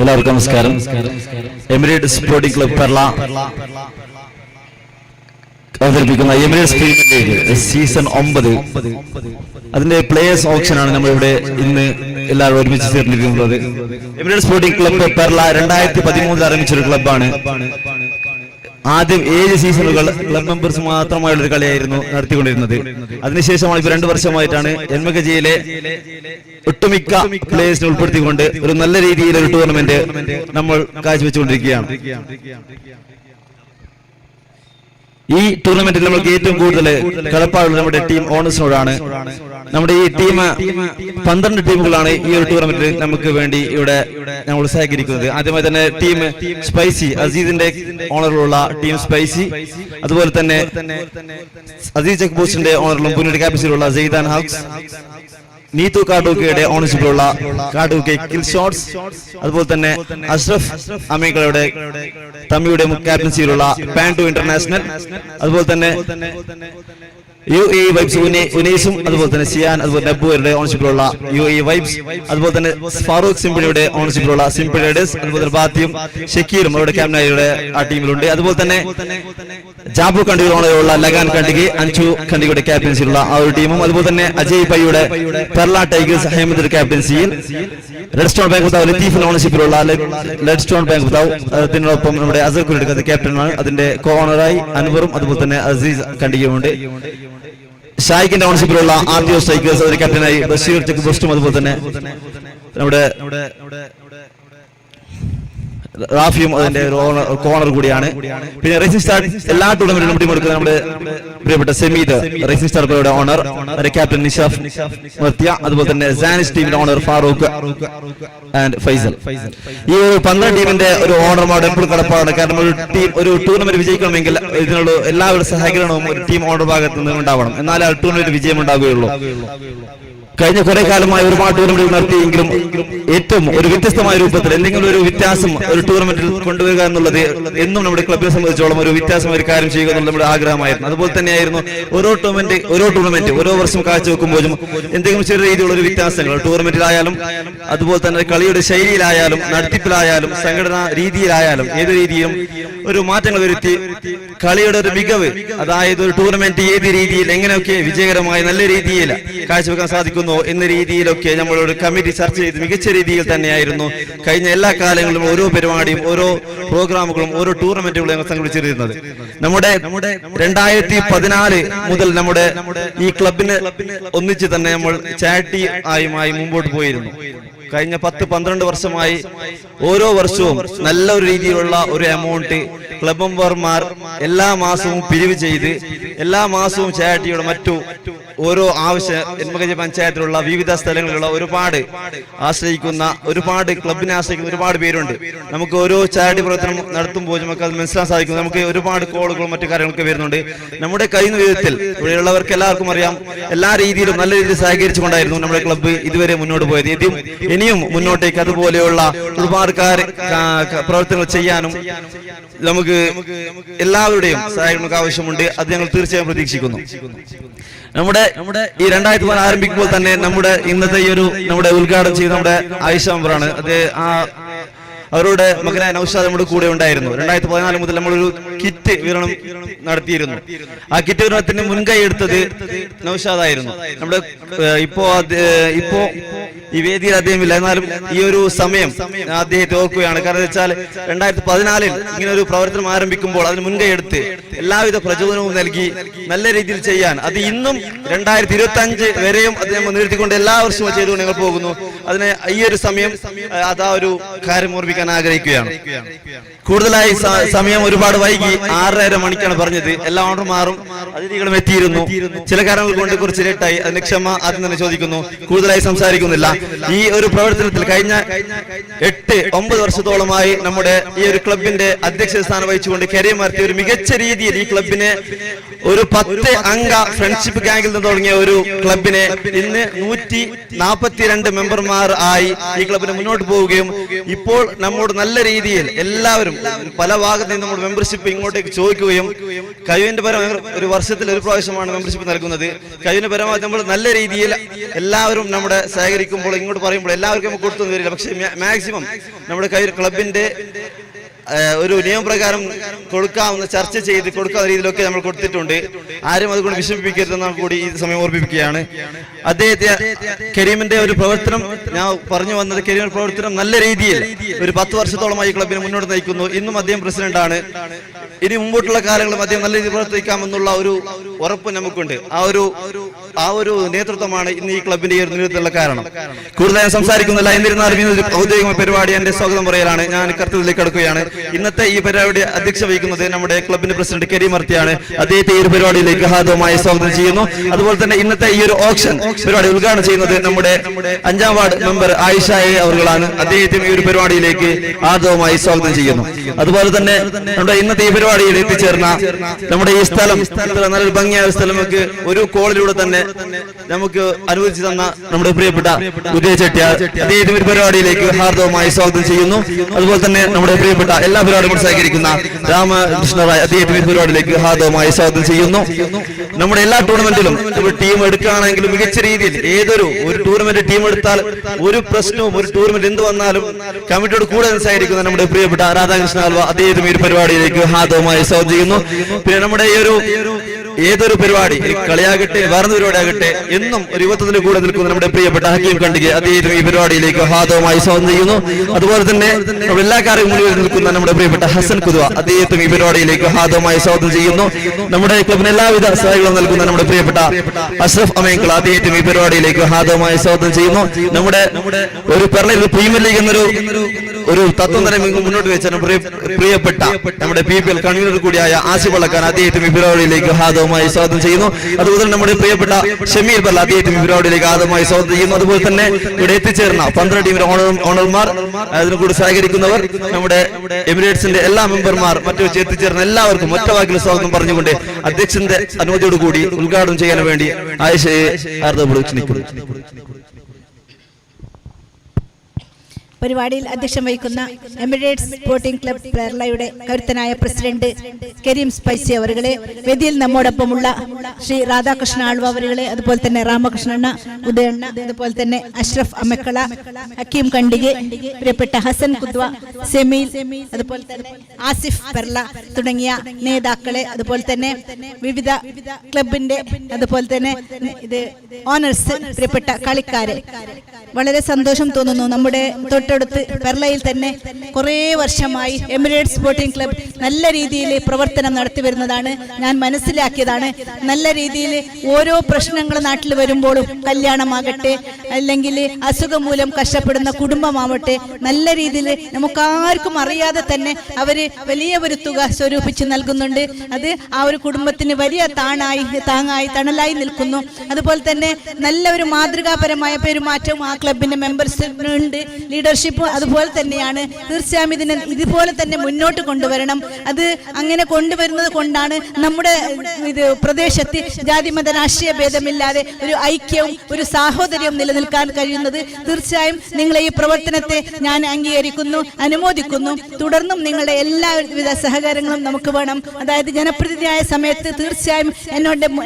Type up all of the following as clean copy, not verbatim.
എല്ലാവർക്കും നമസ്കാരം. Emirate sporting club Kerala അവതരിപ്പിക്കുന്ന എമിറേറ്റ്സ് പ്രീമിയർ ലീഗ് സീസൺ 9 അതിന്റെ പ്ലേയേഴ്സ് ഓപ്ഷനാണ് നമ്മളിവിടെ ഇന്ന് എല്ലാവരും ഒരുമിച്ച് ചേർന്നിരിക്കുന്നത്. എമിറേറ്റ് സ്പോർട്ടിംഗ് ക്ലബ് കേരള 2013 ആരംഭിച്ചൊരു ക്ലബ്ബാണ്. ആദ്യം 7 സീസണുകൾ ക്ലബ് മെമ്പേഴ്സ് മാത്രമായുള്ള ഒരു കളിയായിരുന്നു നടത്തിക്കൊണ്ടിരുന്നത്. അതിനുശേഷമാണ് ഇപ്പോൾ 2 വർഷമായിട്ടാണ് ncaaയിലെ ഒട്ടുമിക്ക പ്ലേയേഴ്സിനെ ഉൾപ്പെടുത്തിക്കൊണ്ട് ഒരു നല്ല രീതിയിലൊരു ടൂർണമെന്റ് നമ്മൾ കാഴ്ചവെച്ചുകൊണ്ടിരിക്കുകയാണ്. ഈ ടൂർണമെന്റിൽ നമ്മൾക്ക് ഏറ്റവും കൂടുതൽ കളപ്പാടുള്ളത് നമ്മുടെ ടീം ഓണേഴ്സിനോടാണ്. നമ്മുടെ ഈ ടീം 12 ടീമുകളാണ് ഈ ഒരു ടൂർണമെന്റിൽ നമുക്ക് വേണ്ടി ഇവിടെ ഞങ്ങൾ സഹകരിക്കുന്നത്. ആദ്യമായി തന്നെ ടീം സ്പൈസി, അസീസിന്റെ ഓണറിലുള്ള ടീം സ്പൈസി, അതുപോലെ തന്നെ അസീസ് ചെക്ക് പോസ്റ്റിന്റെ ഓണറിലും പുനരുടെ ക്യാപ്റ്റൻസിലുള്ള സെയ്ദാൻ ഹൗക്സ്, നീതു കാഡൂക്കയുടെ ഓണർഷിപ്പിലുള്ള കാഡൂക്കെ കിൽ ഷോട്ട്സ്, അതുപോലെ തന്നെ അഷ്റഫ് അമീകളുടെ തമ്മിയുടെ ക്യാപ്റ്റൻസിയിലുള്ള പാൻഡു ഇന്റർനാഷണൽ, അതുപോലെ തന്നെ UAE വൈബ്സ് ഉനൈസും, അതുപോലെ തന്നെ സിയാൻ, അതുപോലെ നബ്ബുവരുടെ ഓണർഷിപ്പിലുള്ള UAE വൈബ്സ്, അതുപോലെ തന്നെ ഫാറൂഖ് സിംപിളിയുടെ ഓണർഷിപ്പിലുള്ള സിംപിൾ റൈഡേഴ്സ്, അതുപോലെ തന്നെ ബാത്തിയും ഷക്കീറും അവരുടെ ക്യാപ്റ്റനായുടെ ആ ടീമിലുണ്ട്. അതുപോലെ തന്നെ ജാബു കണ്ടിയുടെ ഓണറുള്ള ലഗാൻ കണ്ടിഗി, അഞ്ചു കണ്ടിഗയുടെ ക്യാപ്റ്റൻസിയിലുള്ള ആ ഒരു ടീമും, അതുപോലെ തന്നെ അജയ് പയ്യുടെ പെർല ടൈഗേഴ്സ് അഹമ്മദിന്റെ ക്യാപ്റ്റൻസിയിൽ റെഡ് സ്റ്റോൺ ബാങ്ക് ബത്താവ് ലത്തീഫിന്റെ ഓണർഷിപ്പിലുള്ള റെഡ് സ്റ്റോൺ ബാങ്ക് ബത്താവ്, അതിനോടൊപ്പം നമ്മുടെ അസർ കുരിയുടെ ക്യാപ്റ്റനാണ്. അതിന്റെ കോ ഓണറായി അൻവറും അതുപോലെ തന്നെ അസീസ് കണ്ടിഗയുമുണ്ട്. ഷായിക്കിന്റെ ഓണർഷിപ്പിലുള്ള ആർട്ടിഒ സ്ട്രൈക്കേഴ്സ് അതിന്റെ ക്യാപ്റ്റനായി ബഷീർ ചെക്ക് പോസ്റ്റും, അതുപോലെ തന്നെ നമ്മുടെ റാഫിയും അതിന്റെ കോർണർ കൂടിയാണ്. പിന്നെ റേസിംഗ് സ്റ്റാർ എല്ലാ ടൂർണമെന്റിലും ടീം എടുക്കുന്നത് നമ്മുടെ പ്രിയപ്പെട്ട സെമീദ്, റേസിംഗ് സ്റ്റാർ ഓണർ, അതിന്റെ ക്യാപ്റ്റൻ നിഷാഫ് മർത്തിയ, അതുപോലെ തന്നെ സാനിഷ് ടീമിന്റെ ഓണർ ഫാറൂഖ് ആൻഡ് ഫൈസൽ. ഈ ഒരു 12 ടീമിന്റെ ഒരു ഓണർമാരുടെ എപ്പോഴും കടപ്പാടാണ്. കാരണം ഒരു ടൂർണമെന്റ് വിജയിക്കണമെങ്കിൽ ഇതിനുള്ള എല്ലാവരുടെ സഹകരണവും ഒരു ടീം ഓണർ ഭാഗത്ത് നിന്ന് ഉണ്ടാവണം, എന്നാലേ ആ ടൂർണമെന്റ് വിജയം ഉണ്ടാവുകയുള്ളൂ. കഴിഞ്ഞ കുറെ കാലമായി ഒരുപാട് ടൂർണമെന്റുകൾ നടത്തിയെങ്കിലും ഏറ്റവും ഒരു വ്യത്യസ്തമായ രൂപത്തിൽ എന്തെങ്കിലും ഒരു വ്യത്യാസം ഒരു ടൂർണമെന്റിൽ കൊണ്ടുവരിക എന്നുള്ളത് എന്നും നമ്മുടെ ക്ലബിനെ സംബന്ധിച്ചോളം ഒരു വ്യത്യാസമായ ഒരു കാര്യം ചെയ്യുക എന്നുള്ള നമ്മുടെ ആഗ്രഹമായിരുന്നു. അതുപോലെ തന്നെയായിരുന്നു ഓരോ ടൂർണമെന്റ് ഓരോ വർഷം കാഴ്ചവെക്കുമ്പോഴും എന്തെങ്കിലും ചെറിയ രീതിയിലുള്ള ഒരു വ്യത്യാസങ്ങൾ ടൂർണമെന്റിലായാലും, അതുപോലെ തന്നെ കളിയുടെ ശൈലിയിലായാലും, നടത്തിപ്പിലായാലും, സംഘടനാ രീതിയിലായാലും, ഏത് രീതിയിലും ഒരു മാറ്റങ്ങൾ വരുത്തി കളിയുടെ ഒരു മികവ്, അതായത് ഒരു ടൂർണമെന്റ് ഏത് രീതിയിൽ എങ്ങനെയൊക്കെ വിജയകരമായി നല്ല രീതിയിൽ കാഴ്ചവെക്കാൻ സാധിക്കുന്നു എന്ന രീതിയിലൊക്കെ നമ്മളോട് കമ്മിറ്റി ചർച്ച ചെയ്ത് മികച്ച രീതിയിൽ തന്നെയായിരുന്നു കഴിഞ്ഞ എല്ലാ കാലങ്ങളിലും ഓരോ പരിപാടിയും, ഓരോ പ്രോഗ്രാമുകളും, ഓരോ ടൂർണമെന്റുകളും ഞങ്ങൾ സംഘടിപ്പിച്ചിരുന്നത്. നമ്മുടെ 2014 മുതൽ നമ്മുടെ ഈ ക്ലബിന് ഒന്നിച്ച് തന്നെ നമ്മൾ ചാരിറ്റി ആയി മുമ്പോട്ട് പോയിരുന്നു. കഴിഞ്ഞ 10-12 വർഷമായി ഓരോ വർഷവും നല്ല ഒരു രീതിയിലുള്ള ഒരു എമൗണ്ട് ക്ലബ് മെമ്പർമാർ എല്ലാ മാസവും പിരിവ് ചെയ്ത് എല്ലാ മാസവും ചാരിറ്റിയുടെ മറ്റു ഓരോ ncaa പഞ്ചായത്തിലുള്ള വിവിധ സ്ഥലങ്ങളിലുള്ള ഒരുപാട് ക്ലബിനെ ആശ്രയിക്കുന്ന ഒരുപാട് പേരുണ്ട്. നമുക്ക് ഓരോ ചാരിറ്റി പ്രവർത്തനം നടത്തുമ്പോൾ നമുക്ക് അത് മനസ്സിലാക്കാൻ സാധിക്കും. നമുക്ക് ഒരുപാട് കോളുകളും മറ്റു കാര്യങ്ങളൊക്കെ വരുന്നുണ്ട്. നമ്മുടെ കഴിയുന്ന വിധത്തിൽ ഇവിടെയുള്ളവർക്ക് എല്ലാവർക്കും അറിയാം, എല്ലാ രീതിയിലും നല്ല രീതിയിൽ സഹകരിച്ചുകൊണ്ടായിരുന്നു നമ്മുടെ ക്ലബ്ബ് ഇതുവരെ മുന്നോട്ട് പോയത്. ഇനിയും മുന്നോട്ടേക്ക് അതുപോലെയുള്ള ഒരുപാട് പ്രവർത്തനങ്ങൾ ചെയ്യാനും നമുക്ക് എല്ലാവരുടെയും സഹായം ആവശ്യമുണ്ട്. അത് ഞങ്ങൾ തീർച്ചയായും പ്രതീക്ഷിക്കുന്നു. നമ്മുടെ ഈ 2014 ആരംഭിക്കുമ്പോൾ തന്നെ നമ്മുടെ ഇന്നത്തെ ഈ ഒരു നമ്മുടെ ഉദ്ഘാടനം ചെയ്ത നമ്മുടെ ആയിഷ മെമ്പറാണ്. അത് അവരുടെ മകനായ നൗഷാദ് നമ്മുടെ കൂടെ ഉണ്ടായിരുന്നു. 2014 മുതൽ നമ്മളൊരു കിറ്റ് വിതരണം നടത്തിയിരുന്നു. ആ കിറ്റ് വിതരണത്തിന് മുൻകൈ എടുത്തത് നൗഷാദായിരുന്നു. നമ്മുടെ ഇപ്പോ ഈ വേദിയിൽ അദ്ദേഹമില്ല, എന്നാലും ഈ ഒരു സമയം അദ്ദേഹത്തെ ഓർക്കുകയാണ്. കാരണം വെച്ചാൽ 2014 ഇങ്ങനെ ഒരു പ്രവർത്തനം ആരംഭിക്കുമ്പോൾ അതിന് മുൻകൈ എടുത്ത് എല്ലാവിധ പ്രചോദനവും നൽകി നല്ല രീതിയിൽ ചെയ്യാൻ, അത് ഇന്നും 2025 വരെയും അദ്ദേഹം നിർത്തിക്കൊണ്ട് എല്ലാ വർഷവും ചെയ്തുകൊണ്ട് ഞങ്ങൾ പോകുന്നു. അതിന് ഈ ഒരു സമയം അതാ ഒരു കാര്യം ഓർമ്മിക്കാൻ ആഗ്രഹിക്കുകയാണ്. കൂടുതലായി സമയം ഒരുപാട് വൈകി 6:30 മണിക്കാണ് പറഞ്ഞത്. എല്ലാ ഓണർമാരും അതിഥികളും എത്തിയിരുന്നു. ചില കാരണങ്ങൾ കൊണ്ട് കുറച്ച് ലേറ്റായി. അതിന് ക്ഷമ ആദ്യം തന്നെ ചോദിക്കുന്നു. കൂടുതലായി സംസാരിക്കുന്നില്ല. ഈ ഒരു പ്രവർത്തനത്തിൽ കഴിഞ്ഞ 8-9 വർഷത്തോളമായി നമ്മുടെ ഈ ഒരു ക്ലബിന്റെ അധ്യക്ഷ സ്ഥാനം വഹിച്ചുകൊണ്ട് കരിയർ നടത്തിയ ഒരു മികച്ച രീതിയിൽ ഈ ക്ലബിനെ ഒരു 10 അംഗ ഫ്രണ്ട്ഷിപ്പ് ഗാംഗിൽ നിന്ന് തുടങ്ങിയ ഒരു ക്ലബിനെ ഇന്ന് 142 മെമ്പർമാർ ആയി ഈ ക്ലബിനെ മുന്നോട്ട് പോവുകയും ഇപ്പോൾ നമ്മോട് നല്ല രീതിയിൽ എല്ലാവരും പല ഭാഗത്ത് നിന്ന് നമ്മുടെ മെമ്പർഷിപ്പ് ഇങ്ങോട്ടേക്ക് ചോദിക്കുകയും കഴിവിന്റെ പരമായി ഒരു വർഷത്തിൽ ഒരു പ്രാവശ്യമാണ് മെമ്പർഷിപ്പ് നൽകുന്നത്. കഴിവിന്റെ പരമാവധി നമ്മൾ നല്ല രീതിയിൽ എല്ലാവരും നമ്മുടെ സഹകരിക്കുകയും സഹകരിക്കുമ്പോൾ ഇങ്ങോട്ട് പറയുമ്പോൾ എല്ലാവർക്കും നമുക്ക് കൊടുത്തു വരില്ല. പക്ഷെ മാക്സിമം നമ്മുടെ ക്ലബിന്റെ ഒരു നിയമപ്രകാരം കൊടുക്കാവുന്ന ചർച്ച ചെയ്ത് കൊടുക്കാവുന്ന രീതിയിലൊക്കെ നമ്മൾ കൊടുത്തിട്ടുണ്ട്. ആരും അതുകൊണ്ട് വിഷമിപ്പിക്കരുതെന്നാണ് കൂടി ഈ സമയം ഓർമ്മിപ്പിക്കുകയാണ്. അദ്ദേഹത്തെ കരീമിന്റെ ഒരു പ്രവർത്തനം ഞാൻ പറഞ്ഞു വന്നത്, കരീമിന്റെ പ്രവർത്തനം നല്ല രീതിയിൽ ഒരു 10 വർഷത്തോളമായി ക്ലബിനെ മുന്നോട്ട് നയിക്കുന്നു. ഇന്നും അദ്ദേഹം പ്രസിഡന്റാണ്. ഇനി മുമ്പോട്ടുള്ള കാലങ്ങളും അദ്ദേഹം നല്ല രീതിയിൽ പ്രവർത്തിക്കാമെന്നുള്ള ഒരു ഉറപ്പ് നമുക്കുണ്ട്. ആ ഒരു നേതൃത്വമാണ് ഇന്ന് ഈ ക്ലബിന്റെ ഈ ഒരു നേതൃത്വത്തിലുള്ള കാരണം. കൂടുതൽ സംസാരിക്കുന്നില്ല. എന്നിരുന്നാലും ഇന്നൊരു ഔദ്യോഗിക പരിപാടി എന്റെ സ്വാഗതം പറയലാണ്. ഞാൻ കർത്തവ്യത്തിലേക്ക് കടക്കുകയാണ്. ഇന്നത്തെ ഈ പരിപാടി അധ്യക്ഷ വഹിക്കുന്നത് നമ്മുടെ ക്ലബിന്റെ പ്രസിഡന്റ് കരീം അർത്തിയാണ്. അദ്ദേഹത്തെ ഈ ഒരു പരിപാടിയിലേക്ക് ഹാർദവമായി സ്വാഗതം ചെയ്യുന്നു. അതുപോലെ തന്നെ ഇന്നത്തെ ഈ ഒരു ഓപ്ഷൻ പരിപാടി ഉദ്ഘാടനം ചെയ്യുന്നത് നമ്മുടെ 5ാം വാർഡ് മെമ്പർ ആയിഷ അവர்களാണ്. അദ്ദേഹത്തിന് ഈ ഒരു പരിപാടിയിലേക്ക് ഹാർദവമായി സ്വാഗതം ചെയ്യുന്നു. അതുപോലെ തന്നെ നമ്മുടെ ഇന്നത്തെ ഈ പരിപാടിയിൽ എത്തിച്ചേർന്ന നമ്മുടെ ഈ സ്ഥലം നല്ലൊരു ഭംഗിയായ സ്ഥലമൊക്കെ ഒരു കോളിലൂടെ തന്നെ നമുക്ക് അനുവദിച്ചു തന്ന നമ്മുടെ പ്രിയപ്പെട്ട ഉദയ ചെട്ടിയാർ, അദ്ദേഹത്തിന് ഒരു പരിപാടിയിലേക്ക് ഹാർദവമായി സ്വാഗതം ചെയ്യുന്നു. അതുപോലെ തന്നെ നമ്മുടെ പ്രിയപ്പെട്ട എല്ലാ പരിപാടികളും സഹകരിക്കുന്ന രാമകൃഷ്ണ റായ്, അദ്ദേഹത്തിന് ഈ പരിപാടിയിലേക്ക് ഹാർദവമായി സ്വാഗതം ചെയ്യുന്നു. നമ്മുടെ എല്ലാ ടൂർണമെന്റിലും ടീം എടുക്കുകയാണെങ്കിലും മികച്ച രീതിയിൽ ഒരു ടൂർണമെന്റ് ടീം എടുത്താൽ ഒരു പ്രശ്നവും ഒരു ടൂർണമെന്റ് എന്ത് വന്നാലും കമ്മിറ്റിയോട് കൂടെ സഹകരിക്കുന്ന നമ്മുടെ പ്രിയപ്പെട്ട രാധാകൃഷ്ണ ആൽവ, അദ്ദേഹത്തിന് ഈ പരിപാടിയിലേക്ക് ഹാർദവമായി സ്വാഗതം ചെയ്യുന്നു. പിന്നെ നമ്മുടെ ഈ ഒരു ഏതൊരു പരിപാടി, കളിയാകട്ടെ വേറെ പരിപാടി ആകട്ടെ, എന്നും ഒരു യുവത്വത്തിന് കൂടെ നിൽക്കുന്ന നമ്മുടെ പ്രിയപ്പെട്ട ഹക്കീം കണ്ടിಗೆ അദ്ദേഹത്തിന് ഈ പരിപാടിയിലേക്ക് ഹാർദവമായി സ്വാഗതം ചെയ്യുന്നു. അതുപോലെ തന്നെ എല്ലാ കാര്യവും മുന്നിൽ നിൽക്കുന്ന നമ്മുടെ പ്രിയപ്പെട്ട ഹസൻ കുദ്വ, അദ്ദേഹത്തിന് ഈ പരിപാടിയിലേക്ക് ഹാർദവമായി സ്വാഗതം ചെയ്യുന്നു. നമ്മുടെ ക്ലബിന് എല്ലാവിധ സഹായങ്ങളും നൽകുന്ന നമ്മുടെ പ്രിയപ്പെട്ട അഷ്റഫ് അമേങ്കൾ, അദ്ദേഹത്തിന് ഈ പരിപാടിയിലേക്ക് ഹാർദവമായി സ്വാഗതം ചെയ്യുന്നു. നമ്മുടെ ഒരു പെർളയിൽ പ്രീമിയർ ലീഗ് എന്നൊരു തത്വം തന്നെ മുന്നോട്ട് വെച്ച പ്രിയപ്പെട്ട നമ്മുടെ PPL കൺവീനർ കൂടിയായ ആസിഫ് വള്ളക്കാൻ, അദ്ദേഹത്തിന് ഈ പരിപാടിയിലേക്ക് ഹാർദവമായി സ്വാഗതം ചെയ്യുന്നു. അതുപോലെ നമ്മുടെ പ്രിയപ്പെട്ട ഷമീർ ബല്ല, അദ്ദേഹത്തിന് ഈ പരിപാടിയിലേക്ക് ഹാർദവമായി സ്വാഗതം ചെയ്യുന്നു. അതുപോലെ തന്നെ ഇവിടെ എത്തിച്ചേർന്ന 12 ടീമിന്റെ ഓണർമാർ, അതിനു കൂടി സഹകരിക്കുന്നവർ, നമ്മുടെ എമിറേറ്റ്സിന്റെ എല്ലാ മെമ്പർമാർ, മറ്റു എത്തിച്ചേർന്ന എല്ലാവർക്കും ഒറ്റവാക്കിൽ സ്വാഗതം പറഞ്ഞുകൊണ്ട് അധ്യക്ഷന്റെ അനുമതിയോടുകൂടി ഉദ്ഘാടനം ചെയ്യാൻ വേണ്ടി ആയിഷയെ ഹാർദവമായി ക്ഷണിക്കുന്നു. പരിപാടിയിൽ അധ്യക്ഷം വഹിക്കുന്ന എമിറേറ്റ്സ് സ്പോർട്ടിംഗ് ക്ലബ് കേരളയുടെ കരുത്തനായ പ്രസിഡന്റ് കരീം സ്പൈസി അവരുകളെ, വേദിയിൽ നമ്മോടൊപ്പമുള്ള ശ്രീ രാധാകൃഷ്ണ ആൾവ അവരുകളെ, അതുപോലെ തന്നെ രാമകൃഷ്ണണ്ണ, ഉദയണ്ണ, അതുപോലെ തന്നെ അഷ്റഫ് അമക്കള, ഹക്കീം കണ്ടിಗೆ, പ്രിയപ്പെട്ട ഹസൻ കുദ്വ, സെമീൽ, അതുപോലെ തന്നെ ആസിഫ് പെർല തുടങ്ങിയ നേതാക്കളെ, അതുപോലെ തന്നെ വിവിധ ക്ലബിന്റെ അതുപോലെ തന്നെ ഇത് ഓണേഴ്സ്, പ്രിയപ്പെട്ട കളിക്കാരെ, വളരെ സന്തോഷം തോന്നുന്നു. നമ്മുടെ തൊട്ടടുത്ത് പെർളയിൽ തന്നെ കുറേ വർഷമായി എമിറേറ്റ്സ് സ്പോർട്ടിംഗ് ക്ലബ് നല്ല രീതിയിൽ പ്രവർത്തനം നടത്തി വരുന്നതാണ് ഞാൻ മനസ്സിലാക്കിയതാണ്. നല്ല രീതിയിൽ ഓരോ പ്രശ്നങ്ങൾ നാട്ടിൽ വരുമ്പോഴും, കല്യാണമാകട്ടെ അല്ലെങ്കിൽ അസുഖം മൂലം കഷ്ടപ്പെടുന്ന കുടുംബമാവട്ടെ, നല്ല രീതിയിൽ നമുക്കാർക്കും അറിയാതെ തന്നെ അവര് വലിയ ഒരു തുക സ്വരൂപിച്ച് നൽകുന്നുണ്ട്. അത് ആ ഒരു കുടുംബത്തിന് വലിയ താങ്ങായി തണലായി നിൽക്കുന്നു. അതുപോലെ തന്നെ നല്ല ഒരു മാതൃകാപരമായ പെരുമാറ്റവും ആ ക്ലബിന്റെ മെമ്പേഴ്സിനുണ്ട്. ലീഡർഷിപ്പ് അതുപോലെ തന്നെയാണ്. തീർച്ചയായും ഇതുപോലെ തന്നെ മുന്നോട്ട് കൊണ്ടുവരണം. അത് അങ്ങനെ കൊണ്ടുവരുന്നത് കൊണ്ടാണ് നമ്മുടെ പ്രദേശത്ത് ജാതിമത രാഷ്ട്രീയ ഭേദമില്ലാതെ ഒരു ഐക്യവും ഒരു സാഹോദര്യവും നിലനിൽക്കാൻ കഴിയുന്നത്. തീർച്ചയായും നിങ്ങളെ ഈ പ്രവർത്തനത്തെ ഞാൻ അംഗീകരിക്കുന്നു, അനുമോദിക്കുന്നു. തുടർന്നും നിങ്ങളുടെ എല്ലാവിധ സഹകാരങ്ങളും നമുക്ക് വേണം. അതായത് ജനപ്രതിനിധിയായ സമയത്ത് തീർച്ചയായും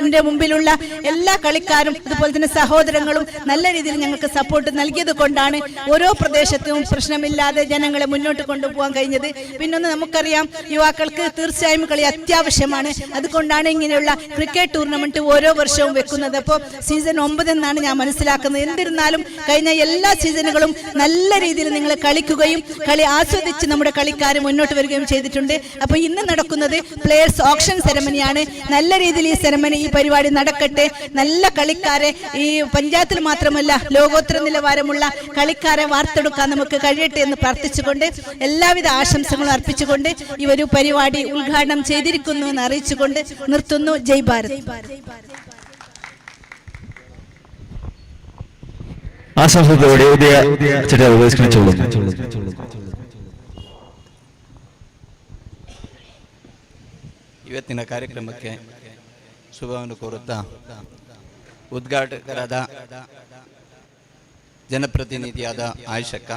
എൻ്റെ മുമ്പിലുള്ള എല്ലാ കളിക്കാരും അതുപോലെ തന്നെ സഹോദരങ്ങളും നല്ല രീതിയിൽ ഞങ്ങൾക്ക് സപ്പോർട്ട് നൽകിയത് കൊണ്ടാണ് ഓരോ പ്രദേശത്തും പ്രശ്നമില്ലാതെ ജനങ്ങളെ മുന്നോട്ട് കൊണ്ടുപോകാൻ കഴിഞ്ഞത്. പിന്നൊന്ന് നമുക്കറിയാം, യുവാക്കൾക്ക് തീർച്ചയായും കളി അത്യാവശ്യമാണ്. അതുകൊണ്ടാണ് ഇങ്ങനെയുള്ള ക്രിക്കറ്റ് ടൂർണമെന്റ് ഓരോ വർഷവും വെക്കുന്നത്. അപ്പോൾ സീസൺ 9 എന്നാണ് ഞാൻ മനസ്സിലാക്കുന്നത്. എന്നിരുന്നാലും കഴിഞ്ഞ എല്ലാ സീസണുകളും നല്ല രീതിയിൽ നിങ്ങൾ കളിക്കുകയും കളി ആസ്വദിച്ച് നമ്മുടെ കളിക്കാർ മുന്നോട്ട് വരികയും ചെയ്തിട്ടുണ്ട്. അപ്പോൾ ഇന്ന് നടക്കുന്നത് പ്ലേയേഴ്സ് ഓപ്ഷൻ സെറമണിയാണ്. നല്ല രീതിയിൽ ഈ പരിപാടി നടക്കട്ടെ. നല്ല കളിക്കാരെ ഈ പഞ്ചായത്തിൽ മാത്രമല്ല ലോകോത്തര നിലവാരമുള്ള കളിക്കാരെ വാർത്തെടുക്കാൻ നമുക്ക് കഴിയട്ടെ എന്ന് പ്രാർത്ഥിച്ചുകൊണ്ട് എല്ലാവിധ ആശംസകളും അർപ്പിച്ചുകൊണ്ട് ഈ ഒരു പരിപാടി ഉദ്ഘാടനം ചെയ്തിരിക്കുന്നു എന്ന് അറിയിച്ചുകൊണ്ട് നിർത്തുന്നു. ജയ് ഭാരത്. ಆಶಾಸದೋಡೆ ಉದಯ ಚಟರ ವಹಿಸಿಕೊಳ್ಳಲು ಇವತ್ತಿನ ಕಾರ್ಯಕ್ರಮಕ್ಕೆ ಶುಭವನ್ನು ಕೋರುತ್ತಾ ಉದ್ಘಾಟಕರಾದ ಜನಪ್ರತಿನಿಧಿಯಾದ ಆಯಿಷಕ್ಕ,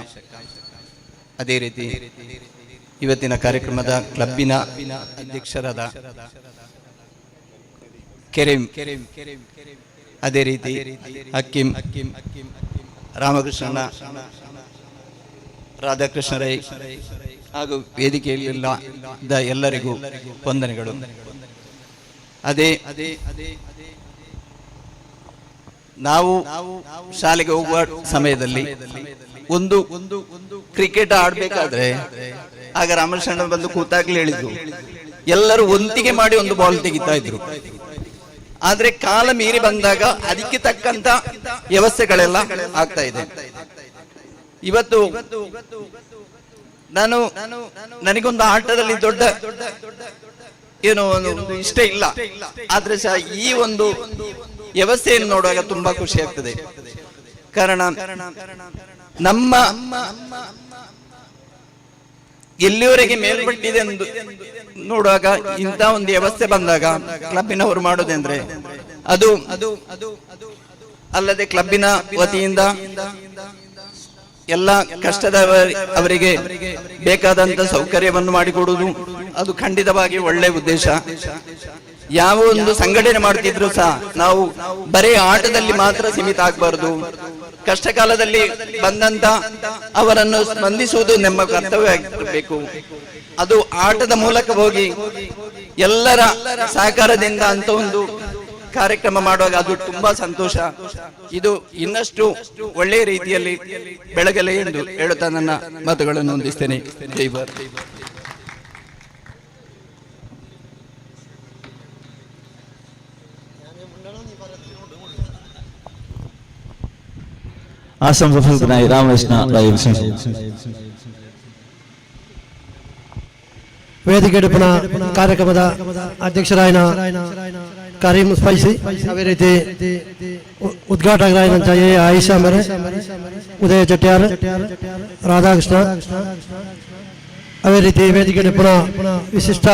ಅದೇ ರೀತಿ ಇವತ್ತಿನ ಕಾರ್ಯಕ್ರಮದ ಕ್ಲಬ್ಬಿನ ಅಧ್ಯಕ್ಷರಾದ ಕೆರೆಂ, ಅದೇ ರೀತಿ ಹಕ್ಕೀಂ, ರಾಮಕೃಷ್ಣನ ರಾಧಾಕೃಷ್ಣರೈ ಹಾಗೂ ವೇದಿಕೆಯಲ್ಲಿಲ್ಲ ಎಲ್ಲರಿಗೂ ವಂದನೆಗಳು. ಅದೇ ನಾವು ಶಾಲೆಗೆ ಹೋಗುವ ಸಮಯದಲ್ಲಿ ಒಂದು ಕ್ರಿಕೆಟ್ ಆಡ್ಬೇಕಾದ್ರೆ ಆಗ ರಾಮಕೃಷ್ಣ ಬಂದು ಕೂತಾಗ್ಲಿ ಹೇಳಿದ್ರು, ಎಲ್ಲರೂ ಒಂದಿಗೆ ಮಾಡಿ ಒಂದು ಬಾಲ್ ತೆಗಿತಾ ಇದ್ರು. ಆದ್ರೆ ಕಾಲ ಮೀರಿ ಬಂದಾಗ ಅದಕ್ಕೆ ತಕ್ಕಂತ ವ್ಯವಸ್ಥೆಗಳೆಲ್ಲ ಆಗ್ತಾ ಇದೆ. ಇವತ್ತು ನನಗೊಂದು ಆಟದಲ್ಲಿ ದೊಡ್ಡ ಏನೋ ಒಂದು ಇಷ್ಟ ಇಲ್ಲ, ಆದ್ರೆ ಸಹ ಈ ಒಂದು ವ್ಯವಸ್ಥೆಯನ್ನು ನೋಡುವಾಗ ತುಂಬಾ ಖುಷಿ ಆಗ್ತದೆ. ಕಾರಣ ನಮ್ಮ ಎಲ್ಲಿವರೆಗೆ ಮೇಲ್ಪಟ್ಟಿದೆ ಎಂದು ನೋಡುವಾಗ ಇಂಥ ಒಂದು ವ್ಯವಸ್ಥೆ ಬಂದಾಗ ಕ್ಲಬ್ಬಿನವರು ಮಾಡೋದಂದ್ರೆ ಅದು ಅಲ್ಲದೆ ಕ್ಲಬ್ಬಿನ ವತಿಯಿಂದ ಎಲ್ಲ ಕಷ್ಟದ ಅವರಿಗೆ ಬೇಕಾದಂತ ಸೌಕರ್ಯವನ್ನು ಮಾಡಿಕೊಡುವುದು ಅದು ಖಂಡಿತವಾಗಿ ಒಳ್ಳೆ ಉದ್ದೇಶ. ಯಾವ ಒಂದು ಸಂಘಟನೆ ಮಾಡ್ತಿದ್ರು ಸಹ ನಾವು ಬರೀ ಆಟದಲ್ಲಿ ಮಾತ್ರ ಸೀಮಿತ ಆಗಬಾರದು. ಕಷ್ಟ ಕಾಲದಲ್ಲಿ ಬಂದಂತ ಅವರನ್ನು ಸ್ಪಂದಿಸುವುದು ನಮ್ಮ ಕರ್ತವ್ಯ ಆಗಿರಬೇಕು. ಅದು ಆಟದ ಮೂಲಕ ಹೋಗಿ ಎಲ್ಲರ ಸಹಕಾರದಿಂದ ಅಂತ ಒಂದು ಕಾರ್ಯಕ್ರಮ ಮಾಡುವಾಗ ಅದು ತುಂಬಾ ಸಂತೋಷ. ಇದು ಇನ್ನಷ್ಟು ಒಳ್ಳೆಯ ರೀತಿಯಲ್ಲಿ ಬೆಳಗಲಿ ಎಂದು ಹೇಳುತ್ತಾ ನನ್ನ ಮಾತುಗಳನ್ನು ಹೊಂದಿಸ್ತೇನೆ. ಜೈ ಭಾರತ್. ಆಸಂಸನಾയി ರಾಮಕೃಷ್ಣ ವೇದಿಕೆ എടുപ്പുന്ന ಕಾರ್ಯಕ್ರಮದ ಅಧ್ಯಕ್ಷರಾಯ ಕರೀಂ ಸ್ಪೈಸಿ, ಅದೇ ರೀತಿ ಉದ್ಘಾಟಕರಾಯ ಆಯಿಷಾ ಮೇರೆ, ಉದಯ ಚಟ್ಯಾರ್, ರಾಧಾಕೃಷ್ಣ, ಅದೇ ರೀತಿ ವೇದಿಕೆ എടുപ്പുന്ന ವಿಶಿಷ್ಟ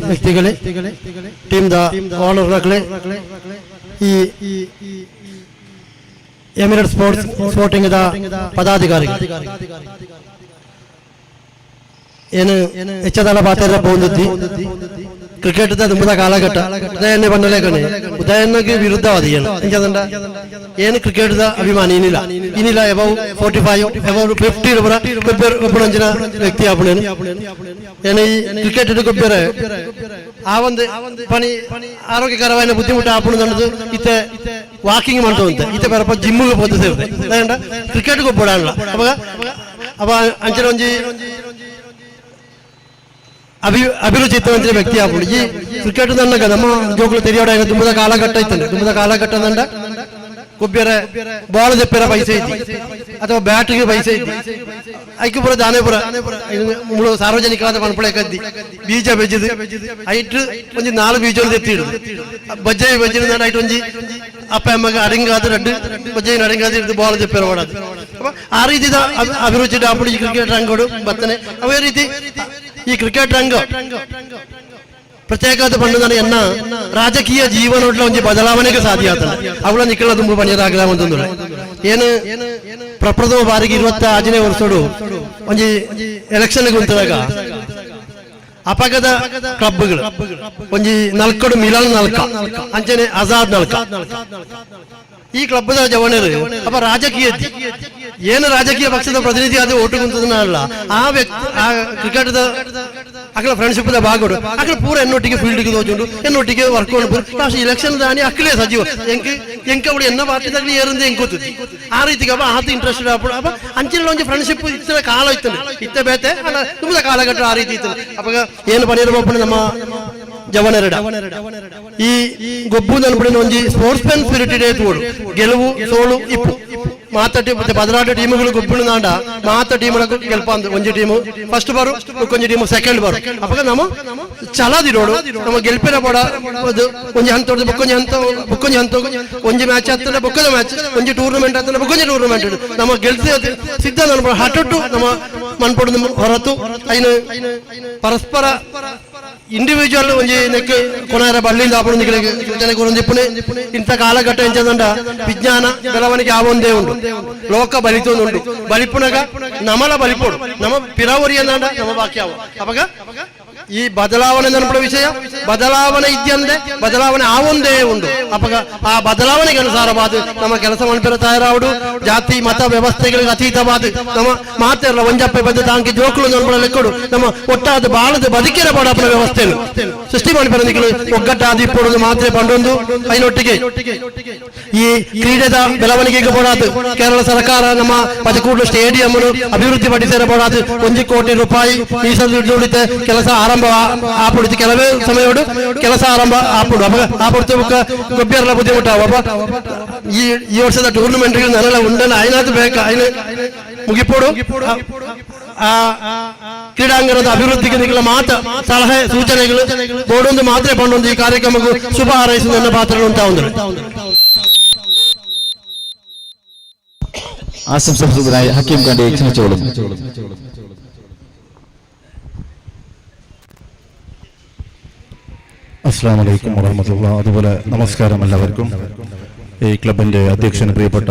ವ್ಯಕ್ತಿಗಳೇ, ಟೀಮ್ ದ ಓನರ್ಗಳೇ, ಈ ಎಮಿರೇಟ್ ಸ್ಪೋರ್ಟಿಂಗ್ ದ ಪದಾಧಿಕಾರಿಗಳು, ಏನು ಹೆಚ್ಚದಲ್ಲ ಪಾತ್ರ ಬಂದಿದ್ದಿ ಕ್ರಿಕೆಟ್ ತುಂಬದ ಕಾಲಘಟ್ಟ ಉದಯನ್ನೇ ಬಂಡಲೇ ಕಣೆ ಉದಯನ್ಗೆ ವಿರುದ್ಧವಾದ ಏನು ಕ್ರಿಕೆಟ್ ಅಭಿಮಾನಿ ಏನಿಲ್ಲ ಎಬವ್ 45 ಎಬವ್ 50 ಒಬ್ಬನಂಜಿನ ವ್ಯಕ್ತಿ ಆಪಣೇನು ಏನು ಈ ಕ್ರಿಕೆಟ್ ಗೊಬ್ಬರ ಆ ಒಂದು ಪಣಿ ಆರೋಗ್ಯಕರವಾದ ಬುದ್ಧಿಮುಟ್ಟು ಆಪಣದು ಇತ್ತೆ ವಾಕಿಂಗ್ ಮಾಡ್ತವಂತೆ ಇತ್ತೆ ಬರಪ್ಪ ಜಿಮ್ಗೆ ಹೋದ ಸೇರುತ್ತೆ ಕ್ರಿಕೆಟ್ ಗೊಬ್ಬರ ಅಲ್ಲ ಅವಾಗ ಅವ ಅಂಚನೆ ಒಂಜಿ ಅಭಿರುಚಿ ಇತ್ತಂದ್ರೆ ವ್ಯಕ್ತಿ ಆಗ್ಬಿಡಿ. ಈ ಕ್ರಿಕೆಟ್ ದಂಡಗ ನಮ್ಮ ಜೋಗುಲು ತೆರೆಯೋಡ ತುಂಬದ ಕಾಲಘಟ್ಟ ಇತ್ತಂದ್ರೆ ತುಂಬದ ಕಾಲಘಟ್ಟ ದಂಡ ಕೊಬ್ಬೇರೆ ಬಾಲ್ ಜಪ್ಪೆರ ಪೈಸೆ ಐತಿ ಅಥವಾ ಬ್ಯಾಟ್ಗೆ ಪೈಸೆ ಐತಿ ಐಕೆ ಪುರ ದಾನೆಪುರ ಸಾರ್ವಜನಿಕವಾದ ಪಣಪಳೆ ಕದ್ದಿ ಬೀಜ ಬೆಜ್ಜದು ಐಟ್ ಒಂಜಿ 4 ಬೀಜ ಎತ್ತಿಡುದು ಬಜ್ಜೆ ಬಜ್ಜಿನ ಐಟ್ ಒಂಜಿ ಅಪ್ಪ ಅಮ್ಮಗೆ ಅರಿಂಗಾದ ರಡ್ಡು ಬಜ್ಜೆ ಅರಿಂಗಾದ ಇದ್ದು ಬಾಲ್ ಜಪ್ಪೆರ ಓಡೋದು ಆ ರೀತಿಯ ಅಭಿರುಚಿ ಡಾಪುಡಿ ಈ ಕ್ರಿಕೆಟ್ ರಂಗೋಡು ಬತ್ತನೆ ಅವೇ ರೀತಿ ಈ ಕ್ರಿಕೆಟ್ ರಂಗ ಪ್ರತ್ಯೇಕತೆ ಪಂಡು ಎನ್ನ ರಾಜಕೀಯ ಜೀವನೋಟ್ಲ ಒಂಜಿ ಬದಲಾವಣೆಗೆ ಸಾಧ್ಯ ಆಗ್ತದೆ ಅವಳ ನಿಕ್ಕಳ ತುಂಬ ಪಣಿಯರಾಗಲ ಒಂದು ಏನು ಪ್ರಪ್ರಥಮ ಬಾರಿಗೆ 26ನೇ ವರ್ಷಡು ಒಂಜಿ ಎಲೆಕ್ಷನ್ ಕುಂತಾಗ ಅಪಗದ ಕ್ಲಬ್ಗಳು ಒಂಜಿ ನಲ್ಕಡು ಮಿಲಲ್ ನಲ್ಕ ಅಂಚನೆ ಆಜಾದ್ ನಲ್ಕ ಈ ಕ್ಲಬ್ದ ಜವನರು ಅಪ್ಪ ರಾಜಕೀಯ ಏನು ರಾಜಕೀಯ ಪಕ್ಷದ ಪ್ರತಿನಿಧಿ ಅದು ಓಟು ಕುಂತದಲ್ಲ ಆ ವ್ಯಕ್ತಿ ಆ ಕ್ರಿಕೆಟ್ದ ಅಕಲ ಫ್ರೆಂಡ್ಶಿಪ್ ದ ಭಾಗಡು ಅಕಲ ಪೂರ ಎನ್ನೊಟ್ಟಿಗೆ ಫೀಲ್ಡ್ಗೆ ಹೋಚುಂಡು ಎನ್ನೊಟ್ಟಿಗೆ ವರ್ಕ್ ಮಾಡ್ಬೋದು ಲಾಸ್ಟ್ ಇಲೆಕ್ಷನ್ ದಾನಿ ಅಕ್ಕಲೇ ಸಜೀವ ಎಂಕ ಅವಳು ಎನ್ನ ಪಾರ್ಟಿದಾಗಲಿ ಏರಂದೆ ಎಂಕೋತುತ್ತಿ ಆ ರೀತಿಗೆ ಅಪ್ಪ ಆತ ಇಂಟ್ರೆಸ್ಟೆಡ್ ಅಪ್ಪ ಅಂಚಿನ ಒಂಜಿ ಫ್ರೆಂಡ್ಶಿಪ್ ಇತ್ತ ಕಾಲ ಇತ್ತನೆ ಇತ್ತ ಬೇತೆ ಅಲ್ಲ ತುಂಬದ ಕಾಲಘಟ್ಟ ಆ ರೀತಿ ಇತ್ತು ಅವಾಗ ಏನು ಪಣಿರಬೇಕು ನಮ್ಮ ಜವನರಡ ಈ ಗೊಬ್ಬು ನಲ್ಪಡಿನ ಒಂಜಿ ಸ್ಪೋರ್ಟ್ಸ್ ಮ್ಯಾನ್ ಸ್ಪಿರಿಟೆಡ್ ತೋಡು ಗೆಲುವು ಸೋಲು ಇಪ್ಪು ಮಾತಟಿ ಮತ್ತೆ ಬದಲಾಟ ಟೀಮ್ಗಳು ಗೊಬ್ಬುಣ ನಾಂಡ ಮಾತ ಟೀಮ್ ಗೆಲ್ಪ ಅಂದ್ರೆ ಒಂಜಿ ಟೀಮು ಫಸ್ಟ್ ಬಾರು ಒಂಜಿ ಟೀಮು ಸೆಕೆಂಡ್ ಬಾರು ಅವಾಗ ನಮ್ಮ ಚಲಾದಿರೋಡು ನಮ್ಮ ಗೆಲ್ಪಿನ ಪಡ ಒಂಜಿ ಹಂತ ಬೊಕ್ಕೊಂಜಿ ಹಂತ ಒಂಜಿ ಮ್ಯಾಚ್ ಆಗ್ತದೆ ಬೊಕ್ಕದ ಮ್ಯಾಚ್ ಒಂಜಿ ಟೂರ್ನಮೆಂಟ್ ಆಗ್ತದೆ ಬೊಕ್ಕೊಂಜಿ ಟೂರ್ನಮೆಂಟ್ ನಮ್ಮ ಗೆಲ್ತಿ ಸಿದ್ಧ ನನ್ನ ಹಠಟ್ಟು ನಮ್ಮ ಮನ್ಪೊಡು ಹೊರತು ಐನು ಪರಸ್ಪರ ಇಂಡಿವಿಜುವಲ್ ಒಂಜಿ ನೆಕ್ ಕೊನಾರ ಬಳ್ಳಿಂದ ಆಪಣದಿಗಳಿಗೆ ಸೂಚನೆ ಕೊರೊಂದಿಪ್ಪುನೆ ಇಂಥ ಕಾಲಘಟ್ಟ ಎಂಚದಂಡ ವಿಜ್ಞಾನ ಬೆಳವಣಿಗೆ ಆವೊಂದೇ ಉಂಟು ಲೋಕ ಬಲಿತೊಂದುಂಟು ಬಲಿಪುನಗ ನಮಲ ಬಲಿಪೋಡು ನಮ್ಮ ಪಿರಾವರಿ ಎಂದಂಡ ನಮ್ಮ ಬಾಕಿ ಅವ ಅವಾಗ ಈ ಬದಲಾವಣೆ ನೆನಪುವ ವಿಷಯ ಬದಲಾವಣೆ ಇದ್ದಂತೆ ಬದಲಾವಣೆ ಆವೊಂದೇ ಉಂಟು ಅಪ್ಪ ಆ ಬದಲಾವಣೆಗೆ ಅನುಸಾರವಾದ ನಮ್ಮ ಕೆಲಸ ಮನ್ಪೆರ ತಯಾರಾವುಡು ಜಾತಿ ಮತ ವ್ಯವಸ್ಥೆಗಳಿಗೆ ಅತೀತವಾದ ನಮ್ಮ ಮಾತೆಲ್ಲ ಒಂಜಪ್ಪೆ ಬಂದು ತಾಂಕಿ ಜೋಕುಲು ನೆನಪುವ ಲೆಕ್ಕಡು ನಮ್ಮ ಒಟ್ಟಾದ ಬಾಳದ ಬದುಕಿನ ಬಡಪನ ವ್ಯವಸ್ಥೆಯನ್ನು ಸೃಷ್ಟಿ ಮನ್ಪೆರ ನಿಖಲು ಒಗ್ಗಟ್ಟಾದಿ ಇಪ್ಪೊಡುದು ಮಾತ್ರ ಪಂಡೊಂದು ಐನೊಟ್ಟಿಗೆ ಈ ಕ್ರೀಡೆದ ಬೆಳವಣಿಗೆಗೆ ಬೋಡಾದು ಕೇರಳ ಸರ್ಕಾರ ನಮ್ಮ ಪದಕೂಡು ಸ್ಟೇಡಿಯಂ ಅಭಿವೃದ್ಧಿ ಪಡಿಸಿರಬಹುದಾದ 1 ಕೋಟಿ ರೂಪಾಯಿ ಮೀಸಲಿಡುತ್ತೆ ಕೆಲಸ ಆರಂಭ ಆಪುಡಿತು ಕೆಲವೇ ಸಮಯೋಡು ಕೆಲಸ ಆರಂಭ ಆಪುಡು ಆಪುಡ್ತು ಗೊಬ್ಬೆಲ್ಲ ಬುದ್ಧಿಮುಟ್ಟಾವ ಈ ವರ್ಷದ ಟೂರ್ನಮೆಂಟ್ ನನ್ನೆಲ್ಲ ಉಂಡಲ್ಲ ಐನಾದ್ರು ಬೇಕಾ ಮುಗಿಪೋಡು ಆ ಕ್ರೀಡಾಂಗಣದ ಅಭಿವೃದ್ಧಿಗೆ ನಿಖಲ ಮಾತ ಸಲಹೆ ಸೂಚನೆಗಳು ಬೋಡೊಂದು ಮಾತ್ರ ಪಂಡೊಂದು ಈ ಕಾರ್ಯಕ್ರಮಕ್ಕೂ ಶುಭ ಹಾರೈಸಿ ನನ್ನ ಪಾತ್ರ ಅಂತ ಒಂದು ആശംസപ്രദനായി ഹക്കീം ഖാന്റെ ക്ഷണിച്ചോളും. അസ്സലാമു അലൈക്കും വറഹ്മത്തുള്ളാഹി. അതുപോലെ നമസ്കാരം എല്ലാവർക്കും. ഈ ക്ലബിന്റെ അധ്യക്ഷൻ പ്രിയപ്പെട്ട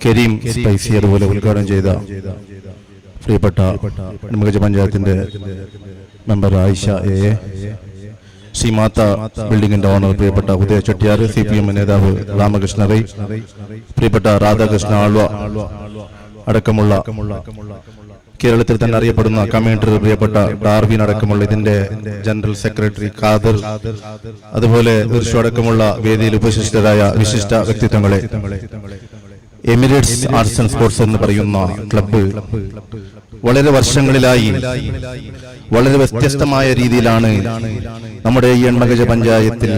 കരീം സ്പൈസി, അതുപോലെ ഉദ്ഘാടനം ചെയ്ത പ്രിയപ്പെട്ട നെടുമങ്ങാട് പഞ്ചായത്തിന്റെ മെമ്പർ ആയിഷ എ, ശ്രീമാത ബിൽഡിംഗിന്റെ ഓണർ പ്രിയപ്പെട്ട ഉദയ ചെട്ടിയാർ, CPM നേതാവ് രാമകൃഷ്ണ റൈ, പ്രിയപ്പെട്ട രാധാകൃഷ്ണ ആൾവ അടക്കമുള്ള കേരളത്തിൽ തന്നെ അറിയപ്പെടുന്ന കമാൻഡർ പ്രിയപ്പെട്ട ഡാർവിൻ അടക്കമുള്ള ഇതിന്റെ ജനറൽ സെക്രട്ടറി ഖാദർ, അതുപോലെ അടക്കമുള്ള വേദിയിൽ ഉപവിഷ്ടരായ വിശിഷ്ട വ്യക്തിത്വങ്ങളെ, എമിറേറ്റ്സ് ആർട്സ് ആൻഡ് സ്പോർട്സ് എന്ന് പറയുന്ന ക്ലബ്ബ് വളരെ വർഷങ്ങളിലായി വളരെ വ്യത്യസ്തമായ രീതിയിലാണ് നമ്മുടെ ഈ എൺമകജ പഞ്ചായത്തിൽ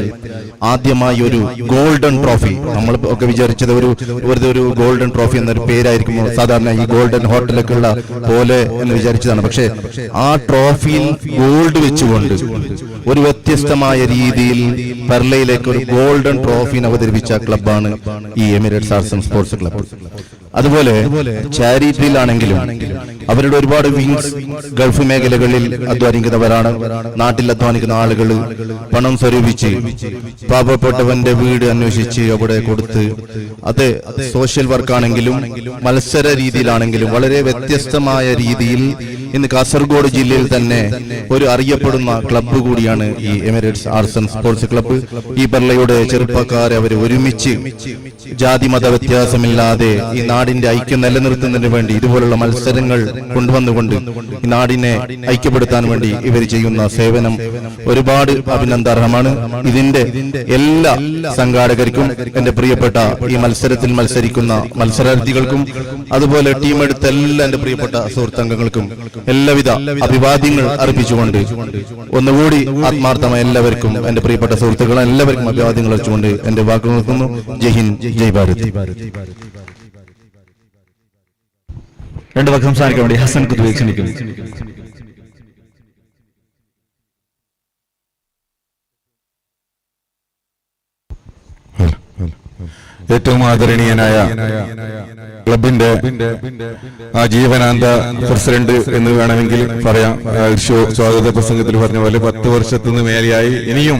ആദ്യമായി ഒരു ഗോൾഡൻ ട്രോഫി, നമ്മൾ ഒക്കെ വിചാരിച്ചത് ഒരു ഗോൾഡൻ ട്രോഫി എന്നൊരു പേരായിരിക്കും സാധാരണ ഈ ഗോൾഡൻ ഹോട്ടലൊക്കെ ഉള്ള പോലെ എന്ന് വിചാരിച്ചതാണ്. പക്ഷെ ആ ട്രോഫിയിൽ ഗോൾഡ് വെച്ചുകൊണ്ട് ഒരു വ്യത്യസ്തമായ രീതിയിൽ പെർലയിലേക്ക് ഒരു ഗോൾഡൻ ട്രോഫി അവതരിപ്പിച്ച ക്ലബ്ബാണ് ഈ Emirates arts and sports club. അതുപോലെ ചാരിറ്റിയിലാണെങ്കിലും അവരുടെ ഒരുപാട് വിങ്സ് ഗൾഫ് മേഖലകളിൽ അധ്വാനിക്കുന്നവരാണ്. നാട്ടിൽ അധ്വാനിക്കുന്ന ആളുകൾ പണം സ്വരൂപിച്ച് പാവപ്പെട്ടവന്റെ വീട് അന്വേഷിച്ച് അവിടെ കൊടുത്ത്, അത് സോഷ്യൽ വർക്കാണെങ്കിലും മത്സര രീതിയിലാണെങ്കിലും വളരെ വ്യത്യസ്തമായ രീതിയിൽ ഇന്ന് കാസർഗോഡ് ജില്ലയിൽ തന്നെ ഒരു അറിയപ്പെടുന്ന ക്ലബ്ബ് കൂടിയാണ് ഈ Emirates arts and sports club. ഈ പെർലയുടെ ചെറുപ്പക്കാരെ അവർ ഒരുമിച്ച് ജാതി മത വ്യത്യാസമില്ലാതെ ഈ നാടിന്റെ ഐക്യം നിലനിർത്തുന്നതിന് വേണ്ടി ഇതുപോലുള്ള മത്സരങ്ങൾ കൊണ്ടുവന്നുകൊണ്ട് ഈ നാടിനെ ഐക്യപ്പെടുത്താൻ വേണ്ടി ഇവർ ചെയ്യുന്ന സേവനം ഒരുപാട് അഭിനന്ദാർഹമാണ്. ഇതിന്റെ എല്ലാ സംഘാടകർക്കും, എന്റെ പ്രിയപ്പെട്ട ഈ മത്സരത്തിൽ മത്സരിക്കുന്ന മത്സരാർത്ഥികൾക്കും, അതുപോലെ ടീമെടുത്ത എല്ലാ എന്റെ പ്രിയപ്പെട്ട സുഹൃത്തംഗങ്ങൾക്കും എല്ലാവിധ അഭിവാദ്യങ്ങൾ അർപ്പിച്ചുകൊണ്ട് ഒന്നുകൂടി ആത്മാർത്ഥമായ എല്ലാവർക്കും, എന്റെ പ്രിയപ്പെട്ട സുഹൃത്തുക്കളെ എല്ലാവർക്കും അഭിവാദ്യങ്ങൾ അർപ്പിച്ചുകൊണ്ട് എന്റെ വാക്കുകൾ നിർത്തുന്നു. ജയ് ഹിന്ദ്, ജയ് ഭാരത്. രണ്ടു വാക്ക് സംസാരിക്കാൻ വേണ്ടി ഹസൻ കുതുവെ ക്ഷണിക്കുന്നു. ഏറ്റവും ആദരണീയനായ ക്ലബിന്റെ ജീവനാന്ത പ്രസിഡന്റ് എന്ന് വേണമെങ്കിൽ പറയാം. സ്വാഗത പ്രസംഗത്തിൽ പറഞ്ഞ പോലെ 10 വർഷത്തിന് മേലെയായി ഇനിയും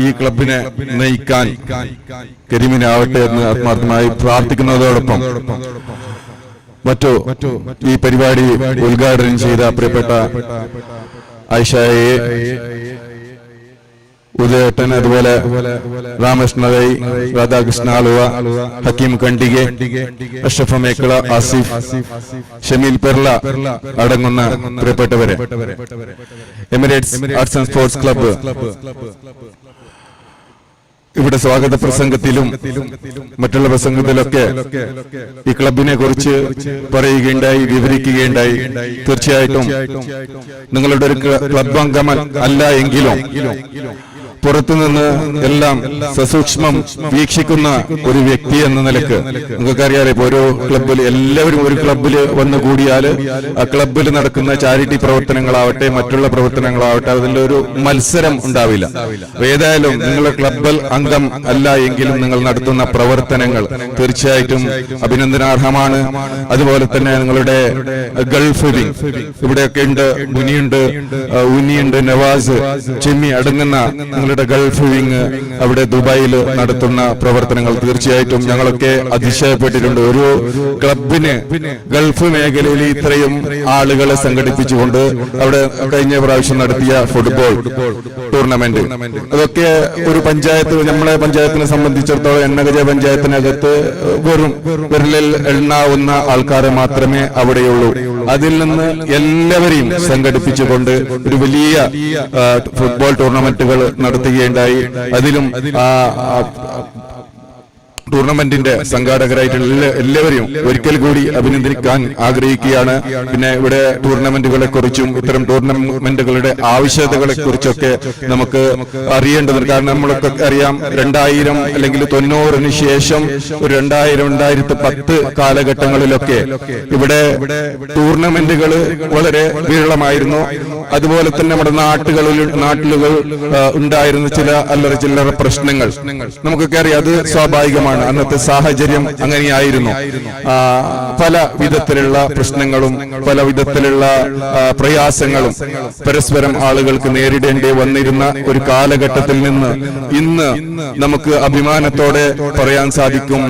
ഈ ക്ലബിനെ നയിക്കാൻ കരീമിനാവട്ടെ എന്ന് ആത്മാർത്ഥമായി പ്രാർത്ഥിക്കുന്നതോടൊപ്പം മറ്റു ഈ പരിപാടി ഉദ്ഘാടനം ചെയ്ത പ്രിയപ്പെട്ട ആയിഷയെ, ഉദയേട്ടൻ, അതുപോലെ രാമകൃഷ്ണ റൈ, രാധാകൃഷ്ണ ആലുവ, ഹക്കീം ഖണ്ഡികെ, അഷ്റഫ് മേഖല, ആസിഫ്, ഷമീൽ പെർല അടങ്ങുന്ന പ്രിയപ്പെട്ടവരെ, Emirates arts and sports club ഇവിടെ സ്വാഗത പ്രസംഗത്തിലും മറ്റുള്ള പ്രസംഗത്തിലൊക്കെ ഈ ക്ലബിനെ കുറിച്ച് പറയുകയുണ്ടായി, വിവരിക്കുകയുണ്ടായി. തീർച്ചയായിട്ടും നിങ്ങളുടെ ഒരു ക്ലബ് അംഗം അല്ല എങ്കിലും പുറത്തുനിന്ന് എല്ലാം സസൂക്ഷ്മം വീക്ഷിക്കുന്ന ഒരു വ്യക്തി എന്ന നിലക്ക് നിങ്ങൾക്കറിയാലോ, ഇപ്പൊ ഓരോ ക്ലബിൽ എല്ലാവരും ഒരു ക്ലബിൽ വന്നു കൂടിയാൽ ആ ക്ലബിൽ നടക്കുന്ന ചാരിറ്റി പ്രവർത്തനങ്ങളാവട്ടെ മറ്റുള്ള പ്രവർത്തനങ്ങളാവട്ടെ അതിലൊരു മത്സരം ഉണ്ടാവില്ല. ഏതായാലും നിങ്ങളുടെ ക്ലബിൽ അംഗം അല്ല എങ്കിലും നിങ്ങൾ നടത്തുന്ന പ്രവർത്തനങ്ങൾ തീർച്ചയായിട്ടും അഭിനന്ദനാർഹമാണ്. അതുപോലെ തന്നെ നിങ്ങളുടെ ഗൾഫ് വിങ് ഇവിടെയൊക്കെ ഉണ്ട്, മുനിയുണ്ട്, ഉന്നിയുണ്ട്, നവാസ്, ചെമ്മി അടങ്ങുന്ന നിങ്ങളുടെ ഗൾഫ് വിങ് അവിടെ ദുബായിൽ നടത്തുന്ന പ്രവർത്തനങ്ങൾ തീർച്ചയായിട്ടും ഞങ്ങളൊക്കെ അതിശയപ്പെട്ടിട്ടുണ്ട്. ഒരു ക്ലബിന് ഗൾഫ് മേഖലയിൽ ഇത്രയും ആളുകളെ സംഘടിപ്പിച്ചുകൊണ്ട് അവിടെ കഴിഞ്ഞ പ്രാവശ്യം നടത്തിയ ഫുട്ബോൾ ടൂർണമെന്റ്, അതൊക്കെ ഒരു പഞ്ചായത്ത്, നമ്മളെ പഞ്ചായത്തിനെ സംബന്ധിച്ചിടത്തോളം എണ്ണഗജ പഞ്ചായത്തിനകത്ത് വെറും വിരലിൽ എണ്ണാവുന്ന ആൾക്കാരെ മാത്രമേ അവിടെയുള്ളൂ. അതിൽ നിന്ന് എല്ലാവരെയും സംഘടിപ്പിച്ചുകൊണ്ട് ഒരു വലിയ ഫുട്ബോൾ ടൂർണമെന്റുകൾ നടത്തുകയുണ്ടായി. അതിലും ടൂർണമെന്റിന്റെ സംഘാടകരായിട്ടുള്ള എല്ലാവരെയും ഒരിക്കൽ കൂടി അഭിനന്ദിക്കാൻ ആഗ്രഹിക്കുകയാണ്. പിന്നെ ഇവിടെ ടൂർണമെന്റുകളെ കുറിച്ചും ഇത്തരം ടൂർണമെന്റുകളുടെ ആവശ്യകതകളെ കുറിച്ചൊക്കെ നമുക്ക് അറിയേണ്ടതുണ്ട്. കാരണം നമ്മളൊക്കെ അറിയാം, 2000 അല്ലെങ്കിൽ 90-ന് ശേഷം ഒരു 2000-2010 കാലഘട്ടങ്ങളിലൊക്കെ ഇവിടെ ടൂർണമെന്റുകൾ വളരെ വിരളമായിരുന്നു. അതുപോലെ തന്നെ നമ്മുടെ നാട്ടിലുകൾ ഉണ്ടായിരുന്ന ചില അല്ലറ ചില്ലറ പ്രശ്നങ്ങൾ നമുക്കൊക്കെ അറിയാം. അത് സ്വാഭാവികമാണ്. അന്നത്തെ സാഹചര്യം അങ്ങനെയായിരുന്നു. പല വിധത്തിലുള്ള പ്രശ്നങ്ങളും പല വിധത്തിലുള്ള പ്രയാസങ്ങളും പരസ്പരം ആളുകൾക്ക് നേരിടേണ്ടി വന്നിരുന്ന ഒരു കാലഘട്ടത്തിൽ നിന്ന് ഇന്ന് നമുക്ക് അഭിമാനത്തോടെ പറയാൻ സാധിക്കും,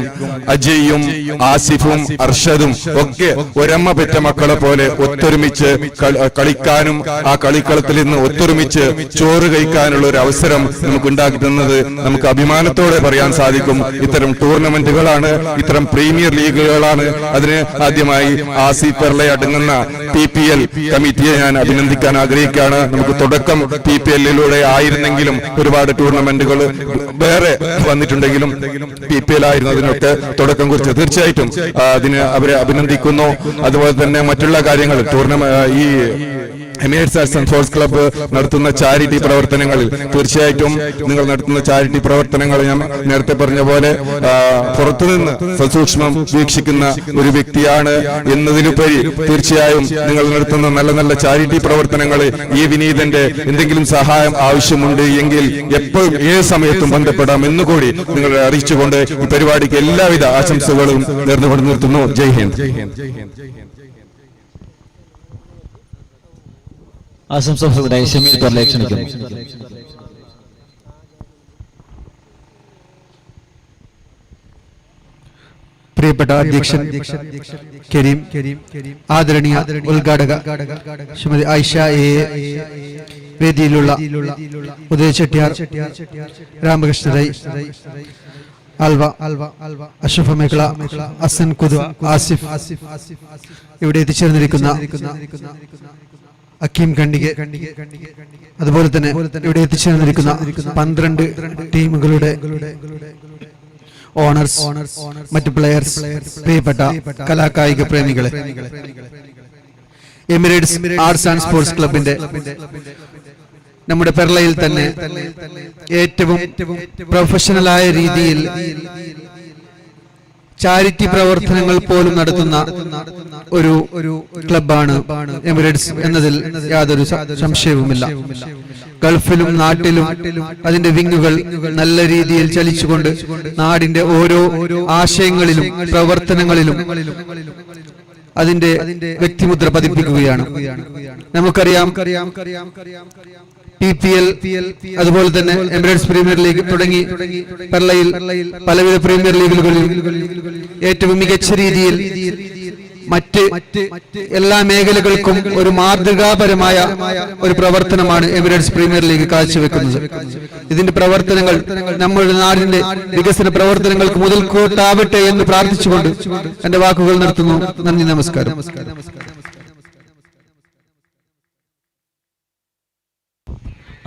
അജയും ആസിഫും അർഷദും ഒക്കെ ഒരമ്മ പെറ്റ മക്കളെ പോലെ ഒത്തൊരുമിച്ച് കളിക്കാനും ആ കളിക്കളത്തിൽ നിന്ന് ഒത്തൊരുമിച്ച് ചോറ് കഴിക്കാനുള്ള ഒരു അവസരം നമുക്ക് ഉണ്ടാക്കി തന്നത് നമുക്ക് അഭിമാനത്തോടെ പറയാൻ സാധിക്കും. ഇത്തരം ടൂർണമെന്റുകളാണ്, ഇത്തരം പ്രീമിയർ ലീഗുകളാണ്. അതിന് ആദ്യമായി ആസിഫ് പെർളെ അടങ്ങുന്ന PPL കമ്മിറ്റിയെ ഞാൻ അഭിനന്ദിക്കാൻ ആഗ്രഹിക്കുകയാണ്. നമുക്ക് തുടക്കം PPL-ലൂടെ ആയിരുന്നെങ്കിലും ഒരുപാട് ടൂർണമെന്റുകൾ വേറെ വന്നിട്ടുണ്ടെങ്കിലും PPL ആയിരുന്നു അതിനൊക്കെ തുടക്കം കുറിച്ച്. തീർച്ചയായിട്ടും അതിന് അവരെ അഭിനന്ദിക്കുന്നു. അതുപോലെ തന്നെ മറ്റുള്ള കാര്യങ്ങൾ ഈ Emirates arts and sports club നടത്തുന്ന ചാരിറ്റി പ്രവർത്തനങ്ങളിൽ തീർച്ചയായിട്ടും നിങ്ങൾ നടത്തുന്ന ചാരിറ്റി പ്രവർത്തനങ്ങൾ ഞാൻ നേരത്തെ പറഞ്ഞ പോലെ പുറത്തുനിന്ന് സസൂക്ഷ്മം വീക്ഷിക്കുന്ന ഒരു വ്യക്തിയാണ് എന്നതിലുപരി തീർച്ചയായും നിങ്ങൾ നടത്തുന്ന നല്ല നല്ല ചാരിറ്റി പ്രവർത്തനങ്ങൾ ഈ വിനീതന്റെ എന്തെങ്കിലും സഹായം ആവശ്യമുണ്ട് എങ്കിൽ എപ്പോഴും ഏത് സമയത്തും ബന്ധപ്പെടാം എന്നുകൂടി നിങ്ങളെ അറിയിച്ചുകൊണ്ട് ഈ പരിപാടിക്ക് എല്ലാവിധ ആശംസകളും നേർന്നുകൊണ്ട് നിർത്തുന്നു. ജയ് ഹിന്ദ്. ആശംസകൾക്കായി ഷമീൽ പെർളയെ ക്ഷണിക്കുന്നു. പ്രിയപ്പെട്ട അധ്യക്ഷൻ കരീം, ആദരണീയ ഉദ്ഘാടക ശ്രീമതി ആയിഷ എ, വേദിയിലുള്ള ഉദയ ചെട്ടിയാർ, രാമകൃഷ്ണ റൈ, അൽവ, അഷ്റഫ് മേഖല, ഹസൻ കുദ്വ, ആസിഫ്, ഇവിടെ എത്തിച്ചേർന്നിരിക്കുന്ന അക്കീം ഖണ്ഡികെ, അതുപോലെ തന്നെ ഇവിടെ എത്തിച്ചേർന്നിരിക്കുന്ന 12 ടീമുകളുടെ ഓണേഴ്സ്, മറ്റു പ്ലെയേഴ്സ്, പ്രിയപ്പെട്ട കലാകായിക പ്രേമികളെ, എമിറേറ്റ്സ് ആർട്സ് ആൻഡ് സ്പോർട്സ് ക്ലബിന്റെ നമ്മുടെ പെർളയിൽ തന്നെ ഏറ്റവും പ്രൊഫഷണലായ രീതിയിൽ ചാരിറ്റി പ്രവർത്തനങ്ങൾ പോലും നടത്തുന്ന ഒരു ക്ലബാണ് എമിറേറ്റ്സ് എന്നതിൽ യാതൊരു സംശയവുമില്ല. ഗൾഫിലും നാട്ടിലും അതിന്റെ വിങ്ങുകൾ നല്ല രീതിയിൽ ചലിച്ചുകൊണ്ട് നാടിന്റെ ഓരോ ആശയങ്ങളിലും പ്രവർത്തനങ്ങളിലും അതിന്റെ വ്യക്തിമുദ്ര പതിപ്പിക്കുകയാണ്. നമുക്കറിയാം, PPL, അതുപോലെ തന്നെ എമിറേറ്റ്സ് പ്രീമിയർ ലീഗ് തുടങ്ങി പെർളയിൽ പലവിധ പ്രീമിയർ ലീഗുകളിൽ ഏറ്റവും മികച്ച രീതിയിൽ മറ്റ് എല്ലാ മേഖലകൾക്കും ഒരു മാതൃകാപരമായ ഒരു പ്രവർത്തനമാണ് എമിറേറ്റ്സ് പ്രീമിയർ ലീഗ് കാഴ്ചവെക്കുന്നത്. ഇതിന്റെ പ്രവർത്തനങ്ങൾ നമ്മുടെ നാടിന്റെ വികസന പ്രവർത്തനങ്ങൾക്ക് മുതൽക്കൂട്ടാവട്ടെ എന്ന് പ്രാർത്ഥിച്ചുകൊണ്ട് എന്റെ വാക്കുകൾ നിർത്തുന്നു. നന്ദി, നമസ്കാരം.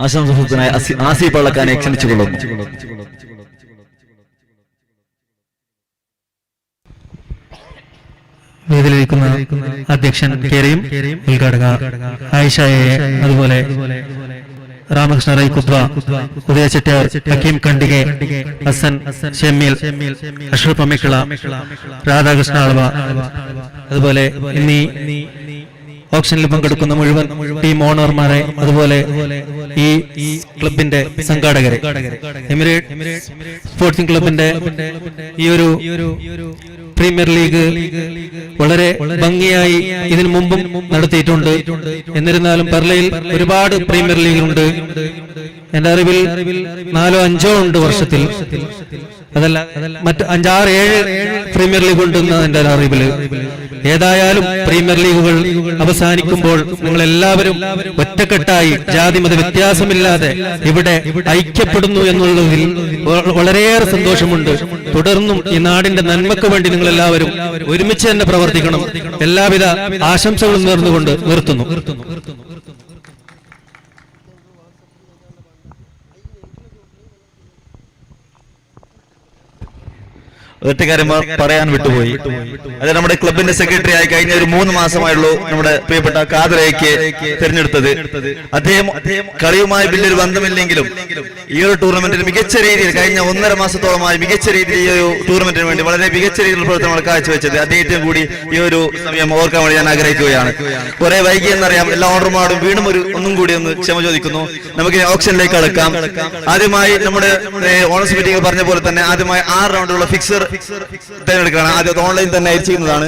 ആശംസകൾക്കായി ആസിഫ് പള്ളക്കാനെ ക്ഷണിച്ചുകൊള്ളുന്നു. വേദിയിലിരിക്കുന്ന അധ്യക്ഷൻ കരീം, ഉദ്ഘാടക ആയിഷയെ, അതുപോലെ രാമകൃഷ്ണ റൈ കുദ്വ, ഉദയ ചെട്ടിയാർ, ഹക്കീം ഖണ്ഡികെ, ഹസൻ, ഷമീൽ, അഷ്റഫ് മേഖല, രാധാകൃഷ്ണ അളവ, അതുപോലെ ഇന്നീ ഓപ്ഷനിൽ പങ്കെടുക്കുന്ന മുഴുവൻ ടീം ഓണർമാരെ, അതുപോലെ ഈ ക്ലബിന്റെ സംഘാടകരെ, എമിറേറ്റ് സ്പോർട്സിംഗ് ക്ലബിന്റെ ഈ ഒരു പ്രീമിയർ ലീഗ് വളരെ ഭംഗിയായി ഇതിനു മുമ്പും നടത്തിയിട്ടുണ്ട്. എന്നിരുന്നാലും പെർലയിൽ ഒരുപാട് പ്രീമിയർ ലീഗുണ്ട്. എന്റെ അറിവിൽ 4-5 ഉണ്ട് വർഷത്തിൽ. അതല്ല മറ്റ് 5-6-7 പ്രീമിയർ ലീഗ് ഉണ്ടെന്ന് എന്റെ അറിവില്. ഏതായാലും പ്രീമിയർ ലീഗുകൾ അവസാനിക്കുമ്പോൾ നിങ്ങൾ എല്ലാവരും ഒറ്റക്കെട്ടായി ജാതിമത വ്യത്യാസമില്ലാതെ ഇവിടെ ഐക്യപ്പെടുന്നു എന്നുള്ളതിൽ വളരെയേറെ സന്തോഷമുണ്ട്. തുടർന്നും ഈ നാടിന്റെ നന്മയ്ക്ക് വേണ്ടി നിങ്ങൾ എല്ലാവരും ഒരുമിച്ച് തന്നെ പ്രവർത്തിക്കണം. എല്ലാവിധ ആശംസകളും നേർന്നുകൊണ്ട് നിർത്തുന്നു. ഒറ്റ കാര്യം പറയാൻ വിട്ടുപോയി. അത് നമ്മുടെ ക്ലബിന്റെ സെക്രട്ടറി ആയി കഴിഞ്ഞ ഒരു 3 മാസമായുള്ളൂ നമ്മുടെ പ്രിയപ്പെട്ട കാതറയ്ക്ക് തിരഞ്ഞെടുത്തത്. അദ്ദേഹം കളിയുമായി വലിയൊരു ബന്ധമില്ലെങ്കിലും ഈ ഒരു ടൂർണമെന്റിൽ മികച്ച രീതിയിൽ കഴിഞ്ഞ 1.5 മാസത്തോളമായി മികച്ച രീതിയിൽ ഈ ഒരു ടൂർണമെന്റിന് വേണ്ടി വളരെ മികച്ച രീതിയിലുള്ള പ്രവർത്തനങ്ങൾ കാഴ്ചവെച്ചത് അദ്ദേഹത്തിന് കൂടി ഈ ഒരു സമയം ഓർക്കാൻ വേണ്ടി ഞാൻ ആഗ്രഹിക്കുകയാണ്. കുറെ വൈകി എന്നറിയാം. എല്ലാ ഓർഡർമാരും വീണ്ടും ഒന്നും കൂടി ഒന്ന് ക്ഷമ ചോദിക്കുന്നു. നമുക്ക് ഓപ്ഷനിലേക്ക് കടക്കാം. ആദ്യമായി നമ്മുടെ ഓണേഴ്സ് മീറ്റിംഗ് പറഞ്ഞ പോലെ തന്നെ ആദ്യമായി 6 റൗണ്ടുള്ള ഫിക്സർ തിരഞ്ഞെടുക്കണം. ആദ്യം ഓൺലൈൻ തന്നെ ചെയ്യുന്നതാണ്.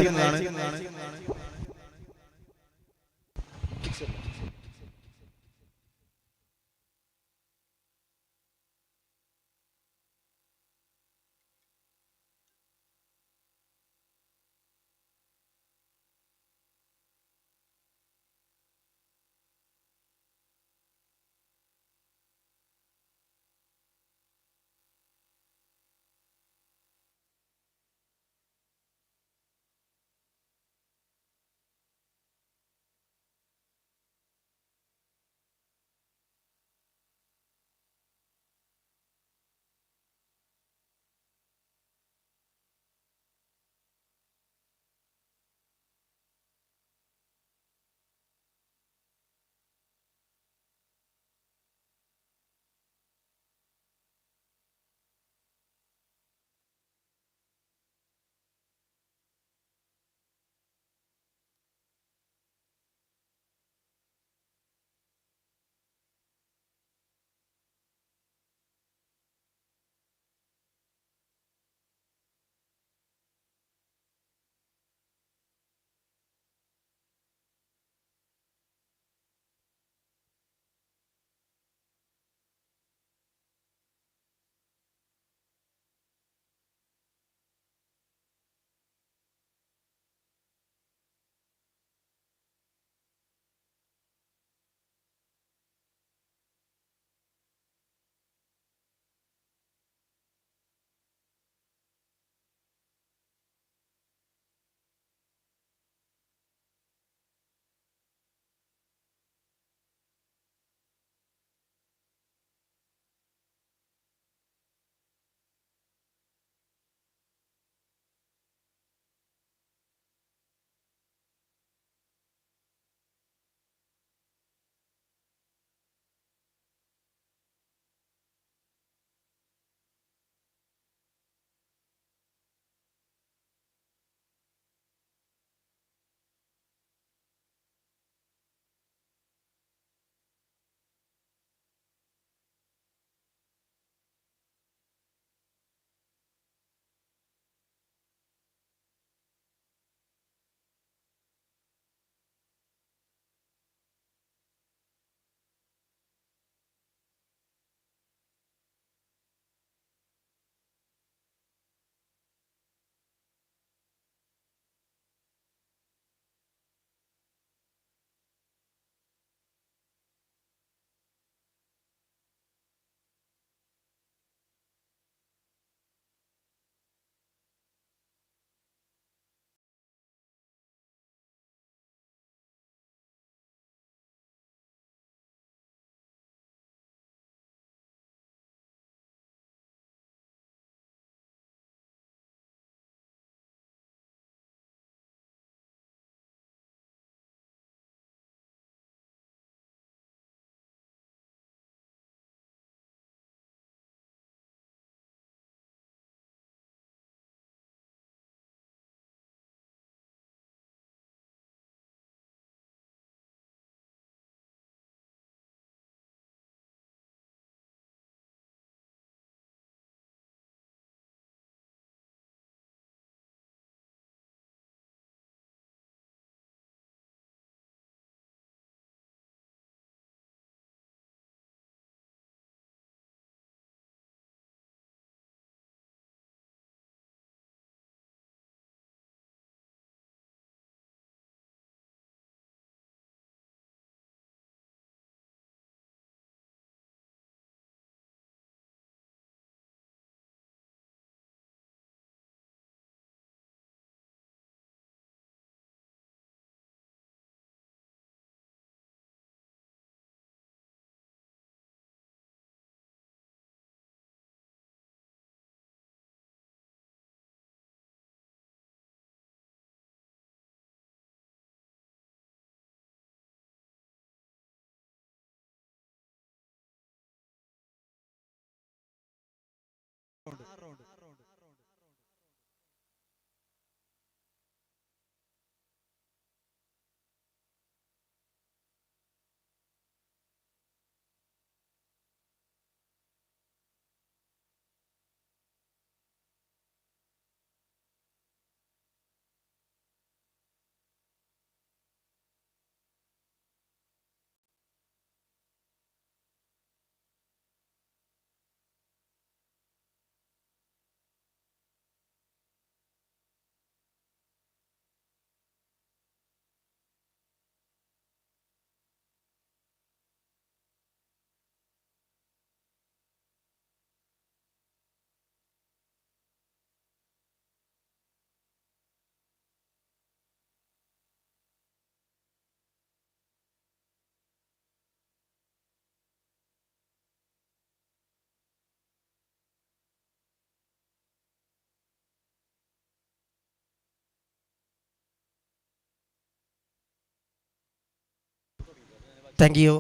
Thank you.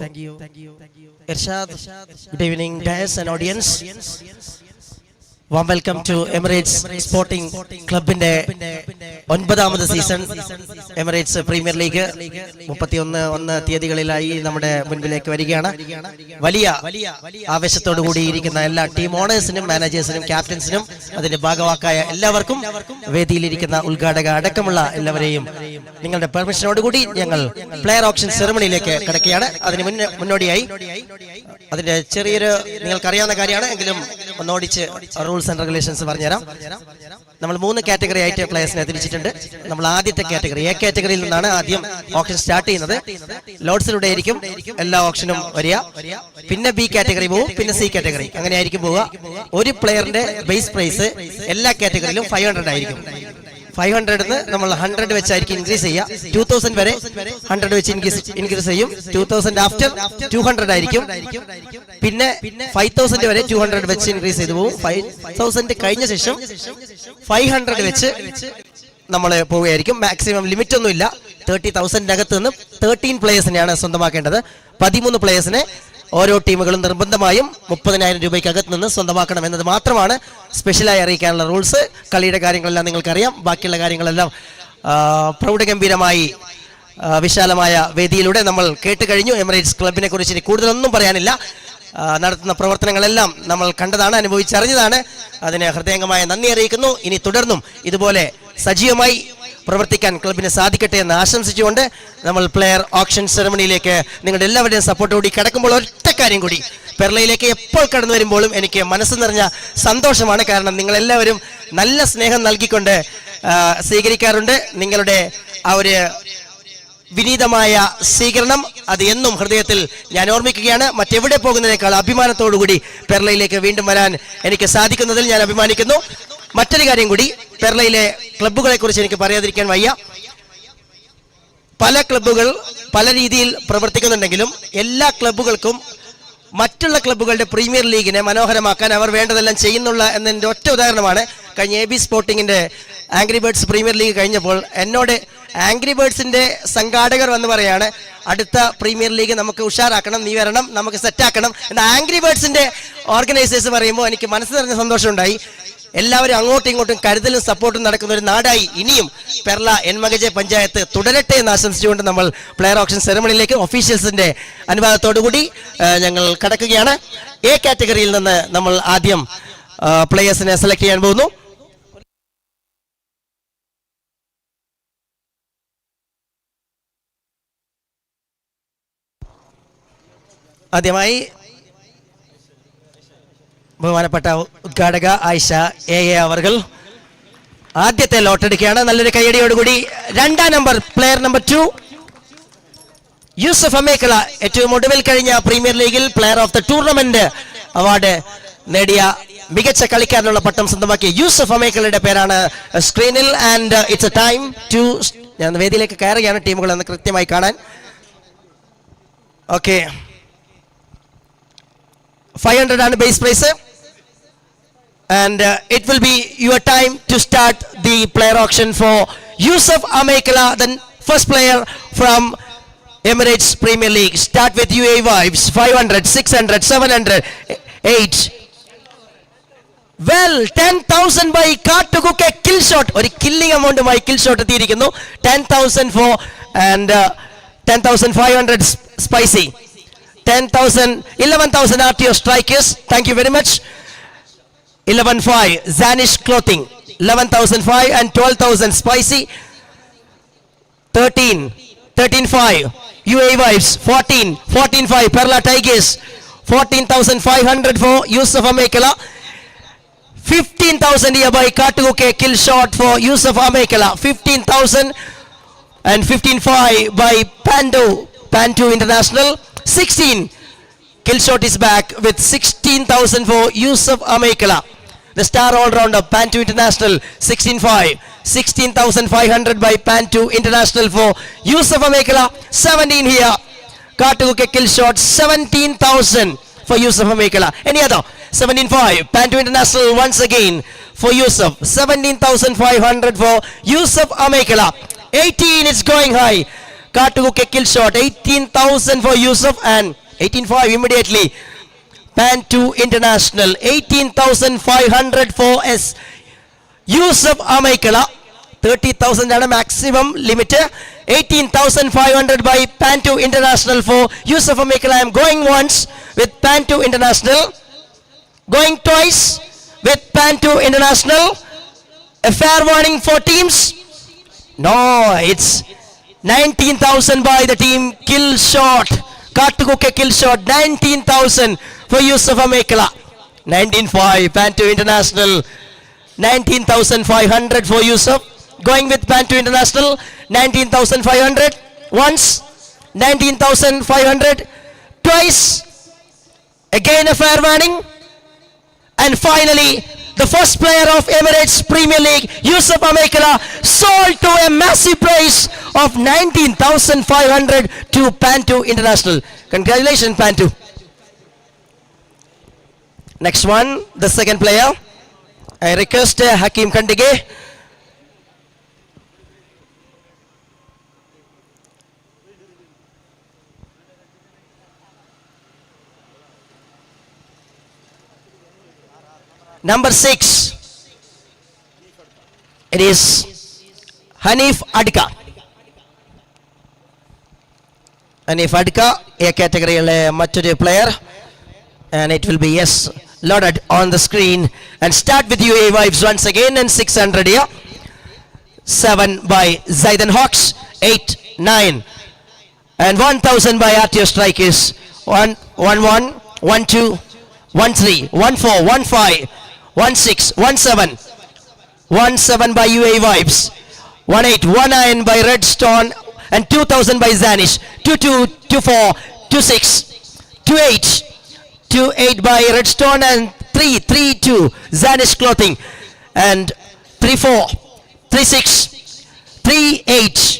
Irshad. Good evening, guys and audience. Warm welcome to Emirates Sporting Club in the 9th season Emirates Premier League 31 തീയതികളിലായി നമ്മുടെ മുൻപിലേക്ക് വരികയാണ്. വലിയ ആവേശത്തോടു കൂടിയിരിക്കുന്ന എല്ലാ ടീം ഓണേഴ്സിനും മാനേജേഴ്സിനും ക്യാപ്റ്റൻസിനും അതിന്റെ ഭാഗവാക്കായ എല്ലാവർക്കും വേദിയിലിരിക്കുന്ന ഉദ്ഘാടക അടക്കമുള്ള എല്ലാവരെയും നിങ്ങളുടെ പെർമിഷനോടുകൂടി ഞങ്ങൾ പ്ലെയർ ഓപ്ഷൻ സെറമണിയിലേക്ക് കടക്കുകയാണ്. അതിന് മുന്നോടിയായി അതിന്റെ ചെറിയൊരു നിങ്ങൾക്കറിയാവുന്ന കാര്യമാണ് എങ്കിലും ഒന്നോടിച്ച് റൂൾസ് ആൻഡ് റെഗുലേഷൻസ് പറഞ്ഞുതരാം. നമ്മൾ 3 കാറ്റഗറി ആയിട്ട് പ്ലേയേഴ്സിനെ തിരിച്ചിട്ടുണ്ട്. നമ്മൾ ആദ്യത്തെ കാറ്റഗറി എ കാറ്റഗറിയിൽ നിന്നാണ് ആദ്യം ഓപ്ഷൻ സ്റ്റാർട്ട് ചെയ്യുന്നത്. ലോഡ്സിലൂടെ ആയിരിക്കും എല്ലാ ഓപ്ഷനും വരിക. പിന്നെ ബി കാറ്റഗറി പോകും, പിന്നെ സി കാറ്റഗറി, അങ്ങനെ ആയിരിക്കും പോവുക. ഒരു പ്ലെയറിന്റെ ബേസ് പ്രൈസ് എല്ലാ കാറ്റഗറിയിലും 500 ആയിരിക്കും. 500 നമ്മൾ 100 വെച്ചായിരിക്കും ഇൻക്രീസ് ചെയ്യുക. 2000 വരെ 100 വെച്ച് ഇൻക്രീസ് ചെയ്യും. 2000 ആഫ്റ്റർ 200 ആയിരിക്കും. പിന്നെ 5000 വരെ 200 വെച്ച് ഇൻക്രീസ് ചെയ്തു പോകും. 5000 കഴിഞ്ഞ ശേഷം 500 വെച്ച് നമ്മൾ പോവുകയായിരിക്കും. മാക്സിമം ലിമിറ്റ് ഒന്നും ഇല്ല. 30,000 നിന്ന് 13 പ്ലേയേഴ്സിനെയാണ് സ്വന്തമാക്കേണ്ടത്. 13 പ്ലേയേഴ്സിനെ ഓരോ ടീമുകളും നിർബന്ധമായും 30,000 രൂപയ്ക്കകത്ത് നിന്ന് സ്വന്തമാക്കണം എന്നത് മാത്രമാണ് സ്പെഷ്യലായി അറിയിക്കാനുള്ള റൂൾസ്. കളിയുടെ കാര്യങ്ങളെല്ലാം നിങ്ങൾക്കറിയാം. ബാക്കിയുള്ള കാര്യങ്ങളെല്ലാം പ്രൗഢഗംഭീരമായി വിശാലമായ വേദിയിലൂടെ നമ്മൾ കേട്ട് കഴിഞ്ഞു. എമിറേറ്റ്സ് ക്ലബിനെ കുറിച്ച് കൂടുതലൊന്നും പറയാനില്ല. നടത്തുന്ന പ്രവർത്തനങ്ങളെല്ലാം നമ്മൾ കണ്ടതാണ്, അനുഭവിച്ചറിഞ്ഞതാണ്. അതിന് ഹൃദയംഗമായ നന്ദി അറിയിക്കുന്നു. ഇനി തുടർന്നും ഇതുപോലെ സജീവമായി പ്രവർത്തിക്കാൻ ക്ലബിന് സാധിക്കട്ടെ എന്ന് ആശംസിച്ചുകൊണ്ട് നമ്മൾ പ്ലെയർ ഓപ്ഷൻ സെറമണിയിലേക്ക് നിങ്ങളുടെ എല്ലാവരുടെയും സപ്പോർട്ടോടി കടക്കുമ്പോൾ ഒറ്റ കാര്യം കൂടി, പെർളയിലേക്ക് എപ്പോൾ കടന്നു വരുമ്പോഴും എനിക്ക് മനസ്സ് നിറഞ്ഞ സന്തോഷമാണ്. കാരണം നിങ്ങളെല്ലാവരും നല്ല സ്നേഹം നൽകിക്കൊണ്ട് സ്വീകരിക്കാറുണ്ട്. നിങ്ങളുടെ ആ ഒരു വിനീതമായ സ്വീകരണം അത് എന്നും ഹൃദയത്തിൽ ഞാൻ ഓർമ്മിക്കുകയാണ്. മറ്റെവിടെ പോകുന്നതിനേക്കാൾ അഭിമാനത്തോടുകൂടി പെർളയിലേക്ക് വീണ്ടും വരാൻ എനിക്ക് സാധിക്കുന്നതിൽ ഞാൻ അഭിമാനിക്കുന്നു. മറ്റൊരു കാര്യം കൂടി, പെർളയിലെ ക്ലബ്ബുകളെ കുറിച്ച് എനിക്ക് പറയാതിരിക്കാൻ വയ്യ. പല ക്ലബ്ബുകൾ പല രീതിയിൽ പ്രവർത്തിക്കുന്നുണ്ടെങ്കിലും എല്ലാ ക്ലബ്ബുകൾക്കും മറ്റുള്ള ക്ലബ്ബുകളുടെ പ്രീമിയർ ലീഗിനെ മനോഹരമാക്കാൻ അവർ വേണ്ടതെല്ലാം ചെയ്യുന്നുള്ള എന്നതിൻ്റെ ഒറ്റ ഉദാഹരണമാണ് കഴിഞ്ഞ AB സ്പോർട്ടിങ്ങിൻ്റെ ആംഗ്രി ബേർഡ്സ് പ്രീമിയർ ലീഗ് കഴിഞ്ഞപ്പോൾ എന്നോട് ആംഗ്രി ബേർഡ്സിൻ്റെ സംഘാടകർ വന്ന് പറയാണ്, അടുത്ത പ്രീമിയർ ലീഗ് നമുക്ക് ഉഷാറാക്കണം, നീ വരണം, നമുക്ക് സെറ്റാക്കണം എന്ന് ആംഗ്രി ബേർഡ്സിൻ്റെ ഓർഗനൈസേഴ്സ് പറയുമ്പോൾ എനിക്ക് മനസ്സ് നിറഞ്ഞ സന്തോഷമുണ്ടായി. എല്ലാവരും അങ്ങോട്ടും ഇങ്ങോട്ടും കരുതലും സപ്പോർട്ടും നടക്കുന്ന ഒരു നാടായി ഇനിയും പെർള എൻമകജെ പഞ്ചായത്ത് തുടരട്ടെ എന്ന് ആശംസിച്ചുകൊണ്ട് നമ്മൾ പ്ലെയർ ഓപ്ഷൻ സെറമണിയിലേക്ക് ഒഫീഷ്യൽസിന്റെ അനുവാദത്തോടുകൂടി ഞങ്ങൾ കടക്കുകയാണ്. എ കാറ്റഗറിയിൽ നിന്ന് നമ്മൾ ആദ്യം പ്ലേയേഴ്സിനെ സെലക്ട് ചെയ്യാൻ പോകുന്നു. ആദ്യമായി ബഹുമാനപ്പെട്ട ഉദ്ഘാടക ആയിഷ എ അവർകൾ ആദ്യത്തെ ലോട്ടെടുക്കുകയാണ്. നല്ലൊരു കൈയടിയോടുകൂടി 2ാം number player number 2 Yusuf Amekala, ഏറ്റവും ഒടുവിൽ കഴിഞ്ഞ പ്രീമിയർ ലീഗിൽ player of the tournament award നേടിയ മികച്ച കളിക്കാരനുള്ള പട്ടം സ്വന്തമാക്കിയ യൂസഫ് അമേക്കലയുടെ പേരാണ് സ്ക്രീനിൽ. And it's a time to, ഞാൻ വേദിയിലേക്ക് കയറുകയാണ് ടീമുകൾ എന്ന് കൃത്യമായി കാണാൻ. ഓക്കെ, 500 ആണ് base price. And it will be your time to start the player auction for Yusuf Amekala, the first player from Emirates Premier League. Start with UAE Vibes. 500, 600, 700, 8. Well, 10,000 by Kartukuke kill shot. Or killing amount by kill shot എത്തിയിരിക്കുന്നു. 10,000 for and 10,500 spicy. 10,000, 11,000 RTO strikers. Thank you very much. 11,500 Zanish clothing. 11,500 and 12,000 spicy. 13,500 UAE Vibes. 14,500 Perla Tigers. 14,500 for Yusuf Amekala. 15,000 here by Katuke kill shot for Yusuf Amekala. 15,000 and 15,500 by Pandu International. 16 kill shot is back with 16,000 for Yusuf Amekala. The star all-rounder Pantu International. 16,500. 16,500 by Pantu International for Yusuf Amekala. 17 here. Katuke kill shot. 17,000 for Yusuf Amekala. Any other? 17,500. Pantu International once again for Yusuf. 17,500 for Yusuf Amekala. 18 is going high. Katuke kill shot. 18,000 for Yusuf and 18.5 immediately. Pan 2 International. 18,500 for Yusuf Micheal. 30,000 ആണ് maximum limit. 18,500 by Pan 2 International for Yusuf Micheal. I am going once with Pan 2 International. Going twice with Pan 2 International. A fair warning for teams. No, it's 19,000 by the team. Kill shot. Katuke kill shot. 19,000 for Yusuf Micheal. 19.5 Pan 2 International. 19,500 for Yusuf. Going with Pan 2 International. 19,500. Once. 19,500. Twice. Again a fair warning. And finally, the first player of Emirates Premier League, Yusuf Micheal, sold to a massive price of 19,500 to Pan 2 International. Congratulations, Pan 2. Next one, the second player. I request Hakim Kandige. Number 6. It is Hanif Adka. Hanif Adka, a category mature player. And it will be loaded on the screen. And start with UAE Vibes once again. And 600 here. 7 by Zaidan Hawks. 8, 9. And 1,000 by RTO Strikers. 1, 1, 1, 1, 2, 1, 3, 1, 4, 1, 5. 1-6, 1-7, 1-7 by UAE Vibes, 1-8, 1-9 by Redstone, and 2,000 by Zanish, 2-2, 2-4, 2-6, 2-8, 2-8 by Redstone, and 3-3-2 Zanish Clothing, and 3-4, 3-6, 3-8,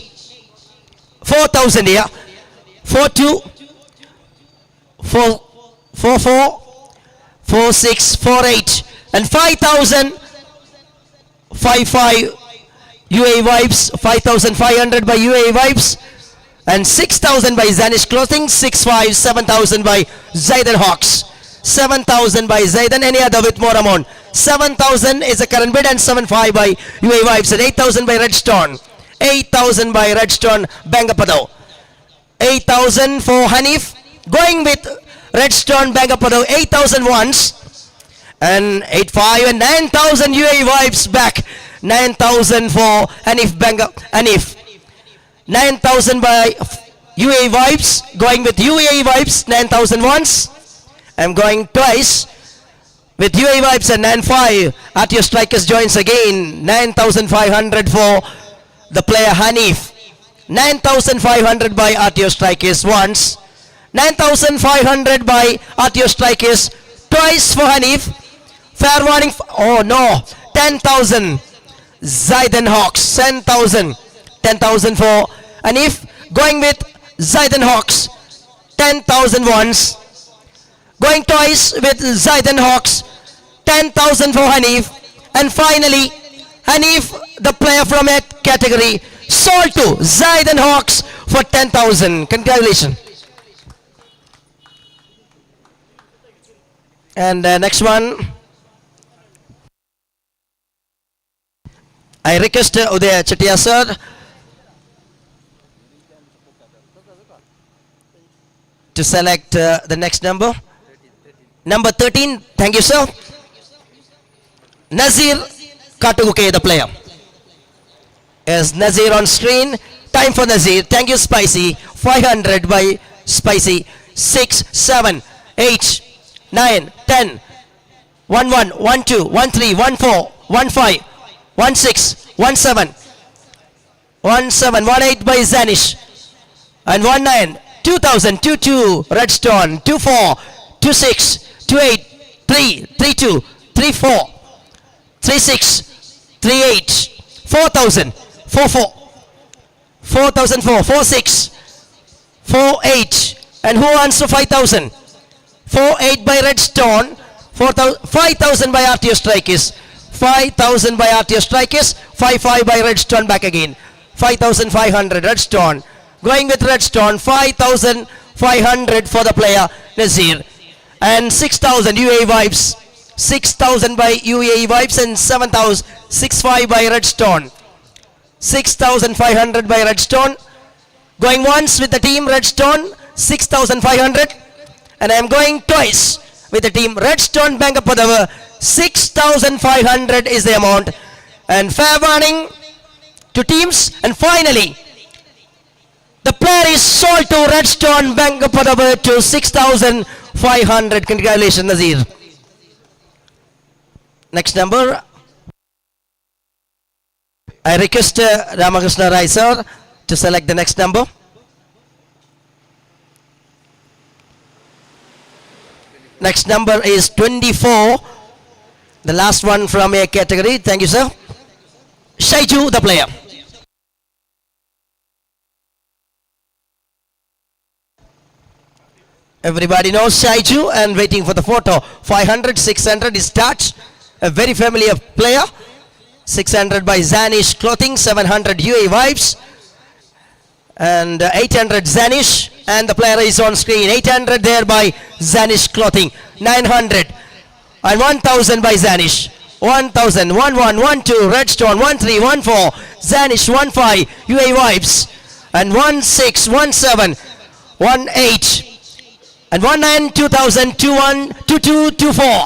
4,000 here, 4-2, 4-4, 4-6, 4-8. And 5,000, 5-5 UAE Vibes, 5,500 by UAE Vibes, and 6,000 by Zanish Clothing, 6-5, 7,000 by Zaidan Hawks, 7,000 by Zaidan, any other with more amount. 7,000 is the current bid and 7-5 by UAE Vibes, and 8,000 by Redstone, 8,000 by Redstone Bangapado, 8,000 for Hanif, going with Redstone Bangapado, 8,000 once. And 8-5 and 9,000 UAE Vibes back. 9,000 for Hanif. 9,000 by UAE Vibes. Going with UAE Vibes. 9,000 once. I'm going twice with UAE Vibes and 9-5. RTO Strikers joins again. 9,500 for the player Hanif. 9,500 by RTO Strikers once. 9,500 by RTO Strikers twice for Hanif. Fair warning. Oh no. 10,000. Zaidan Hawks. 10,000. 10,000 for Hanif. Going with Zaidan Hawks. 10,000 once. Going twice with Zaidan Hawks. 10,000 for Hanif. And finally, Hanif, the player from that category, sold to Zaidan Hawks for 10,000. Congratulations. And next one. I request Uday Chatia sir to select the next number. Number 13. Thank you, sir. Nazir Katuke, the player. Is Nazir on screen? Time for Nazir. Thank you, Spicy. 500 by Spicy. 6, 7, 8, 9, 10, 1, 1, 1, 2, 1, 3, 1, 4, 1, 5, 1, 6, 1, 7, 1, 7, 1, 8 by Zanish. And 1, 9, 2,000, 2, 2, Redstone, 2, 4, 2, 6, 2, 8, 3, 3, 2, 3, 4, 3, 6, 3, 8, 4,000, 4, 4, 4,004, 4, 6, 4, 8. And who wants to 5,000? 4, 8 by Redstone, 5,000 by RTO Strikers, 5,000 by RTO Strikers, 5, 5 by Redstone back again, 5,500 Redstone, Going with red stone, 5,500 for the player Nazir. And 6,000 UAE vibes. 6,000 by UAE vibes and 7,065 by red stone. 6,500 by red stone. Going once with the team red stone, 6,500. And I am going twice with the team red stone Bangapadawa. 6,500 is the amount. And fair warning to teams. And finally, the player is sold to Redstone Bangapadawa to 6,500. Congratulations, Nazir. Next number. I request Ramakrishna Rai sir to select the next number. Next number is 24. The last one from A category. Thank you, sir. Shaiju, the player. Everybody knows Shaiju and waiting for the photo. 500, 600 is touch. A very familiar player. 600 by Zanish Clothing. 700 UAE Vibes. And 800 Zanish. And the player is on screen. 800 there by Zanish Clothing. 900. And 1,000 by Zanish. 1,000. 1, 1, 1, 2. Redstone. 1, 3, 1, 4. Zanish. 1, 5. UAE Vibes. And 1, 6, 1, 7. 1, 8. And 1, 9, 2,000. 2, 1, 2, 2, 2, 4.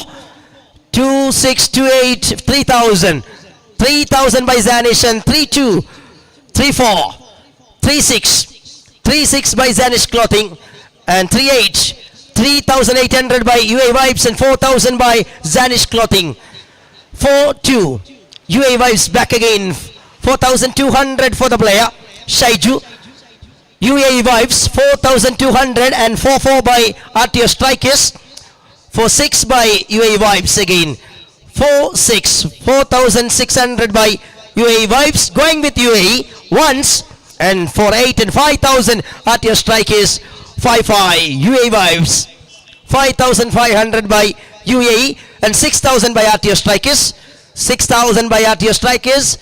2, 6, 2, 8. 3,000. 3,000 by Zanish. And 3, 2. 3, 4. 3, 6. 3, 6 by Zanish Clothing. And 3, 8. 3,800 by UAE Vibes and 4,000 by Zanish Clothing. 4, 2. UAE Vibes back again. 4,200 for the player. Shaiju. UAE Vibes 4,200 and 4, 4 by RTO Strikers. 4, 6 by UAE Vibes again. 4, 6. 4,600 by UAE Vibes. Going with UAE once. And 4, 8 and 5,000 RTO Strikers. 5, 5 UAE Vibes. 5,500 by UAE and 6,000 by RTO Strikers. 6,000 by RTO Strikers.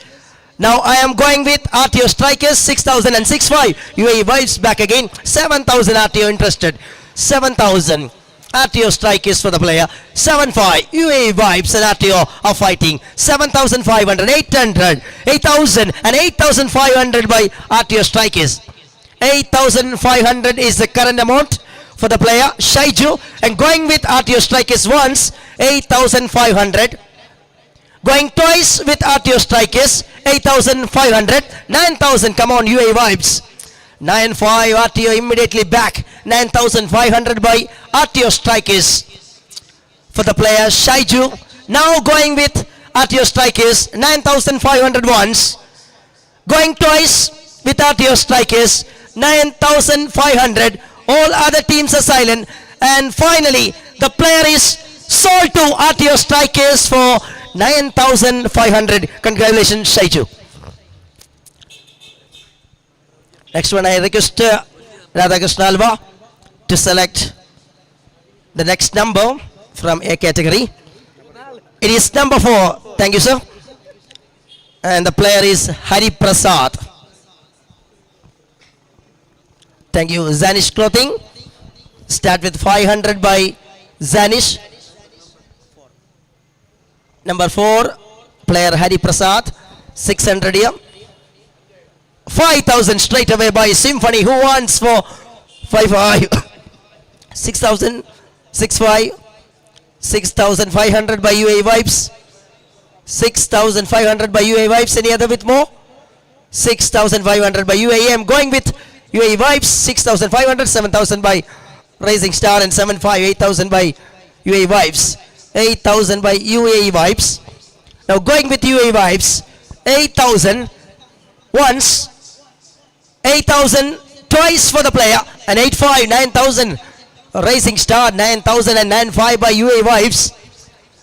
Now I am going with RTO Strikers. 6,000 and 6,5 UAE Vibes back again. 7,000 RTO interested. 7,000 RTO Strikers for the player. 7,5 UAE Vibes and RTO are fighting. 7,500, 800, 8,000 and 8,500 by RTO Strikers. 8,500 is the current amount for the player Shaiju, and going with RTO Strikers once 8,500. Going twice with RTO Strikers 8,500. 9,000. Come on UAE Vibes. 9,5 RTO immediately back. 9,500 by RTO Strikers for the player Shaiju. Now going with RTO Strikers 9,500 once. Going twice with RTO Strikers 9,500. All other teams are silent. And finally, the player is sold to RTO Strikers for 9,500. Congratulations, Shaiju. Next one, I request Radhakrishna Alva to select the next number from A category. It is number 4. Thank you, sir. And the player is Hari Prasad. Thank you. Zanish Clothing. Start with 500 by Zanish. Number 4, player Hari Prasad. 600 here. 5,000 straight away by Symphony. Who wants for 5,500? 6,000. 6,500. 6,500 by UAE Vibes. 6,500 by UAE Vibes. Any other with more? 6,500 by UAE. I'm going with UAE Vibes. 6,500. 7,000 by Rising Star and 7,500. 8,000 by UAE Vibes. 8,000 by UAE Vibes. Now going with UAE Vibes. 8,000 once. 8,000 twice for the player. And 8,500. 9,000. Rising Star. 9,000 and 9,500 by UAE Vibes.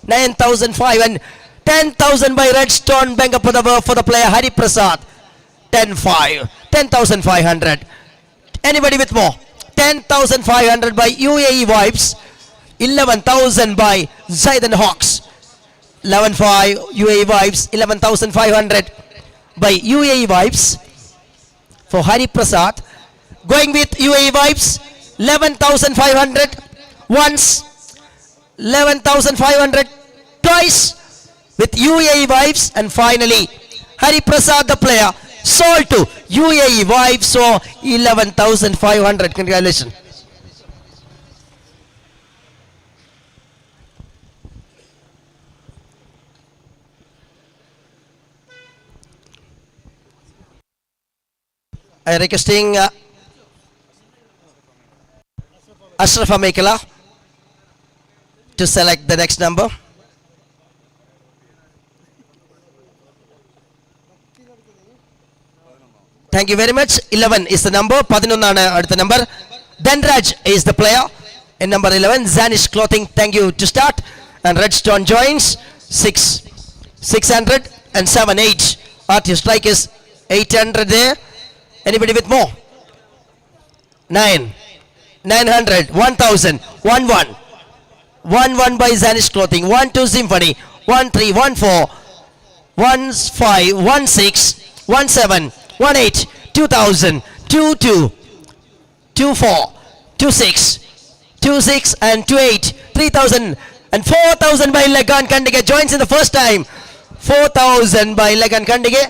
9,500 and 10,000 by Redstone Bangapadawa for the player Hari Prasad. 10,500. 10,500. Anybody with more? 10,500 by UAE Vibes. 11,000 by Zaidan Hawks. 11,500 UAE Vibes. 11,500 by UAE Vibes for Hari Prasad. Going with UAE vibes, 11,500 once, 11,500 twice with UAE vibes, and finally Hari Prasad the player sold to UAE vibes, so 11,500. Congratulations. I requesting Ashraf Micheal to select the next number. Thank you very much. 11 is the number. 11 ആണ് അടുത്ത number. Dhanraj is the player in number 11. Zanish Clothing, thank you to start. And Redstone joins 600 and 7 8. Artist strike is 800 there. Anybody with more? 9 900 1000 11 11 by Zanish Clothing. 12 Symphony 13 14 15 16 17 18 2000 22 24 26 26 and 28 3000 and 4000 by Legan Kandige joins in the first time. 4000 by Legan Kandige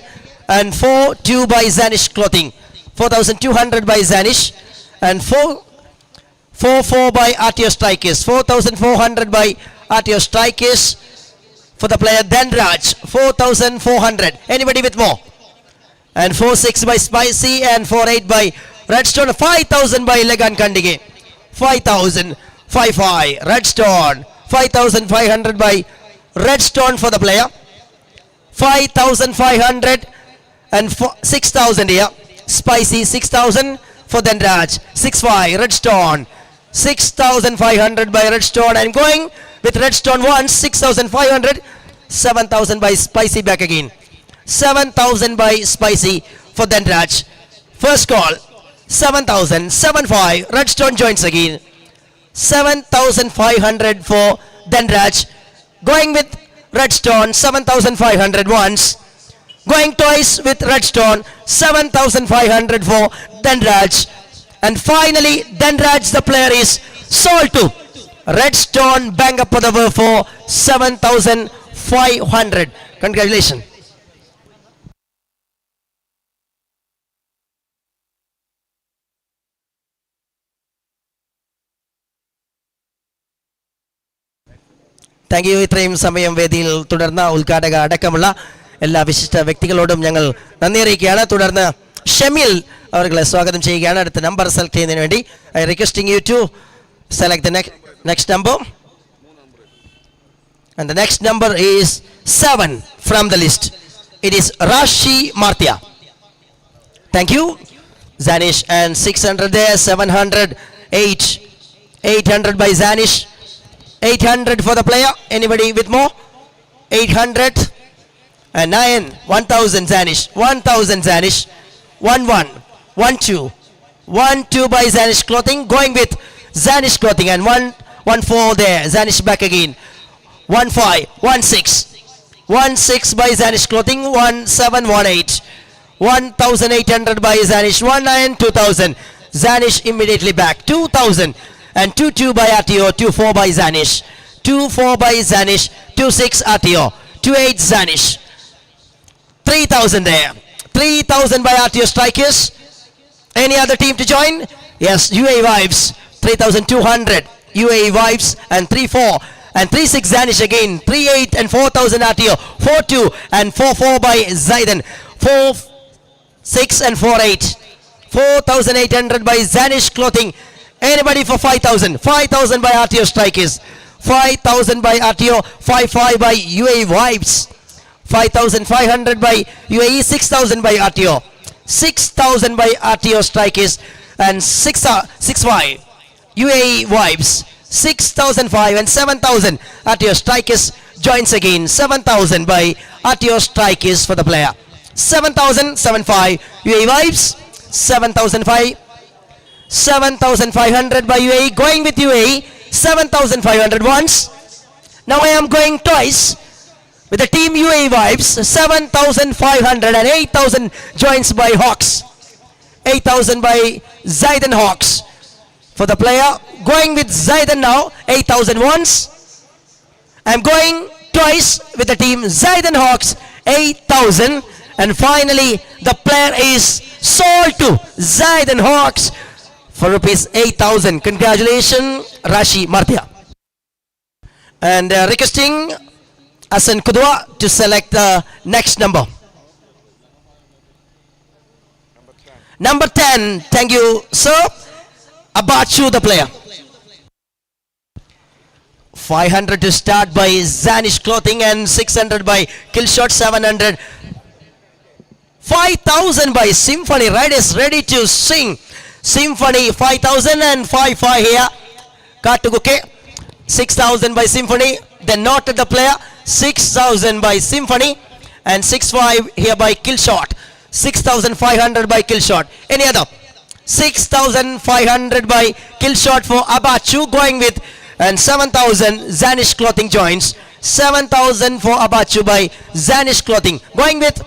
and 42 by Zanish Clothing. 4200 by Zanish and 44 by RTO Strikers. 4400 by RTO Strikers for the player Dhanraj. 4400. Anybody with more? And 46 by Spicy and 48 by Redstone. 5000 by Legan Kandige. 5000 55 Redstone. 5500 by Redstone for the player. 5500 and 6000 here. Spicy 6000 for Dhanraj. 65 Redstone. 6500 by Redstone, and going with Redstone once. 6500. 7000 by Spicy back again. 7000 by Spicy for Dhanraj. First call 7000 75 Redstone joins again. 7500 for Dhanraj. Going with Redstone 7500 once. Going twice with Redstone 7500 for Dhanraj. And finally Dhanraj the player is sold to Redstone Bangapadavu for 7500. Congratulations. Thank you. ഇത്രയും സമയം വേദിയിൽ തുടർന്ന ഉദ്ഘാടക അടക്കമുള്ള എല്ലാ വിശിഷ്ട വ്യക്തികളോടും ഞങ്ങൾ നന്ദി അറിയിക്കുകയാണ്. തുടർന്ന് ഷമീൽ അവരെ സ്വാഗതം ചെയ്യുകയാണ്. അടുത്ത നമ്പർ സെലക്ട് ചെയ്യുന്നതിന് വേണ്ടി I requesting you to select the next number. And the next number is 7 from the list. It is Rashi Martia. Thank you. Zanish and 600 there. 700 800 by Zanish. 800 for the player. Anybody with more? 800 and 9 1000 Zanish. 1000 Zanish. 11 12 12 by Zanish Clothing. Going with Zanish Clothing and 14 there. Zanish back again. 15 16 by Zanish Clothing. 1718 1800 by Zanish. 19 2000 Zanish immediately back. 2000 and 22 by RTO. 24 by Zanish. 24 by Zanish. 26 RTO. 28 Zanish. 3000 there. 3000 by RTO Strikers. Any other team to join? Yes, UAE Vibes. 3200 UAE Vibes and 34 and 36 Zanish again. 38 and 4000 RTO. 42 and 44 by Zaidan. 46 and 48 4800 by Zanish Clothing. Anybody for 5000? 5000 by RTO Strikers. 5000 by RTO. 55 by UAE Vibes. 5500 by UAE. 6000 by RTO. 6000 by RTO Strikers and 65 UAE Vibes. 6005 and 7000 RTO Strikers joins again. 7000 by RTO Strikers for the player. 7000 75 UAE Vibes. 7005 7500 by UAE. Going with UAE 7500 once. Now I am going twice with the team UAE Vibes. 7500 and 8000 joins by Hawks. 8000 by Zayden Hawks. For the player, going with Zayden now, 8,000 once. I'm going twice with the team Zayden Hawks, 8,000. And finally, the player is sold to Zayden Hawks for rupees 8,000. Congratulations, Rashi Marthia. And requesting Hassan Kudwa to select the next number. Number 10, thank you, sir. Abachu, the player. 500 to start by Zanish Clothing and 600 by Killshot, 700. 5,000 by Symphony. Riders ready to sing. Symphony 5,000 and 5 here. Katuguke 6,000 by Symphony. Then noted the player 6,000 by Symphony and 6,500 here by Killshot. 6,500 by Killshot. Any other? 6,500 by Killshot for Abachu, going with, and 7,000 Zanish Clothing joins. 7,000 for Abachu by Zanish Clothing, going with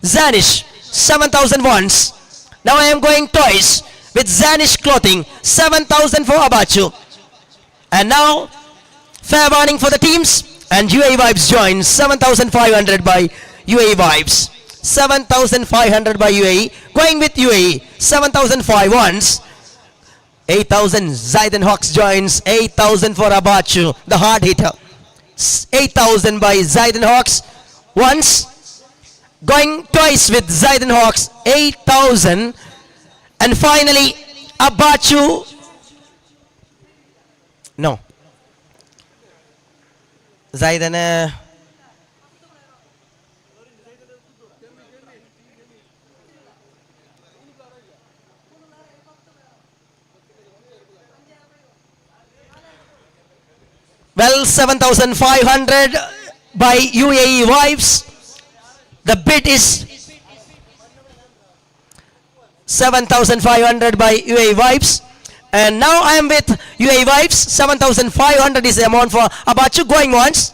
Zanish. 7,000 once. Now I am going twice with Zanish Clothing. 7,000 for Abachu. And now fair warning for the teams, and UAE Vibes joins. 7,500 by UAE Vibes. 7,500 by UAE, going with UAE. 7,005 once. 8,000 Zayden Hawks joins. 8,000 for Abachu, the hard hitter. 8,000 by Zayden Hawks once. Going twice with Zayden Hawks, 8,000. And finally, Abachu. No. Zayden. Well, 7,500 by UAE Vibes. The bid is 7,500 by UAE Vibes. And now I am with UAE Vibes. 7,500 is the amount for Abachu, going once,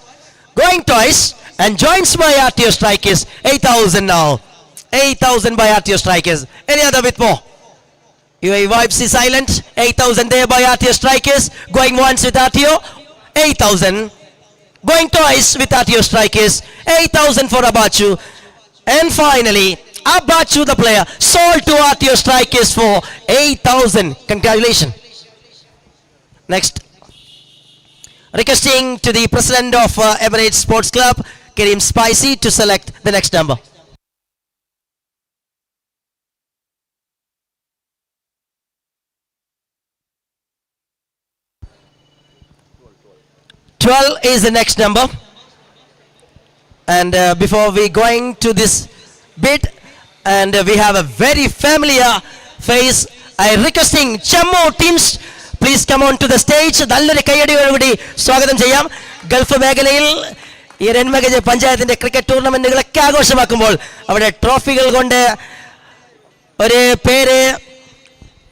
going twice, and joins by RTO Strikers. 8,000 now. 8,000 by RTO Strikers. Any other with more? UAE Vibes is silent. 8,000 there by RTO Strikers. Going once with RTO. 8,000. Going twice with RTO Strikers. 8,000 for Abachu. And finally, Abachu, the player, sold to RTO Strikers for 8,000. Congratulations. Next, requesting to the president of Emirates Sports Club, Karim Spicy, to select the next number. 12 is the next number. And before we going to this bit, and we have a very familiar face, I requesting Chammo teams, please come on to the stage. നല്ലൊരു കൈയടിയോടുകൂടി സ്വാഗതം ചെയ്യാം. Gulf മേഖലയിൽ ഈ രൺമഗജ പഞ്ചായത്തിന്റെ cricket ടൂർണമെന്റുകളൊക്കെ ആഘോഷമാക്കുമ്പോൾ അവിടെ ട്രോഫികൾ കൊണ്ട് ഒരു പേര്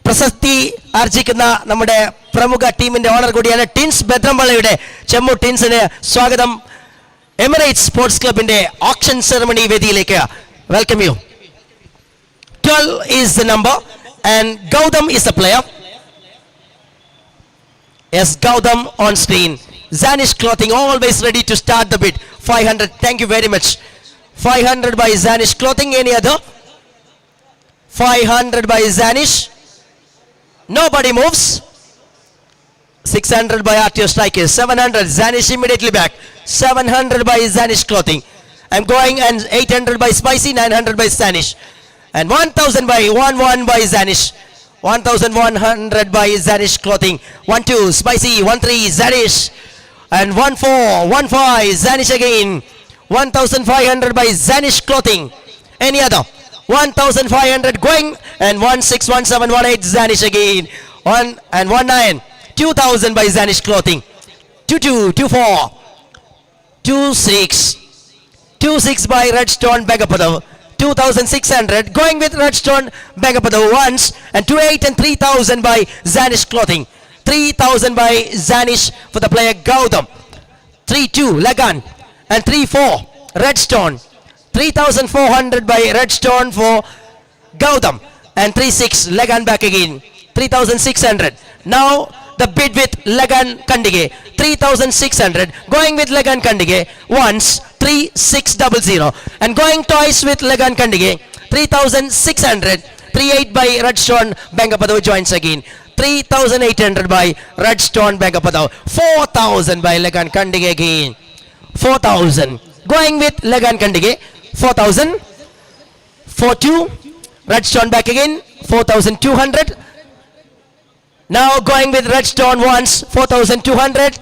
പ്രശസ്തി ആർജിക്കുന്ന നമ്മുടെ പ്രമുഖ ടീമിന്റെ ഓണർ കൂടിയാണ് ടിൻസ് ബദ്രംബളയുടെ ചെമ്മു ടിൻസിന് സ്വാഗതം എമിറേറ്റ്സ് സ്പോർട്സ് ക്ലബിന്റെ ഓപ്ഷൻ സെറമണി വേദിയിലേക്ക്. Welcome you. 12 is the number and Gautam is the player. Yes, Gautam on screen. Zanish Clothing always ready to start the bid. 500, thank you very much. 500 by Zanish Clothing. Any other? 500 by Zanish. Nobody moves. 600 by RTO Strikers. 700 Zanish immediately back. 700 by Zanish Clothing. I'm going, and 800 by Spicy. 900 by Zanish. And 1,000 by 1,1 by Zanish. 1,100 by Zanish Clothing. 1,2 Spicy. 1,3 Zanish. And 1,4 1,5 Zanish again. 1,500 by Zanish Clothing. Any other? 1,500 going, and 1,6 1,7 1,8 Zanish again. 1 and 1,9 2,000 by Zanish Clothing. 2,2 2,4 2,6 2,6 by Redstone Begapadav. 2,600 going with Redstone Begapadav once, and 2,8 and 3,000 by Zanish Clothing. 3,000 by Zanish for the player Gautam. 3,2 Lagan and 3,4 Redstone. 3,400 by Redstone for Gautam, and 3,6 Lagan back again. 3,600. Now the bid with Lagan Kandige, 3,600. Going with Lagan Kandige once, 3,600. And going twice with Lagan Kandige, 3,600. 3,800 by Redstone Bangapadav joins again. 3,800 by Redstone Bangapadav. 4,000 by Lagan Kandige again. 4,000. Going with Lagan Kandige, 4,000. 4,200. Redstone back again, 4,200. Now going with Redstone once, 4,200.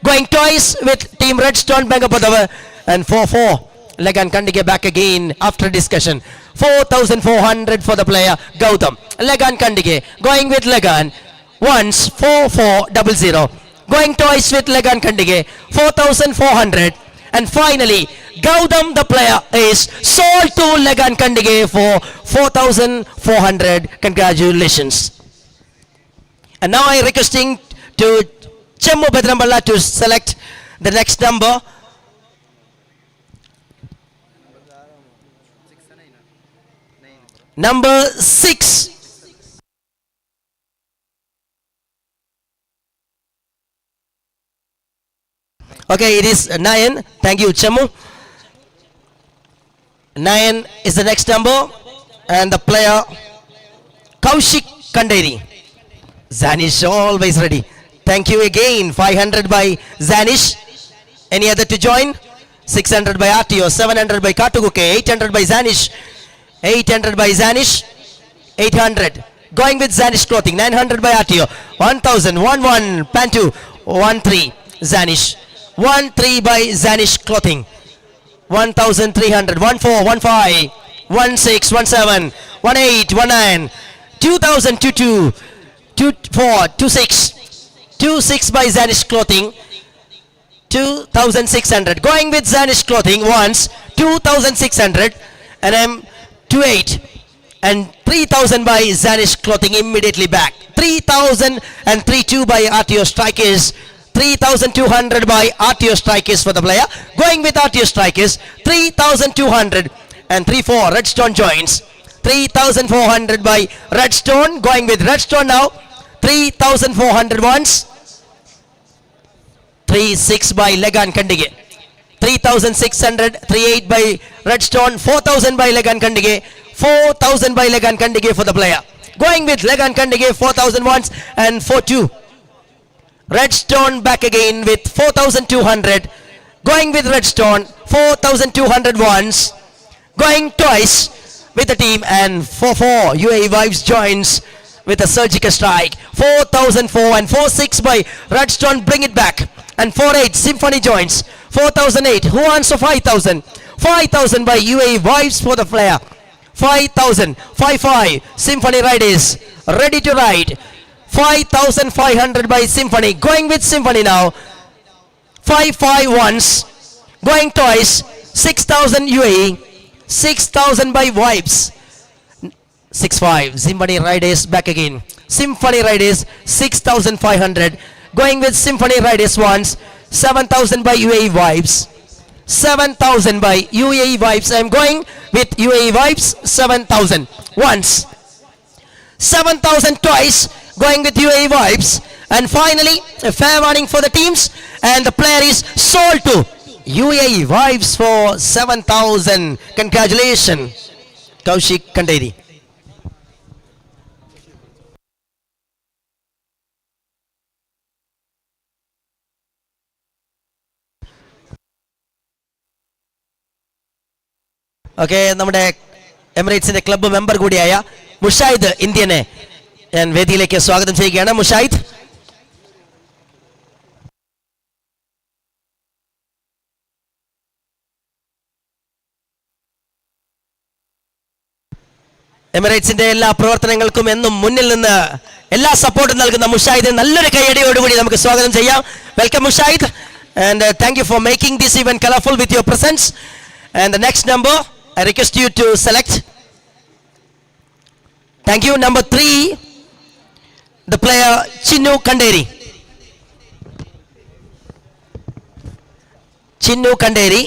Going twice with Team Redstone Bangapadav. And 4,400. Lagan Kandige back again after discussion. 4,400 for the player Gautam. Lagan Kandige going with Lagan once, 4,400. Going twice with Lagan Kandige, 4,400. And finally Gautam the player is sold to Lagan Kandige for 4,400. Congratulations. And now I requesting to Chemmu Bedramballa to select the next number. Number 6. Okay, it is 9. Thank you, Chemmu. 9 is the next number. And the player Kaushik Kanderi. Zanish always ready. Thank you again. 500 by Zanish. Any other to join? 600 by RTO. 700 by Katuguke. 800 by Zanish. 800 by Zanish. 800. Going with Zanish clothing. 900 by RTO. 1,000. 1,1. Pantu. 1,3. Zanish. 1,3 by Zanish clothing. 1,300. 1,4. 1,5. 1,6. 1,7. 1,8. 1,9. 2,000. 2,2. 2,4. 2,6. 2,6 by Zanish clothing. 2,600. Going with Zanish clothing once. 2,600. And I'm 2,800. And 3,000 by Zanish clothing immediately back. 3,000 and 3,200 by RTO strikers. 3,200 by RTO strikers for the player. Going with RTO strikers, 3,200 and 3,400. Redstone joins. 3,400 by Redstone. Going with Redstone now. 3,400 once. 3,600 by Lagan Kandige. 3,600. 3,800 by Redstone. 4,000 by Lagan Kandige. 4,000 by Lagan Kandige for the player. Going with Lagan Kandige, 4,000 once and 4,200. Redstone back again with 4,200. Going with Redstone, 4,200 once. Going twice with the team and 4,400. UAE Vibes joins with a surgical strike. 4,004 and 4,600 by Redstone. Bring it back. And 4,800. Symphony joins. 4,008. Who wants for 5,000? 5,000 by UAE Vibes for the player. 5,000. 5,500. Symphony riders ready to ride. 5,500 by Symphony. Going with Symphony now. 5,500 once. Going twice. 6,000 UAE. 6,000 by Vibes. 6,500. Symphony riders back again. Symphony riders 6,500. Going with Symphony riders once. 7,000 by UAE Vibes. 7,000 by UAE Vibes. I am going with UAE Vibes. 7,000 once. 7,000 twice. Going with UAE Vibes. And finally a fair warning for the teams. And the player is sold to UAE Vibes for 7,000. Congratulations, Kaushik Kanderi. Okay, നമ്മുടെ എമിറേറ്റ്സിന്റെ club member കൂടിയായ മുഷാഹിദ് ഇന്ത്യനെ ഞാൻ വേദിയിലേക്ക് സ്വാഗതം ചെയ്യുകയാണ്. മുഷാഹിദ്. എമിറേറ്റ്സിന്റെ എല്ലാ പ്രവർത്തനങ്ങൾക്കും എന്നും മുന്നിൽ നിന്ന് എല്ലാ സപ്പോർട്ടും നൽകുന്ന മുഷാഹിദിനെ നല്ലൊരു കൈയടിയോടുകൂടി നമുക്ക് സ്വാഗതം ചെയ്യാം. Welcome Mushahid, and thank you for making this event colorful with your presence. And the next number I request you to select. Thank you. Number 3, the player Chinnu Kanderi. Chinnu Kanderi.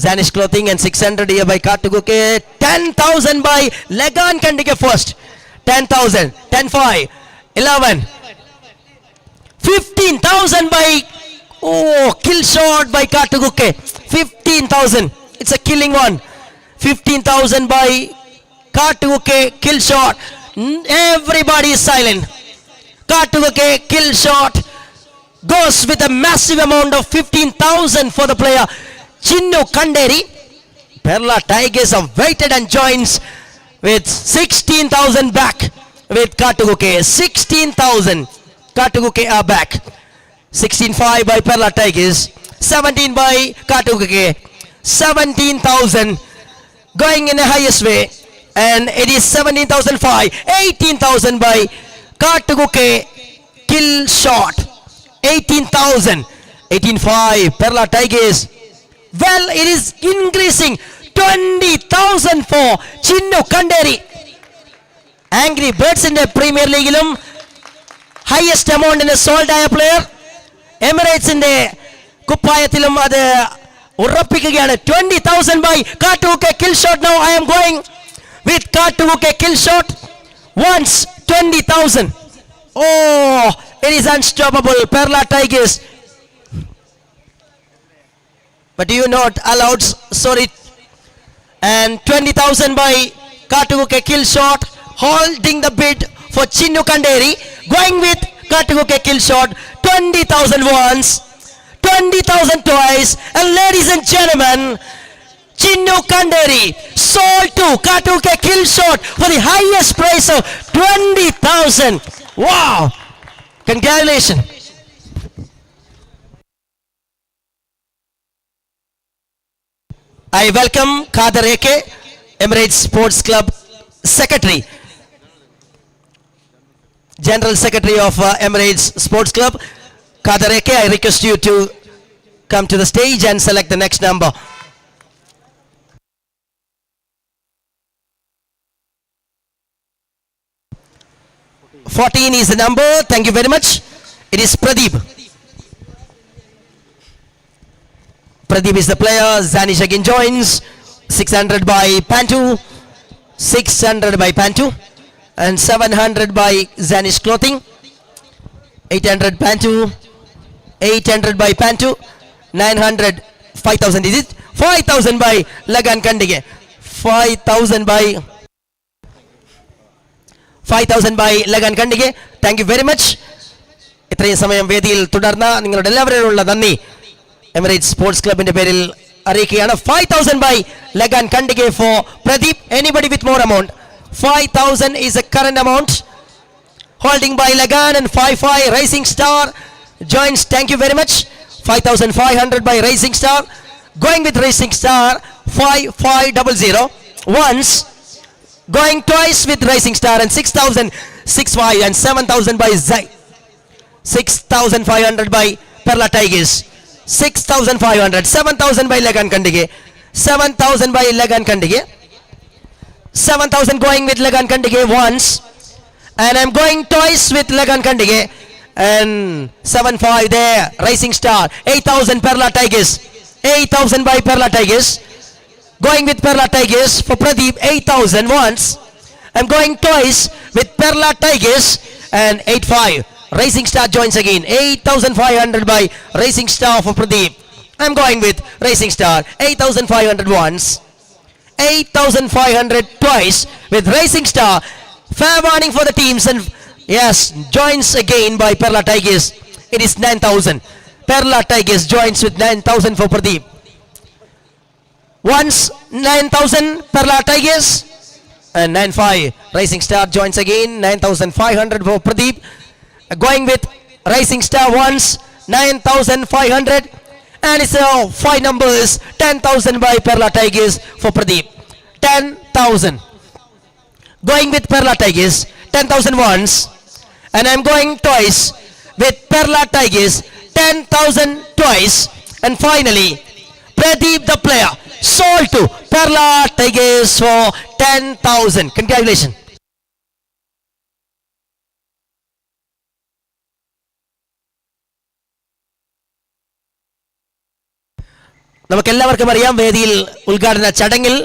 Zanish clothing and 600 here by Katuguke. 10,000 by Lagan Kandige first. 10,000, 10,500, 11, 15,000 by, kill shot by Katuguke. 15,000, it's a killing one. 15,000 by Katuguke, kill shot. Everybody is silent. Katuguke, kill shot, goes with a massive amount of 15,000 for the player Chinnu Kanderi. Perla Tigers have waited and joins with 16,000 back with Katuguke. 16,000. Katuguke are back. 16,500 by Perla Tigers. 17 by Katuguke. 17,000 going in the highest way. And it is 17,500. 18,000 by Katuguke. Kill shot. 18,000. 18,500. Perla Tigers. Well, it is increasing. 20,000 for Chinnu Kanderi. Angry Birds in the Premier League. Highest amount in the sold player. Emirates in the Kupayathilum are the Urapikagana. 20,000 by Katuguke kill shot. Now I am going with Katuguke kill shot. Once 20,000. Oh, it is unstoppable. Perla Tigers. But you not allowed, sorry. And 20,000 by Katuguke kill shot, holding the bid for Chinnu Kanderi, going with Katuguke kill shot. 20,000 once, 20,000 twice, and ladies and gentlemen, Chinnu Kanderi sold to Katuguke kill shot for the highest price of 20,000. Wow! Congratulations. I welcome Kader Eke, Emirates Sports Club Secretary, General Secretary of Emirates Sports Club. Kader Eke, I request you to come to the stage and select the next number. $14 is the number. Thank you very much. It is Pradeep. Pradeep is the player. Zanish again joins. 600 by Pantu. 600 by Pantu. And 700 by Zanish Clothing. 800 Pantu. 800 by Pantu. 900. 5,000 is it? 5,000 by Lagan Kandige. 5,000 by 5,000 by Lagan Kandige. Thank you very much. ഇത്രയും സമയം വേദിയിൽ തുടർന്ന നിങ്ങളുടെ എല്ലാവരോടുള്ള നന്ദി Emirates Sports Club in the പേരിൽ അറിയിക്കുകയാണ്. 5,000 by Lagan Kandige for Pradeep. Anybody with more amount? 5,000 is the current amount. Holding by Lagan and 5,500 Rising Star joins. Thank you very much. 5,500 by Rising Star. Going with Rising Star 5,500. Once. Going twice with Rising Star and 6,000 6,500 and 7,000 by Zai. 6,500 by Perla Tigers. 6,500. 7,000 by Lagan Kandige. 7,000 by Lagan Kandige. 7,000 going with Lagan Kandige once. And I'm going twice with Lagan Kandige. And 7,500 there. Rising Star. 8,000 Perla Tigers. 8,000 by Perla Tigers. Going with Perla Tigers for Pradeep. 8,000 once. I'm going twice with Perla Tigers. And 8,500. Rising Star joins again. 8,500 by Rising Star for Pradeep. I'm going with Rising Star. 8,500 once. 8,500 twice with Rising Star. Fair warning for the teams. And yes, joins again by Perla Tigers. It is 9,000. Perla Tigers joins with 9,000 for Pradeep. Once 9,000 Perla Tigers. And 9,500 Rising Star joins again. 9,500 for Pradeep. Going with Rising Star once. 9,500. And it's 5 numbers. 10,000 by Perla Tigers for Pradeep. 10,000. Going with Perla Tigers. 10,000 once. And I'm going twice with Perla Tigers. 10,000 twice. And finally, Pradeep the player sold to Perla Tigers for 10,000. Congratulations. നമുക്കെല്ലാവർക്കും അറിയാം വേദിയിൽ ഉദ്ഘാടന ചടങ്ങിൽ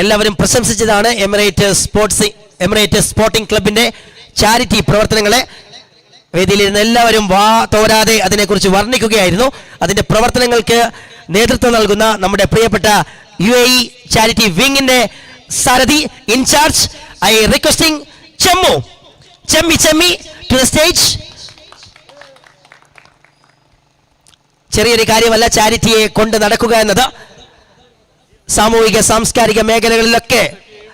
എല്ലാവരും പ്രശംസിച്ചതാണ് emirate sports emirate sporting ക്ലബിന്റെ charity പ്രവർത്തനങ്ങളെ വേദിയിലിരുന്ന എല്ലാവരും വാ തോരാതെ അതിനെക്കുറിച്ച് വർണ്ണിക്കുകയായിരുന്നു. അതിന്റെ പ്രവർത്തനങ്ങൾക്ക് നേതൃത്വം നൽകുന്ന നമ്മുടെ പ്രിയപ്പെട്ട UAE ചാരിറ്റി വിങ്ങിന്റെ സാരഥി in charge I requesting Chemmi to the stage. ചെറിയൊരു കാര്യമല്ല ചാരിറ്റിയെ കൊണ്ട് നടക്കുക എന്നത്. സാമൂഹിക സാംസ്കാരിക മേഖലകളിലൊക്കെ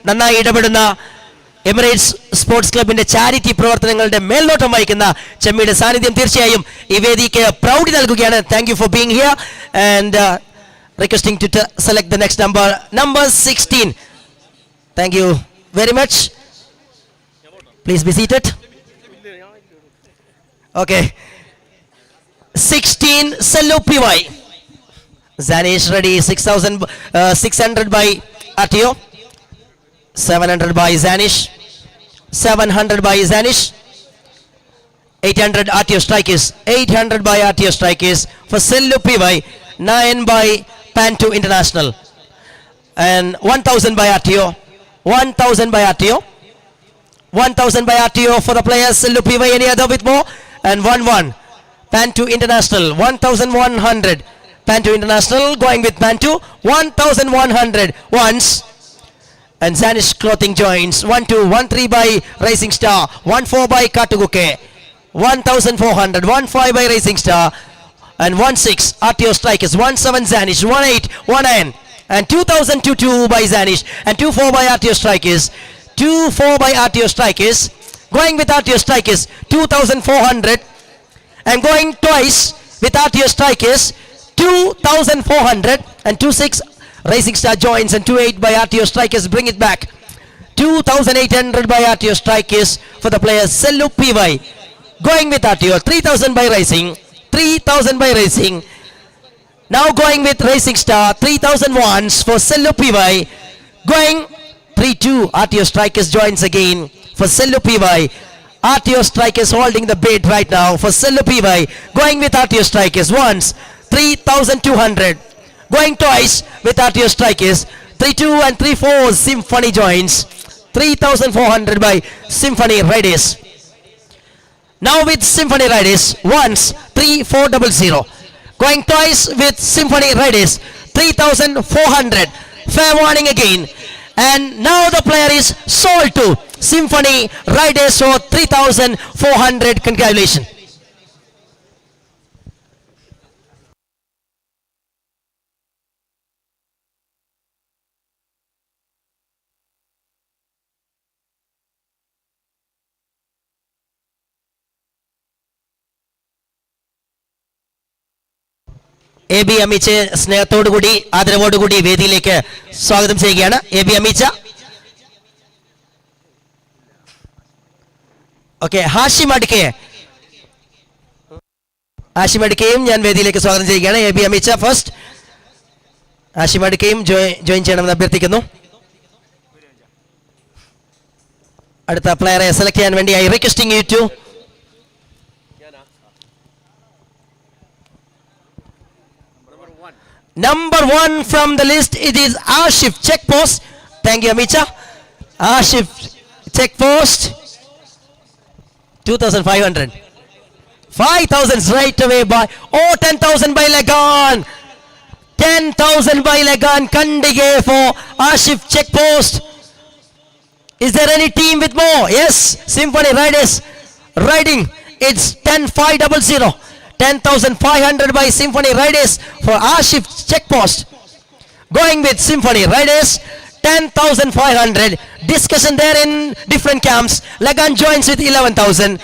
നന്നായി ഇടപെടുന്ന എമിറേറ്റ്സ് സ്പോർട്സ് ക്ലബിന്റെ ചാരിറ്റി പ്രവർത്തനങ്ങളുടെ മേൽനോട്ടം വഹിക്കുന്ന ചെമ്മിയുടെ സാന്നിധ്യം തീർച്ചയായും ഈ വേദിക്ക് പ്രൗഢി നൽകുകയാണ്. Thank you for being here and requesting to select the next number 16. Thank you very much. Please be seated. Okay, 16 Sellu PY. Zanish ready. 6,600 by Atio, 700 by Zanish, 700 by Zanish, 800 Atio strikers, 800 by Atio strikers for Sellu PY, 9 by Pantu International, and 1,000 by Atio, 1,000 by Atio, 1,000 by Atio for the players. Sellu PY, any other with more? And 1,1 Pantu International, 1,100 Pantu International going with Pantu, 1,100 once. And Zanish clothing joints, 1-2, 1-3 by Rising Star, 1-4 by Katuguke, 1,400, 1-5 by Rising Star, and 1-6 Atio strikers, 1-7 Zanish, 1-8, 1-9, and 2,000 by Zanish, and 2-4 by Atio strikers, 2-4 by Atio strikers, going with Atio strikers, 2,400, and going twice with Atio strikers, 2,400, and 2-6 Rising Star joins, and 2-8 by Atio strikers bring it back, 2,800 by Atio strikers for the players. Sellu PY going with Atio, 3,000 by Rising, 3,000 by Racing. Now going with Racing Star, 3,000 once for Sellu PY. Going 3-2 Atio strikers joins again for Sellu PY. Atio strikers holding the bid right now for Sellu PY. Going with Atio strikers once, 3,200. Going twice with Atio strikers, 3-2 and 3-4 Symphony joins, 3,400 by Symphony Riders. Now with Symphony Riders, once 3,400. Going twice with Symphony Riders, 3,400. Fair warning again. And now the player is sold to Symphony Riders for 3,400. Congratulations. AB അമീച്ച് സ്നേഹത്തോടുകൂടി ആദരവോടുകൂടി വേദിയിലേക്ക് സ്വാഗതം ചെയ്യുകയാണ്. AB അമീച്ച. Okay, Hashim അടിക്കയും ഞാൻ വേദിയിലേക്ക് സ്വാഗതം ചെയ്യുകയാണ്. AB അമീച്ച ഫസ്റ്റ്. ഹാഷിം അടിക്കയും ജോയിൻ ചെയ്യണമെന്ന് അഭ്യർത്ഥിക്കുന്നു. അടുത്ത പ്ലെയറെ സെലക്ട് ചെയ്യാൻ വേണ്ടി I requesting you to number 1 from the list. It is Ashif check post. Thank you Amicha. Ashif check post, 2,500, 5,000 right away by 10,000 by Lagan, 10,000 by Lagan Kandige for Ashif check post. Is there any team with more? Yes, Symphony Riders riding. It's 10,500. 10,500 by Symphony Riders for Ashif check post. Going with Symphony Riders, 10,500. Discussion there in different camps. Lagan joins with 11,000.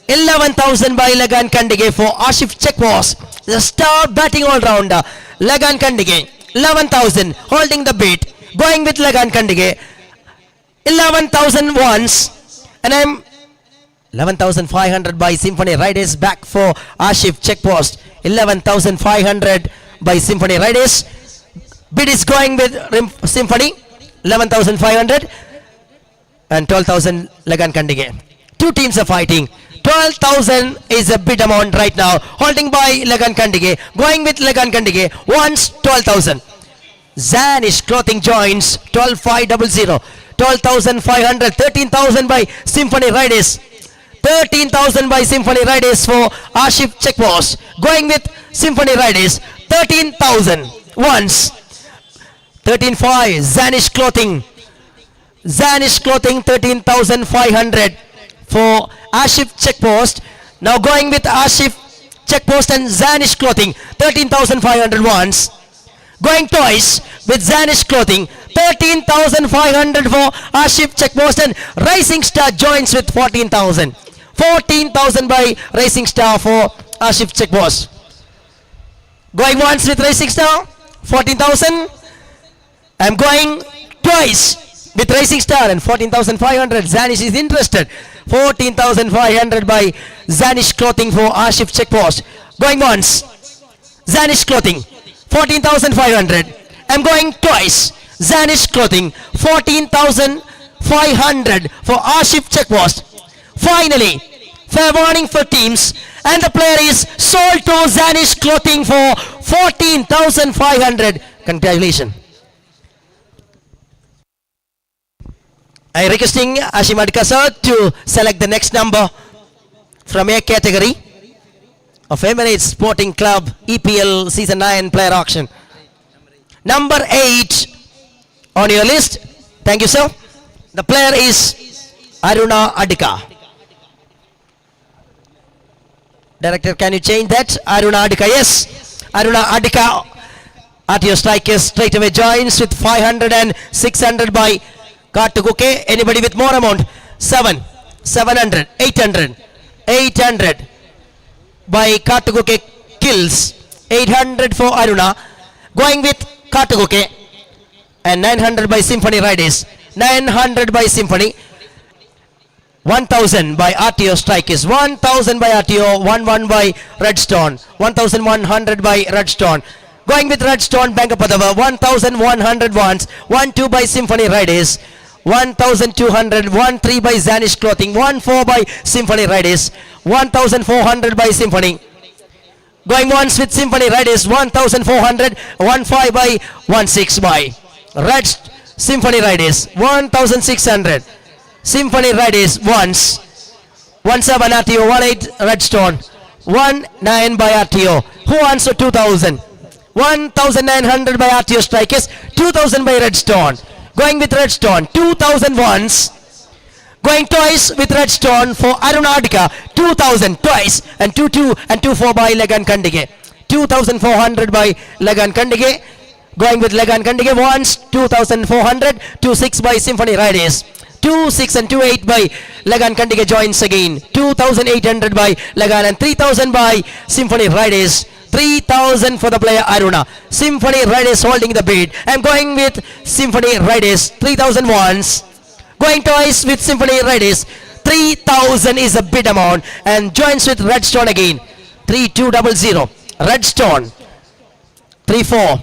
11,000 by Lagan Kandige for Ashif check post. The star batting all-rounder Lagan Kandige. 11,000 holding the beat. Going with Lagan Kandige. 11,000 once. And I'm 11,500 by Symphony Riders back for Ashif check post. 11,500 by Symphony Riders. Bid is going with Symphony. 11,500 and 12,000 Lagan Kandige. Two teams are fighting. 12,000 is a bid amount right now. Holding by Lagan Kandige. Going with Lagan Kandige. Once 12,000. Zanish clothing joins 12,500. 12,500. 13,000 by Symphony Riders. 13,000 by Symphony Riders for Ashif Checkpost. Going with Symphony Riders. 13,000 once. 13,500. Zanish Clothing. Zanish Clothing 13,500 for Ashif Checkpost. Now going with Ashif Checkpost and Zanish Clothing 13,500 once. Going twice with Zanish Clothing 13,500 for Ashif Checkpost, and Rising Star joins with 14,000. 14,000 by Rising Star for Ashif Checkpost. Going once with Rising Star 14,000. I'm going twice with Rising Star and 14,500. Zanish is interested. 14,500 by Zanish Clothing for Ashif Checkpost. Going once. Zanish Clothing 14,500. I'm going twice. Zanish Clothing 14,500 for Ashif Checkpost. Finally, fair warning for teams, and the player is sold to Zanish Clothing for 14,500. Congratulations. I requesting Ashim Adkasa to select the next number from A category of Emirates Sporting Club EPL Season 9 player auction. Number 8 on your list. Thank you, sir. The player is Aruna Adika. Director, can you change that? Aruna Adika, yes. Aruna Adika at your strikers straight away joins with 500 and 600 by Kartukuke. Anybody with more amount? 700, 800 by Kartukuke kills. 800 for Aruna. Going with Kartukuke. And 900 by Symphony Riders. 900 by Symphony. 1,000 by RTO Strikers. 1,000 by RTO. 1,1 by Redstone. 1,100 by Redstone. Going with Redstone, Bankapadava. 1,100 once. 1,2 by Symphony Riders. 1,200. 1,3 by Zanish Clothing. 1,4 by Symphony Riders. 1,400 by Symphony. Going once with Symphony Riders. 1,400. 1,5 by 1,6 by Red Symphony Riders. 1,600. Symphony Riders once. 1,7 RTO. 1,8 Redstone. 1,9 by RTO. Who wants 2,000? 1,900 by RTO Strikers. 2,000 by Redstone. Going with Redstone. 2,000 once. Going twice with Redstone for Arunadika. 2,000 twice. And 2,2 and 2,4 by Legan Kandige. 2,400 by Legan Kandige. Going with Legan Kandige once. 2,400. 2,6 by Symphony Riders. 2,6 and 2,8 by Legan Kandige joins again. 2,800 by Legan and 3,000 by Symphony Riders. 3,000 for the player Aruna. Symphony Riders holding the bid. I'm going with Symphony Riders. 3,000 once. Going twice with Symphony Riders. 3,000 is a bid amount. And joins with Redstone again. 3,200. Redstone. 3,4.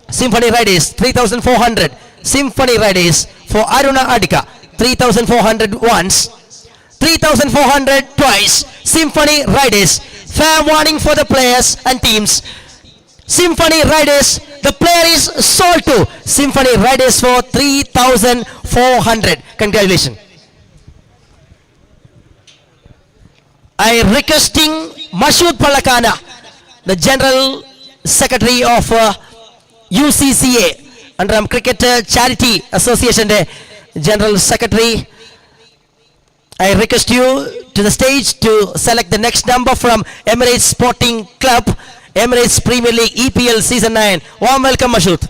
Symphony Riders. 3,400. Symphony Riders for Aruna Adika. 3,400 once. 3,400 twice. Symphony Riders. Fair warning for the players and teams. Symphony Riders, the player is sold to Symphony Riders for 3,400. Congratulations. I requesting Mashood Palakana, the General Secretary of UCCA, under Cricket Charity Association, General Secretary. I request you to the stage to select the next number from Emirates Sporting Club, Emirates Premier League EPL Season 9. Warm welcome, Mashood.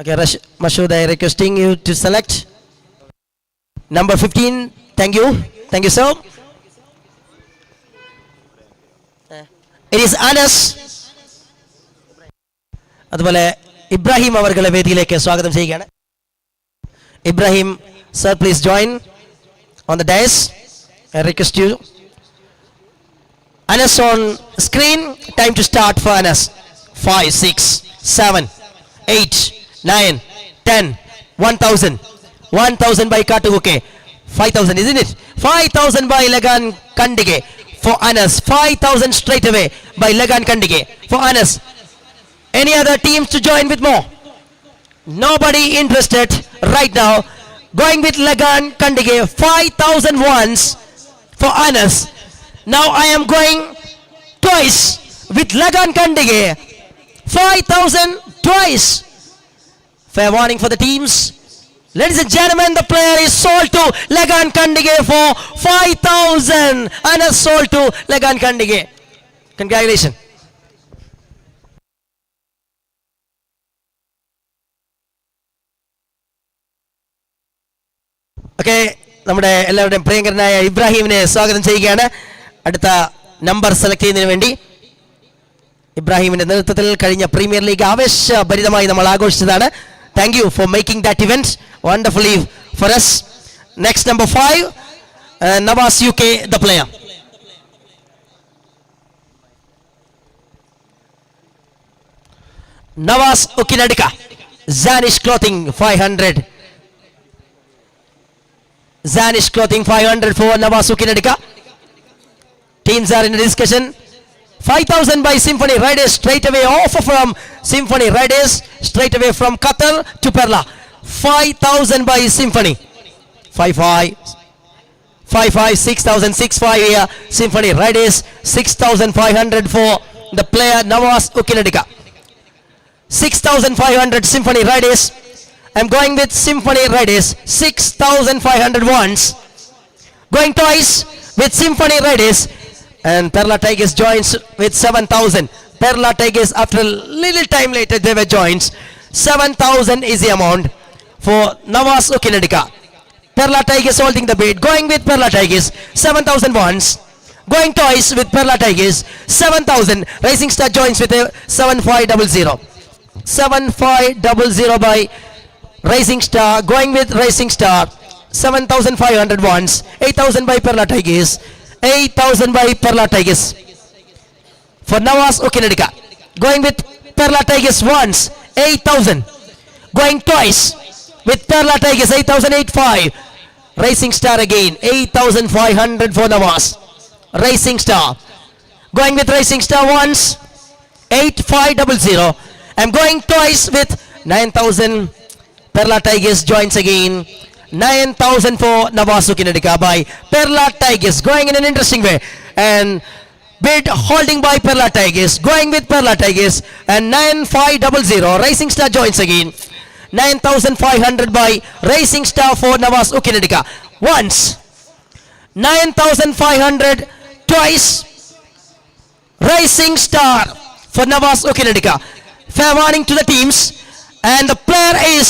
Okay, Mashood, I requesting you to select number 15. Thank you. Thank you, sir. It is Anas. അതുപോലെ ഇബ്രാഹിം അവർകളെ വേദിയിലേക്ക് സ്വാഗതം ചെയ്യുകയാണ്. Ibrahim sir, please join on the Diaz. I request U. Anas on screen. Time to start for Anas. 5, 6, 7, 8, 9, 10, 1,000. 1,000 by Katuke. 5,000, isn't it? 5,000 by Legan Kandige. for Anas. 5,000 straight away by Lagan Kandige for Anas. Any other teams to join with more? Nobody interested right now. Going with Lagan Kandige, 5,000 once for Anas. Now I am going twice with Lagan Kandige, 5,000 twice. Fair warning for the teams. Ladies and gentlemen, the player is sold to Lagan Kandige for 5,000. Anas sold to Lagan Kandige. Congratulations. Okay, നമ്മുടെ എല്ലാവരുടെയും പ്രിയങ്കരനായ ഇബ്രാഹിമിനെ സ്വാഗതം ചെയ്യുകയാണ്. അടുത്ത number select ചെയ്യുന്നതിന് വേണ്ടി ഇബ്രാഹിമിന്റെ നേതൃത്വത്തിൽ കഴിഞ്ഞ പ്രീമിയർ ലീഗ് ആവേശഭരിതമായി നമ്മൾ ആഘോഷിച്ചതാണ്. Thank you for making that event wonderfully for us. Next, number 5, Nawaz UK, the player. Nawaz Ukinadika, Zanish Clothing 500. Zanish Clothing 500 for Nawaz Ukinadika. Teams are in a discussion. 5,000 by Symphony Riders, straight away offer from Symphony Riders, straight away from Qatar to Perla. 5,000 by Symphony. 5,500, 6,000, 6,500 here. Symphony Riders, 6,500 for the player Nawaz Ukinadika. 6,500 Symphony Riders. I'm going with Symphony Riders, 6,500 once. Going twice with Symphony Riders. And Perla Tigers joins with 7,000. Perla Tigers, after a little time later, they were joined. 7,000 is the amount for Nawaz Ukinadika. Perla Tigers holding the bait. Going with Perla Tigers, 7,000 once. Going twice with Perla Tigers, 7,000. Rising Star joins with a 7,500. 7,500 by Rising Star. Going with Rising Star, 7,500 once. 8,000 by Perla Tigers. 8,000 by Perla Tigers for Nawaz Ukinadika. Going with Perla Tigers once, 8,000. Going twice with Perla Tigers, 8,805. Rising Star again, 8,500 for Nawaz. Rising Star. Going with Rising Star once, 8,500. I'm going twice with 9,000. Perla Tigers joins again. 9,000 for Nawaz Ukinadika by Perla Tigers, going in an interesting way, and bid holding by Perla Tigers, going with Perla Tigers, and 9,500. Rising Star joins again. 9,500 by Rising Star for Nawaz Ukinadika once. 9,500 twice. Rising Star for Nawaz Ukinadika. Fair warning to the teams, and the player is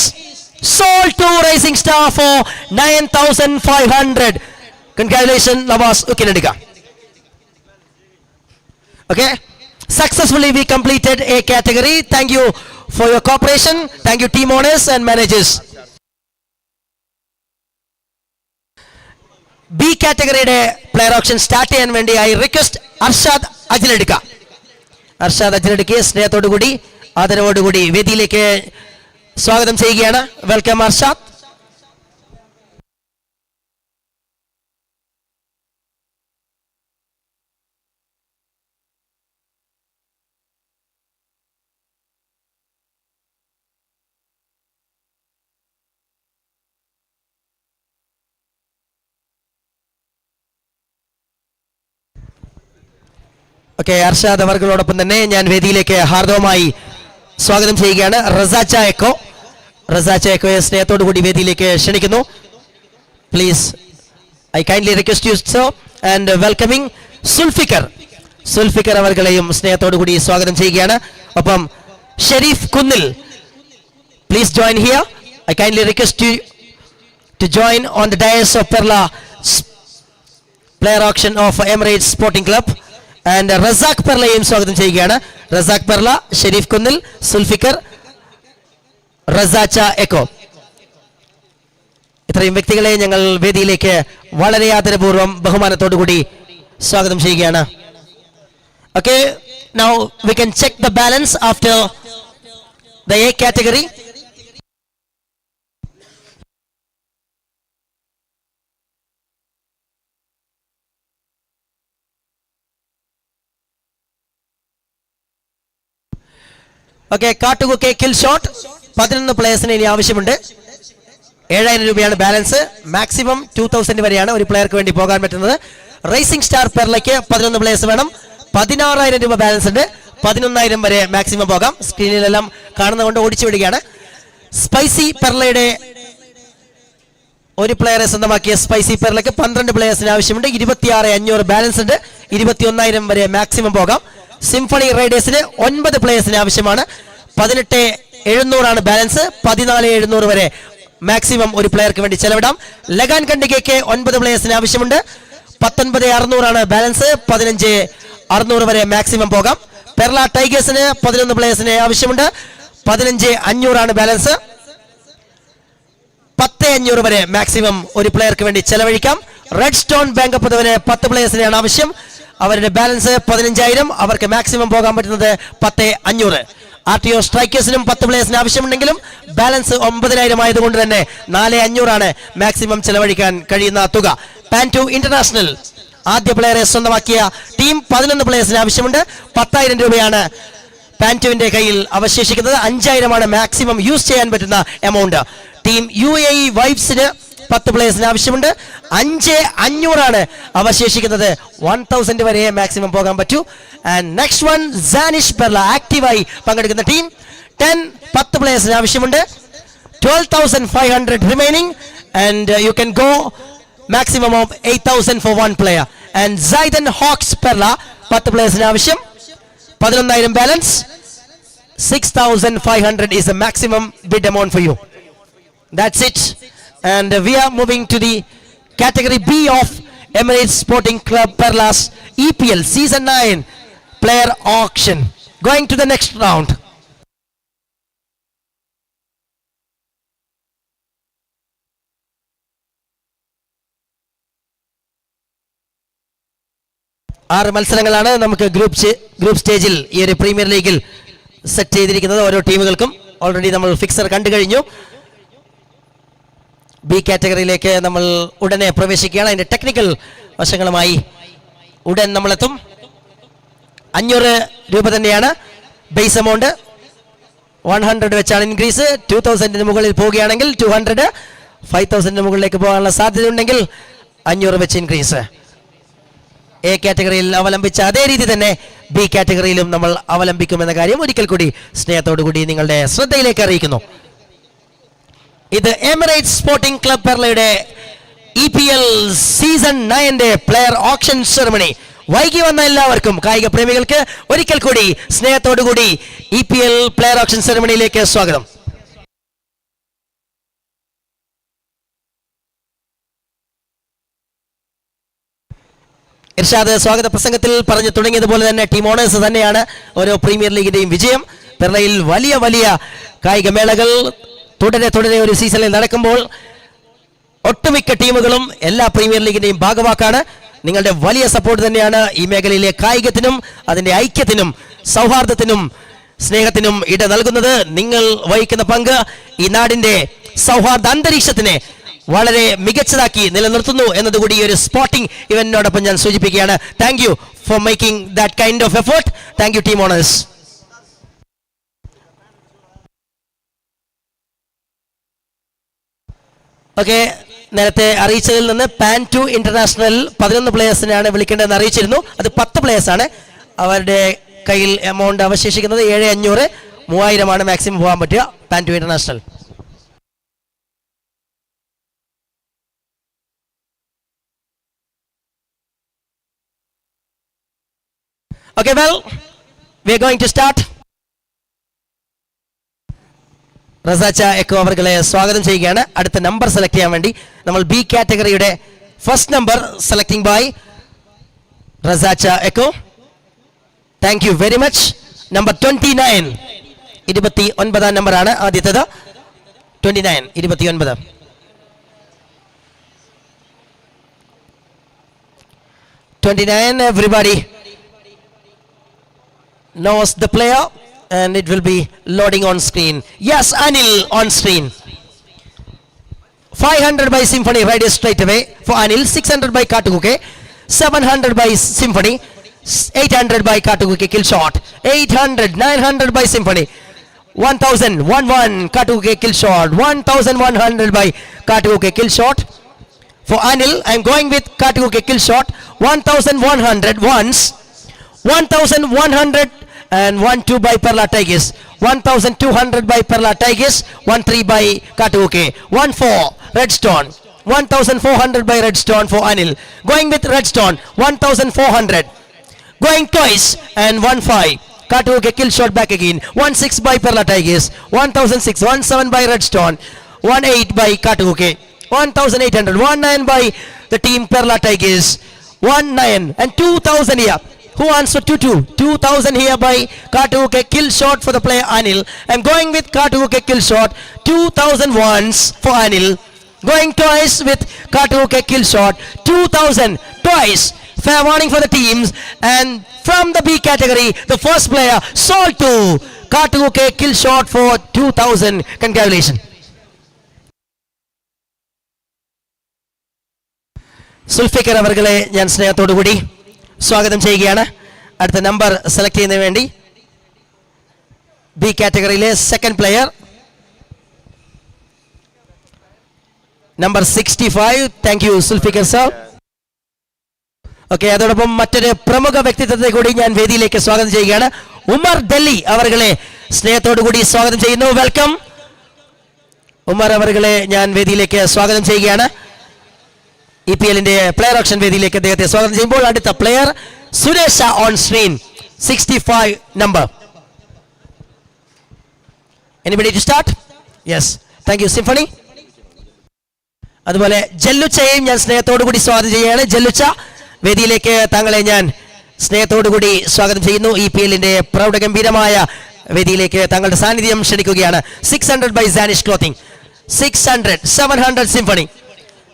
sold to Rising Star for 9,500. Congratulations, Nawaz Ukinadika. Okay, successfully we completed A category. Thank you for your cooperation. Thank you team owners and managers. B category player auction start ചെയ്യാൻ വേണ്ടി I request Arshad അജിലടിക്ക. Arshad അജിലടിക്കയെ സ്നേഹത്തോടുകൂടി ആദരവോടുകൂടി വേദിയിലേക്ക് സ്വാഗതം ചെയ്യുകയാണ്. Welcome Arshad. Okay, Arshad അവർകളോടൊപ്പം തന്നെ ഞാൻ വേദിയിലേക്ക് ഹാർദവമായി സ്വാഗതം ചെയ്യുകയാണ് റസാച്ച എക്കോ. റസാച്ച എക്കോയെ സ്നേഹത്തോടു കൂടി വേദിയിലേക്ക് ക്ഷണിക്കുന്നു. Please I kindly request you so and welcoming Zulfiqar. Zulfiqar അവർകളെയും സ്നേഹത്തോടു കൂടി സ്വാഗതം ചെയ്യുകയാണ്. ഒപ്പം Sharif Kunnil, please join here. I kindly request you to join on the dais of Perla player auction of Emirates Sporting Club. And Razak പെർലയും സ്വാഗതം ചെയ്യുകയാണ്. റസാഖ് പെർല, ഷെരീഫ് കുന്നിൽ, സുൽഫിക്കർ, റസാച്ച എക്കോ, ഇത്രയും വ്യക്തികളെ ഞങ്ങൾ വേദിയിലേക്ക് വളരെ ആദരപൂർവ്വം ബഹുമാനത്തോടു കൂടി സ്വാഗതം ചെയ്യുകയാണ്. Okay, now we can check the balance after the A category. Okay, Kattukukke kill shot 11 പ്ലേയേഴ്സിന് ഇനി ആവശ്യമുണ്ട്. 7000 രൂപയാണ് ബാലൻസ്. മാക്സിമം 2000 വരെയാണ് ഒരു പ്ലെയർക്ക് വേണ്ടി പോകാൻ പറ്റുന്നത്. റേസിംഗ് സ്റ്റാർ പെർലയ്ക്ക് 11 പ്ലേയേഴ്സ് വേണം. 16000 രൂപ ബാലൻസ് ഉണ്ട്. 11000 വരെ മാക്സിമം പോകാം. സ്ക്രീനിലെല്ലാം കാണുന്നതുകൊണ്ട് ഓടിച്ചു വിടുകയാണ്. സ്പൈസി പെർലയുടെ ഒരു പ്ലെയറെ സ്വന്തമാക്കിയ സ്പൈസി പെർലയ്ക്ക് 12 പ്ലേയേഴ്സിന് ആവശ്യമുണ്ട്. 26500 ബാലൻസ് ഉണ്ട്. 21000 വരെ മാക്സിമം പോകാം. സിംഫണി റൈഡേഴ്സിന് 9 പ്ലേയേഴ്സിന് ആവശ്യമാണ്. 18700 ബാലൻസ്. 14700 വരെ മാക്സിമം ഒരു പ്ലെയർക്ക് വേണ്ടി ചെലവിടാം. ലഗാൻ ഖണ്ഡികയ്ക്ക് 9 പ്ലേയേഴ്സിന് ആവശ്യമുണ്ട്. 19600 ബാലൻസ്. 15600 വരെ മാക്സിമം പോകാം. പെർല ടൈഗേഴ്സിന് 11 പ്ലേയേഴ്സിന് ആവശ്യമുണ്ട്. 15500 ബാലൻസ്. 10500 വരെ മാക്സിമം ഒരു പ്ലെയർക്ക് വേണ്ടി ചെലവഴിക്കാം. റെഡ് സ്റ്റോൺ ബാങ്ക് പദവിന് 10 പ്ലേയേഴ്സിനാണ് ആവശ്യം. അവരുടെ ബാലൻസ് 15000. അവർക്ക് മാക്സിമം പോകാൻ പറ്റുന്നത് 10500. RTO സ്ട്രൈക്കേഴ്സിനും 10 പ്ലേയേഴ്സിന് ആവശ്യമുണ്ടെങ്കിലും ബാലൻസ് 9000 ആയതുകൊണ്ട് തന്നെ 4500 മാക്സിമം ചെലവഴിക്കാൻ കഴിയുന്ന തുക. പാൻറ്റു ഇന്റർനാഷണൽ ആദ്യ പ്ലെയറെ സ്വന്തമാക്കിയ ടീം 11 പ്ലേയേഴ്സിന് ആവശ്യമുണ്ട്. 10000 രൂപയാണ് പാൻറ്റുവിന്റെ കയ്യിൽ അവശേഷിക്കുന്നത്. 5000 മാക്സിമം യൂസ് ചെയ്യാൻ പറ്റുന്ന എമൗണ്ട്. ടീം UAE വൈബ്സിന് 10 പ്ലേയേഴ്സിന് ആവശ്യമുണ്ട്. 5500 അവശേഷിക്കുന്നത്. 1000 വരെ മാക്സിമം പോകാൻ പറ്റൂ. And next one Sanish Perla ആക്റ്റീവായി പങ്കെടുക്കുന്ന ടീം 10 പ്ലേയേഴ്സിന് ആവശ്യമുണ്ട്. 12500 remaining and you can go maximum of 8000 for one player. And Zaidan Hawks Perla 10 പ്ലേയേഴ്സിന് ആവശ്യം. 11000 balance. 6500 is the maximum bid amount for you. That's it. And we are moving to the category B of Emirates Sporting Club Perla's EPL Season 9 player auction. Going to the next round. ആറ് മത്സരങ്ങളാണ് നമുക്ക് group സ്റ്റേജിൽ ഈ ഒരു premier ലീഗിൽ set ചെയ്തിരിക്കുന്നത്. ഓരോ ടീമുകൾക്കും ഓൾറെഡി നമ്മൾ ഫിക്സർ കണ്ടു കഴിഞ്ഞു. ബി കാറ്റഗറിയിലേക്ക് നമ്മൾ ഉടനെ പ്രവേശിക്കുകയാണ്. അതിന്റെ ടെക്നിക്കൽ വശങ്ങളുമായി ഉടൻ നമ്മളെത്തും. 500 രൂപ തന്നെയാണ് ബേസ് എമൗണ്ട്. 100 വെച്ചാണ് ഇൻക്രീസ്. 2000 മുകളിൽ പോവുകയാണെങ്കിൽ 200. 5000 മുകളിലേക്ക് പോകാനുള്ള സാധ്യതയുണ്ടെങ്കിൽ 500 വെച്ച് ഇൻക്രീസ്. എ കാറ്റഗറിയിൽ അവലംബിച്ച അതേ രീതി തന്നെ ബി കാറ്റഗറിയിലും നമ്മൾ അവലംബിക്കുമെന്ന കാര്യം ഒരിക്കൽ കൂടി സ്നേഹത്തോടു കൂടി നിങ്ങളുടെ ശ്രദ്ധയിലേക്ക് അറിയിക്കുന്നു. ഇത് എമിറേറ്റ്സ് സ്പോർട്ടിംഗ് ക്ലബ് പെർലയുടെ EPL season 9 player auction ceremony. വൈകി വന്ന എല്ലാവർക്കും കായിക പ്രേമികൾക്ക് ഒരിക്കൽ കൂടി സ്നേഹത്തോടു കൂടി EPL പ്ലെയർ ഓപ്ഷൻ സെറമണിയിലേക്ക് സ്വാഗതം. ഇർഷാദ് സ്വാഗത പ്രസംഗത്തിൽ പറഞ്ഞു തുടങ്ങിയതുപോലെ തന്നെ ടീം ഓണേഴ്സ് തന്നെയാണ് ഓരോ പ്രീമിയർ ലീഗിന്റെയും വിജയം. പെർലയിൽ വലിയ വലിയ കായിക മേളകൾ തുടരെ ഒരു സീസണിൽ നടക്കുമ്പോൾ ഒട്ടുമിക്ക ടീമുകളും എല്ലാ പ്രീമിയർ ലീഗിന്റെയും ഭാഗവാക്കാണ്. നിങ്ങളുടെ വലിയ സപ്പോർട്ട് തന്നെയാണ് ഈ മേഖലയിലെ കായികത്തിനും അതിന്റെ ഐക്യത്തിനും സൗഹാർദ്ദത്തിനും സ്നേഹത്തിനും ഇട നൽകുന്നത്. നിങ്ങൾ വഹിക്കുന്ന പങ്ക് ഈ നാടിന്റെ സൗഹാർദ്ദ അന്തരീക്ഷത്തിനെ വളരെ മികച്ചതാക്കി നിലനിർത്തുന്നു എന്നതുകൂടി ഈ ഒരു സ്പോർട്ടിംഗ് ഇവന്റിനോടൊപ്പം ഞാൻ സൂചിപ്പിക്കുകയാണ്. Thank you for making that kind of effort. Thank you team owners. Okay, നേരത്തെ അറിയിച്ചതിൽ നിന്ന് പാൻറ്റു ഇന്റർനാഷണൽ 11 പ്ലേയേഴ്സിനാണ് വിളിക്കേണ്ടതെന്ന് അറിയിച്ചിരുന്നു. അത് 10 പ്ലേയേഴ്സാണ്. അവരുടെ കയ്യിൽ എമൗണ്ട് അവശേഷിക്കുന്നത് 7500. 3000 മാക്സിമം പോകാൻ പറ്റുക പാൻറ്റു international. Okay, well, we are going to start. റസാച്ച എക്കോ അവർകളെ സ്വാഗതം ചെയ്യുകയാണ്. അടുത്ത നമ്പർ സെലക്ട് ചെയ്യാൻ വേണ്ടി നമ്മൾ ബി കാറ്റഗറിയുടെ ഫസ്റ്റ് നമ്പർ സെലക്ടിംഗ് ബൈ റസാച്ച എക്കോ. Thank you very much. Number 29, 29 നമ്പറാണ് ആദ്യത്തേത്. 29, 29. Everybody knows the player and it will be loading on screen. Yes, Anil on screen. 500 by Symphony, right straight away for Anil. 600 by Katuke. 700 by Symphony. 800 by Katuke, kill shot. 800, 900 by Symphony. 1000, 1-1, Katuke kill shot. 1100 by Katuke kill shot. For Anil, I'm going with Katuke kill shot. 1100 once. 1100 and 1-2 by Perla Tigers. 1200 by Perla Tigers. 1-3 by Katuke. 1-4 Redstone. 1400 by Redstone for Anil. Going with Redstone. 1400. Going twice and 1-5. Katuke kill shot back again. 1-6 by Perla Tigers. 1006. 1-7 by Redstone. 1-8 by Katuke. 1800. 1-9 by the team Perla Tigers. 1-9 and 2000 here. Who answered 2-2? 2000 here by Katuke kill shot for the player Anil. I'm going with Katuke kill shot. 2000 once for Anil. Going twice with Katuke kill shot. 2000 twice. Fair warning for the teams. And from the B category, the first player, Sol 2. Katuke kill shot for 2000. Congratulations. Zulfikar അവർകളെ ഞാൻ സ്നേഹത്തോടു കൂടി സ്വാഗതം ചെയ്യുകയാണ്. അടുത്ത number select ചെയ്യുന്നതിന് വേണ്ടി B കാറ്റഗറിയിലെ second player number 65. Thank you Zulfiqar sir. Okay, അതോടൊപ്പം മറ്റൊരു പ്രമുഖ വ്യക്തിത്വത്തെ കൂടി ഞാൻ വേദിയിലേക്ക് സ്വാഗതം ചെയ്യുകയാണ്. ഉമർ ഡൽഹി അവർകളെ സ്നേഹത്തോടു കൂടി സ്വാഗതം ചെയ്യുന്നു. വെൽക്കം ഉമർ അവർകളെ ഞാൻ വേദിയിലേക്ക് സ്വാഗതം ചെയ്യുകയാണ്. EPLന്റെ പ്ലെയർ ഓപ്ഷൻ വേദിയിലേക്ക് അദ്ദേഹത്തെ സ്വാഗതം ചെയ്യുമ്പോൾ അടുത്ത player Suresh on screen 65 number. Anybody to start? Yes, thank you Symphony. അതുപോലെ ജല്ലുച്ചയെയും ഞാൻ സ്നേഹത്തോടു കൂടി സ്വാഗതം ചെയ്യുകയാണ്. ജല്ലുച്ച വേദിയിലേക്ക് താങ്കളെ ഞാൻ സ്നേഹത്തോടു കൂടി സ്വാഗതം ചെയ്യുന്നു. EPLന്റെ പ്രൗഢഗംഭീരമായ വേദിയിലേക്ക് താങ്കളുടെ സാന്നിധ്യം ക്ഷണിക്കുകയാണ്. 600 by Zanish Clothing. 600, 700 Symphony.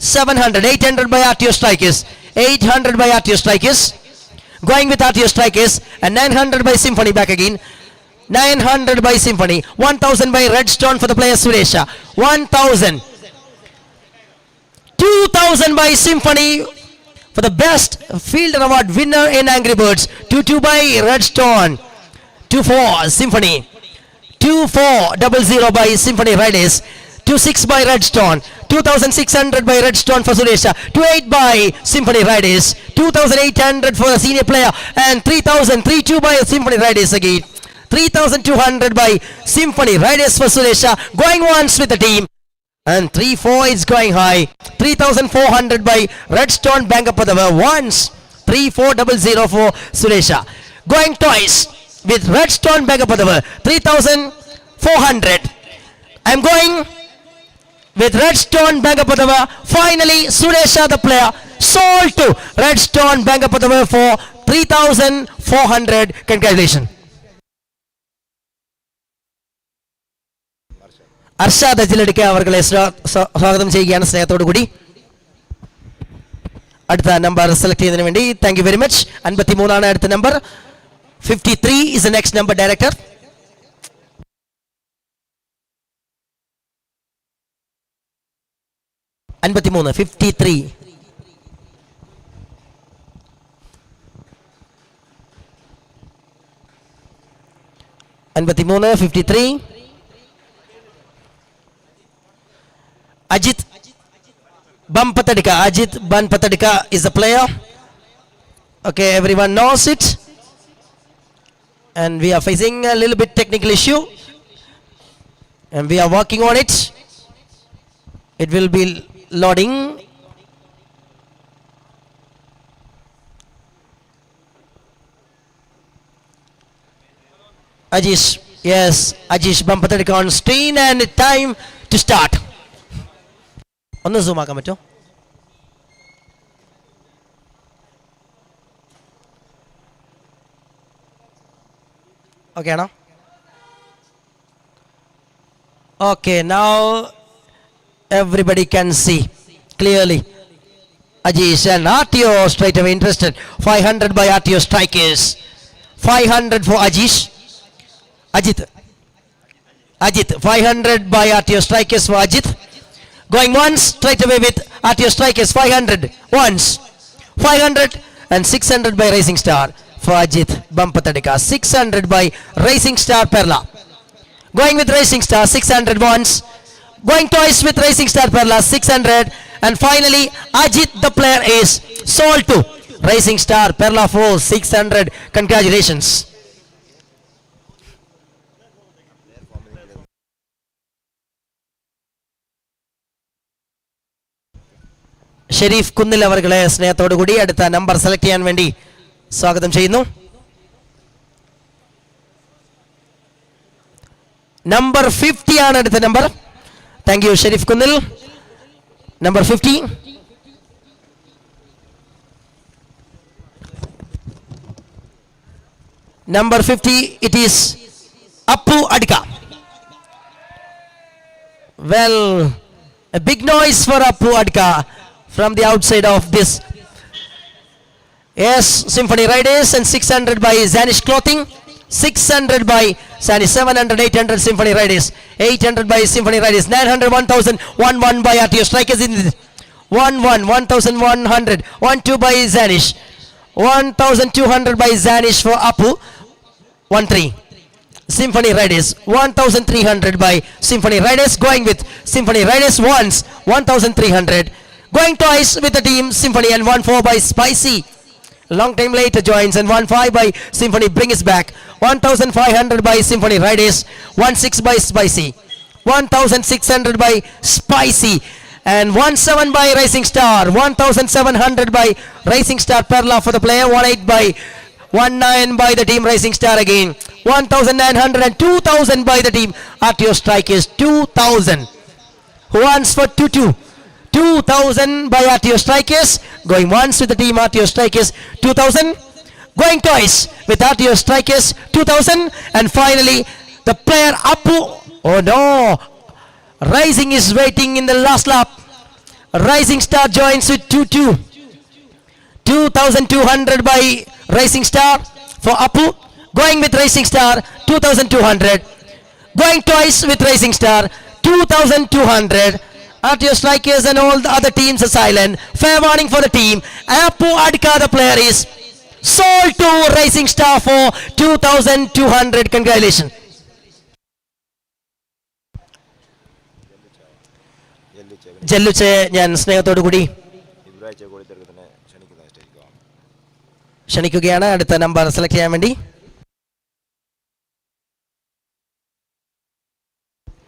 700, 800 by RTO Strikers. 800 by RTO Strikers. Going with RTO Strikers. And 900 by Symphony back again. 900 by Symphony. 1000 by Redstone for the player Suresha. 1000. 2000 by Symphony for the best fielder award winner in Angry Birds. 22 by Redstone. 24 Symphony. 2400 by Symphony Riders. 26 by Redstone. 2600 by Redstone for Suresha. 28 by Symphony Riders. 2800 for the senior player. And 3032 by Symphony Riders again. 3200 by Symphony Riders for Suresha. Going once with the team. And 34 is going high. 3400 by Redstone Bangapadava. Once. 3400 for Suresha. Going twice with Redstone Bangapadava. 3400. I'm going with Redstone Bangapadava. Finally, Suresha the player sold to Redstone Bangapadava for 3400. Congratulations. Arshad അജിലടിക്ക അവർകളെ സ്വാഗതം ചെയ്യുകയാണ് സ്നേഹത്തോടു കൂടി. അടുത്ത number select ചെയ്യുന്നതിന് വേണ്ടി thank you very much. 53 അടുത്ത number. 53 is the next number director. അൻപത്തിമൂന്ന് 53. അൻപത്തിമൂന്ന് 53. Ajit Bampatadika. Ajit Bampatadika is the player. Okay, everyone knows it. And we are facing a little bit technical issue. And we are working on it. It will be loading. Ajish. Yes, Ajish Bampatadika on screen and time to start. ഒന്ന് zoom ആക്കാൻ പറ്റുമോ? Okay ആണോ? Okay, now everybody can see clearly. Ajish and RTO straight away interested. 500 by RTO Strikers. 500 for Ajish. Ajit 500 by RTO Strikers for Ajit. Going once straight away with RTO Strikers. 500 once. 500 and 600 by Racing Star for Ajit Bampatadika. 600 by Racing Star Perla. Going with Racing Star 600 once. Going twice with Racing Star Perla 600. And finally Ajit, the player, is sold to Racing Star Perla 4 600. Congratulations. Sharif കുന്നിൽ അവർകളെ സ്നേഹത്തോടു കൂടി അടുത്ത number select ചെയ്യാൻ വേണ്ടി സ്വാഗതം ചെയ്യുന്നു. Number 50 ആണ് അടുത്ത number. Thank U Sharif Kunnil. Number 50. Number 50, it is Appu Adika. Well, a big noise for Appu Adika from the outside of this. Yes, Symphony Riders, and 600 by Zanish Clothing. 600 by Zanish, 700, 800 Symphony Riders. 800 by Symphony Riders. 900, 1000, 11 by RTO Strikers in 11, 1100. 12 by Zanish. 1200 by Zanish for Appu. 13 Symphony Riders. 1300 by Symphony Riders. Going with Symphony Riders once. 1300. Going twice with the team Symphony, and 14 by Spicy. Long time later joins, and 15 by Symphony. Bring us back. 1500 by Symphony Riders. 16 by Spicy. 1600 by Spicy. And 17 by Racing Star. 1700 by Racing Star Perla for the player. 18 by 19 by the team Racing Star again. 1900 and 2000 by the team RTO Strikers. 2000. Who wants for 22? 2000 by RTO Strikers. Going once with the team RTO Strikers. 2000. Going twice with RTO Strikers. 2000. And finally the player Appu. Oh no. Rising is waiting in the last lap. Rising Star joins with 22. 2200 by Racing Star for Appu. Going with Racing Star 2200. Going twice with Racing Star 2200. RTO Strikers and all the other teams are silent. Fair warning for the team. Appu Adika, the player, is sold to Racing Star for 2200. Congratulations. ജല്ലുച്ചെ ഞാൻ സ്നേഹത്തോടു കൂടി ക്ഷണിക്കുകയാണ് അടുത്ത number select ചെയ്യാൻ വേണ്ടി.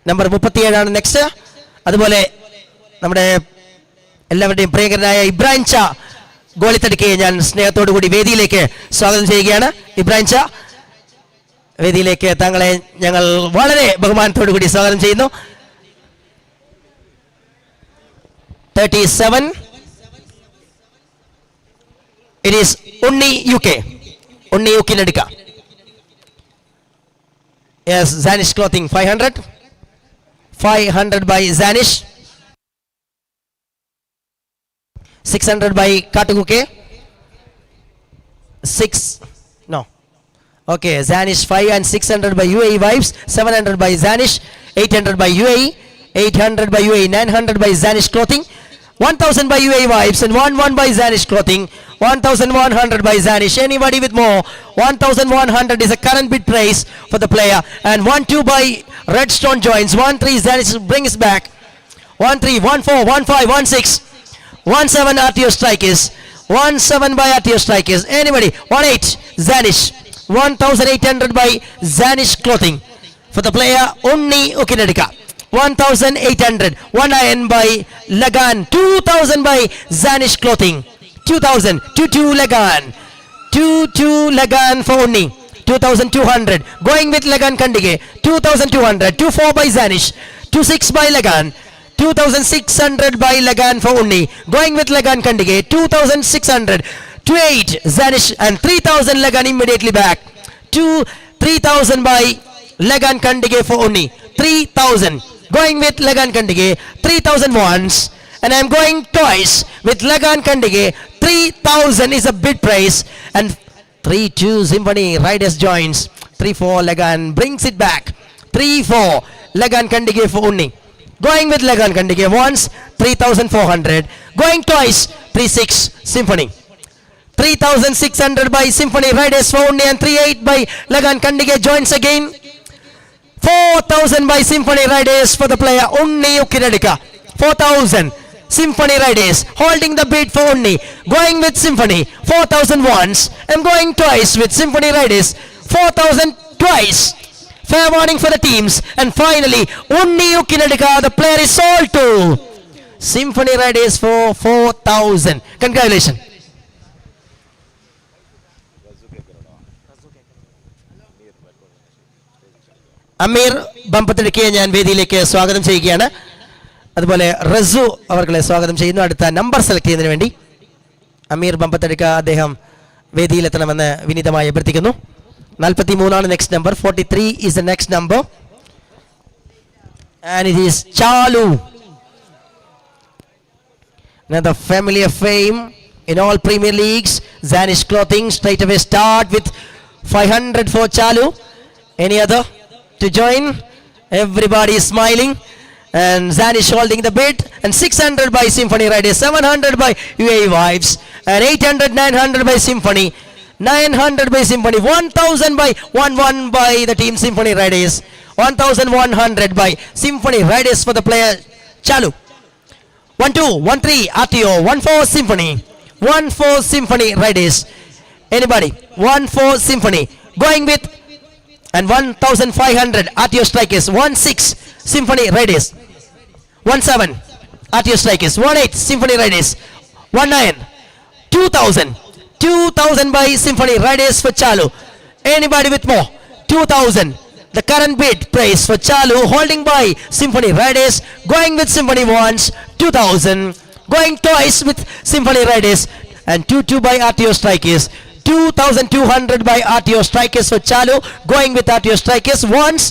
Number 37 next. അതുപോലെ നമ്മുടെ എല്ലാവരുടെയും പ്രിയങ്കരനായ ഇബ്രാഹിം ചാ ഗോളിത്തടുക്കയെ ഞാൻ സ്നേഹത്തോടു കൂടി വേദിയിലേക്ക് സ്വാഗതം ചെയ്യുകയാണ്. ഇബ്രാഹിം ചാ, വേദിയിലേക്ക് താങ്കളെ ഞങ്ങൾ വളരെ ബഹുമാനത്തോടു കൂടി സ്വാഗതം ചെയ്യുന്നു. 37. It is Unni UK. Unni UK Nadika. Yes, Zanish Clothing 500. 500 by Zanish. 600 by Katukuke. 6. No. Okay, Zanish 5 and 600 by UAE Vibes. 700 by Zanish. 800 by UAE. 800 by UAE. 900 by Zanish Clothing. 1000 by UAE Vibes and 11 by Zanish Clothing. 1100 by Zanish. Anybody with more? 1100 is a current bid price for the player. And 12 by Redstone joins. 13 Zanish brings back. 13, 14, 15, 16. 17 RTO Strikers. 17 by RTO Strikers. Anybody? 18 Zanish. 1800 by Zanish Clothing for the player Unni Ukinadika. 1800. 19 by Lagan. 2000 by Zanish Clothing. 2000. 22 Lagan. 22 Lagan for Unni. 2200. Going with Lagan Kandige. 2200. 24 by Zanish. 26 by Lagan. 2600 by Lagan for Unni. Going with Lagan Kandige. 2600. 28 Zanish and 3000 Lagan immediately back. 3000 by Lagan Kandige for Unni. 3000. Going with Lagan Kandige. 3000 once. And I'm going twice with Lagan Kandige. 3000 is a bid price. And 3-2 Symphony Riders joins. 3-4 Lagan brings it back. 3-4 Lagan Kandige for Unni. Going with Lagan Kandige once. 3400. Going twice. 3-6 Symphony. 3600 by Symphony Riders for Unni and 38 by Lagan Kandige joins again. 4,000 by Symphony Riders for the player Unni Ukinadika. 4,000. Symphony Riders holding the beat for Unni. Going with Symphony. 4,000 once. I'm going twice with Symphony Riders. 4,000 twice. Fair warning for the teams. And finally, Unni Ukinadika, the player is sold to Symphony Riders for 4,000. Congratulations. അമീർ ബമ്പത്തടിക്കയെ ഞാൻ വേദിയിലേക്ക് സ്വാഗതം ചെയ്യുകയാണ്. അതുപോലെ റസു അവർകളെ സ്വാഗതം ചെയ്യുന്നു. അടുത്ത number select ചെയ്യുന്നതിന് വേണ്ടി അമീർ ബമ്പത്തടിക്ക അദ്ദേഹം വേദിയിലെത്തണമെന്ന് വിനീതമായി അഭ്യർത്ഥിക്കുന്നു. 43 next number. 43 is the next number and it is Chalu. Another familiar fame in all Premier Leagues. Zanish Clothing straight away start with 500 for Chalu. Any other to join? Everybody is smiling and Zanish holding the bid. And 600 by Symphony Riders, 700 by UAE Vibes, and 800, 900 by Symphony, 900 by Symphony, 1,000 by 11 by the team Symphony Riders, 1,100 by Symphony Riders for the player Chalu. 1-2, 1-3 RTO, 1-4 Symphony, 1-4 Symphony Riders. Anybody? 1-4 Symphony. Going with and 1,500 RTO Strikers. 1-6 Symphony Riders. 1-7 RTO Strikers. 1-8 Symphony Riders. 1-9 2,000. 2,000 by Symphony Riders for Chalu. Anybody with more? 2,000. The current bid price for Chalu holding by Symphony Riders. Going with Symphony once. 2,000. Going twice with Symphony Riders. And 2-2 by RTO Strikers. 2,200 by RTO Strikers for Chalu. Going with RTO Strikers once.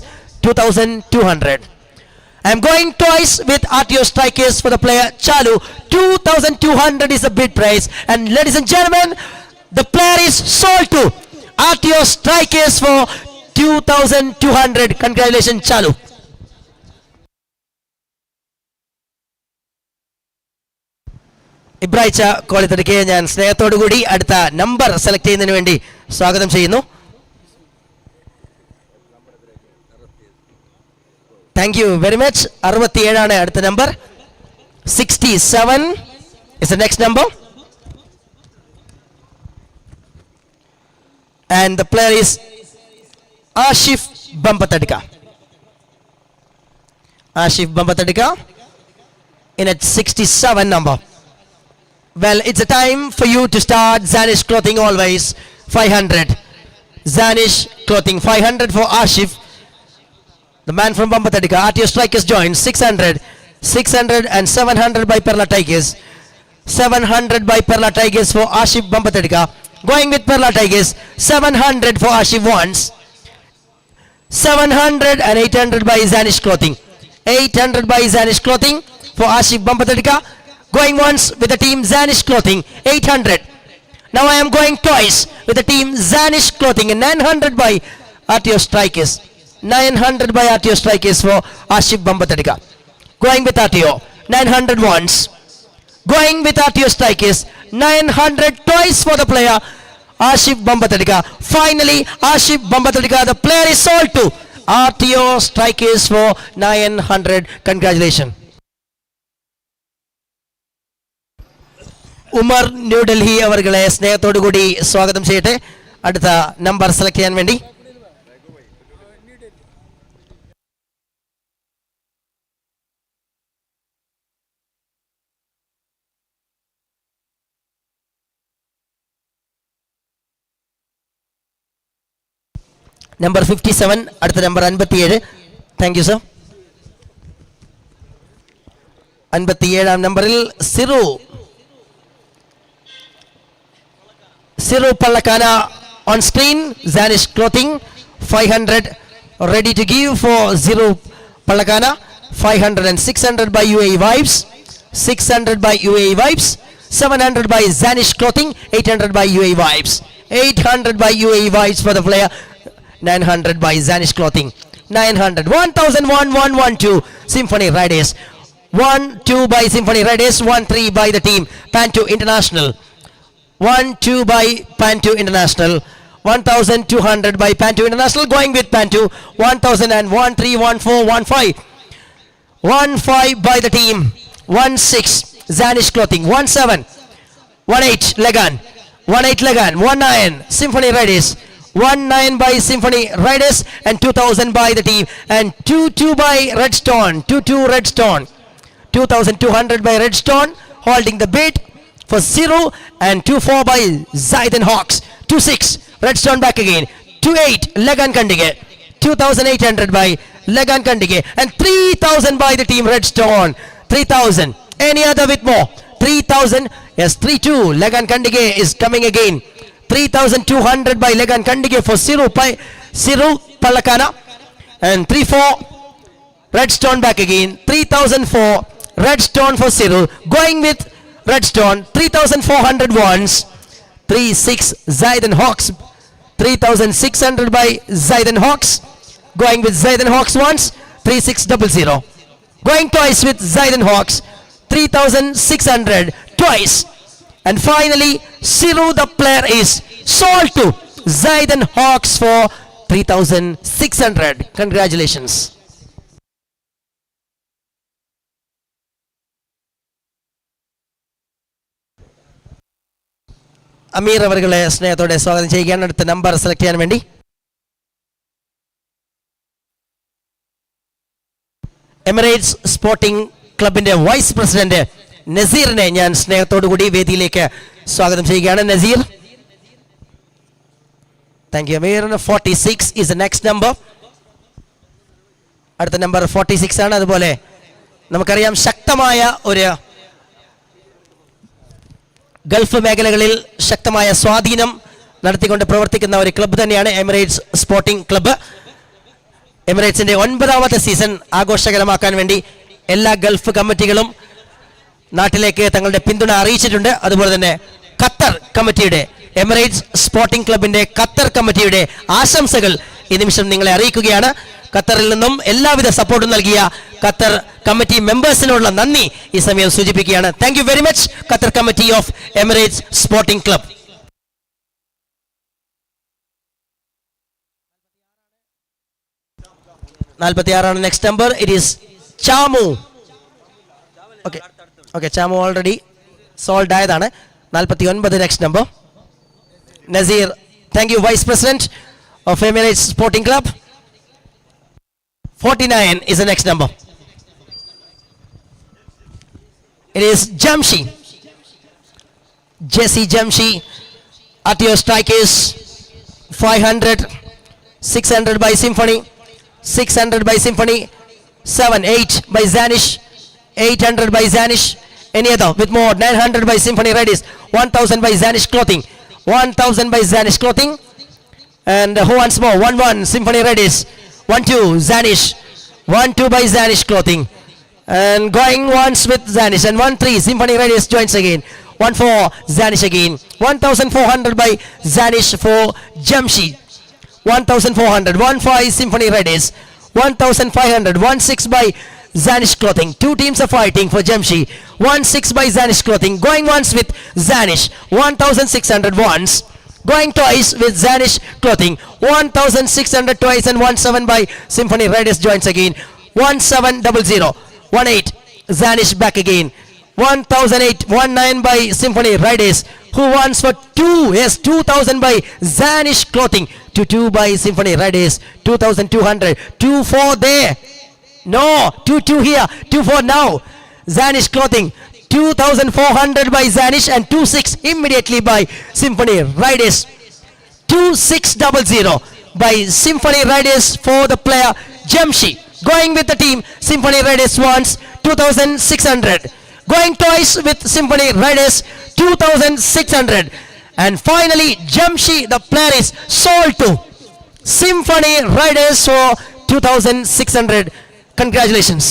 2,200. I'm going twice with RTO Strikers for the player Chalu. 2,200 is the bid price. And ladies and gentlemen, the player is sold to RTO Strikers for 2,200. Congratulations Chalu. ഇബ്രാഹിച്ച കോളിത്തടിക്ക് ഞാൻ സ്നേഹത്തോടുകൂടി അടുത്ത number select ചെയ്യുന്നതിന് വേണ്ടി സ്വാഗതം ചെയ്യുന്നു. Thank you very much. 67 അടുത്ത number. 67 is the next number and the player is Ashif Bambatadika. Ashif Bambatadika in at 67 number. Well, it's a time for you to start. Zanish Clothing always 500. Zanish Clothing 500 for Ashif, the man from Bambatadika. RTO Strikers join 600. 600 and 700 by Perla Tigers. 700 by Perla Tigers for Ashif Bambatadika. Going with Perla Tigers. 700 for Ashif once. 700 and 800 by Zanish Clothing. 800 by Zanish Clothing for Ashif Bambatadika. Going once with the team Zanish Clothing. 800. Now I am going twice with the team Zanish Clothing. And 900 by RTO Strikers. 900 by RTO Strikers for Ashif Bambatadika. Going with RTO. 900 once. Going with RTO Strikers. 900 twice for the player Ashif Bambatadika. Finally, Ashif Bambatadika, the player is sold to RTO Strikers for 900. Congratulations. Umar New Delhi അവർകളെ സ്നേഹത്തോടു കൂടി സ്വാഗതം ചെയ്യട്ടെ അടുത്ത number select ചെയ്യാൻ വേണ്ടി. Number 57 അടുത്ത number 57. Thank you sir. 57 നമ്പറിൽ Siru Pallakana on screen. Zanish Clothing 500 ready to give for Siru Pallakana. 500 and 600 by UAE Vibes. 600 by UAE Vibes. 700 by Zanish Clothing. 800 by UAE Vibes. 800 by UAE Vibes for the player. 900 by Zanish Clothing. 900. 1,112 Symphony Riders. 1-2 by Symphony Riders. 1-3 by the team Pantu International. 1-2 by Pantu International. 1,200 by Pantu International. Going with Pantu. 1,001, 3, 1, 4, 1, 5. 1, 5 by the team. 1, 6 Zanish Clothing. 1, 7. 1, 8 Legan. 1, 8 Legan. 1, 9 Symphony Riders. 1, 9 by Symphony Riders. And 2,000 by the team. And 2, 2 by Redstone. 2, 2 Redstone. 2,200 by Redstone. Holding the bid for 0. And 2, 4 by Zaiden Hawks. 2, 6 Redstone back again. 2, 8 Legan Kandige. 2,800 by Legan Kandige. And 3,000 by the team Redstone. 3,000. Any other with more? 3,000. Yes, 3, 2 Legan Kandige is coming again. 3,200 by Legan Kandige for Siru Palakana. And 3, 4 Redstone back again. 3,004 Redstone for Siru. Going with Redstone. 3,400 once. 3, 6 Zaiden Hawks. 3,600 by Zaiden Hawks. Going with Zaiden Hawks once. 3,600. Going twice with Zaiden Hawks. 3,600 twice. And finally, Siru the player is sold to Zaiden Hawks for 3,600. Congratulations. അമീർ അവരുടെ സ്നേഹത്തോടെ സ്വാഗതം ചെയ്യുകയാണ്. അടുത്ത number select ചെയ്യാൻ വേണ്ടി Emirates sporting ക്ലബിന്റെ vice president നസീറിനെ ഞാൻ സ്നേഹത്തോടു കൂടി വേദിയിലേക്ക് സ്വാഗതം ചെയ്യുകയാണ്. Naseer. Thank you Ameer. 46 is the next number. അടുത്ത നമ്പർ 46 ആണ്. അതുപോലെ നമുക്കറിയാം ശക്തമായ ഒരു ഗൾഫ് മേഖലകളിൽ ശക്തമായ സ്വാധീനം നടത്തിക്കൊണ്ട് പ്രവർത്തിക്കുന്ന ഒരു ക്ലബ്ബ് തന്നെയാണ് എമിറേറ്റ്സ് സ്പോർട്ടിംഗ് ക്ലബ്ബ്. എമിറേറ്റ്സിന്റെ 9ാമത്തെ സീസൺ ആഘോഷകരമാക്കാൻ വേണ്ടി എല്ലാ ഗൾഫ് കമ്മിറ്റികളും നാട്ടിലേക്ക് തങ്ങളുടെ പിന്തുണ അറിയിച്ചിട്ടുണ്ട്. അതുപോലെ തന്നെ ഖത്തർ കമ്മിറ്റിയുടെ എമിറേറ്റ്സ് സ്പോർട്ടിംഗ് ക്ലബിന്റെ ഖത്തർ കമ്മിറ്റിയുടെ ആശംസകൾ ഈ നിമിഷം നിങ്ങളെ അറിയിക്കുകയാണ്. ഖത്തറിൽ നിന്നും എല്ലാവിധ സപ്പോർട്ടും നൽകിയ ഖത്തർ കമ്മിറ്റി മെമ്പേഴ്സിനുള്ള നന്ദി ഈ സമയം സൂചിപ്പിക്കുകയാണ്. Thank you very much Qatar committee of Emirates Sporting Club. 46 next number. It is Chamu. Okay Chamu already sold ആയതാണ്. 49 next number. Nazeer. Thank you vice president of Emirates Sporting Club. 49 is the next number. It is Jamshi. Jesse Jamshi. At your strike is 500. 600 by Symphony. 600 by Symphony. 7, 8 by Zanish. 800 by Zanish. Any other with more? 900 by Symphony Redis. 1,000 by Zanish Clothing. 1,000 by Zanish Clothing. And who wants more? 1, Symphony Redis. 1, 2 Zanish. 1, 2 by Zanish Clothing. And going once with Zanish. And 1, 3 Symphony Redis joins again. 1, 4 Zanish again. 1,400 by Zanish for Jamshi. 1,400. 1, 5 Symphony Redis. 1,500. 1, 6 by Zanish Clothing. Two teams are fighting for Jamshi. 1, 6 by Zanish Clothing. Going once with Zanish. 1,600 once. Going twice with Zanish Clothing. 1,600 twice. And 1, 7 by Symphony Riders joins again. 1,700. 1, 8 Zanish back again. 1,008. 1, 9 by Symphony Riders. Who wants for 2? Yes, 2,000 by Zanish Clothing. 2, 2 by Symphony Riders. 2,200. 2, 4 there. No, 2, 2 here. 2, 4 now. Zanish Clothing. 2,400 by Zanish and 2, 6 immediately by Symphony Riders. 2,600 by Symphony Riders for the player Jamshi. Going with the team Symphony Riders once. 2,600. Going twice with Symphony Riders. 2,600. And finally Jamshi the player is sold to Symphony Riders for 2,600. Congratulations.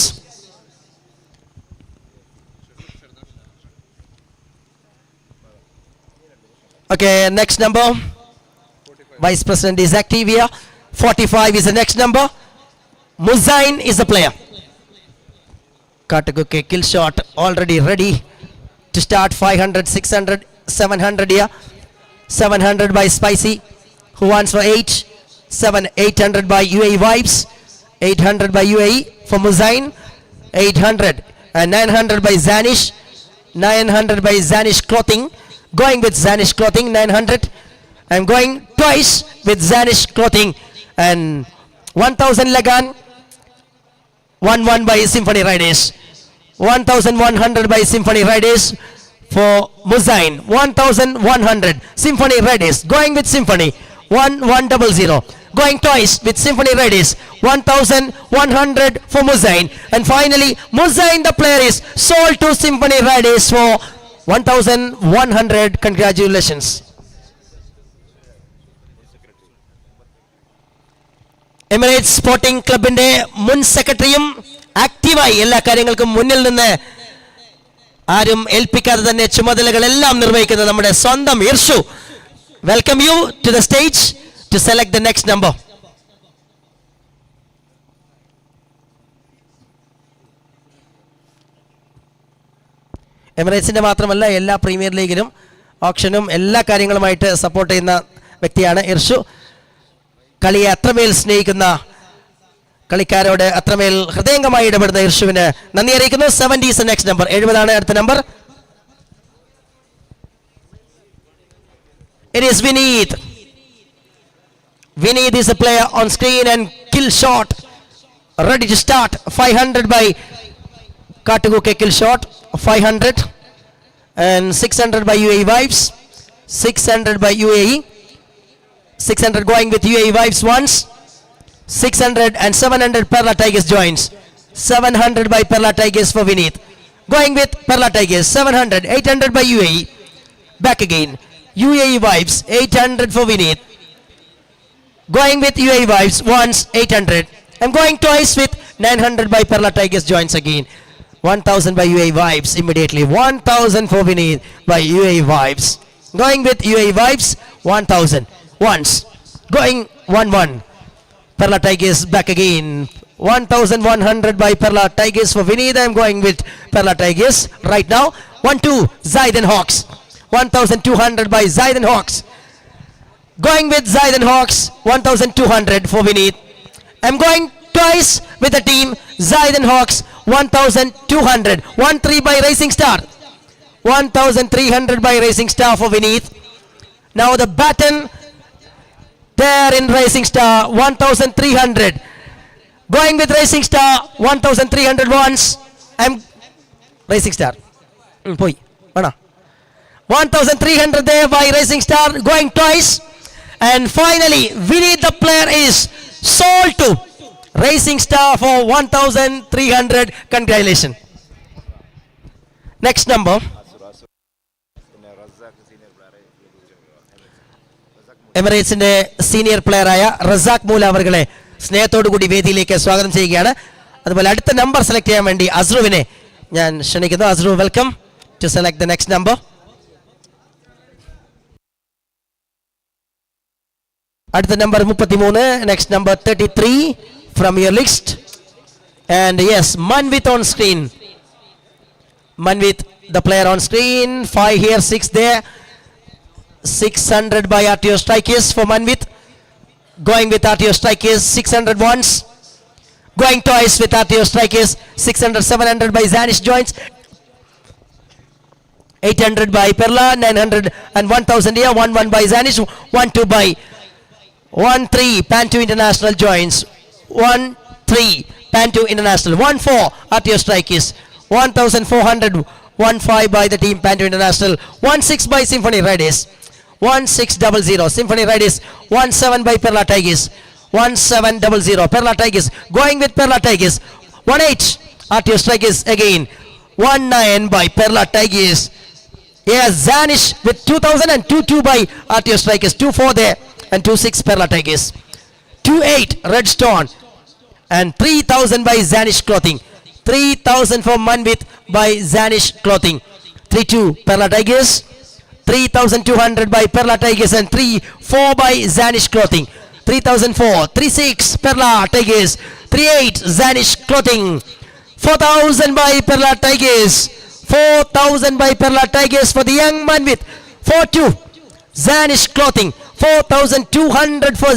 Okay, next number. Vice President is active here. 45 is the next number. Muzain is the player. Katakuke kill shot already ready to start. 500, 600, 700 here. 700 by Spicy. Who wants for 8? 7. 800 by UAE Vibes. 800 by UAE for Muzain. 800 and 900 by Zanish. 900 by Zanish Clothing. Going with Zanish Clothing. 900. I'm going twice with Zanish Clothing. And 1000 Lagan. 1 by Symphony Riders. 1100 by Symphony Riders for Muzain. 1100 Symphony Riders. Going with Symphony. 1100. Going twice with Symphony Riders. 1100 for Muzain. And finally, Muzain, the player, is sold to Symphony Riders for 1100. Congratulations. Emirates Sporting Clubന്റെ മുൻ സെക്രട്ടറിയും ആക്റ്റീവായി എല്ലാ കാര്യങ്ങൾക്കും മുന്നിൽ നിന്ന് ആരും ഏൽപ്പിക്കാതെ തന്നെ ചുമതലകളെല്ലാം നിർവഹിക്കുന്ന നമ്മുടെ സ്വന്തം Irshu. Welcome you to the stage to select the next number. എമിറേറ്റ്സിന്റെ മാത്രമല്ല എല്ലാ പ്രീമിയർ ലീഗിലും ഓപ്ഷനും എല്ലാ കാര്യങ്ങളുമായിട്ട് സപ്പോർട്ട് ചെയ്യുന്ന വ്യക്തിയാണ് ഇർഷു. കളിയെ അത്രമേൽ സ്നേഹിക്കുന്ന കളിക്കാരോട് അത്രമേൽ ഹൃദയംഗമായി ഇടപെടുന്ന ഇർഷുവിന് നന്ദി അറിയിക്കുന്നു. 70 is the next number. 70 അടുത്ത number. It is Vineet. Vineet is a player on screen and kill shot ready to start. 500 by Katuguke kill shot. 500 and 600 by UAE Vibes. 600 by UAE. 600 going with UAE Vibes once. 600 and 700 Perla Tigers joins. 700 by Perla Tigers for Vineet. Going with Perla Tigers. 700. 800 by UAE. Back again. UAE Vibes. 800 for Vineet. Going with UAE Vibes once. 800. I'm going twice with 900 by Perla Tigers joins again. 1000 by UAE Vibes immediately. 1000 for Vineet by UAE Vibes. Going with UAE Vibes. 1000. Once. Going 1-1. Perla Tigers back again. 1100 by Perla Tigers for Vineet. I'm going with Perla Tigers right now. 1-2 Zaiden Hawks. 1200 by Zaiden Hawks. Going with Zaiden Hawks. 1200 for Vineet. I'm going twice with the team Zaiden Hawks. 1200. 1-3 by Racing Star. 1300 by Racing Star for Vineet. Now the baton there in Racing Star. 1300. Going with Racing Star. 1300 once. I'm Racing Star. 1300 there by Racing Star. Going twice. And finally, Vineet the player is sold to Racing Star for 1300. Congratulations. Next number. എമിറേറ്റ്സിന്റെ senior പ്ലെയറായ റസാഖ് മൂല അവരെ സ്നേഹത്തോടു കൂടി വേദിയിലേക്ക് സ്വാഗതം ചെയ്യുകയാണ്. അതുപോലെ അടുത്ത നമ്പർ സെലക്ട് ചെയ്യാൻ വേണ്ടി അസ്രുവിനെ ഞാൻ ക്ഷണിക്കുന്നു. Asru, welcome to select the next number. അടുത്ത number 33. Next number 33 from your list. And yes, Manvit on screen. Manvit the player on screen. 5 here, 6 there. 600 by RTO Strikers for Manvit. Going with RTO Strikers. 600 once. Going twice with RTO Strikers. 600, 700 by Zanish joins. 800 by Perla. 900 and 1000 here. 1-1 by Zanish. 1-2 by 1-3 Pantu International joins. 1-3 Pantu International. 1-4 RTO Strikers. 1400. 1-5 by the team Pantu International. 1-6 by Symphony Riders. 1600 Symphony Riders. 1-7 by Perla Tigers. 1700 Perla Tigers. Going with Perla Tigers. 1-8 RTO Strikers again. 1-9 by Perla Tigers. Yes, Zanish with 2000 and 2-2 by RTO Strikers. 2-4 there and 2-6 Perla Tigers. 2-8 Redstone and 3000 by Zanish Clothing. 3000 for Manvit by Zanish Clothing. 3-2 Perla Tigers. 3200 by Perla Tigers and 3-4 by Zanish Clothing. 3004. 3-6 Perla Tigers. 3-8 Zanish Clothing. 4000 by Perla Tigers. 4000 by Perla Tigers for the young Manvit. 4-2 Zanish Clothing. 4,200 for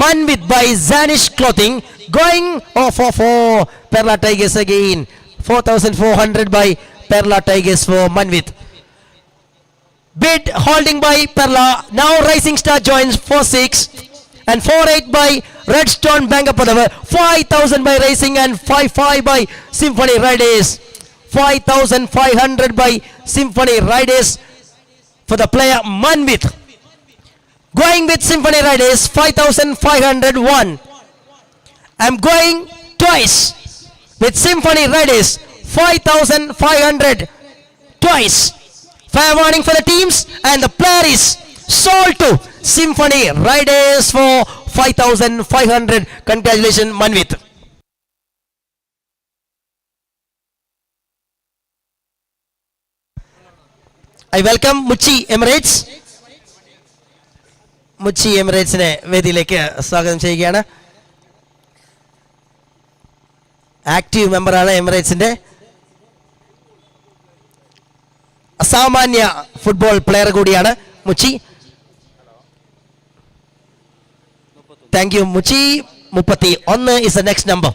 Manvit by Zanish Clothing. Going for Perla Tigers again. 4,400 by Perla Tigers for Manvit. Bid holding by Perla. Now Rising Star joins 4-6 and 4-8 by Redstone Bangapadava. 5,000 by Racing and 5-5 by Symphony Riders. 5,500 by Symphony Riders for the player Manvit. Going with Symphony Riders 5,501. I'm going twice with Symphony Riders 5,500 twice. Fair warning for the teams, and the player is sold to Symphony Riders for 5,500. Congratulations, Manvit. I welcome Muchi Emirates. Muchi Emiratesനെ വേദിയിലേക്ക് സ്വാഗതം ചെയ്യുകയാണ്. Active മെമ്പറാണ് എമിറേറ്റ്സിന്റെ. അസാമാന്യ football player കൂടിയാണ് Muchi. Thank you Muchi. 31 is the next number.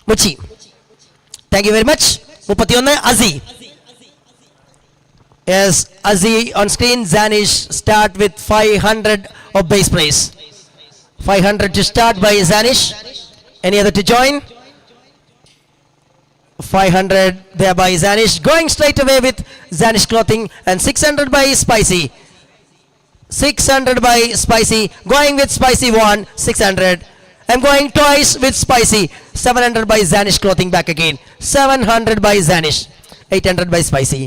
Muchi, thank you very much. 31 Azi. Yes, Azi on screen. Zanish start with 500 of base price. 500 to start by Zanish. Any other to join? 500 there by Zanish. Going straight away with Zanish Clothing, and 600 by Spicy. 600 by Spicy. Going with Spicy 1, 600. I'm going twice with Spicy. 700 by Zanish Clothing back again. 700 by Zanish. 800 by Spicy.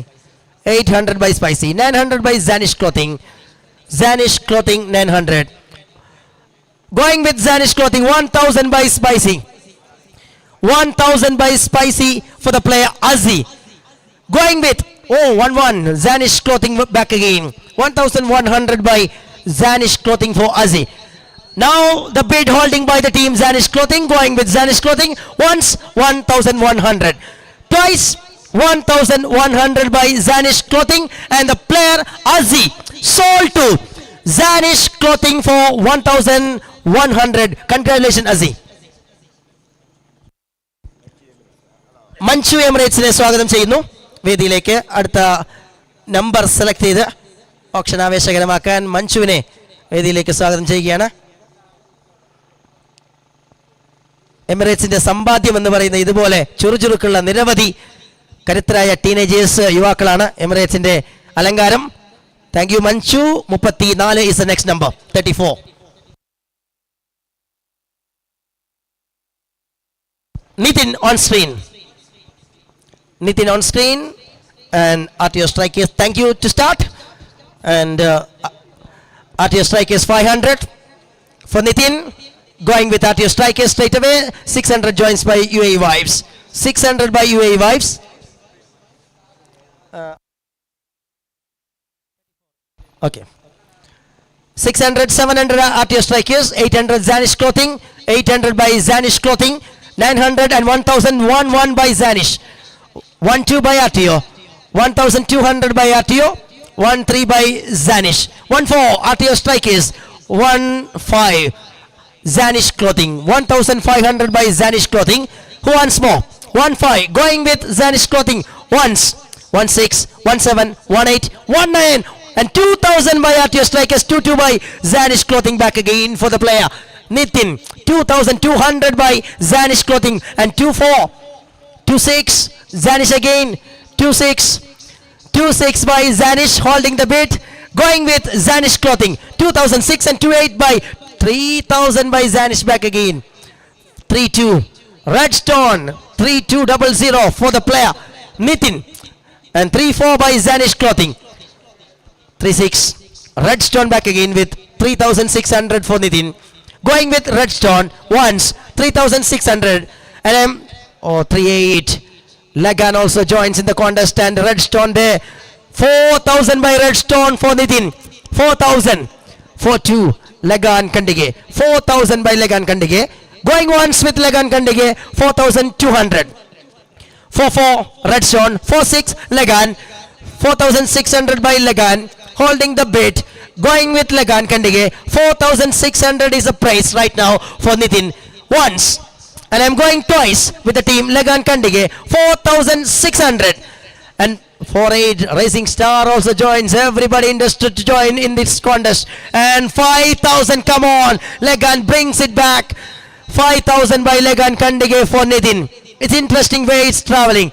800 by Spicy. 900 by Zanish Clothing. Zanish Clothing 900. Going with Zanish Clothing 1,000 by Spicy. 1,000 by Spicy for the player Azi. Going with 1-1 Zanish Clothing back again. 1,100 by Zanish Clothing for Azi. Now the bid holding by the team Zanish Clothing. Going with Zanish Clothing once 1,100. Twice 1,100 by Zanish Clothing, and the player Azi sold to Zanish Clothing for 1,100. Congratulations Azi. Manju എമിറേറ്റ്സിനെ സ്വാഗതം ചെയ്യുന്നു വേദിയിലേക്ക്. അടുത്ത number select ചെയ്ത് option ആവേശകരമാക്കാൻ മഞ്ജുവിനെ വേദിയിലേക്ക് സ്വാഗതം ചെയ്യുകയാണ്. എമിറേറ്റ്സിന്റെ സമ്പാദ്യം എന്ന് പറയുന്ന ഇതുപോലെ ചുറുചുറുക്കുള്ള നിരവധി കരുത്തരായ ടീനേജേഴ്സ് യുവാക്കളാണ് എമിറേറ്റ്സിന്റെ അലങ്കാരം. Thank you Manju. 34 is the next number. 34. Nitin on screen. Nitin on screen and RTO Strikers. Thank you to start. And RTO Strikers 500 for Nitin. Going with RTO Strikers straight away. 600 joins by UAE Vibes. 600 by UAE Vibes. Okay. 600, 700 RTO Strikers. 800 Zanish Clothing. 800 by Zanish Clothing. 900 and 1,001 by Zanish. 1-2 by RTO. 1,200 by RTO. 1-3 by Zanish. 1-4 RTO Strikers. 1-5 Zanish Clothing. 1,500 by Zanish Clothing. Who wants more? 1-5 going with Zanish Clothing once. 1-6, 1-7, 1-8, 1-9 and 2,000 by RTO Strikers. 2-2 by Zanish Clothing back again for the player Nitin. 2,200 by Zanish Clothing and 2-4. 2-6 Zanish again. 2-6. 2-6 by Zanish holding the bid. Going with Zanish Clothing. 2,006 and 2-8 by 3,000 by Zanish back again. 3-2 Redstone. 3-2-0 for the player Nitin. And 3-4 by Zanish Clothing. 3-6 Redstone back again with 3,600 for Nitin. Going with Redstone once. 3,600 and 3-8 Lagan also joins in the contest, and Redstone there. 4,000 by Redstone for Nitin. 4,000. 4-2 Lagan Kandige. 4,000 by Lagan Kandige. Going once with Lagan Kandige. 4,200. 4-4 Redstone, 4-6 Legan, 4,600 by Legan, holding the bid, going with Legan Kandige. 4,600 is the price right now for Nitin. Once, and I'm going twice with the team Legan Kandige. 4,600, and 4-8 Racing Star also joins. Everybody interested to join in this contest. And 5,000, come on, Legan brings it back. 5,000 by Legan Kandige for Nitin. It's interesting way it's traveling.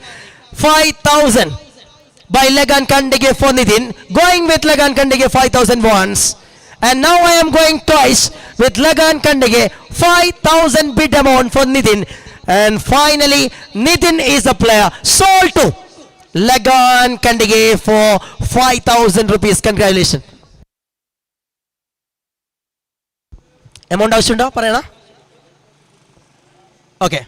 5,000 by Legan Kandige for Nitin. Going with Legan Kandige 5,000 once. And now I am going twice with Legan Kandige. 5,000 bid amount for Nitin. And finally, Nitin is the player. Sold to Legan Kandige for 5,000 rupees. Congratulations. Amount ആവശ്യമുണ്ടോ പറയണ? Okay.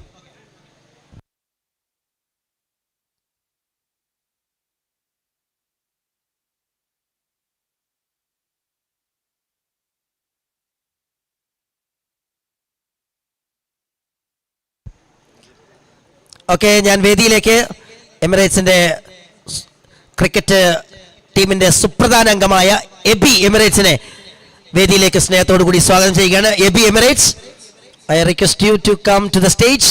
Okay, ഞാൻ വേദിയിലേക്ക് എമിറേറ്റ്സിന്റെ cricket ടീമിന്റെ സുപ്രധാന അംഗമായ AB എമിറേറ്റ്സിനെ വേദിയിലേക്ക് സ്നേഹത്തോടു കൂടി സ്വാഗതം ചെയ്യുകയാണ്. AB Emirates, I request you to come to the stage.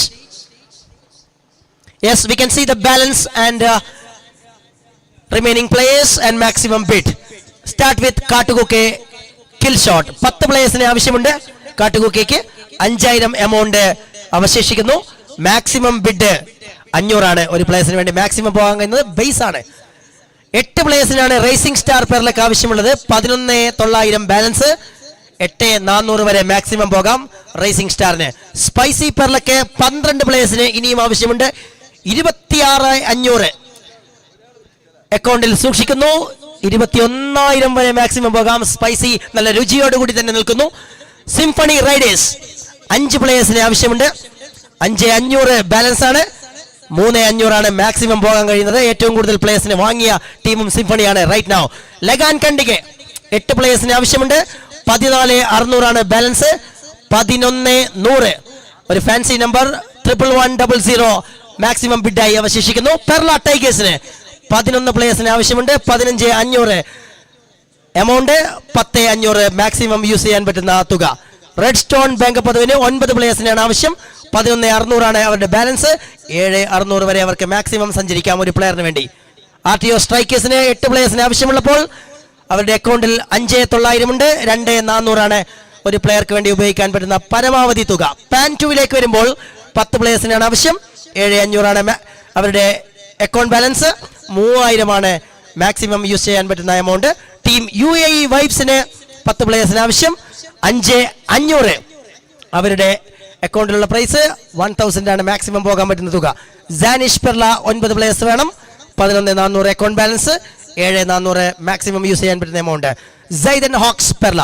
Yes, we can see the balance and remaining players and maximum bid. Start with Kattukukke kill shot. 10 പ്ലേയേഴ്സിന് ആവശ്യമുണ്ട്. കാട്ടുകുക്കയ്ക്ക് 5,000 എമൗണ്ട് അവശേഷിക്കുന്നു. മാക്സിമം ബിഡ് 500 ആണ്. ഒരു പ്ലേയേഴ്സിന് വേണ്ടി മാക്സിമം പോകാൻ കഴിയുന്നത് ബേസ് ആണ്. 8 പ്ലേയേഴ്സിനാണ് റേസിംഗ് സ്റ്റാർ പെർലക്ക് ആവശ്യമുള്ളത്. 11,900 ബാലൻസ്. 8,400 വരെ മാക്സിമം പോകാം റേസിംഗ് സ്റ്റാറിന്. സ്പൈസി പെർലക്ക് 12 പ്ലേയേഴ്സിന് ഇനിയും ആവശ്യമുണ്ട്. 26,500 അക്കൗണ്ടിൽ സൂക്ഷിക്കുന്നു. 21,000 വരെ മാക്സിമം പോകാം. സ്പൈസി നല്ല രുചിയോടുകൂടി തന്നെ നിൽക്കുന്നു. സിംഫണി റൈഡേഴ്സ് 5 പ്ലേയേഴ്സിന് ആവശ്യമുണ്ട്. 5,500 ബാലൻസ് ആണ്. 3,500 ആണ് മാക്സിമം പോകാൻ കഴിയുന്നത്. ഏറ്റവും കൂടുതൽ പ്ലേയേഴ്സിനെ വാങ്ങിയ ടീമും സിംഫണിയാണ് റൈറ്റ് നൗ. ലഗാൻ കണ്ടിഗെ 8 പ്ലേയേഴ്സിന് ആവശ്യമുണ്ട്. 14,600 ആണ് ബാലൻസ്. 11,100 ഒരു ഫാൻസി നമ്പർ 11,100 മാക്സിമം ബിഡായി അവശേഷിക്കുന്നു. പെർല ടൈഗേഴ്സിന് 11 പ്ലേയേഴ്സിന് ആവശ്യമുണ്ട്. 15,500 എമൗണ്ട്. 10,500 മാക്സിമം യൂസ് ചെയ്യാൻ പറ്റുന്ന തുക. റെഡ് സ്റ്റോൺ ബാങ്ക് പദവിന് 9 പ്ലേയേഴ്സിനാണ് ആവശ്യം. 11,600 ആണ് അവരുടെ ബാലൻസ്. 7,600 വരെ അവർക്ക് മാക്സിമം സഞ്ചരിക്കാം ഒരു പ്ലെയറിന് വേണ്ടി. RTO സ്ട്രൈക്കേഴ്സിന് 8 പ്ലേയേഴ്സിന് ആവശ്യമുള്ളപ്പോൾ അവരുടെ അക്കൗണ്ടിൽ 5,900 ഉണ്ട്. 2,400 ആണ് ഒരു പ്ലെയർക്ക് വേണ്ടി ഉപയോഗിക്കാൻ പറ്റുന്ന പരമാവധി തുക. പാൻ 2ലേക്ക് വരുമ്പോൾ 10 പ്ലേയേഴ്സിനാണ് ആവശ്യം. 7,500 ആണ് അവരുടെ അക്കൗണ്ട് ബാലൻസ്. 3,000 ആണ് മാക്സിമം യൂസ് ചെയ്യാൻ പറ്റുന്ന എമൗണ്ട്. ടീം UAE വൈബ്സിന് 10 പ്ലേയേഴ്സിന് ആവശ്യം. 5,500 അവരുടെ അക്കൗണ്ടിലുള്ള പ്രൈസ്. 1,000 ആണ് മാക്സിമം പോകാൻ പറ്റുന്ന തുക. സാനിഷ് പെർല 9 പ്ലേയേഴ്സ് വേണം. 11,400 അക്കൗണ്ട് ബാലൻസ്. 7,400 മാക്സിമം യൂസ് ചെയ്യാൻ പറ്റുന്ന എമൗണ്ട്. സൈദൻ ഹോക്സ് പെർല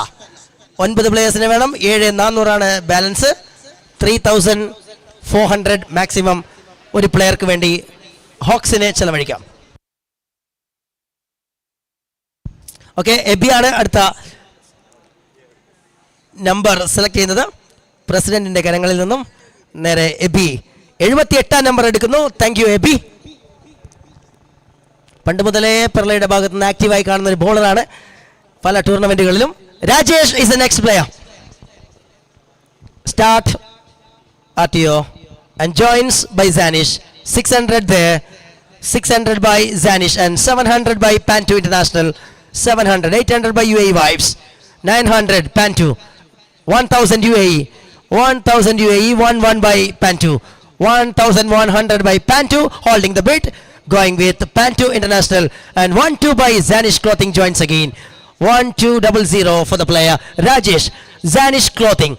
9 പ്ലേയേഴ്സിന് വേണം. 7,400 ആണ് ബാലൻസ്. 3,400 മാക്സിമം ഒരു പ്ലെയർക്ക് വേണ്ടി ഹോക്സിനെ ചെലവഴിക്കാം. ഓക്കെ, എബിയാണ് അടുത്ത നമ്പർ സെലക്ട് ചെയ്യുന്നത്. പ്രസിഡന്റിന്റെ കരങ്ങളിൽ നിന്നും നേരെ എബി 78 നമ്പർ എടുക്കുന്നു. Thank you Abi. പണ്ട് മുതലേ പെർലയുടെ ഭാഗത്ത് നിന്ന് ആക്റ്റീവായി കാണുന്ന ഒരു ബോളറാണ് പല ടൂർണമെന്റുകളിലും. Rajesh is the next player. Start RTO and joins by Zanish. 600 there. 600 by Zanish and 700 by Pan2 International. 700. 800 by UAE Vibes. 900 Pan2. 1,000 UAE. 1,000 UAE. 1,1 by Pan2. 1,100 by Pan2 holding the bid. Going with Pan2 International and 1,2 by Zanish Clothing joins again. 1,200 for the player Rajesh. Zanish Clothing.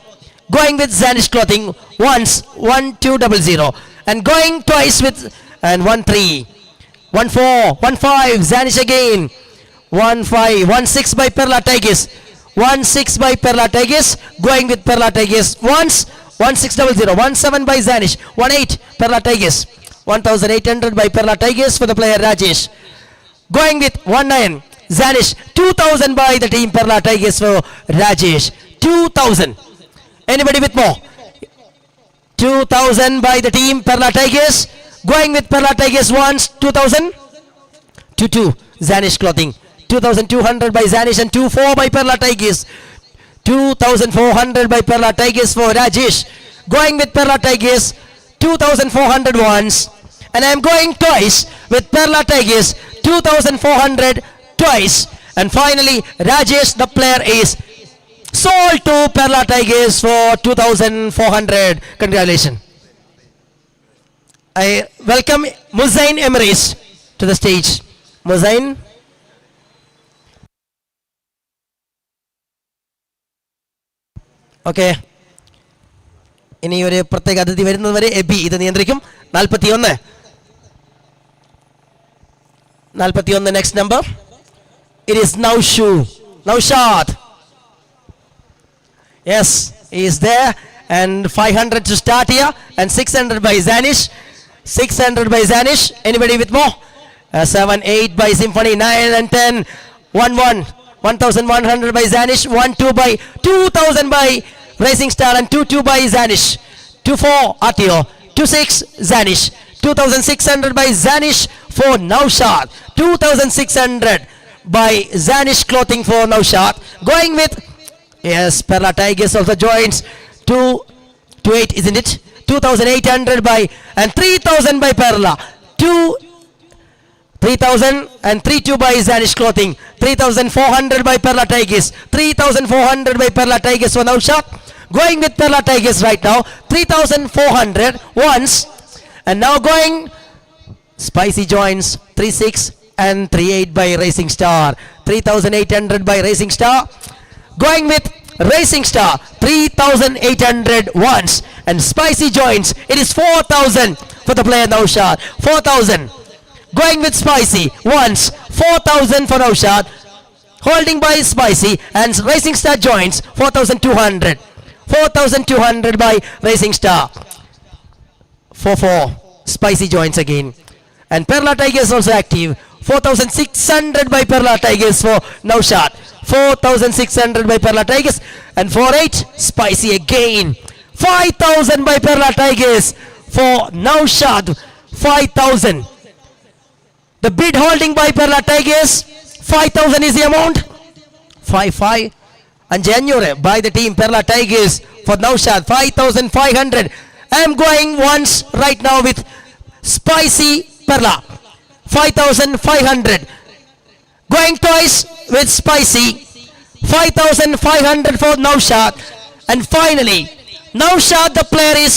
Going with Zanish Clothing once. 1,200 and going twice with and 1,300. 1,400. 1,500 Zanish again. 1,500. 1,600 by Perla Tigers. 1,600 by Perla Tigers. Going with Perla Tigers once. 1,600. 1,700 by Zanish. 1,800 Perla Tigers. 1,800 by Perla Tigers for the player Rajesh. Going with 1,900 Zanish. 2,000 by the team Perla Tigers for Rajesh. 2,000. Anybody with more? 2,000 by the team Perla Tigers. Going with Perla Tigers once, 2000. 2-2, Zanish Clothing. 2200 by Zanish and 2-4 by Perla Tigers. 2400 by Perla Tigers for Rajesh. Going with Perla Tigers, 2400 once. And I'm going twice with Perla Tigers, 2400 twice. And finally, Rajesh, the player, is sold to Perla Tigers for 2400. Congratulations. I welcome Muzain Emirates to the stage. Muzain. Okay, ഇനി ഒരു പ്രത്യേക അതിഥി വരുന്നത് വരെ AB ഇത് നിയന്ത്രിക്കും. 41 next number. It is Naushad. Yes, he is there. And 500 to start here. And 600 by Zanish. 600 by Zanish. Anybody with more? 7, 8 by Symphony. 9 and 10. 1-1. 1100 by Zanish. 1-2 by 2000 by Racing Star. And 2-2 by Zanish. 2-4 Atio. 2-6 Zanish. 2600 by Zanish for Naushad. 2600 by Zanish Clothing for Naushad. Going with, yes, Perla Tigers also joins. 2-8, isn't it? 2800 by, and 3000 by Perla. 3000 and 3-2 by Zanish Clothing. 3400 by Perla Tigers. 3400 by Perla Tigers for Naushad. Going with Perla Tigers right now. 3400 once. And now going, Spicy joins. 3-6 and 3-8 by Racing Star. 3800 by Racing Star. Going with Racing Star, 3800 once. And Spicy joins. It is 4000 for the player Naushad. 4000. Going with Spicy once. 4000 for Naushad. Holding by Spicy. And Racing Star joins. 4200. 4200 by Racing Star. 4-4. Spicy joins again. And Perla Tigers also active. 4600 by Perla Tigers for Naushad. 4600 by Perla Tigers. And 4-8 Spicy again. 5000 by Perla Tigers for Naushad. 5000. The bid holding by Perla Tigers, 5000 is the amount. 5-5 and January by the team Perla Tigers for Naushad. 5500. I am going once right now with Spicy Perla. 5500. Going twice with Spicy. 5500 for Naushad. And finally, Naushad, the player, is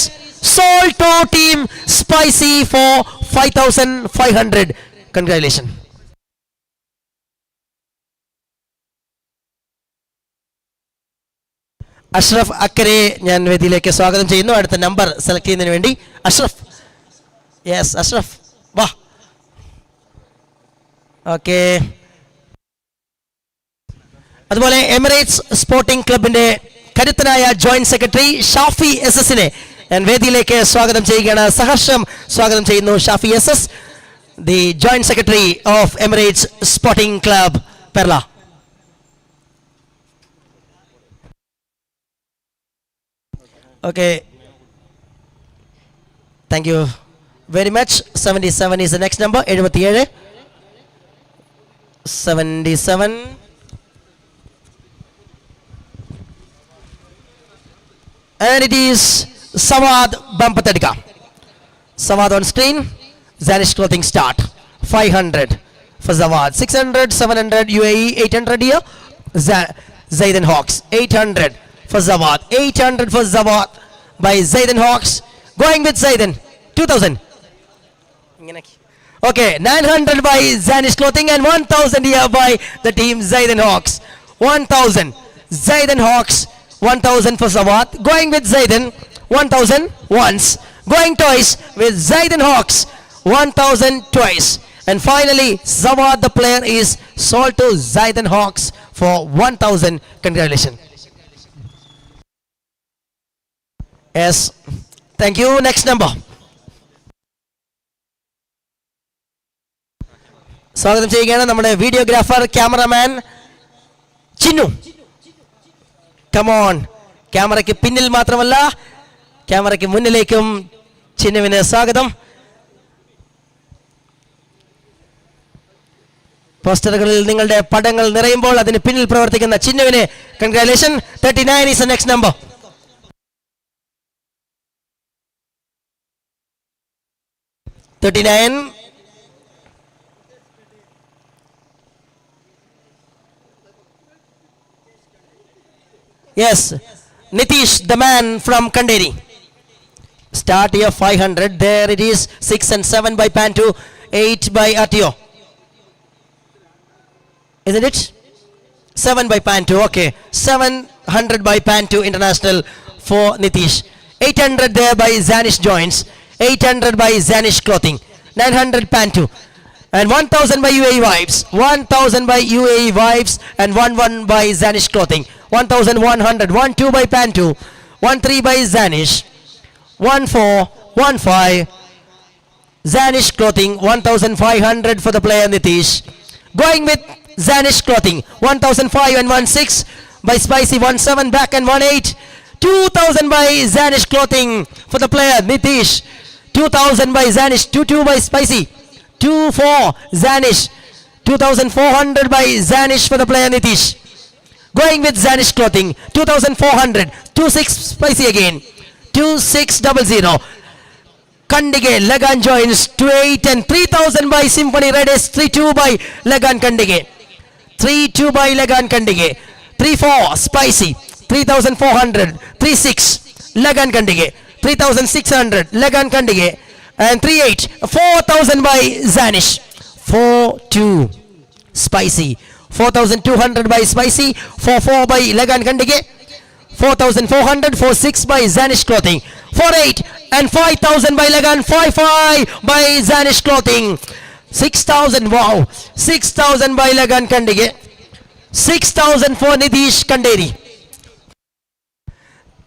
sold to team Spicy for 5500. Congratulations. Ashraf അക്കരെ ഞാൻ വേദിയിലേക്ക് സ്വാഗതം ചെയ്യുന്നു. അടുത്ത number select ചെയ്യുന്നതിന് വേണ്ടി Ashraf. Yes Ashraf, വാ. Okay. അതുപോലെ എമിറേറ്റ്സ് സ്പോർട്ടിംഗ് ക്ലബിന്റെ കരുത്തനായ ജോയിന്റ് സെക്രട്ടറി ഷാഫി SS-നെ ഞാൻ വേദിയിലേക്ക് സ്വാഗതം ചെയ്യുകയാണ്. സഹർഷം സ്വാഗതം ചെയ്യുന്നു Shafi SS, the joint secretary of Emirates Sporting Club Perla. Okay, thank you very much. 77 is the next number. 77 and it is Sawad Bampatadika. Sawad on screen. Zanish Clothing start. 500 for Zawad. 600, 700 UAE, 800 here. Zayden Hawks. 800 for Zawad. 800 for Zawad by Zayden Hawks. Going with Zayden. 2000. Okay, 900 by Zanish Clothing and 1000 here by the team Zayden Hawks. 1000. Zayden Hawks. 1000 for Zawad. Going with Zayden. 1000 once. Going twice with Zayden Hawks. 1000 twice. And finally, Zawad, the player, is sold to Zayden Hawks for 1000. Congratulations. Yes, thank you. Next number. സ്വാഗതം ചെയ്യുകയാണ് നമ്മുടെ videographer cameraman Chinnu. Come on, ക്യാമറയ്ക്ക് പിന്നിൽ മാത്രമല്ല ക്യാമറയ്ക്ക് മുന്നിലേക്കും ചിന്നുവിന് സ്വാഗതം. പോസ്റ്ററുകളിൽ നിങ്ങളുടെ പടങ്ങൾ നിറയുമ്പോൾ അതിന് പിന്നിൽ പ്രവർത്തിക്കുന്ന ചിന്നുവിനെ congratulation. 39 is the next number. Yes, Nitish, the man from Kanderi. Start here 500. There it is. 6 and 7 by Pantu, 8 by Atio. Isn't it? 7 by Pantu. Okay, 700 by Pantu International for Nitish. 800 there by Zanish Joints. 800 by Zanish Clothing. 900 Pantu. And 1000 by UAE Vibes. 1000 by UAE Vibes and 11 by Zanish Clothing. 1100. 12 by Pantu. 13 by Zanish. 1415 Zanish Clothing. 1500 for the player Nitish. Going with Zanish Clothing. 1005 and 16 by Spicy. 17 back and 18. 2000 by Zanish Clothing for the player Nitish. 2000 by Zanish. 22 by Spicy. 24 Zanish. 2400 by Zanish for the player Nitish. Going with Zanish Clothing. 2400. 26 Spicy again. 2600. Kandige Lagan Joins. 28 and 3000 by Symphony Redis. 32 by Lagan Kandige. 32 by Lagan Kandige. 34 Spicy. 3400. 36 Lagan Kandige. 3600 Lagan Kandige. And 38 4000 by Zanish. 42 Spicy. 4200 by Spicy. 44 by Lagan Kandige. 4400. 46 by Zanish Clothing. 48 and 5000 by Lagan. 55 by Zanish Clothing. 6000. Wow. 6000 by Lagan Kandige. 6000 for Nitish Kanderi.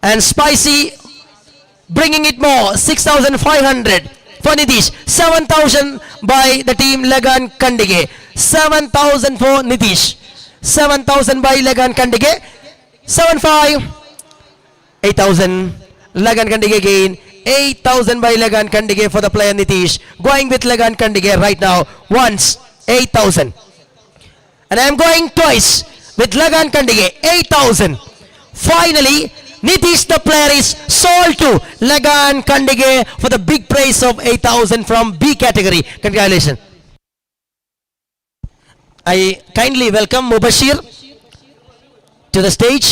And Spicy bringing it more. 6500 for Nitish. 7000 by the team Lagan Kandige. 7000 for Nitish. 7000 by Lagan Kandige. 75 8000 Lagan Kandige again. 8000 by Lagan Kandige for the player Nitish. Going with Lagan Kandige right now. Once 8000. And I am going twice with Lagan Kandige. 8000. Finally Nitish the player is sold to Lagan Kandige for the big prize of 8000 from B category. Congratulations. I kindly welcome Mubashir to the stage.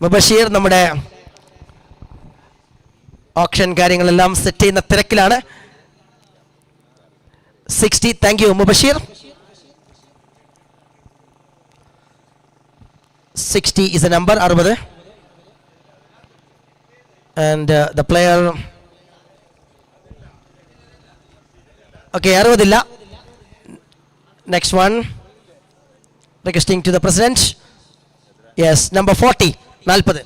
Mubashir നമ്മുടെ option കാര്യങ്ങളെല്ലാം set ചെയ്യുന്ന തിരക്കിലാണ്. 60. Thank you Mubashir. 60 is a number. 60. And the player. Okay, 60. Next one. Requesting to the president. Yes, number 40. 40.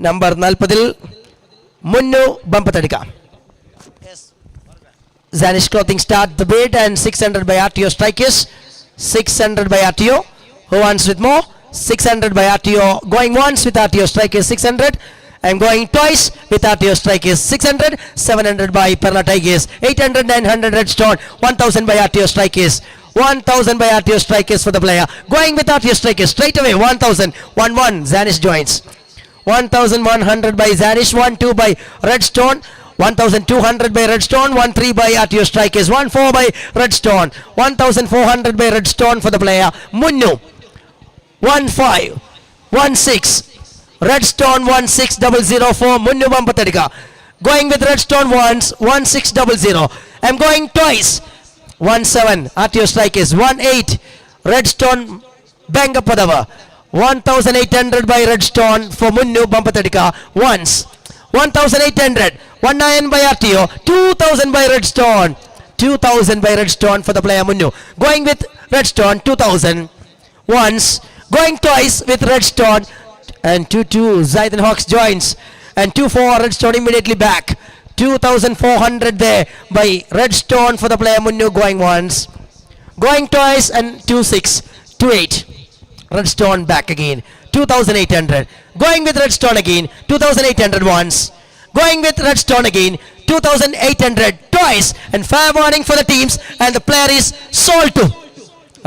Number 40. Munnu Bampatadika. Zanish Clothing start the bid and 600 by RTO Strikers. 600 by RTO. Who wants with more? 600 by RTO. Going once with RTO Strikers 600. I'm going twice with RTO Strikers 600. 700 by Perla Tigers. 800 900 Redstone. 1000 by RTO Strikers. 1000 by RTO Strikers for the player. Going with RTO Strikers straight away. 1000. 11 Zanish Joints. 1100 by Zanish. 12 by Redstone. 1200 by Redstone. 13 by RTO Strikers. 14 by Redstone. 1400 by Redstone for the player Munnu. 15 16 Redstone. 1600 for Munnu Bampatadika. Going with Redstone once. 1600. I'm going twice. 17 RTO Strikers. 18 Redstone Bengapadava. 1800 by Redstone for Munnu Bampatadika once. 1800. 19 by RTO. 2000 by Redstone. 2000 by Redstone for the player Munnu. Going with Redstone 2000 once. Going twice with Redstone. And 22 Zayden Hawks joins. And 24 Redstone immediately back. 2400 there by Redstone for the player Munnu. Going once. Going twice and 26 28 Redstone back again. 2800. Going with Redstone again. 2800 once. Going with Redstone again. 2,800 twice. And fair warning for the teams. And the player is sold to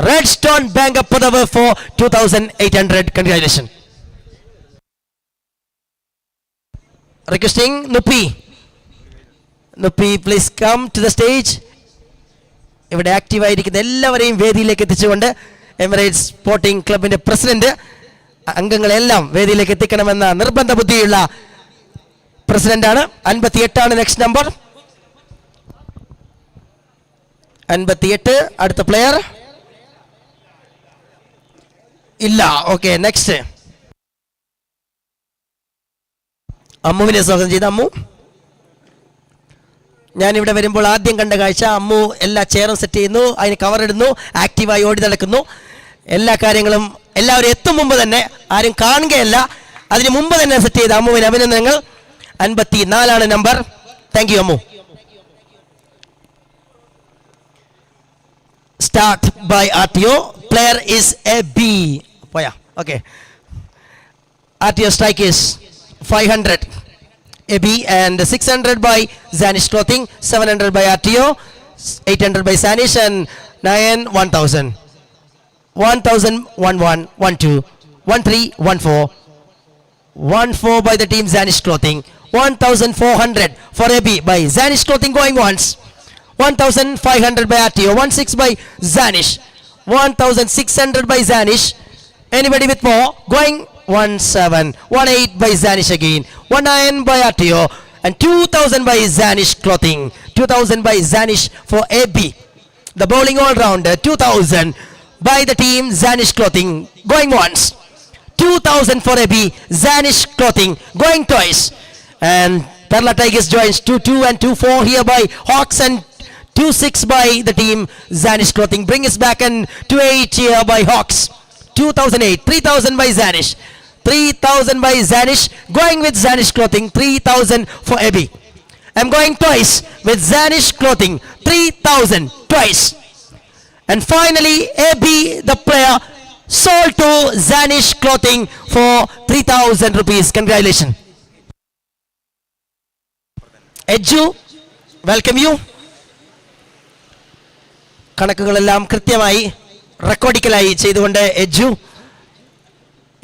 Redstone Bank up for 2,800. Congratulations. Requesting Nupi. Nupi, please come to the stage. ഇവിടെ ആക്റ്റീവായിരിക്കുന്ന എല്ലാവരെയും വേദിയിലേക്ക് എത്തിച്ചുകൊണ്ട് Emirates sporting ക്ലബിന്റെ president അംഗങ്ങളെല്ലാം വേദിയിലേക്ക് എത്തിക്കണമെന്ന നിർബന്ധ ബുദ്ധിയുള്ള പ്രസിഡന്റാണ്. 58 next number. 58 അടുത്ത player ഇല്ല. ഓക്കെ, നെക്സ്റ്റ് അമ്മുവിനെ സ്വാഗതം ചെയ്ത അമ്മു. ഞാനിവിടെ വരുമ്പോൾ ആദ്യം കണ്ട കാഴ്ച അമ്മു എല്ലാ ചെയറും സെറ്റ് ചെയ്യുന്നു, അതിന് കവർ ഇടുന്നു, ആക്റ്റീവായി ഓടി നടക്കുന്നു. എല്ലാ കാര്യങ്ങളും എല്ലാവരും എത്തും മുമ്പ് തന്നെ, ആരും കാണുകയല്ല, അതിന് മുമ്പ് തന്നെ സെറ്റ് ചെയ്ത അമ്മുവിന് അഭിനന്ദനങ്ങൾ. 54 number. Thank you Ammu. Start by RTO. Player is A B. പോയാ? Okay. RTO strike is 500 AB and 600 by Zanish Clothing, 700 by RTO, 800 by Zanish, and 9 1000. 1000 11 12 13 14 14 by the team Zanish Clothing. 1400 for AB by Zanish Clothing going once. 1500 by RTO. 16 by Zanish. 1600 by Zanish. Anybody with more? Going 17. 18 by Zanish again. 19 by RTO. And 2000 by Zanish Clothing. 2000 by Zanish for AB. The bowling all-rounder. 2000 by the team Zanish Clothing. Going once. 2000 for AB. Zanish Clothing. Going twice. And Perla Tigers joins 2-2 and 2-4 here by Hawks, and 2-6 by the team Zanish Clothing. Bring us back, and 2-8 here by Hawks. 2008. 3000 by Zanish. 3000 by Zanish. Going with Zanish Clothing. 3000 for AB. I'm going twice with Zanish Clothing. 3000 twice. And finally AB, the player, sold to Zanish Clothing for 3000 rupees. Congratulations. Eju, welcome you. കണക്കുകളെല്ലാം കൃത്യമായി റെക്കോർഡിക്കലായി ചെയ്തുകൊണ്ട് എജു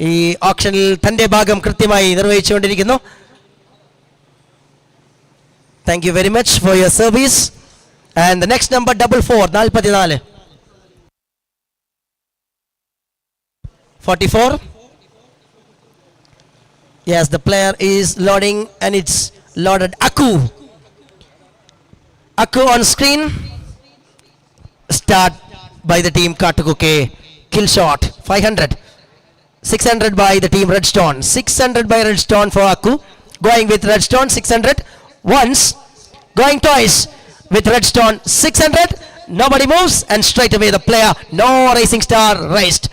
ഈ ഓപ്ഷനിൽ തന്റെ ഭാഗം കൃത്യമായി നിർവഹിച്ചുകൊണ്ടിരിക്കുന്നു. Thank you very much for your service. And the next number 44 44. Yes, the player is loading, and it's loaded. Aku on screen. Start by the team Katukuke. Kill shot 500. 600 by the team Redstone. 600 by Redstone for Aku. Going with Redstone 600 once. Going twice with Redstone 600. Nobody moves, and straight away the player, no Racing Star raised.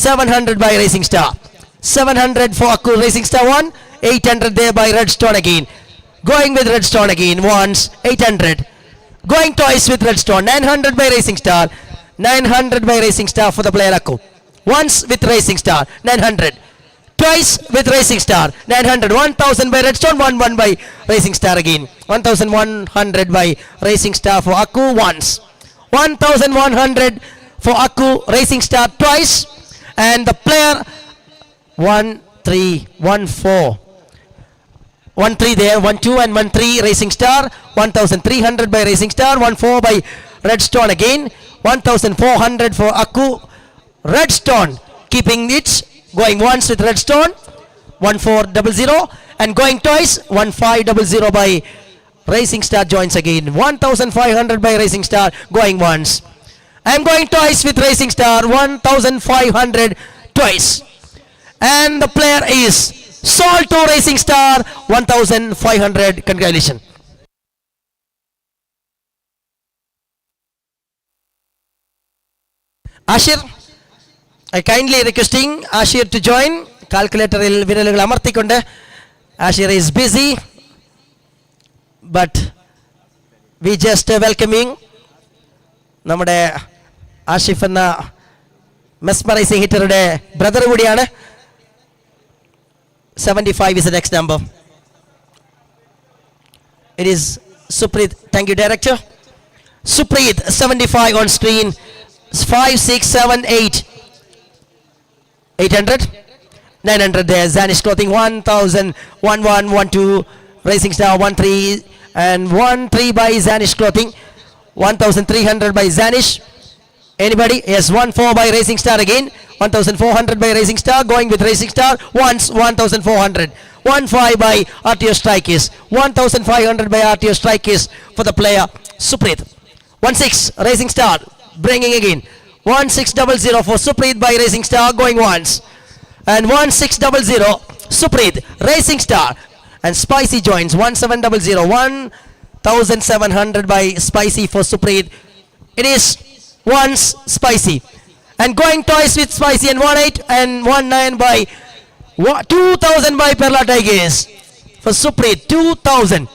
700 by Racing Star. 700 for Aku. Racing Star 1. 800 there by Redstone again. Going with Redstone again once. 800. Going twice with Redstone. 900 by Racing Star. 900 by Racing Star for the player Aku. Once with Racing Star. 900. Twice with Racing Star. 900. 1000 by Redstone. 11 by Racing Star again. 1100 by Racing Star for Aku once. 1100 for Aku. Racing Star twice. And the player 1314. 13 there, 12 and 13 Racing Star. 1300 by Racing Star. 14 by Redstone again. 1400 for Aku. Redstone keeping it. Going once with Redstone. 1400 and going twice. 1500 by Racing Star joins again. 1500 by Racing Star going once. I'm going twice with Racing Star. 1500 twice. And the player is sold to Racing Star 1500. Congratulations. Ashir, I kindly requesting Ashir to join. Calculator il viralukal amarthikonde. Ashir is busy, but we just welcoming നമ്മുടെ ആഷിഫ് എന്ന mesmerising ഹിറ്ററുടെ brother കൂടിയാണ്. 75 is the next number. It is Supreet. Thank you, director. Supreet, 75 on screen. 5, 6, 7, 8. 800. 900 there. Zanish Clothing 1000. 1, 1, 1, 2. Racing Star 1, 3. And 1, 3 by Zanish Clothing. 1300 by Zanish. Anybody? Yes, 1, 4 by Racing Star again. 1400 by Racing Star. Going with Racing Star. Once 1400. 1, 5 by RTO Strikers. 1500 by RTO Strikers for the player Supreet. 1, 6 Racing Star. Bringing again. 1, 6, 0 for Supreet by Racing Star. Going once. And 1, 6, 0 Supreet. Racing Star. And Spicy joins. 1, 7, 0. 1700 by Spicy for Supreet. It is once Spicy. And going twice with Spicy and 1, 8 and 1, 9 by 2000 by Perla Tigers for Supreet. 2000.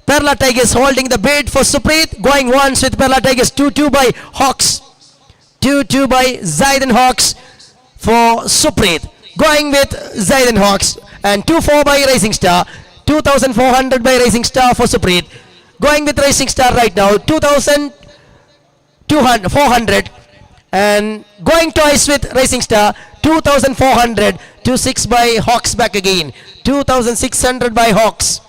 Perla Tigers holding the bid for Supreet. Going once with Perla Tigers. 2-2 by Hawks. 2-2 by Zayden Hawks for Supreet. Going with Zayden Hawks. And 2-4 by Racing Star. 2400 by Racing Star for Supreet. Going with Racing Star right now. 2400. And going twice with Racing Star. 2400. 2-6 by Hawks back again. 2600 by Hawks.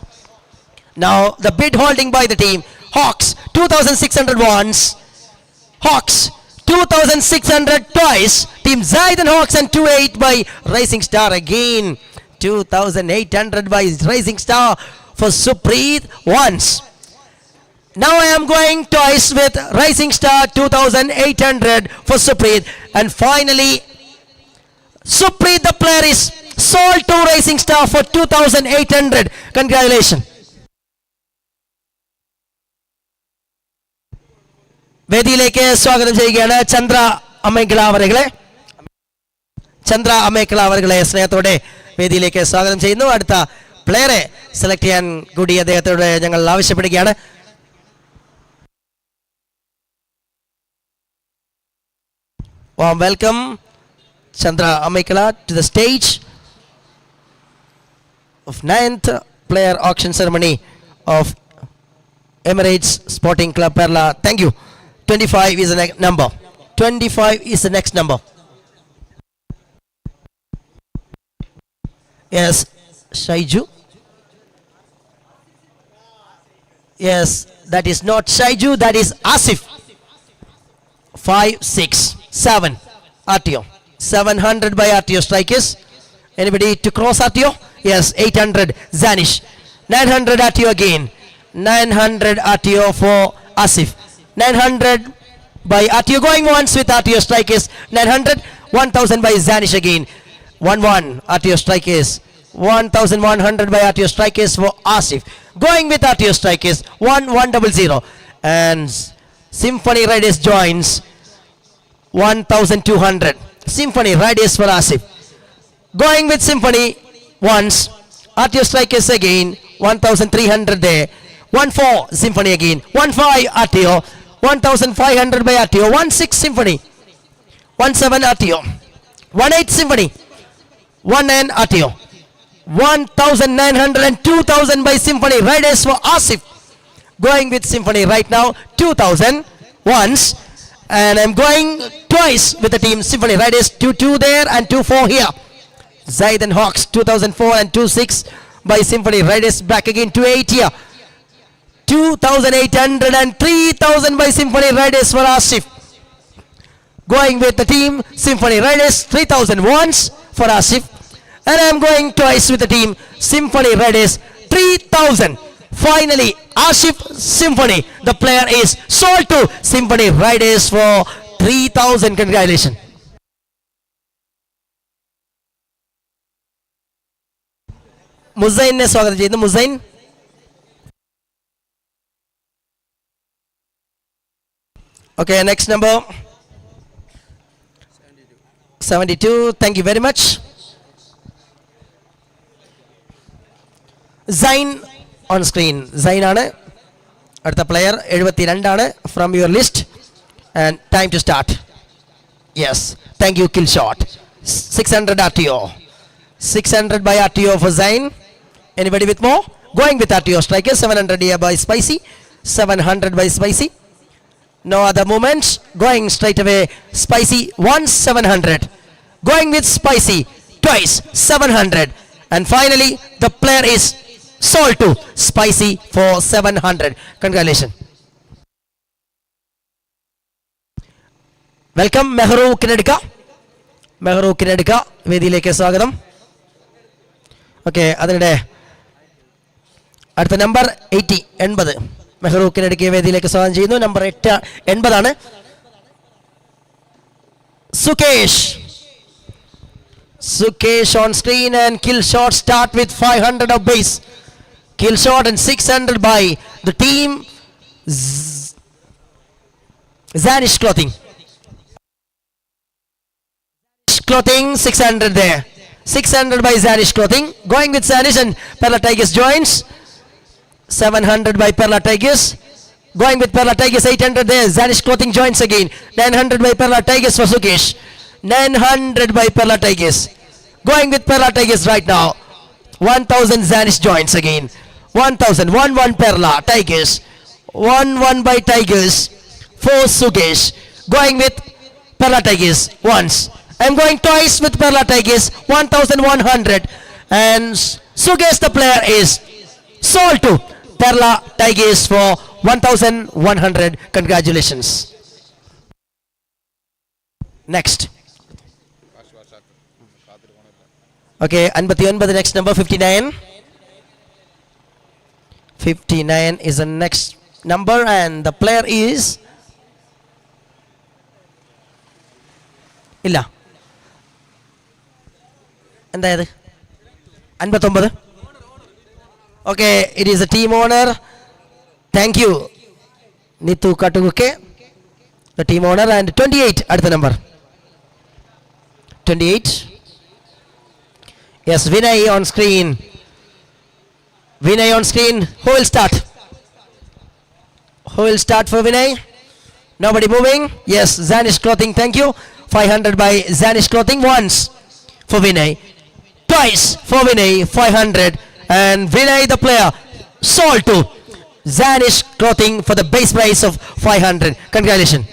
Now the bid holding by the team. Hawks 2600 once. Hawks 2600 twice. Team Zayden Hawks and 2-8 by Racing Star again. 2800 by Racing Star for Supreet once. Now I am going twice with Racing Star. 2800 for Supreet. And finally Supreet, the player, is sold to Racing Star for 2800. Congratulations. വേദിയിലേക്ക് സ്വാഗതം ചെയ്യുകയാണ് ചന്ദ്ര അമ്മേക്കല അവരുകളെ സ്നേഹത്തോടെ വേദിയിലേക്ക് സ്വാഗതം ചെയ്യുന്നു. അടുത്ത പ്ലെയറെ select ചെയ്യാൻ കൂടി അദ്ദേഹത്തോട് ഞങ്ങൾ ആവശ്യപ്പെടുകയാണ്. Warm welcome Chandra Amekala to the stage of 9th player auction ceremony of Emirates Sporting Club Perla. Thank you. 25 is the next number. 25 is the next number. Yes, Shaiju. Yes, that is not Shaiju, that is Asif. 5, 6, 7 RTO. 700 by RTO Strikers. Anybody to cross RTO? Yes, 800 Zanish. 900 RTO again. 900 RTO for Asif. 900 by RTO going once with RTO Strikers. 900. 1000 by Zanish again. 1-1 RTO Strikers. 1100 by RTO Strikers for Asif. Going with RTO Strikers. 1100. And Symphony Riders joins. 1200. Symphony Riders for Asif. Going with Symphony once. RTO Strikers again. 1300 there. 1-4 Symphony again. 1-5 RTO. 1500 by RTO. 1-6 Symphony. 1-7 RTO. 1-8 Symphony. 1-9 RTO. 1900 and 2000 by Symphony Riders for Asif. Going with Symphony right now. 2000 once. And I'm going twice with the team Symphony Riders. 2-2 there and 2-4 here. Zayden Hawks 2004 and 2-6 by Symphony Riders back again. 2-8 here. 2800 and 3000 by Symphony Riders for Asif. Going with the team Symphony Riders. 3000 once for Asif. And I'm going twice with the team Symphony Riders. 3000. Finally Asif Symphony, the player, is sold to Symphony Riders for 3000. Congratulations. Muzain ne swagat cheyunnu. Muzain. Okay, next number 72. Thank you very much. Zain on screen. Zain ആണ് അടുത്ത player. 72 ആണ് from your list. And time to start. Yes, thank you. Kill shot. 600 RTO. 600 by RTO for Zain. Anybody with more? Going with RTO striker, 700 here by Spicy. 700 by Spicy. No other movements. Going straight away, Spicy, once 700. Going with Spicy, twice 700. And finally, the player is sold to Spicy for 700. Congratulations. Welcome, Mehru Kinedika. Mehru Kinedika, വേദിയിലേക്ക് സ്വാഗതം. Okay, അതിനിടെ അടുത്ത number 80 മെഹ്റൂ കിനഡിക്ക് വേദിയിലേക്ക് സ്വാഗതം ചെയ്യുന്നു. Number 80 ആണ്. Sukesh on screen, and kill shot start with 500 of base. Kill shot and 600 by the team Zanish Clothing. 600 there. 600 by Zanish Clothing. Going with Zanish, and Perla Tigers joins. 700 by Perla Tigers. Going with Perla Tigers, 800 there. Zanish Clothing joins again. 900 by Perla Tigers for Sukesh. 900 by Perla Tigers. Going with Perla Tigers right now. 1000 Zanish joins again. 1000. 1-1 Perla Tigers. 1-1 by Tigers for Sukesh. Going with Perla Tigers once. I'm going twice with Perla Tigers. 1100. And Sukesh, the player, is sold to Perla Tigers for 1100. Congratulations. Next. Okay, 59, next number 59. 59 is the next number, and the player is illa. എന്തായത് 59. Okay, it is a team owner. Thank you, Nitu Katuguke, the team owner. And 28 at the number 28. Yes, Vinay on screen. Vinay on screen. Who will start? Who will start for Vinay? Nobody moving? Yes, Zanish Clothing, thank you. 500 by Zanish Clothing once for Vinay. Twice for Vinay, 500. And Vinay, the player, sold to Zanish Clothing for the base price of 500. Congratulations.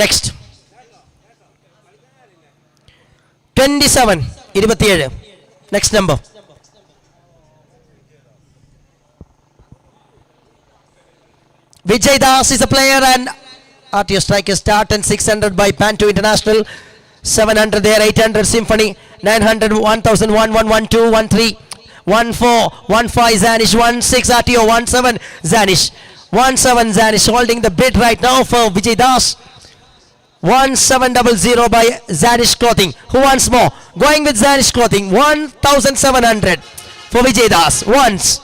Next. 27. Next number. Vijay Das is a player, and RTO striker start, and 600 by Pantu International. 700 there, 800 Symphony, 900, 1000, 11, 12, 13, 14, 15 Zanish, 16 RTO, 17 Zanish, 17 Zanish holding the bid right now for Vijay Das. 1700 by Zanish Clothing. Who wants more? Going with Zanish Clothing, 1700 for Vijay Das once.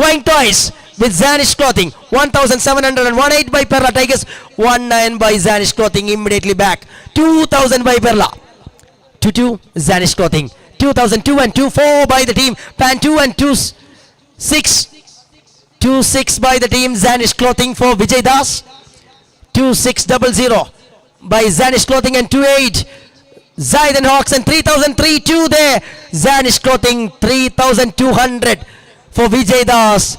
Going twice with Zanish Clothing, 1700, and 18 by Perla Tigers, 19 by Zanish Clothing immediately back. 2000 by Perla. 22 Zanish Clothing. 2002 and 24 by the team Pan 2, and 26 by the team Zanish Clothing for Vijay Das. 2600 by Zanish Clothing, and 28 Zaid and Hawks, and 3003 there. Zanish Clothing 3200 for Vijay Das.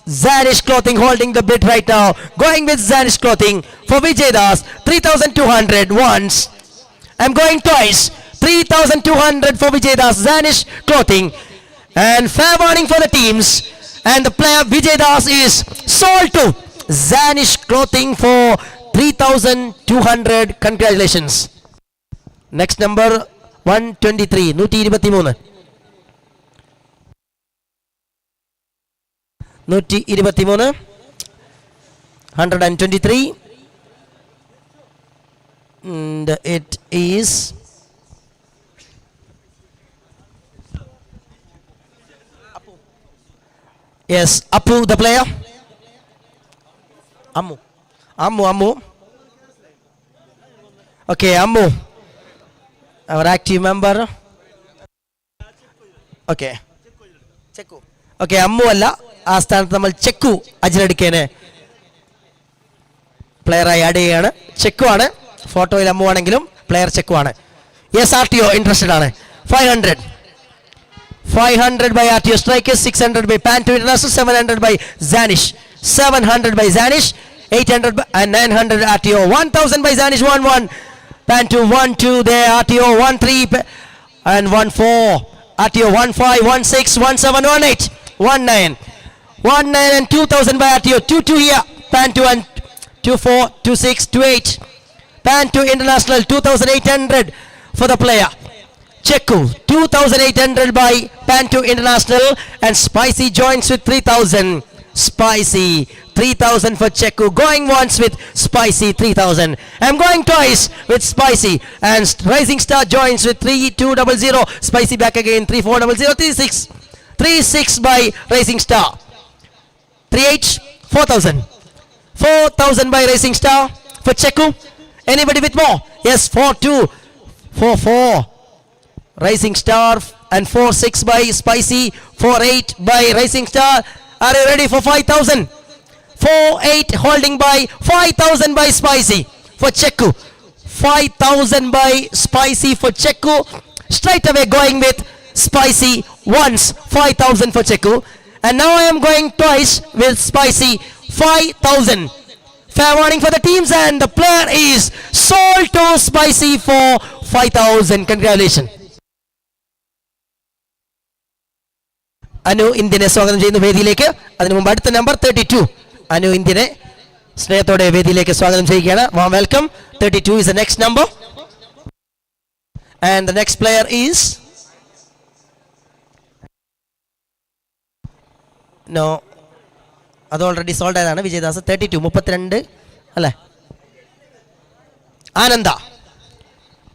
Zanish Clothing holding the bid right now. Going with Zanish Clothing for Vijay Das, 3200 once. I'm going twice. 3200 for Vijay Das, Zanish Clothing. And fair warning for the teams. And the player Vijay Das is sold to Zanish Clothing for 3200. Congratulations. Next number 123. 123. 123. And it is yes, Apu the player. Ammu. Okay, Ammu, our active member. Okay, Cheku. Okay, Ammu alla ആ സ്ഥാനത്ത് നമ്മൾ ചെക്കു അജിലടിക്കേനെ പ്ലെയറായി add ചെയ്യുകയാണ്. ചെക്കു ആണ്, ഫോട്ടോയിൽ അമ്മുവാണെങ്കിലും player ചെക്കു ആണ്. Yes, RTO interested ആണ്. 500 500 by RTO Strikers, 600 by Pan 2 International, 700 by Zanish, 700 by Zanish, 800 by, and 900 RTO, 1000 by Zanish, 1-1, Pan 2, 1-2 there, RTO, 1-3 and 1-4, RTO, 1-5, 1-6, 1-7, 1-8, 1-9, 1-9 and 2000 by RTO, 2-2 here, Pan 2 and 2-4, 2-6, 2-8, Pan 2 International, 2800 for the player. Cheku, 2800 by Pan 2 International, and Spicy joins with 3000. Spicy, 3000 for Cheku. Going once with Spicy, 3000. I'm going twice with Spicy, and Rising Star joins with 3200. Spicy back again, 3400, 36. 36 by Rising Star. 38, 4000. 4000 by Rising Star for Cheku. Anybody with more? Yes, 4-2, 4-4. Rising Star, and 4-6 by Spicy, 4-8 by Rising Star. Are you ready for 5000? 4-8 holding by 5000 by Spicy for Cheku. 5000 by Spicy for Cheku. Straight away going with Spicy once, 5000 for Cheku. And now I am going twice with Spicy, 5000. Fair warning for the teams, and the player is sold to Spicy for 5000. Congratulations. Anu ഇന്ത്യനെ സ്വാഗതം ചെയ്യുന്നു വേദിയിലേക്ക്. അതിനു മുമ്പ് അടുത്ത number 32 Anu ഇന്ത്യനെ സ്നേഹത്തോടെ വേദിയിലേക്ക് സ്വാഗതം ചെയ്യുകയാണ്. Warm welcome. 32 is the next number, and the next player is no, അത് ഓൾറെഡി സോൾഡ് ആയതാണ്. വിജയദാസ് 32 32 അല്ലേ?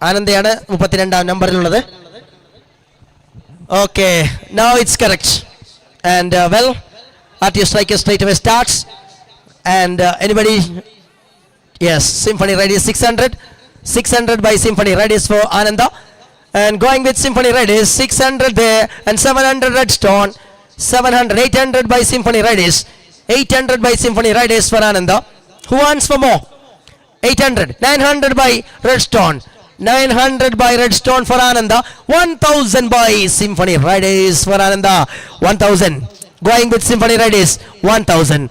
ആനന്ദയാണ് 32 നമ്പറിലുള്ളത്. Okay, now it's correct, and well, RTO Strikers straight away starts, and anybody? Yes, Symphony Radius 600 by Symphony Radius for Ananda, and going with Symphony Radius 600 there, and 700 Redstone, 700, 800 by Symphony Radius, 800 by Symphony Radius for Ananda. Who wants for more? 800, 900 by Redstone, 900 by Redstone for Ananda, 1000 by Symphony Radius for Ananda, 1000. Going with Symphony Radius, 1000.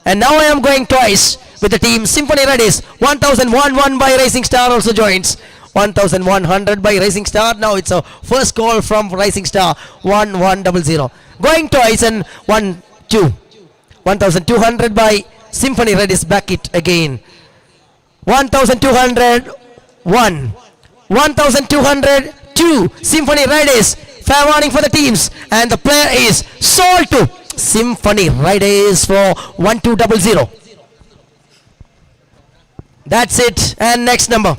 And now I am going twice with the team Symphony Radius, 1001 by Rising Star also joins, 1100 by Rising Star. Now it's a first call from Rising Star, 1100. Going twice and 1-2. 1200 by Symphony Radius, back it again. 1200, 1. 1200, 2. Symphony Radius. Fair warning for the teams, and the player is sold to Symphony Radius for 1200. That's it. And next number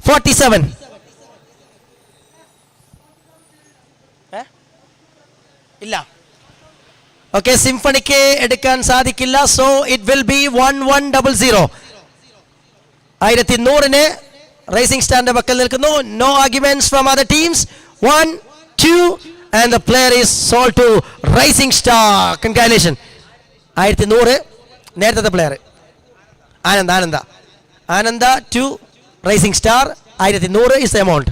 47. illa. Okay, Symphony ke edukkan sadikilla, so it will be 1100. 1100 Rising Star bakkal nilkunnu. No arguments from other teams. 1, 2, and the player is sold to Rising Star. Congratulations. 1100 നേരത്തെ player Ananda to Rising Star. 1100 is the amount.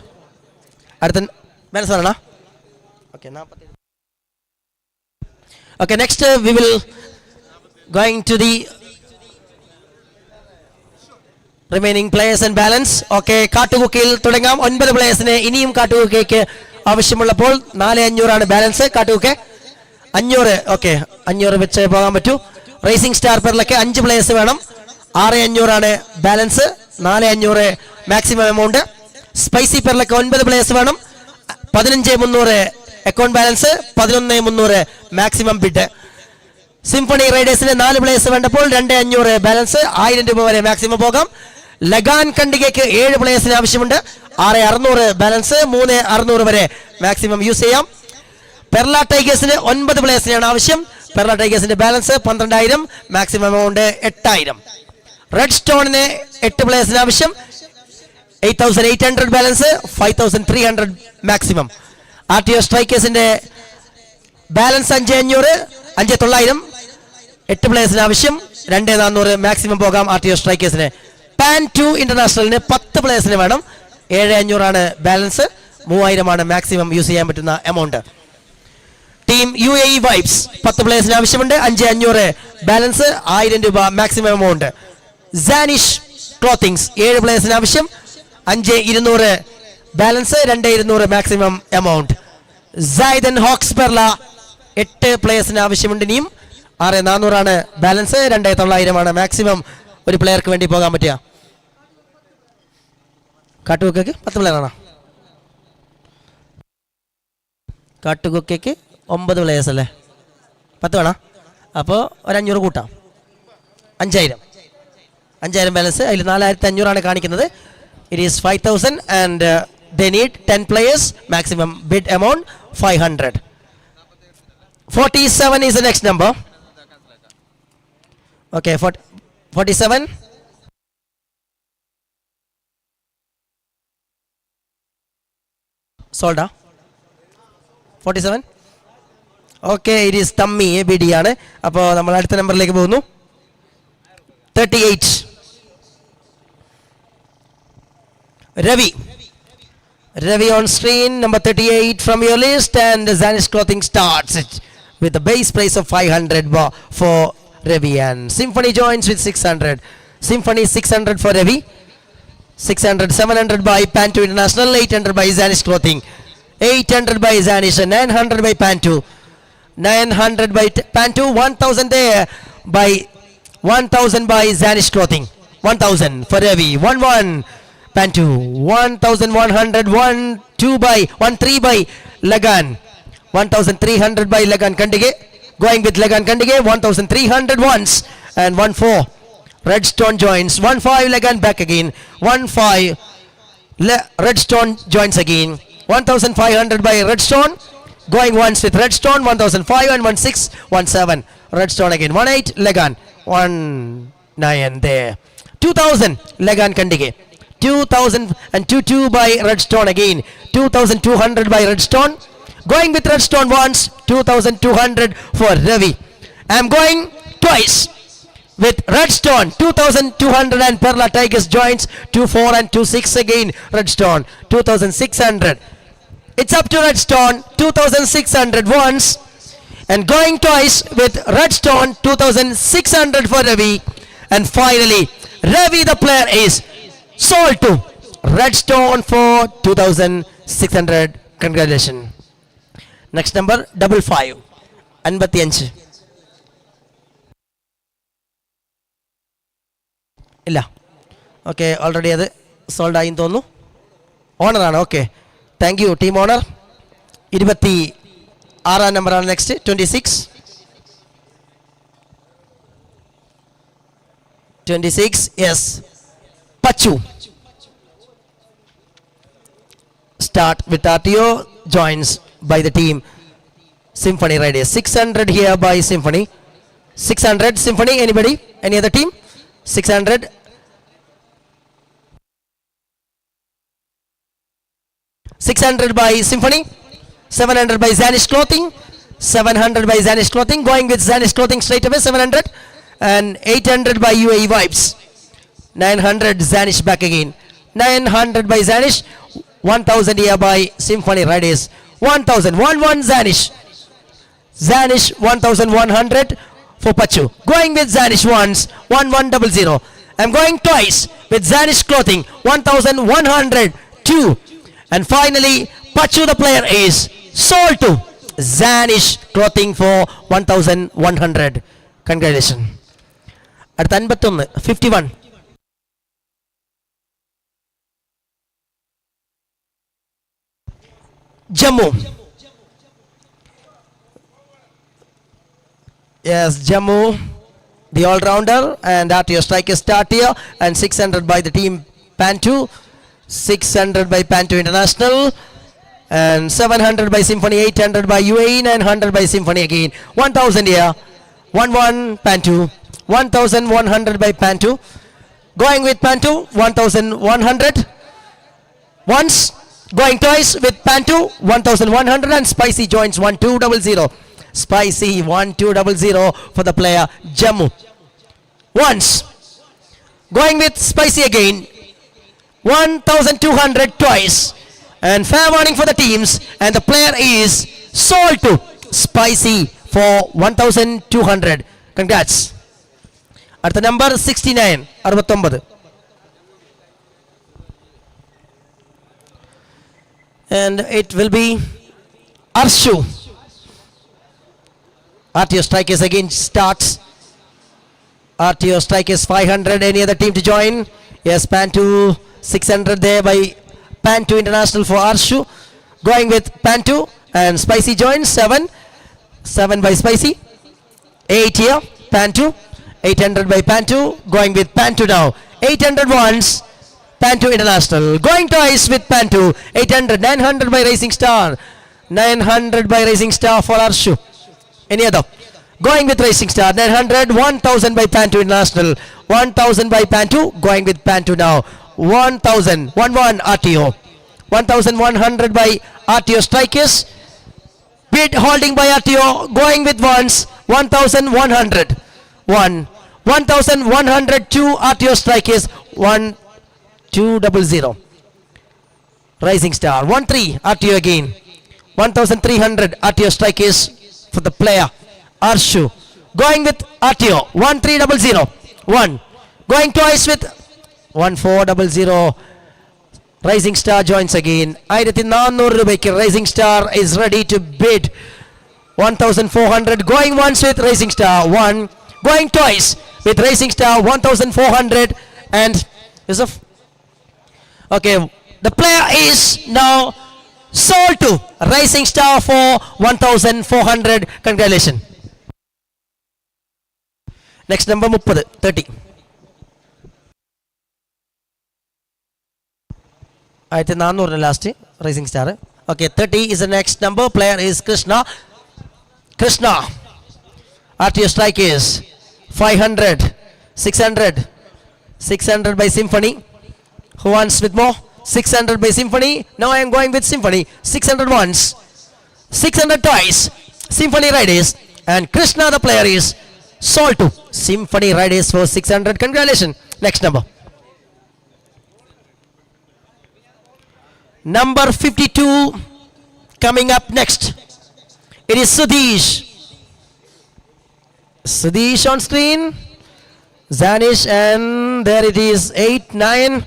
അടുത്ത മനസ്സിലാണോ? Okay, 40. Okay, next we will going to the remaining players and balance. Okay, കാട്ടുകുക്കയിൽ തുടങ്ങാം. 9 പ്ലേയേഴ്സിനെ ഇനിയും കാട്ടുകുക്കയ്ക്ക് ആവശ്യമുള്ളപ്പോൾ 4500 ആണ് balance. കാട്ടുകുക്ക 500. Okay, 500 വെച്ച് പോകാൻ പറ്റൂ. Racing star പേരിലൊക്കെ 5 players വേണം. 6500 ആണ് ബാലൻസ്. 4500 maximum amount. സ്പൈസി പേരിലൊക്കെ 9 പ്ലേയേഴ്സ് വേണം. 15300 account balance. 11300 maximum bid. Symphony റൈഡേഴ്സിന് 4 പ്ലേയേഴ്സ് വേണ്ടപ്പോൾ 2500 ബാലൻസ്. 1000 രൂപ വരെ മാക്സിമം പോകാം. ലഗാൻ കണ്ടികയ്ക്ക് 7 പ്ലേയേഴ്സിന് ആവശ്യമുണ്ട്. 6600 ബാലൻസ്. 3600 വരെ മാക്സിമം യൂസ് ചെയ്യാം. പെർല ടൈഗേഴ്സിന് 9 പ്ലേയേഴ്സിനാണ് ആവശ്യം. പെർല ടൈഗേഴ്സിന്റെ ബാലൻസ് 12000, മാക്സിമം എമൗണ്ട് 8000. റെഡ് സ്റ്റോണിന് 8 പ്ലേയേഴ്സിന് ആവശ്യം. 8800 ബാലൻസ്. 5300 മാക്സിമം. RTO സ്ട്രൈക്കേഴ്സിന്റെ ബാലൻസ് 5500, 5900. 8 പ്ലേയേഴ്സിന് ആവശ്യം. 2400 മാക്സിമം പോകാം RTO സ്ട്രൈക്കേഴ്സിന്. പാൻ 2 ഇന്റർനാഷണലിന് 10 പ്ലേയേഴ്സിന് വേണം. 7500 ആണ് ബാലൻസ്. 3000 മാക്സിമം യൂസ് ചെയ്യാൻ പറ്റുന്ന എമൗണ്ട്. ടീം UAE വൈബ്സ് 10 പ്ലേയേഴ്സിന് ആവശ്യമുണ്ട്. 5500 ബാലൻസ്, 1000 രൂപ മാക്സിമം എമൗണ്ട്. സാനിഷ് ക്ലോത്തിങ്സ് 7 പ്ലേയേഴ്സിന് ആവശ്യം, 5200 ബാലൻസ്, 2200 മാക്സിമം എമൗണ്ട്. സൈദൻ ഹോക്സ് പെർല 8 പ്ലേയേഴ്സിന് ആവശ്യമുണ്ട്. ഇനിയും 6400 ബാലൻസ്, 2900 മാക്സിമം ഒരു പ്ലെയർക്ക് വേണ്ടി പോകാൻ പറ്റുക. കാട്ടുകൊക്കയ്ക്ക് 10 പ്ലെയറാണോ? കാട്ടുകൊക്കയ്ക്ക് 9 പ്ലേയേഴ്സ് അല്ലേ? 10 വേണം. അപ്പോൾ ഒരു 500 കൂട്ടാം. 5000 ബാലൻസ്. അതിൽ 4500 കാണിക്കുന്നത്. It is 5000 and they need 10 players, maximum bid amount 500. 47 is the next number. Okay, 47. Sold. 47. Okay, it is Tammi ABD ആണ്. അപ്പോൾ നമ്മൾ അടുത്ത നമ്പറിലേക്ക് പോകുന്നു. 38. Ravi on screen, number 38 from your list, and Zanish Clothing starts it with the base price of 500 for Ravi, and Symphony joins with 600. Symphony 600 for Ravi, 600, 700 by Pantu International, 800 by Zanish Clothing, 800 by Zanish, 900 by Pantu, 900 by Pantu, 1000 there by 1000 by Zanish Clothing, 1000 for Ravi, 11 Pantu, 1100, 12 by 13 by Lagan, 1300 by Lagan Kandige, going with Lagan Kandige, 1300 once, and 14 Redstone joins, 15 Lagan back again, 15 Redstone joins again, 1500 by Redstone, going once with Redstone, 1005 and 1617 Redstone again, 18 Lagan, 19 there, 2000 Lagan Kandige, 2000 and 22 by Redstone again, 2200 by Redstone, going with Redstone once, 2200 for Ravi. I am going twice with Redstone, 2200, and Perla Tigers joins 24 and 26 again Redstone, 2600. It's up to Redstone, 2600 once, and going twice with Redstone, 2600 for Ravi, and finally Ravi the player is sold to Redstone for 2600. Congratulations. Next number 55 55 ഇല്ല. Okay, already അത് sold ആയി തോന്നുന്നു. ഓണറാണ്. Okay, thank you team owner. 26 നമ്പറാണ് next. 26 yes, Pachu. Start with RTO, joins by the team Symphony Riders. 600 here by Symphony. 600 Symphony. Anybody? Any other team? 600. 600 by Symphony. 700 by Zanish Clothing. 700 by Zanish Clothing. Going with Zanish Clothing straight away. 700 and 800 by UAE Vibes. 900 Zanish back again. 900 by Zanish. 1000 here by Symphony Riders. 1000. 11 Zanish. Zanish 1100 for Pachu. Going with Zanish once. 1100. I'm going twice with Zanish Clothing. 1102. And finally Pachu the player is sold to Zanish Clothing for 1100. Congratulations. At 51. Jammu. Yes, Jammu, the all-rounder, and RTO striker start here, and 600 by the team Pantu, 600 by Pantu International, and 700 by Symphony, 800 by UAE, 900 by Symphony again, 1000 here, 11 Pantu, 1100 by Pantu, going with Pantu, 1100, once, going twice with Pantu, 1100, and Spicy joins 1200. Spicy 1200 for the player Jammu. Once, going with Spicy again, 1200 twice, And fair warning for the teams. And the player is sold to Spicy for 1,200. Congrats. At the number 69, 69. And it will be Arshu. RTO Strikers again starts. RTO Strikers 500. Any other team to join? Yes, Pantu 600 there by Pantu International for Arshu. Going with Pantu and Spicy joins 7. 7 by Spicy. 8 here. Pantu. 800 by Pantu. Going with Pantu now. 800 once. Pantu International. Going twice with Pantu. 800. 900 by Racing Star. 900 by Racing Star for Arshu. Any other? Going with Racing Star. 900. 1,000 by Pantu International. 1,000 by Pantu. Going with Pantu now. 1,000. 1-1 RTO. 1,100 by RTO Strikers. Bid holding by RTO. Going with ones. 1,100. 1. 1,100 2 RTO Strikers. 1,200. Rising Star. 1-3 RTO again. 1,300 RTO Strikers for the player Arshu. Going with RTO. 1,300. 1. Going twice with 1,400. Rising Star joins again. 1,400 രൂപയ്ക്ക് Rising Star is ready to bid. 1,400. Going once with Racing Star. 1. Going twice with Racing Star. 1,400. And Yusuf. Okay. The player is now sold to Racing Star for 1,400. Congratulations. Next number 30. I think 400 last Rising Star. Okay, 30 is the next number. Player is Krishna. Krishna. RTO Strikers 500. 600. 600 by Symphony. Who wants with more? 600 by Symphony. Now I am going with Symphony. 600 once. 600 twice. Symphony Riders. And Krishna the player is sold to Symphony Riders for 600. Congratulations. Next number. Number 52 coming up next. It is Sudesh. Sudesh on screen. Zanish, and there it is 8, 9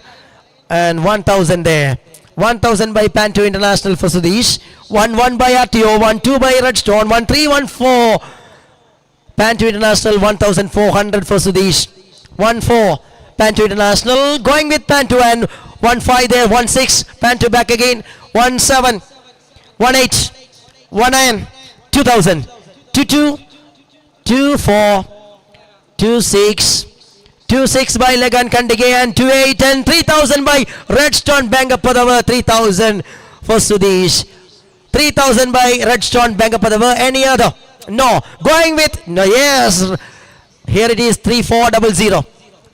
and 1,000 there. 1,000 by Pantu International for Sudesh. 1-1 by RTO. 1-2 by Redstone. 1-3, 1-4. Pantu International 1,400 for Sudesh. 1-4 Pantu International. Going with Pantu and 1-5 there. 1-6 Pantu back again. 1-7 1-8 1-9 2,000 2-2 2-4 2-6 2-6 by Legan Kandige and 2-8 and 3,000 by Redstone Bangapadawa. 3,000 for Sudesh. 3,000 by Redstone Bangapadawa. Any other? No. Going with no. Yes. Here it is 3,400.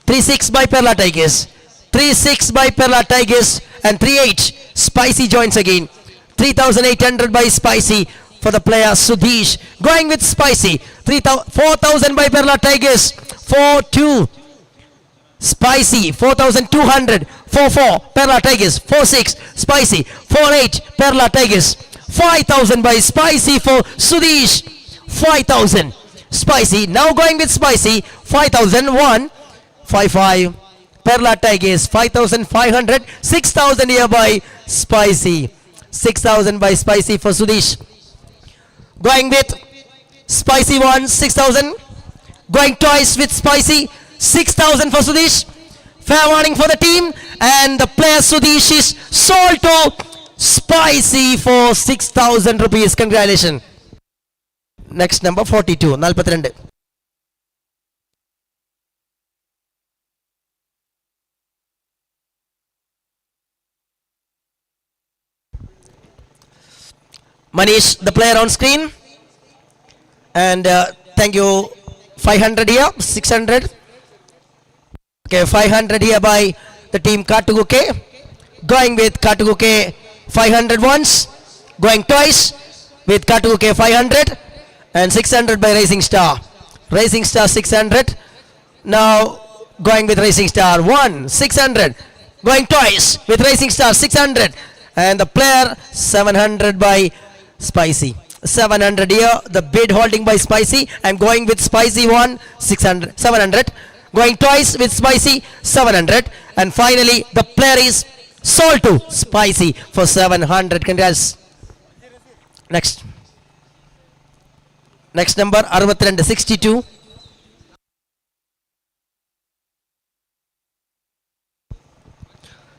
3-6 by Perla Tigers. 3-6 by Perla Tigers and 3-8 Spicy joins again. 3,800 by Spicy for the player Sudesh. Going with Spicy. 4,000 by Perla Tigers. 4-2 Spicy. 4,200. 4-4 Perla Tigers. 4-6 Spicy. 4-8 Perla Tigers. 5,000 by Spicy for Sudesh. 5,000 Spicy. Now going with Spicy. 5,001 5-5 Perla Tigers. 5,500. 6,000 here by Spicy. 6,000 by Spicy for Sudesh. Going with Spicy 1, 6,000. Going twice with Spicy. 6,000 for Sudesh. Fair warning for the team. And the player Sudesh is sold to Spicy for 6,000 rupees. Congratulations. Next number 42. 42. Manish, the player on screen. And thank you. 500 here. 600. Okay, 500 here by the team Katuguke. Going with Katuguke 500 once. Going twice with Katuguke 500. And 600 by Racing Star. Racing Star 600. Now going with Racing Star 1, 600. Going twice with Racing Star 600. and the player 700 by Spicy. 700 here, the bid holding by Spicy. I'm going with Spicy 1, 600, 700. Going twice with Spicy, 700. And finally, the player is sold to Spicy for 700. Congrats. Next. Next number, 62.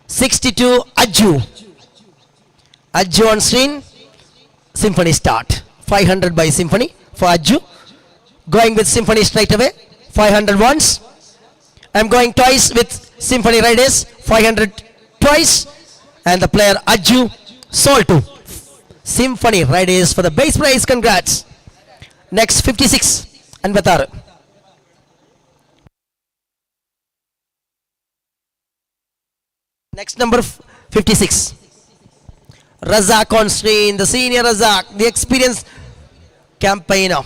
62, Ajju. Ajju on screen. Symphony start. 500 by Symphony for Ajju. Going with Symphony straight away. 500 once. I'm going twice with Symphony Riders. 500 twice. And the player Ajju sold to Symphony Riders for the base price. Congrats. Next 56. Anvatar. Next number 56. Razak on screen, the senior Razak, the experienced campaigner.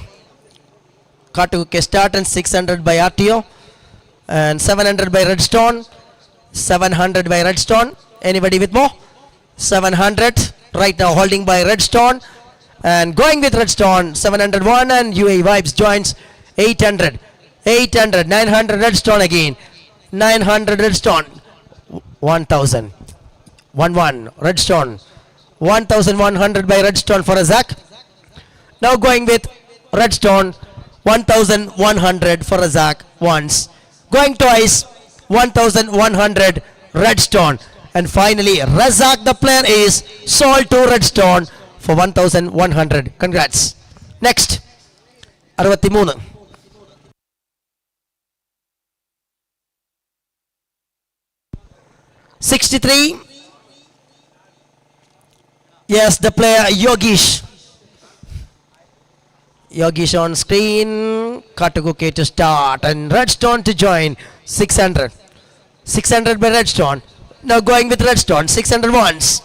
Katuke start and 600 by RTO and 700 by Redstone, 700 by Redstone. Anybody with more? 700 right now holding by Redstone and going with Redstone, 701 and UAE Vibes joins 800, 800, 900 Redstone again, 900 Redstone, 1000, 11 Redstone. 1100 by Redstone for Razak. Now going with Redstone, 1100 for Razak once. Going twice, 1100 Redstone. And finally, Razak, the player, is sold to Redstone for 1100. Congrats. Next, 63. 63. Yes, the player Yogesh. Yogesh on screen. Kataguke to start and Redstone to join. 600. 600 by Redstone. Now going with Redstone. 600 once.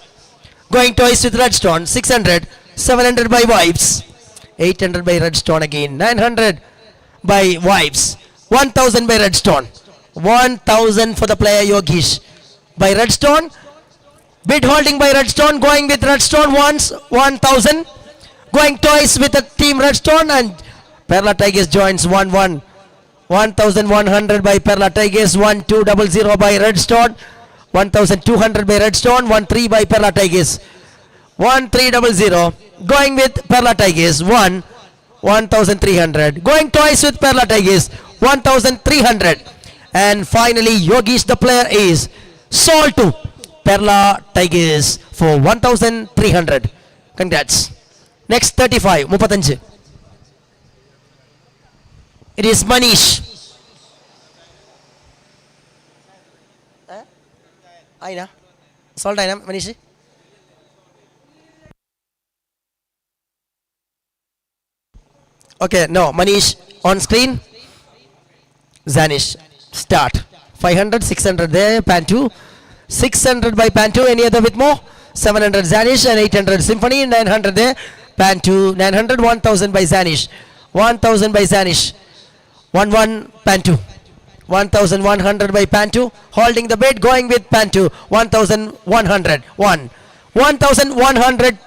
Going twice with Redstone. 600. 700 by Vibes. 800 by Redstone again. 900 by Vibes. 1000 by Redstone. 1000 for the player Yogesh. By Redstone. Bid holding by Redstone, going with Redstone once, 1000. Going twice with the team Redstone and Perla Tigers joins 11. 1100 by Perla Tigers, 1200 by Redstone, 1200 by Redstone, 13 by Perla Tigers, 1300. Going with Perla Tigers, 1300. Going twice with Perla Tigers, 1300. And finally, Yogesh, the player, is sold to Perla Tigers for 1300. Congrats. Next 35. 35. It is Manish. Aina. Sold Aina, Manish. Okay, no, Manish on screen. Zanish. Start. 500, 600 there, Pantu. 600 by Pantu, any other with more? 700 Zanish and 800 Symphony, 900 there. Pantu, 900, 1000 by Zanish. 1000 by Zanish. 11 Pantu. 1100 by Pantu. Holding the bid, going with Pantu. 1100. 1. 1100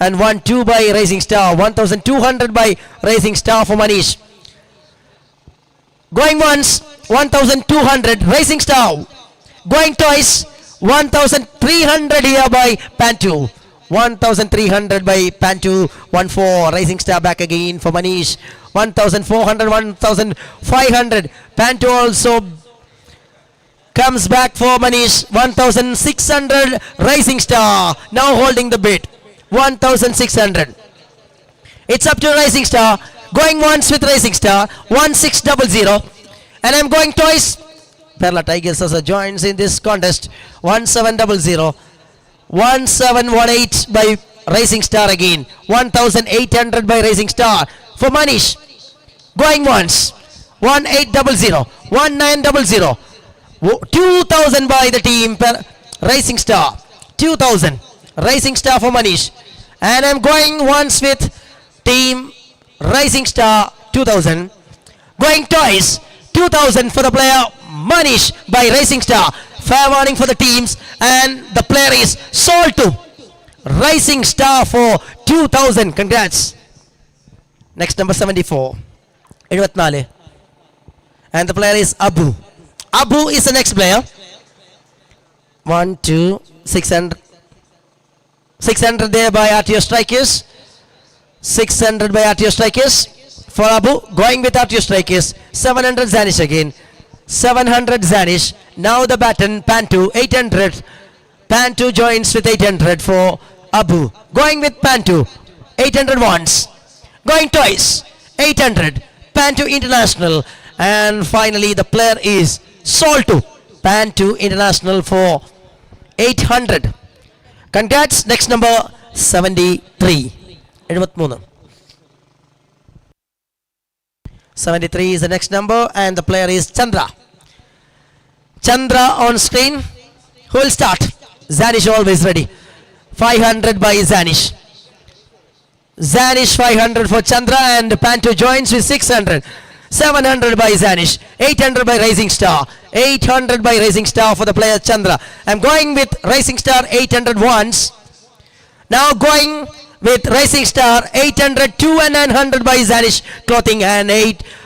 and 1-2 by Rising Star. 1200 by Rising Star for Manish. Going once, 1200 Rising Star. Going twice, 1300 here by Pantu. 1300 by Pantu. 1-4 Rising Star back again for Manish. 1400, 1500. Pantu also comes back for Manish. 1600 Rising Star. Now holding the bid. 1600. It's up to Rising Star. Going once with Rising Star. 1600. And I'm going twice. Perla Tigers also joins in this contest. 1700. 1718 by Rising Star again. 1800 by Rising Star for Manish. Going once. 1800. 1900. 2000 by the team Rising Star. 2000 Rising Star for Manish. And I'm going once with team Rising Star. 2000. Going twice. 2000 for the player Manish by Rising Star. Fair warning for the teams, and the player is sold to Rising Star for 2000. Congrats. Next, number 74. 74. And the player is Abu. Abu is the next player. 1, 2, 600. 600 there by RTO Strikers. 600 by RTO Strikers. For Abu, going with RTO Strikers. 700 Zanish again. 700 Zanish. Now the baton, Pantu, 800. Pantu joins with 800 for Abu. Going with Pantu, 800 once. Going twice, 800. Pantu International. And finally the player is Soltu. Pantu International for 800. Congrats. Next, number 73. 73 is the next number, and the player is Chandra. Chandra on screen. Who will start? Zanish always ready. 500 by Zanish. Zanish 500 for Chandra, and Pantu joins with 600. 700 by Zanish. 800 by Rising Star. 800 by Rising Star for the player Chandra. I'm going with Rising Star 800 once. Now going with Rising Star 800, 2 and 900 by Zanish Clothing, and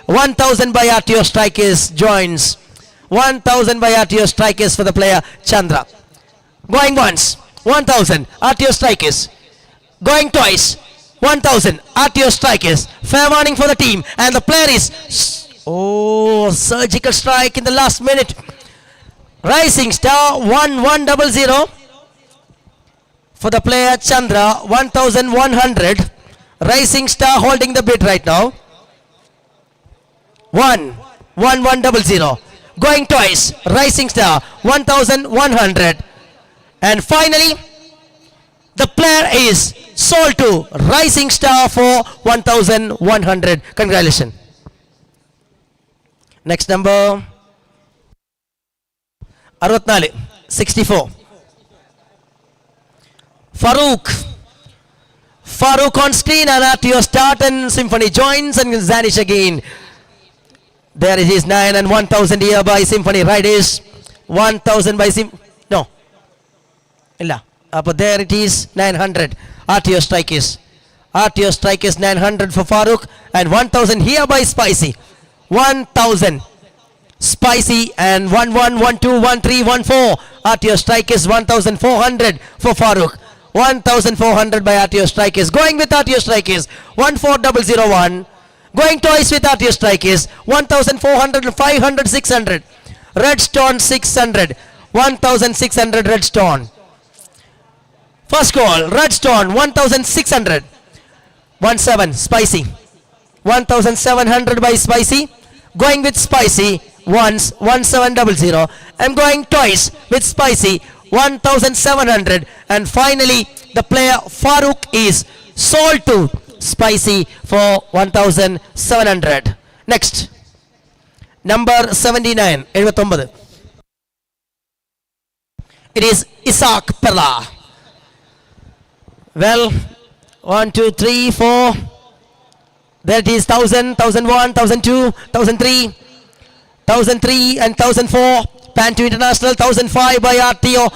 1000 by RTO Strikers joins. 1000 by RTO Strikers for the player Chandra. Going once, 1000 RTO Strikers. Going twice, 1000 RTO Strikers. Fair warning for the team, and the player is surgical strike in the last minute. Rising Star 1100 for the player Chandra. 1100. Rising Star holding the bid right now. 1100. Going twice, Rising Star 1100. And finally the player is Soltu. Rising Star for 1100. Congratulations. Next, number 64. Farouk on screen, and RTO start, and Symphony joins, and Zanish again. There it is, 9 and 1000 here by Symphony. Right is 1000 by but there it is, 900 RTO Strikers. RTO Strikers 900 for Farouk, and 1000 here by Spicy. 1000 Spicy, and 11, 12, 13, 14 RTO Strikers. 1400 for Farouk. 1400 by RTO Strikers. Going with RTO Strikers 14001. Going twice with RTO Strikers 1400, 500, 600. Redstone 600. 1600 Redstone. First call, Redstone 1600. 17 Spicy. 1700 by Spicy. Going with Spicy once, 1700. I'm going twice with Spicy, 1700. And finally the player Farouk is sold to Spicy for 1700. Next, number 79. 79. It is Isaac Perla. Well, 1, 2, 3, 4. There it is, 1000, 1001, 1002, 1003, 1003 and 1004. Pantu International, 1005 by RTO,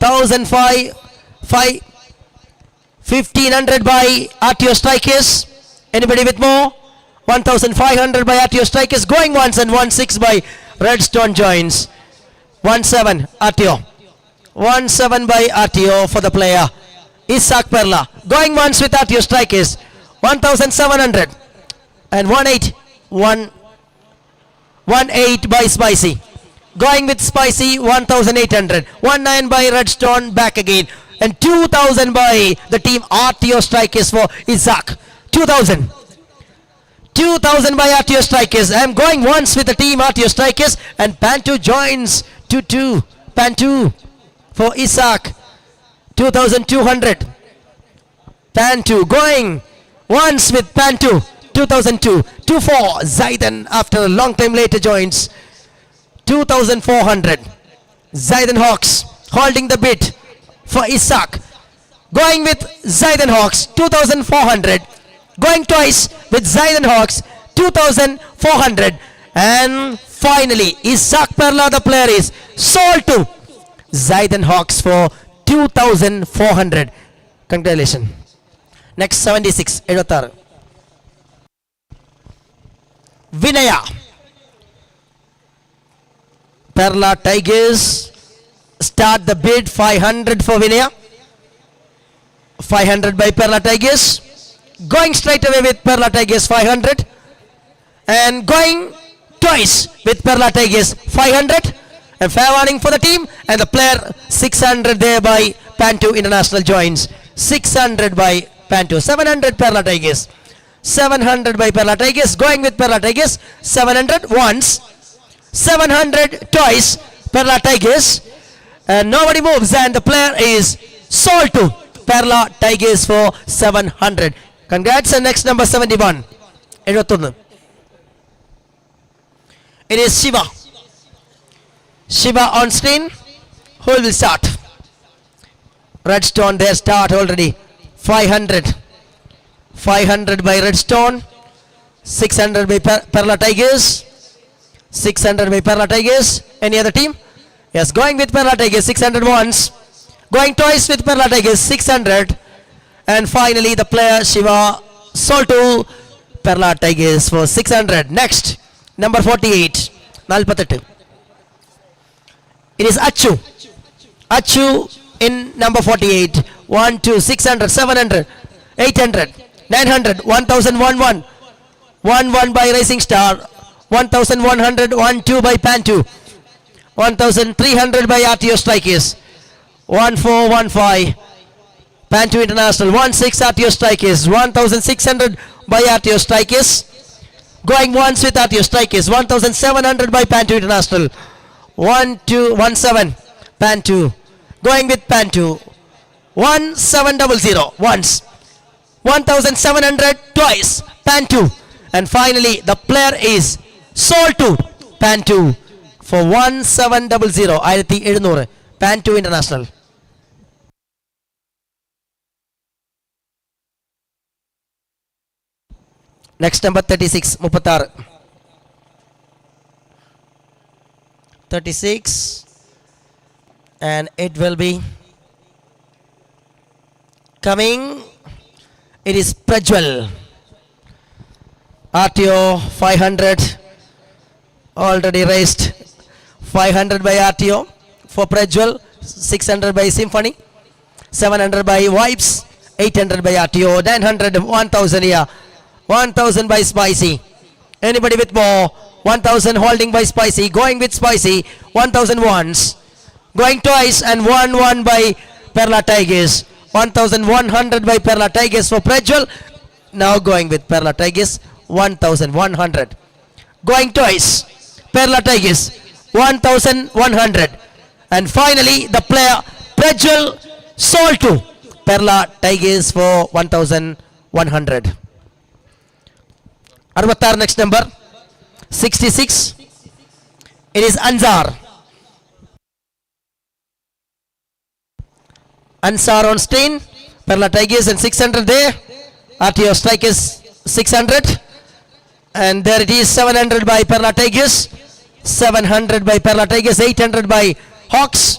1005, 1500 by RTO Strikers. Anybody with more? 1500 by RTO Strikers. Going once, and 16 by Redstone joins. 17 RTO. 17 by RTO for the player Isaac Perla. Going once with RTO Strikers. 1700 and 18 by Spicy. Going with Spicy 1800. 19 by Redstone, back again, and 2000 by the team RTO Strikers for Isaac. 2000 by RTO Strikers. I am going once with the team RTO Strikers, and Pantu joins 2-2. Pantu for Isaac. 2200. Pantu going once with Pantu. 2002. 24 Zaidan after a long time later joins. 2400. Zaidan Hawks holding the bit for Isaac. Going with Zaidan Hawks 2400. Going twice with Zaidan Hawks 2400. And finally Isaac Perla, the player, is sold to Zaidan Hawks for 2400. Congratulations. Next 76, 76. Vinaya. Perla Tigers start the bid. 500 for Vinaya. 500 by Perla Tigers. Going straight away with Perla Tigers 500. And going twice with Perla Tigers 500. And fair warning for the team. And the player 600 there by Pantu International joins. 600 by Pantu. 700 Perla Tigers. 700 by Perla Tigers. Going with Perla Tigers 700 once. 700 twice Perla Tigers. And nobody moves. And the player is sold to Perla Tigers for 700. Congrats. And next number 71. 71. It is Shiva. Shiva on screen. Who will start? Redstone there start already. 500. 500 by Redstone. 600 by Perla Tigers. 600 by Perla Tigers. Any other team? Yes, going with Perla Tigers 600 once. Going twice with Perla Tigers 600. And finally the player Shiva sold to Perla Tigers for 600. Next, number 48. 48. It is Achu. Achu in number 48. 1, 2, 600, 700, 800, 900, 1011. 1 by Racing Star. 1100, 1 2 by Pantu. 1300 by RTO Strikers. 1415 Pantu International. 16 RTO Strikers. 1600 by RTO Strikers. Going once with RTO Strikers. 1700 by Pantu International. 1217 Pantu. Going with Pantu. 1700 once. 1700 twice Pantu. And finally the player is sold to Pantu for 1700. 1700 Pantu International. Next number 36. 36. And it will be coming. It is Prajwal. RTO 500 already raised. 500 by RTO for Prajwal. 600 by Symphony. 700 by Vibes. 800 by RTO. 900, 1000 here. 1000 by Spicy. Anybody with more? 1000 holding by Spicy. Going with Spicy. 1000 once. Going twice and 1 by Perla Tigers. 1100 by Perla Tigers for Prajwal. Now going with Perla Tigers. 1100. Going twice. Perla Tigers. 1100. And finally the player Prajwal sold to Perla Tigers for 1100. 66. Next number 66. It is Ansar. Ansar on screen. Perla Tigers and 600 there. RTO Strikers 600. And there it is 700 by Perla Tigers. 700 by Perla Tigers. 800 by Hawks.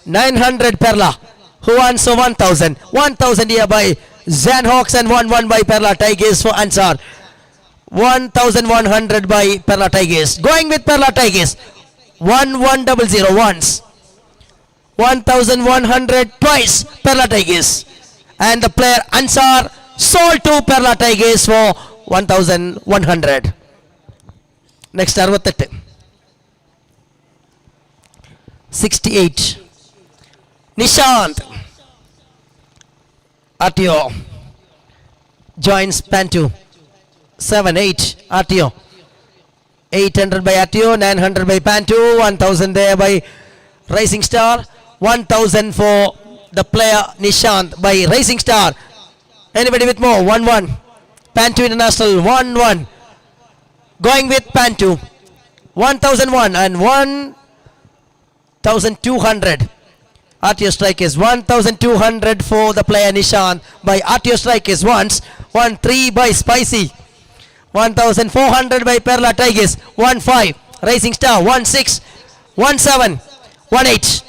900 Perla. Who won? So 1000. 1000 here by Zan Hawks and 1 by Perla Tigers for Ansar. 1100 by Perla Tigers. Going with Perla Tigers. 1100 once. 1100 twice Perla Tigers. And the player Ansar sold to Perla Tigers for 1100. Next 68. 68. Nishant. RTO joins Pantu. 7-8 RTO. 800 by RTO. 900 by Pantu. 1000 there by Racing Star. 1000 for the player Nishant by Racing Star. Anybody with more? 1 Pantu International. 1 going with Pantu. 1001 and 1200 RTO Strikers. 1200 for the player Nishant by RTO Strikers once. 13 by Spicy. 1400 by Perla Tigers. 15 Racing Star. 16 17 18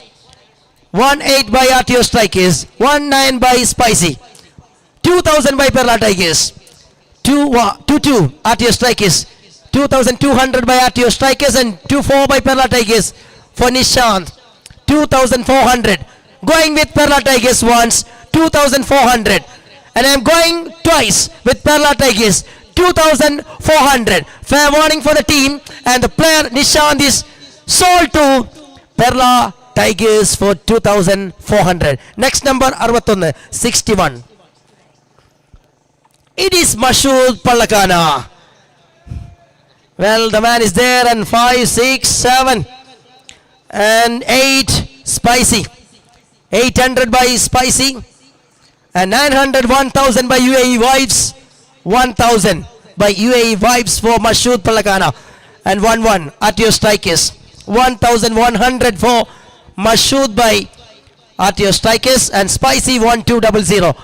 1-8 by RTO Strikers, 1-9 by Spicy, 2,000 by Perla Tigers, 2-2 RTO Strikers, 2,200 by RTO Strikers and 2-4 by Perla Tigers for Nishant, 2,400. Going with Perla Tigers once, 2,400. And I'm going twice with Perla Tigers, 2,400. Fair warning for the team, and the player Nishant is sold to Perla Tigers for 2,400. Next number 61. It is Mashood Pallakana. Well, the man is there, and 5, 6, 7 and 8 Spicy. 800 by Spicy and 900, 1,000 by UAE Vibes, 1,000 by UAE Vibes for Mashood Pallakana, and 1-1 RTO Strikers, 1,100 for Mashood by RTO Strikers and Spicy 1,200,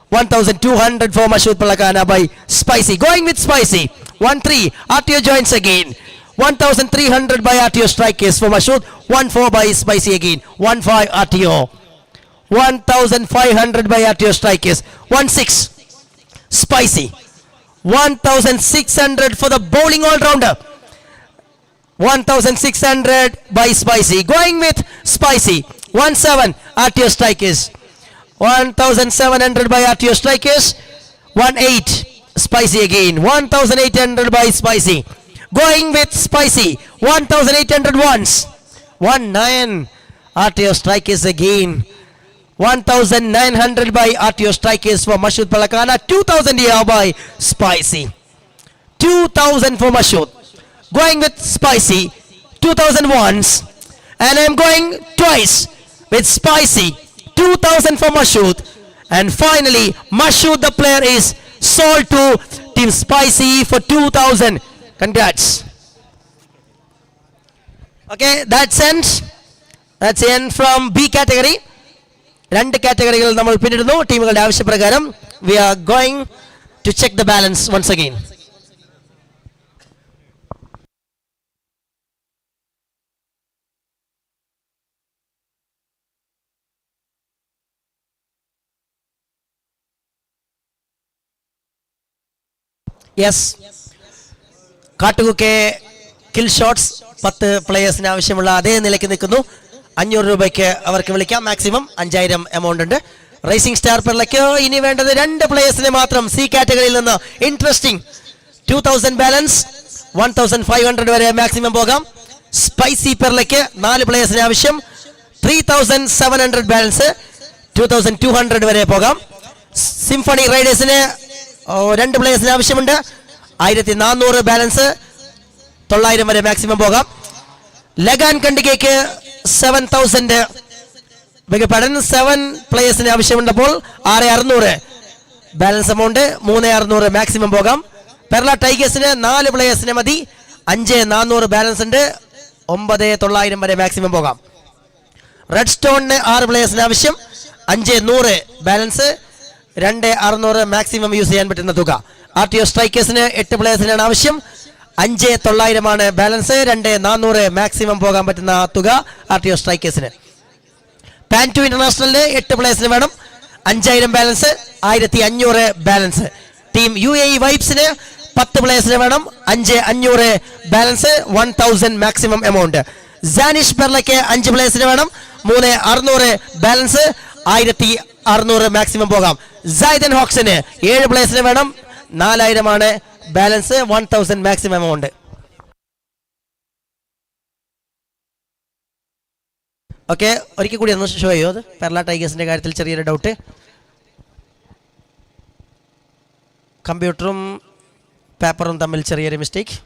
1,200 for Mashood Pallakana by Spicy. Going with Spicy, 1-3 RTO joins again, 1,300 by RTO Strikers for Mashood, 1-4 by Spicy again, 1-5 RTO, 1,500 by RTO Strikers, 1-6 Spicy, 1,600 for the bowling all-rounder, 1,600 by Spicy. Going with Spicy, 1-7 RTO Strikers, 1,700 by RTO Strikers, 1-8 Spicy again, 1,800 by Spicy. Going with Spicy, 1,800 once, 1-9 RTO Strikers again, 1,900 by RTO Strikers for Mashood Pallakana, 2,000 here by Spicy, 2,000 for Mashood. Going with Spicy, 2,000 once, and I'm going twice with Spicy, 2,000 for Mashood, and finally Mashood, the player, is sold to Team Spicy for 2,000. Congrats. Okay, that's end from B category. രണ്ട് കാറ്റഗറികൾ നമ്മൾ പിന്നിടുന്നു ടീമുകളുടെ ആവശ്യപ്രകാരം. We are going to check the balance once again. Yes. Kattukukke kill shots 10 പ്ലേയേഴ്സിന് ആവശ്യമുള്ള അതേ നിലയ്ക്ക് നിൽക്കുന്നു. 500 രൂപയ്ക്ക് അവർക്ക് വിളിക്കാം. മാക്സിമം 5,000 എമൗണ്ട് ഉണ്ട്. റേസിംഗ് സ്റ്റാർ പെർലയ്ക്ക് ഇനി വേണ്ടത് 2 പ്ലേയേഴ്സിനെ മാത്രം സി കാറ്റഗറിയിൽ നിന്ന്. ഇൻട്രസ്റ്റിംഗ്. 2,000 ബാലൻസ്, 1,500 വരെ മാക്സിമം പോകാം. സ്പൈസി പെർലയ്ക്ക് 4 പ്ലേയേഴ്സിന് ആവശ്യം, 3,700 ബാലൻസ്, 2,200 വരെ പോകാം. സിംഫണി റൈഡേഴ്സിന് 2 പ്ലേയേഴ്സിന് ആവശ്യമുണ്ട്, 1,400 ബാലൻസ്, 900 വരെ മാക്സിമം പോകാം. ലഗാൻ കണ്ടികയ്ക്ക് 7,000 7 പ്ലേയേഴ്സിന് ആവശ്യമുണ്ടപ്പോൾ 6,600 ബാലൻസ് എമൗണ്ട്, 3,600 മാക്സിമം പോകാം. പെർല ടൈഗേഴ്സിന് 4 പ്ലേയേഴ്സിന് മതി, 5,400 ബാലൻസ് ഉണ്ട്, 9,900 വരെ മാക്സിമം പോകാം. റെഡ് സ്റ്റോണിന് 6 പ്ലേയേഴ്സിന് ആവശ്യം, 5,100 ബാലൻസ്, 2,600 മാക്സിമം യൂസ് ചെയ്യാൻ പറ്റുന്ന തുക. RTO സ്ട്രൈക്കേഴ്സിന് 8 പ്ലേയേഴ്സിനാണ് ആവശ്യം, 5,900 ബാലൻസ്, 2,400 മാക്സിമം പോകാൻ പറ്റുന്ന തുക RTO സ്ട്രൈക്കേഴ്സിന്. പാൻ2 ഇന്റർനാഷണലിന് 8 പ്ലേയേഴ്സിന് വേണം, 5,000 ബാലൻസ്, 1,500 ബാലൻസ്. ടീം UAE വൈബ്സിന് 10 പ്ലേയേഴ്സിന് വേണം, 5,500 ബാലൻസ്, 1,000 മാക്സിമം എമൗണ്ട്. സാനിഷ് പെർലയ്ക്ക് 5 പ്ലേയേഴ്സിന് വേണം, 3,600 ബാലൻസ്, 1,600 മാക്സിമം പോകാം. സൈദൻ ഹോക്സിന് 7 പ്ലേയേഴ്സിന് വേണം, 4,000 ബാലൻസ്, 1,000 മാക്സിമം എമൗണ്ട്. ഓക്കെ, ഒരിക്കൽ കൂടി ഒന്ന് ഷോ ചെയ്യോ അത്. പെർല ടൈഗേഴ്സിന്റെ കാര്യത്തിൽ ചെറിയൊരു ഡൗട്ട്. കമ്പ്യൂട്ടറും പേപ്പറും തമ്മിൽ ചെറിയൊരു മിസ്റ്റേക്ക്.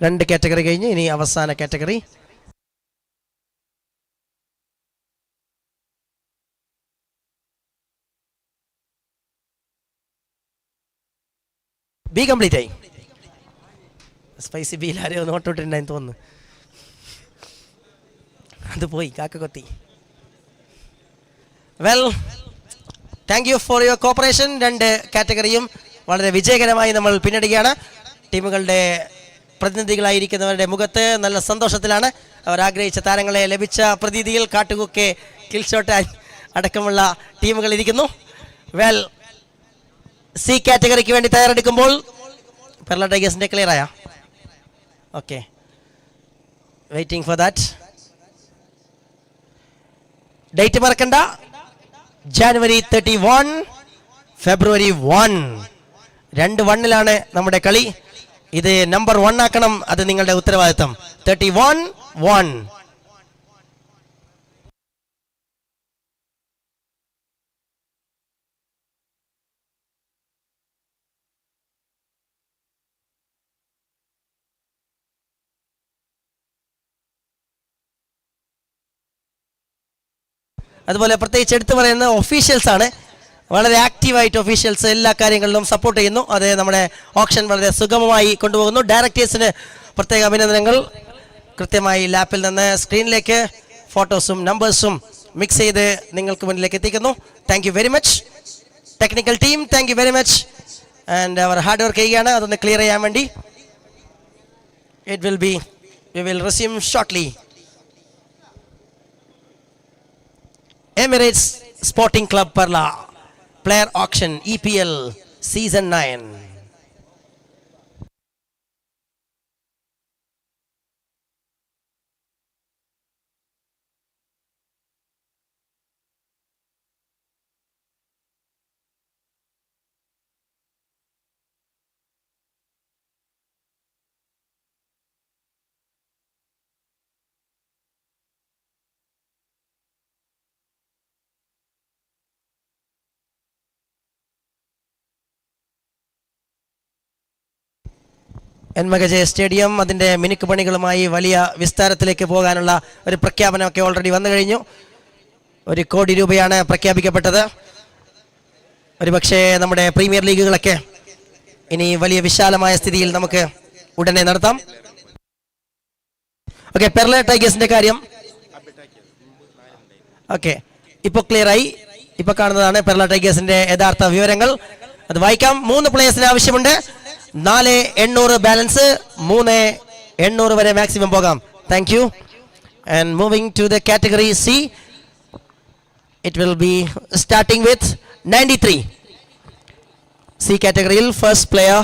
രണ്ട് കാറ്റഗറി കഴിഞ്ഞ് ഇനി അവസാന കാറ്റഗറി. ബി കംപ്ലീറ്റ് ആയി. സ്പൈസി ബിയിൽ ആരെയോ നോട്ടിട്ടുണ്ടായി തോന്നുന്നു, അത് പോയി, കാക്ക കൊത്തി. Well, thank you for your corporation. രണ്ട് കാറ്റഗറിയും വളരെ വിജയകരമായി നമ്മൾ പിന്നിടുകയാണ്. ടീമുകളുടെ പ്രതിനിധികളായിരിക്കുന്നവരുടെ മുഖത്ത് നല്ല സന്തോഷത്തിലാണ്. അവർ ആഗ്രഹിച്ച താരങ്ങളെ ലഭിച്ച പ്രതീതിയിൽ കാട്ടുകുക്കെ, കിൽഷോട്ട് അടക്കമുള്ള ടീമുകൾ ഇരിക്കുന്നു. വെൽ, സി കാറ്റഗറിക്ക് വേണ്ടി തയ്യാറെടുക്കുമ്പോൾ പെർള ടൈഗേഴ്സിന്റെ ക്ലിയർ ആയ? Okay, waiting for that. Date മറക്കണ്ട, ജാനുവരി 31, ഫെബ്രുവരി 1. 2 1-ലാണ് നമ്മുടെ കളി. ഇത് നമ്പർ 1 ആക്കണം, അത് നിങ്ങളുടെ ഉത്തരവാദിത്തം. 31-1. അതുപോലെ പ്രത്യേകിച്ച് എടുത്തു പറയുന്ന ഒഫീഷ്യൽസ് ആണ്. വളരെ ആക്റ്റീവായിട്ട് ഒഫീഷ്യൽസ് എല്ലാ കാര്യങ്ങളിലും സപ്പോർട്ട് ചെയ്യുന്നു. അത് നമ്മുടെ ഓപ്ഷൻ വളരെ സുഗമമായി കൊണ്ടുപോകുന്നു. ഡയറക്ടേഴ്സിന് പ്രത്യേക അഭിനന്ദനങ്ങൾ. കൃത്യമായി ലാപ്പിൽ നിന്ന് സ്ക്രീനിലേക്ക് ഫോട്ടോസും നമ്പേഴ്സും മിക്സ് ചെയ്ത് നിങ്ങൾക്ക് മുന്നിലേക്ക് എത്തിക്കുന്നു. Thank you very much technical team, thank you very much. And our hard work ചെയ്യുകയാണ്. അതൊന്ന് ക്ലിയർ ചെയ്യാൻ വേണ്ടി. We will resume shortly. Emirates Sporting Club Perla Player Auction EPL Season 9. Enmakaje stadium അതിൻ്റെ മിനുക്ക് പണികളുമായി വലിയ വിസ്താരത്തിലേക്ക് പോകാനുള്ള ഒരു പ്രഖ്യാപനമൊക്കെ ഓൾറെഡി വന്നു കഴിഞ്ഞു. 1 കോടി രൂപയാണ് പ്രഖ്യാപിക്കപ്പെട്ടത്. ഒരുപക്ഷെ നമ്മുടെ പ്രീമിയർ ലീഗുകളൊക്കെ ഇനി വലിയ വിശാലമായ സ്ഥിതിയിൽ നമുക്ക് ഉടനെ നടത്താം. ഓക്കെ, പെർള ടൈഗേഴ്സിന്റെ കാര്യം ഓക്കെ ഇപ്പോൾ ക്ലിയറായി. ഇപ്പോൾ കാണുന്നതാണ് പെർള ടൈഗേഴ്സിന്റെ യഥാർത്ഥ വിവരങ്ങൾ. അത് വായിക്കാം. 3 പ്ലേയേഴ്സിന് ആവശ്യമുണ്ട്. 4,800 ബാലൻസ്, 3,800 വരെ മാക്സിമം പോകാം. Thank you. And moving to the category C, it will be starting with 93. C കാറ്റഗറിയിൽ first player,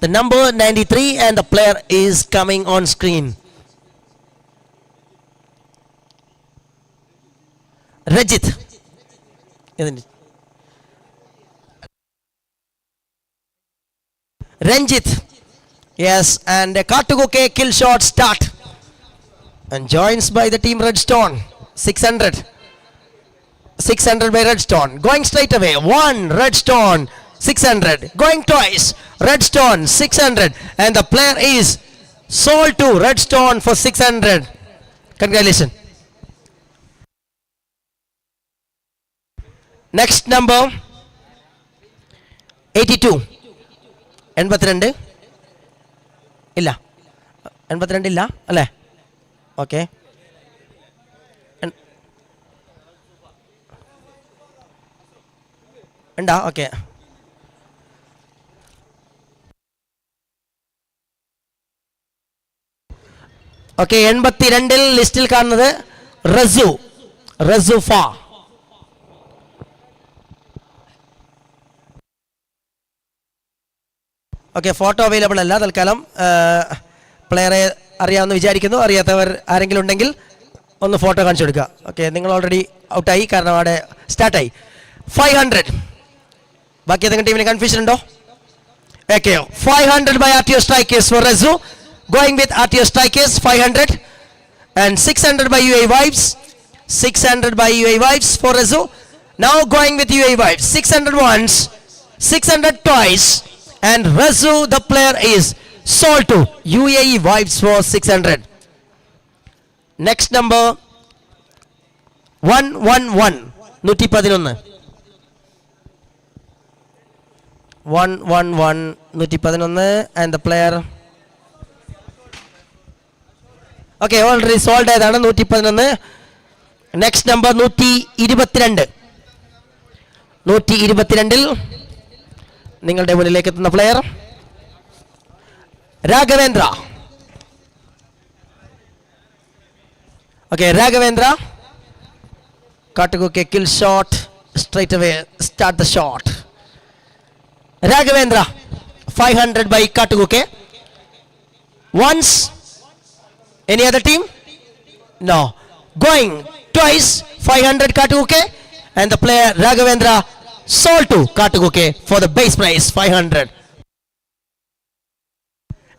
the number 93, and the player is coming on screen. Rajith. Ranjit, yes, and a Katugoke kill shot start, and joins by the team Redstone. 600 by Redstone, going straight away. 1 Redstone 600, going twice. Redstone 600, and the player is sold to Redstone for 600. Congratulations. Next number 82. 82 ഇല്ല, 82 ഇല്ല അല്ലേ? Okay, ഉണ്ടാ? Okay, okay. 82 ലിസ്റ്റിൽ കാണുന്നത് റസുഫ. Okay, photo available അല്ല തൽക്കാലം. പ്ലെയറെ അറിയാമെന്ന് വിചാരിക്കുന്നു. അറിയാത്തവർ ആരെങ്കിലും ഉണ്ടെങ്കിൽ ഒന്ന് ഫോട്ടോ കാണിച്ചു കൊടുക്കുക. ഓക്കെ, നിങ്ങൾ ഓൾറെഡി ഔട്ടായി, കാരണം അവിടെ സ്റ്റാർട്ടായി. 500. ബാക്കി ഏതെങ്കിലും ടീമിന് കൺഫ്യൂഷൻ ഉണ്ടോ? Okay, 500 by RTO Strikers for Rezu. Going with RTO Strikers 500, and 600 by UAE Vibes. 600 by UAE Vibes for Rezu. Now going with UAE Vibes. 600 once, 600 twice. And Rezu, the player, is sold to UAE Vibes for 600. Next number 111, 111, 111, and the player. Okay, already sold ആയതാണ് 111. Next number 122. 122-ൽ നിങ്ങളുടെ മുന്നിലേക്ക് എത്തുന്ന player Raghavendra. Okay, Raghavendra. Kataguke kill shot. Straight away start the shot. Raghavendra. 500 by Kataguke. Once. Any other team? No. Going twice. 500 Kataguke. And the player Raghavendra sold to Kataguke for the base price 500.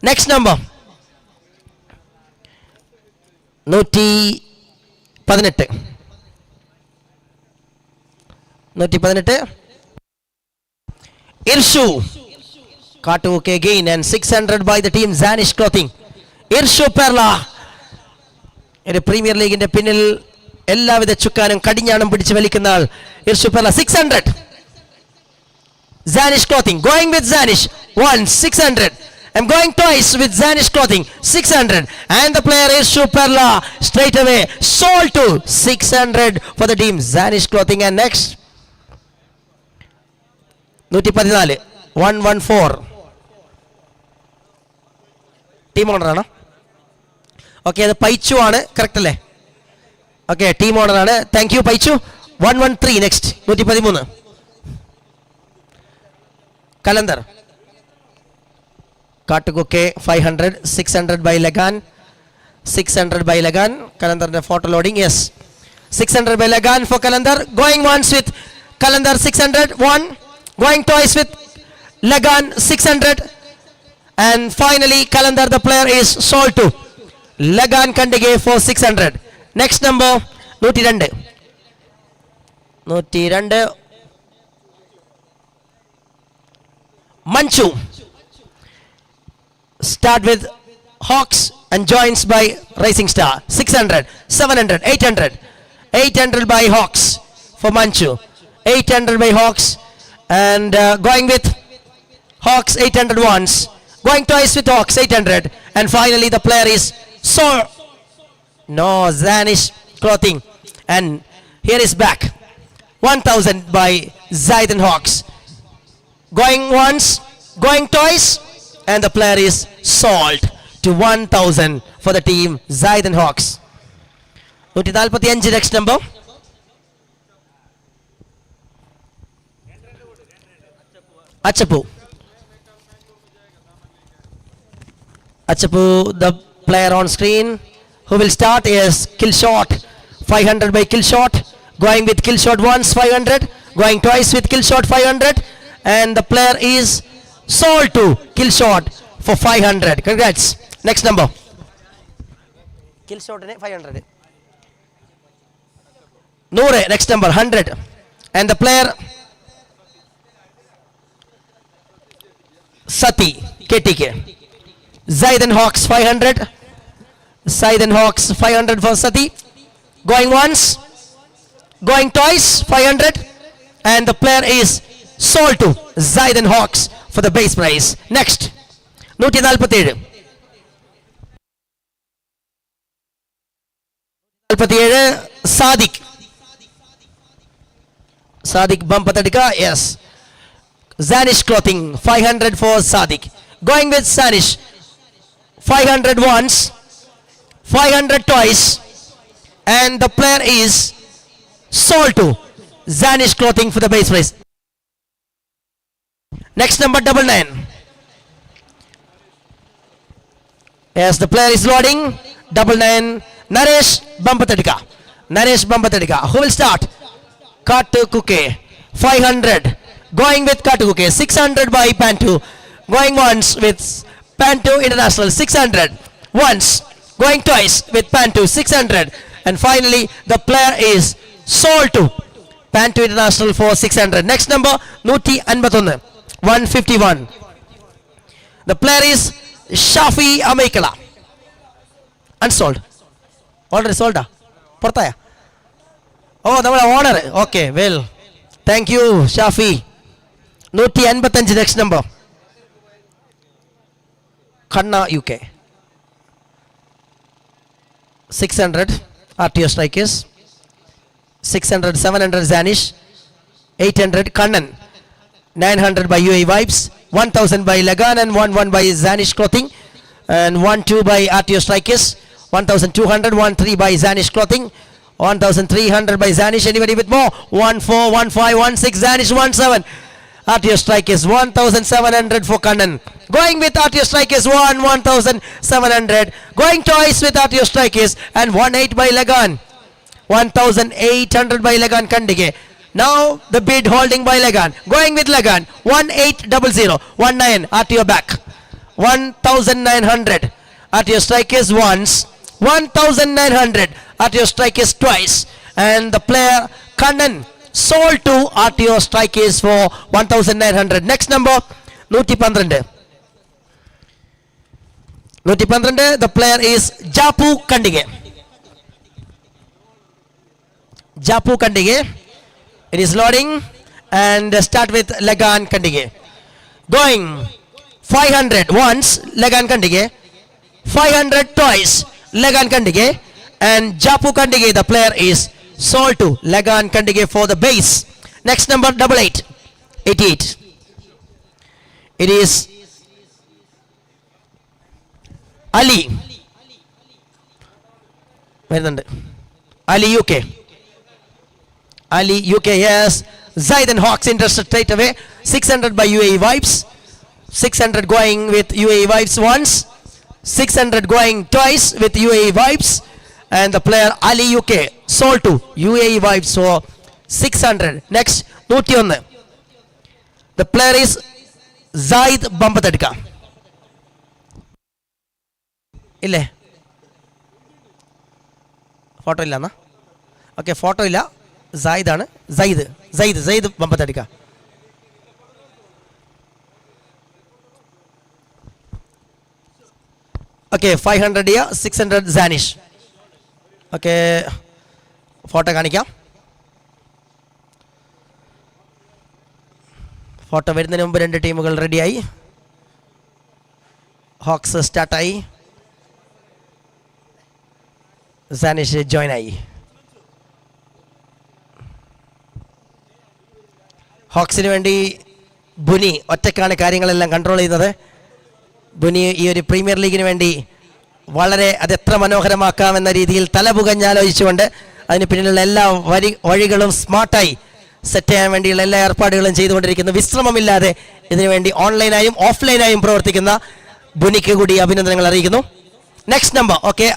Next number. 118. 118. Irshu. Kataguke again and 600 by the team Zanish Clothing. Irshu Perla. In the Premier League in the Pinil. Ella with the Chukanam Kadinyanam Pidichvelikandal. Irshu Perla 600. Zanish Clothing. Going with Zanish. 600. I'm going twice with Zanish Clothing. 600. And the player is Perla. Straight away. Sold to 600 for the team Zanish Clothing. And next. 114. Team owner. Okay, the Paichu on it. Correct. Okay, team owner. Thank you, Paichu. 113 next. 113. Calendar. Kataguke 500, 600 by Lagan. 600 by Lagan. Calendar the photo loading. Yes. 600 by Lagan for Calendar. Going once with Calendar 600. 1. Going twice with Lagan 600. And finally Calendar the player is sold to Lagan Kandige for 600. Next number 102. 102. Manchu. Start with Hawks and joins by Rising Star. 600, 700, 800. 800 by Hawks for Manchu. 800 by Hawks. And going with Hawks 800 once. Going twice with Hawks 800. And finally the player is Zanish Clothing. And here is back. 1000 by Zayden Hawks. Going once, going twice, and the player is sold to 1000 for the team Zayden Hawks. 145 next number. Achapu. Achapu, the player on screen. Who will start is Killshot. 500 by Killshot. Going with Killshot once, 500. Going twice with Killshot, 500. And the player is sold to Killshot for 500. Congrats. Next number. Killshot 500. Noore, next number 100. And the player Sati KTK. Zayden Hawks 500. Zayden Hawks 500 for Sati. Going once. Going twice 500. And the player is sold to Zayden Hawks for the base price. Next. 147. 147 Sadiq. Sadiq Bampatadika, yes. Zanish Clothing 500 for Sadiq. Going with Zanish 500 once, 500 twice, and the player is sold to Zanish Clothing for the base price. Next number 99. Yes, the player is loading. 99. Naresh Bampatadika. Naresh Bampatadika. Who will start? Kataguke 500. Going with Kataguke 600 by Pantu. Going once with Pantu International 600. Once. Going twice with Pantu 600. And finally the player is sold to Pantu International for 600. Next number 151. The player is Shafi Micheal. Unsold. Already sold. Portaya. Oh, the owner. Okay, well. Thank you, Shafi. 185 next number. Khanna UK. 600 RTO strikers. 600, 700 Zanish. 800 Kannan. 900 by UAE Vibes. 1000 by Lagan and 11 by Zanish Clothing. And 12 by RTO strikers. 1,200, 1,300 by Zanish Clothing. 1,300 by Zanish. Anybody with more? 1,400, 1,500, 1,600, Zanish 1,700. RTO strike is 1,700 for Kannan. Going with RTO strike is 1,700. Going twice with RTO strike is and 1,800 by Lagan. 1,800 by Lagan Kandige. Now the bid holding by Lagan. Going with Lagan 1,800. 19 RTO back. 1,900. RTO strike is once. 1,900. RTO strike is twice. And the player Kannan sold to RTO strike is for 1,900. Next number 112. 112. The player is Japu Kandige. Japu Kandige. It is loading and start with Lagan Kandige. Going 500 once Lagan Kandige. 500 twice Lagan Kandige. And Japu Kandige, the player is sold to Lagan Kandige for the base. Next number 88. 88. It is Ali. Ali UK. Ali UK, yes. Zaid and Hawks interested straight away. 600 by UAE Vibes. 600 going with UAE Vibes once. 600 going twice with UAE Vibes. And the player Ali UK sold to UAE Vibes for 600. Next, 101. The player is Zaid Bambatadika. Ille. Photo illa na? Okay, photo illa. Zaid ആണ്. Zaid Bambatadika. Okay, 500 here, 600 Zanish. Okay, photo കാണിക്കാം. Photo വരുന്നതിന് മുമ്പ് രണ്ട് ടീമുകൾ റെഡിയായി. Hoax സ്റ്റാർട്ടായി. Sanish join ആയി. ഹോക്സിന് വേണ്ടി ബുനി ഒറ്റക്കാണ് കാര്യങ്ങളെല്ലാം കൺട്രോൾ ചെയ്യുന്നത്. ബുനി ഈ ഒരു പ്രീമിയർ ലീഗിന് വേണ്ടി വളരെ അതെത്ര മനോഹരമാക്കാമെന്ന രീതിയിൽ തലപുകഞ്ഞാലോചിച്ചുകൊണ്ട് അതിന് പിന്നിലുള്ള എല്ലാ വഴികളും സ്മാർട്ടായി സെറ്റ് ചെയ്യാൻ വേണ്ടിയുള്ള എല്ലാ ഏർപ്പാടുകളും ചെയ്തുകൊണ്ടിരിക്കുന്നു. വിശ്രമമില്ലാതെ ഇതിനുവേണ്ടി ഓൺലൈനായും ഓഫ്ലൈനായും പ്രവർത്തിക്കുന്ന ബുനിക്ക് കൂടി അഭിനന്ദനങ്ങൾ അറിയിക്കുന്നു. നെക്സ്റ്റ് നമ്പർ, ഓക്കെ,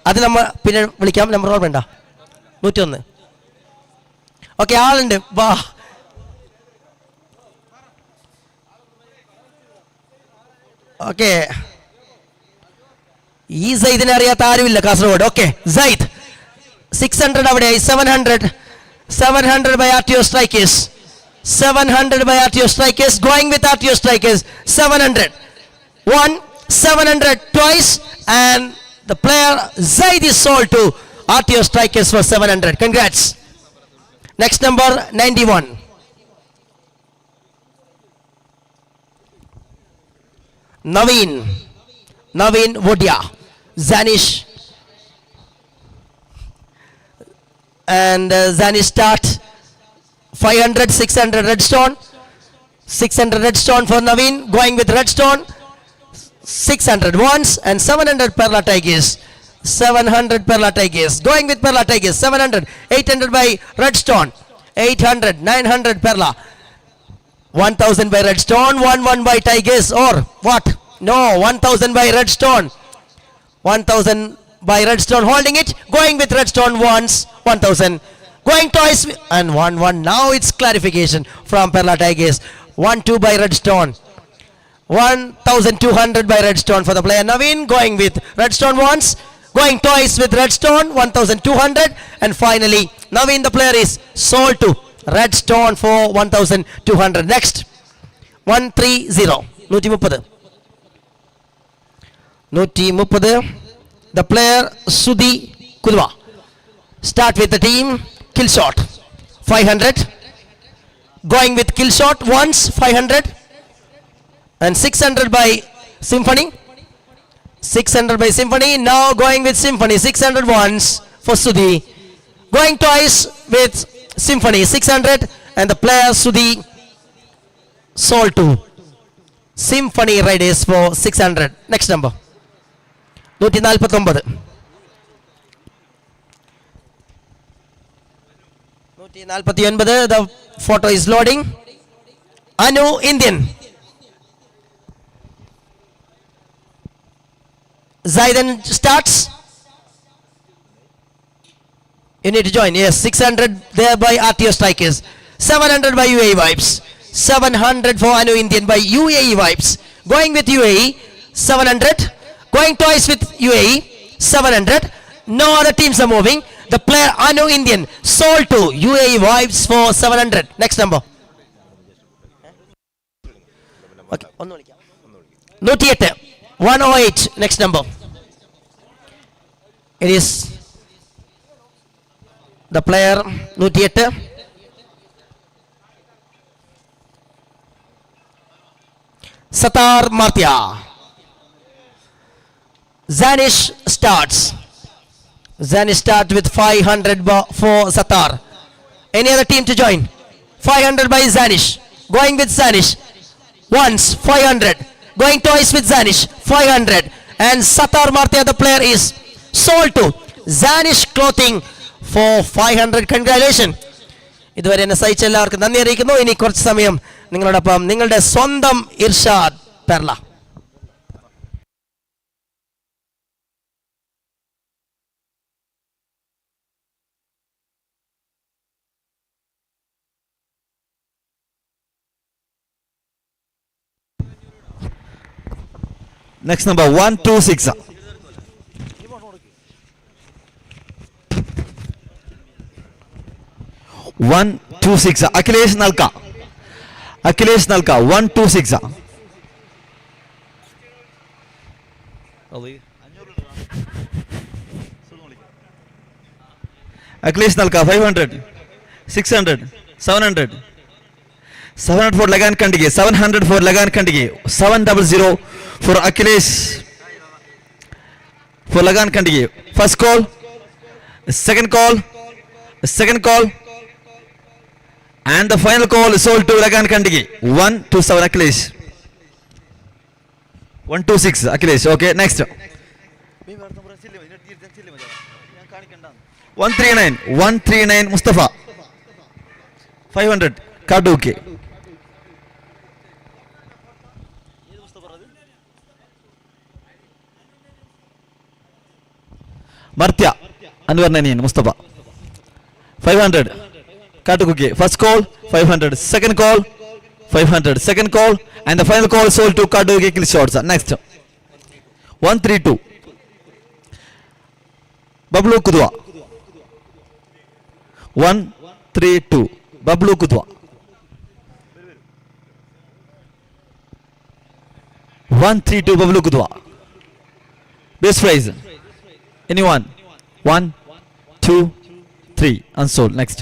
അത് നമ്മൾ പിന്നെ വിളിക്കാം. നമ്പർ ഓർമ്മ വേണ്ട. 101. ഓക്കെ, ആളുണ്ട്. വാ, ഓക്കെ. ഈ സൈദിനെ അറിയാത്ത ആരുമില്ല കാസർഗോഡ്. ഓക്കെ, സൈദ് 600 അവിടെ. 700 by RTO strikers. 700 by RTO strikers. Going with RTO strikers 700. 700 twice, and the player Zaid is sold to RTO strikers for 700. Congrats. Next number 91. Naveen Vodia, Zanish, and Zanish start 500, 600 redstone, 600 redstone for Naveen. Going with redstone 600 once and 700 Perla Tigers. 700 Perla Tigers. Going with Perla Tigers 700, 800 by redstone, 800, 900 Perla. 1,000 by redstone, 1,100 by Tigers, or what? No, 1,000 by redstone. 1,000 by redstone, holding it. Going with redstone once, 1,000. Going twice and 1,100. Now it's clarification from Perla Tigers. 1,200 by redstone. 1,200 by redstone for the player Naveen. Going with redstone once. Going twice with redstone, 1,200. And finally, Naveen, the player, is sold to redstone for 1,200. Next, 130. 130. The player Sudhi Kulwa. Start with the team. Kill shot 500. Going with kill shot once, 500. And 600 by Symphony. 600 by Symphony. Now going with Symphony, 600 once for Sudhi. Going twice with Symphony, 600. And the player Sudhi sold to Symphony Riders for 600. Next number 149. The photo is loading. Anu Indian. Zaidan starts. You need to join. Yes, 600 there by RTO Strikers. 700 by UAE Vibes. 700 for Anu Indian by UAE Vibes. Going with UAE, 700. Going twice with UAE, 700. No other teams are moving. The player Anu Indian sold to UAE Vibes for 700. Next number. Okay, 108. 108. Next number. It is the player 108. Satar Martia. Zanish starts. Zanish starts with 500 for Satar. Any other team to join? 500 by Zanish. Going with Zanish. Once 500. Going twice with Zanish. 500. And Satar Martia, the player, is sold to Zanish Clothing for 500. Congratulations. ഇതുവരെ എന്നെ സഹിച്ച എല്ലാവർക്കും നന്ദി അറിയിക്കുന്നു. ഇനി കുറച്ച് സമയം നിങ്ങളോടൊപ്പം നിങ്ങളുടെ സ്വന്തം Irshad Perla. Next number 126. Akhilesh Nalka. Akhilesh Nalka 126. Akhilesh Nalka 500, 600, 700. 700 for Lagan Kandige. 700 for Lagan Kandige. 700 for Akhilesh for Lagan Kandige. First call, second call, second call, and the final call is sold to Lagan Kandige. 127 Akhilesh. 126 Akhilesh. Okay, next. 139 Mustafa. 500 Kaduke. Martia Anwar Nanin Mustafa 500 Katukuke. First call 500, second call 500, second call, and the final call sold to Kaduke kill shots. Next 132 Bablu Kudwa. 132 Bablu Kudwa. 132 Bablu Kudwa. Best prize. Anyone? 1, 2, 3. Unsold. Next.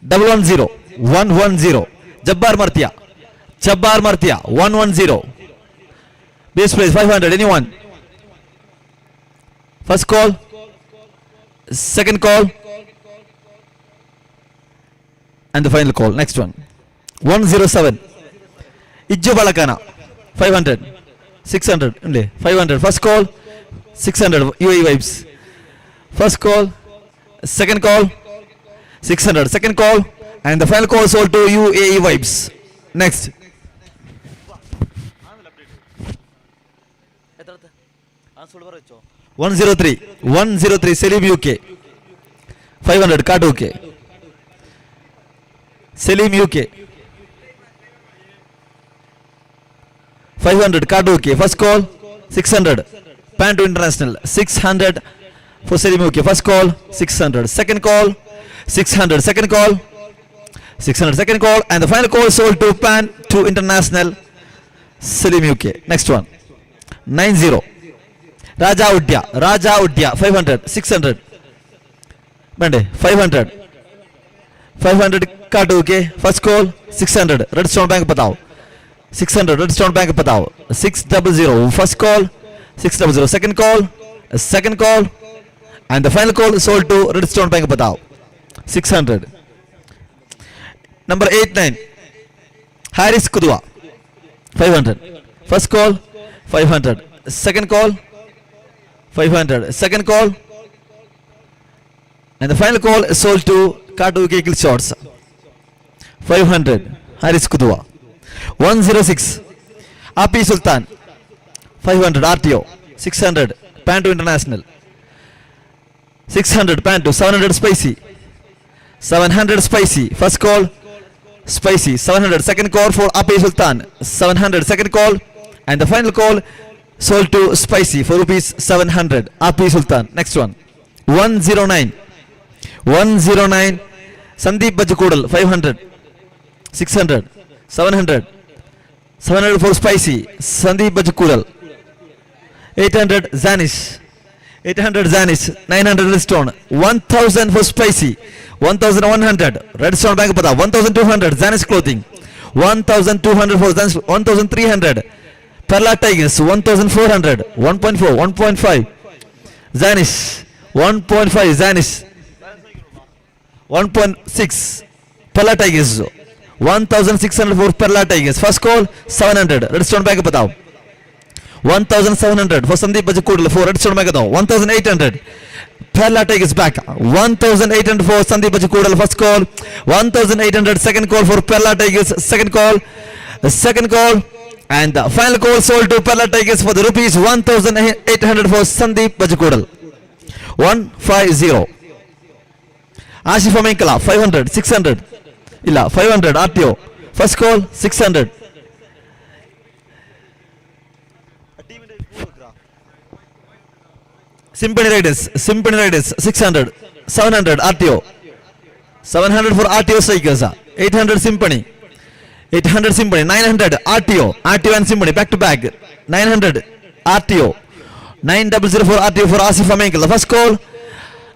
110. 110. Jabbar Martia. Jabbar Martia. 110. Base price 500. Anyone? First call. Second call. And the final call. Next one. 107. Ijju Balakana. 500. 600. 500. First call. 600 UAE Vibes. First call, second call, 600. Second call, and the final call sold to UAE Vibes. Next. 103 Selim UK. 500 Kaduke. Selim UK. 500 Kaduke. First call 600. Panto International 600 for Selim UK. First call 600. Second call 600. Second call 600. Second call, and the final call sold to Panto International Selim UK. Next one 90 Raja Udya. 500. 600. Bande 500. 500 Kaduke. First call 600. Redstone Bank Patao. 600 Redstone Bank Patao. 600. First call 600. Second call, second call, and the final call is sold to Redstone Bank Patao. 600. Number 89 Haris Kudwa. 500. First call 500. Second call 500. Second call, and the final call is sold to Kadu Kill Shots. 500. Haris Kudua. 106. Api Sultan. 500. RTO. 600. Panto International. 600. Panto. 700. Spicy. 700. Spicy. First call. Spicy. 700. Second call for Api Sultan. 700. Second call. And the final call sold to Spicy for rupees 700. Api Sultan. Next one. 109. 109. Sandeep Bajukudal. 500. 600. 700. 700 for Spicy. Sandeep Bajukudal. 800 Zanish. 800 Zanish. 900 Redstone. 1000 for Spicy. 1100 Redstone Bank Pada. 1200 Zanish Clothing. 1200 for Zanish. 1300 Perla Tigers. 1400. 1.4. 1.5 Zanish. 1.5 Zanish. 1.6 Perla Tigers. 1600 for Perla Tigers. First call 700 Redstone Bank Pada. 1700 for Sandeep Bajukudal for Redstone Bank Pada. 1800 Perla Tigers back. 1800 for Sandeep Bajukudal. First call 1800. Second call for Perla Tigers. Second call. Second call. And the final call sold to Perla Tigers for the rupees 1800 for Sandeep Bajukudal. 150. Ashifa Micheal 500. 600. Illa 500 RTO. First call 600. Symphony Riders 600. 700 RTO. 700 for RTO Strikers. 800 Symphony. 800 Symphony. 900 RTO and Symphony back to back. 900 RTO. 900 for RTO for Asifa Micheal. First call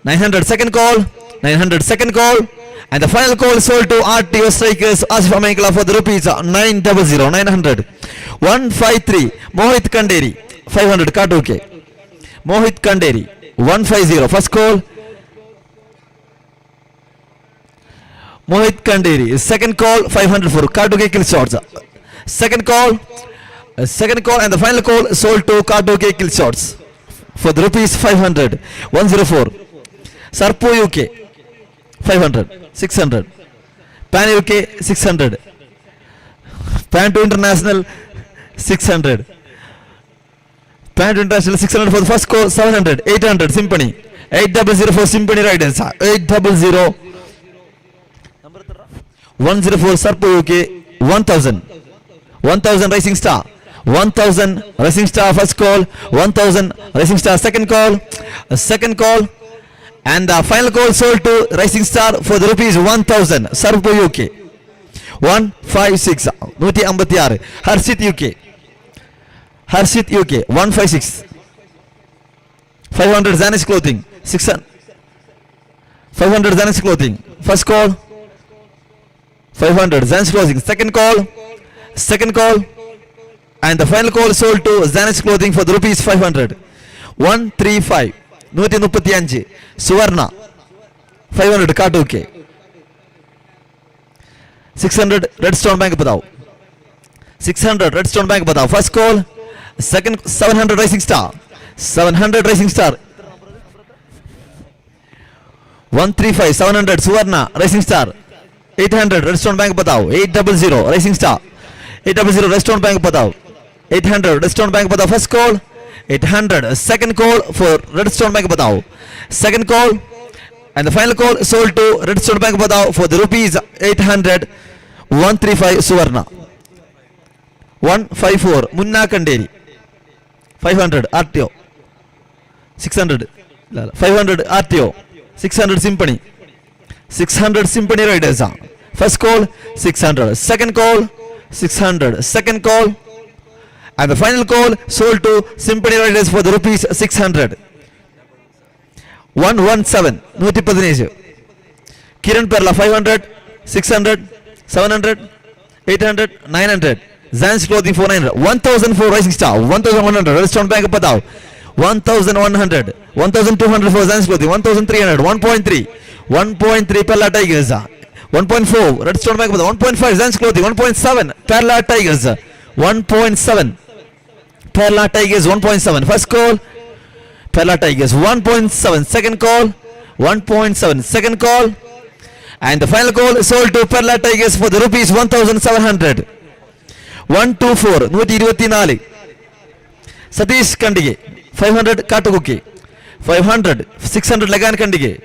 900. Second call 900. Second call. And the final call sold to RTO Strikers Asifa Micheal for the rupees 900. 900. 153 Mohit Kanderi. 500 Katuke. Mohit Kanderi. 150. First call Mohit Kanderi. Second call 500 for Katuke Kill Shots. Second call and the final call sold to Katuke Kill Shots for the rupees 500. 104 Sarpo UK. 500. 600 Pan UK. 600 Panto International. 600 Panto International. 600 for the first call. 700. 800 Symphony. 800 for Symphony Riders. 800 104 Sarpo UK. 1000 Rising Star. 1000 Rising Star. First call 1000 Rising Star. Second call. And the final call sold to Rising Star for the rupees 1000. Sarpo UK. 156 156 Harshit UK. 156 500 Zanish Clothing. 600 500 Zanish Clothing. First call 500 Zanish Clothing. Second call and the final call sold to Zanish Clothing for the rupees 500. 135 135 Suvarna. 500 Katuke. 600 Redstone Bank Padao. 600 Redstone Bank Padao. First call. Second 700 Rising Star. 700 Rising Star. 135 700 Suvarna Rising Star. 800 Redstone Bank Padao. 800 Rising Star. 800 Redstone Bank Padao. 800 Redstone Bank Padao. First call 800. Second call for Redstone Bank Padao. Second call and the final call sold to Redstone Bank Padao for the rupees 800. 135 Suvarna. 154 Munna Kanderi. 500 RTO. 600 500 RTO. 600 Symphony. 600 Symphony Riders. First call 600. Second call 600. Second call and the final call sold to Symphony Riders for the rupees 600. 117 117 Kiran Perla. 500 600 700 800 900 Zans Clothing 400. 1000 for Rising Star. 1100 Redstone Bank Padao. 1100 1200 for Zans Clothing. 1300 1.3 Perla Tigers. 1.4 Redstone Bank Padao. 1.5 Zans Clothing. 1.7 Perla Tigers. 1.7 Perla Tigers. 1.7 first call Perla Tigers. 1.7 second call. 1.7 second call And the final call sold to Perla Tigers for the rupees 1,700. 124, 124. Satish Kandige, 500 Katukuki. 500, 600 Lagan Kandige.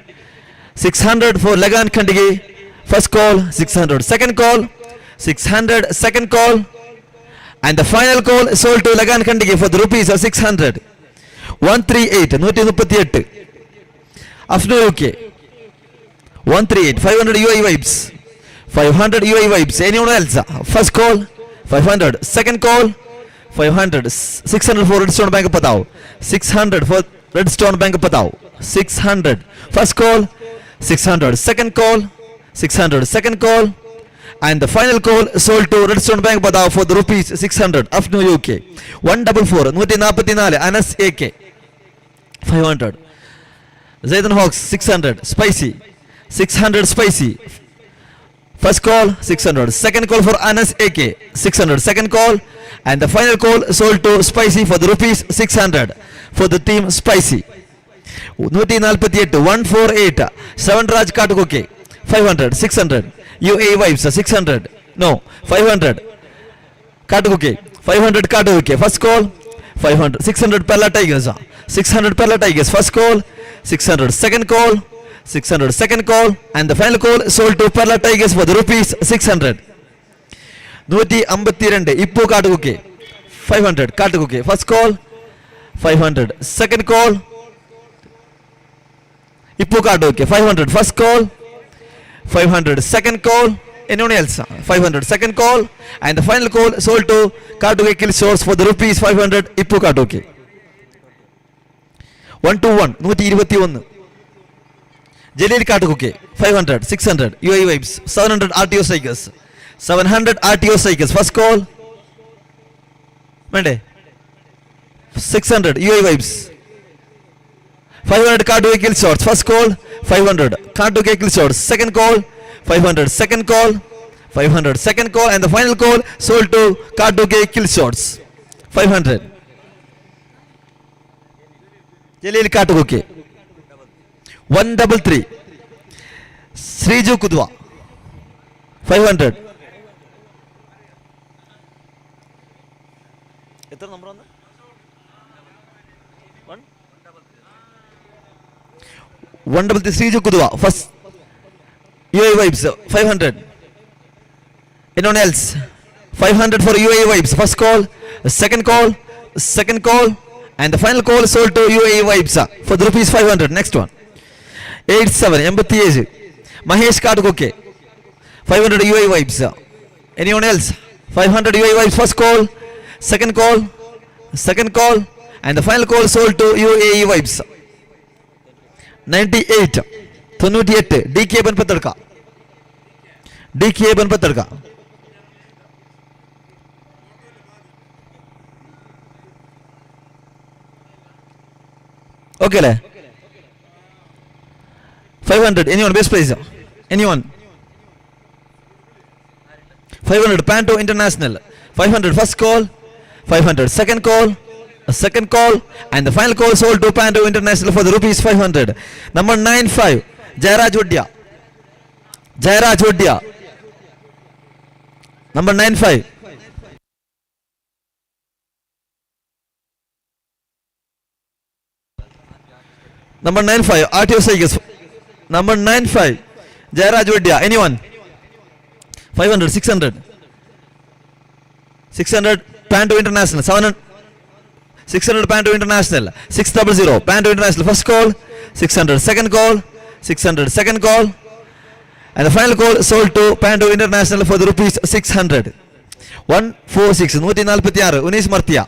600 for Lagan Kandige. First call, 600. Second call, 600. Second call. And the final call sold to Lagan Kandige for the rupees 600. 138, 138. Afternoon UK. 138, 500 UAE vibes. 500 UAE vibes. Anyone else? First call, 500. Second call, 500. 600 for Redstone Bank Patao. 600 for Redstone Bank Patao. 600. First call, 600. Second call, 600. Second call. And the final call sold to Redstone Bank Patao for the rupees 600. Afternoon UK. 144, 144. Anas AK. 500. Zaydan Hawks, 600. Spicy. 600 spicy. First call 600. Second call for Anas AK 600. Second call and the final call sold to Spicy for the rupees 600 for the team Spicy. 148 148 Seven Raj Katukoke 500 600 UAE Vibes 600 no 500 Katukoke 500 Katukoke. First call 500 600 Perla Tigers 600 Perla Tigers. First call 600. Second call 600. Second call and the final call sold to Perla Tigers for the rupees 600. 152 Ippo Katukuke 500 Katukuke. First call 500. Second call Ippo Katukuke 500. First call 500. Second call. Anyone else? 500. Second call and the final call sold to Katuke Kill Shores for the rupees 500 Ippo Katuke. 121 121 Jalil Katukuke 500 600 UAE Vibes 700 RTO Strikers 700 RTO Strikers. First call Monday 600 UAE Vibes 500 Katuke Kill Shots. First call 500 Katuke Kill Shots. Second call 500. Second call 500. Second call and the final call sold to Katuke Kill Shots 500. Jalil Katukuke 133 Sriju Kudwa 500. എത്ര number ആണ് 133 Sriju Kudwa. First UAE Vibes 500. Anyone else? 500 for UAE Vibes. First call, second call, second call and the final call sold to UAE Vibes for the rupees 500. Next one 87 87 Mahesh Katukoke 500 UAE Vibes. Anyone else? 500 UAE Vibes. First call, second call, second call and the final call sold to UAE Vibes. 98 98 DK Banpatadka DK Banpatadka okay le 500. Anyone best price? Anyone? 500 Panto International 500. First call 500. Second call, a second call and the final call sold to Panto International for the rupees 500. Number 95 Jairaj Oddia number 95 number 95 RTO Strikers. Number 95 Jairaj Oddia. Anyone? 500 600 600 Panto International 700 600 Panto International 600 Panto International. First call 600. Second call 600. Second call and the final call sold to Panto International for the rupees 600. 146 146 Unis Martia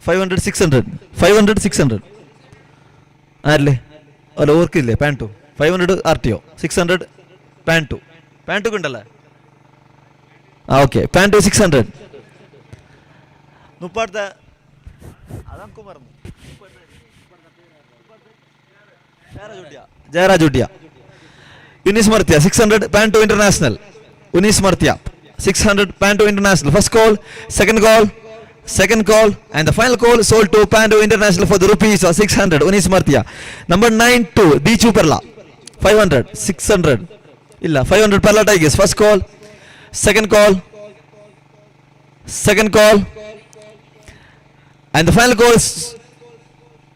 500 600 500 600 ആരല്ലേ അല്ല ഓർക്കില്ലേ പാൻറ്റോ 500 RTO 600 പാൻറ്റോ ഉണ്ടല്ലേ ആ okay പാൻറ്റോ 600 മുപ്പാടത്തെ അതാ മറന്നു Jairaj Oddia Unis Martia 600 Panto International Unis Martia 600 Panto International. First call, second call and the final call sold to Panto International for the rupees 600 Unis Martia. Number 92 Dichu Perla 500, 600. Illa 500 Parla Tigers. First call, second call, and the final call is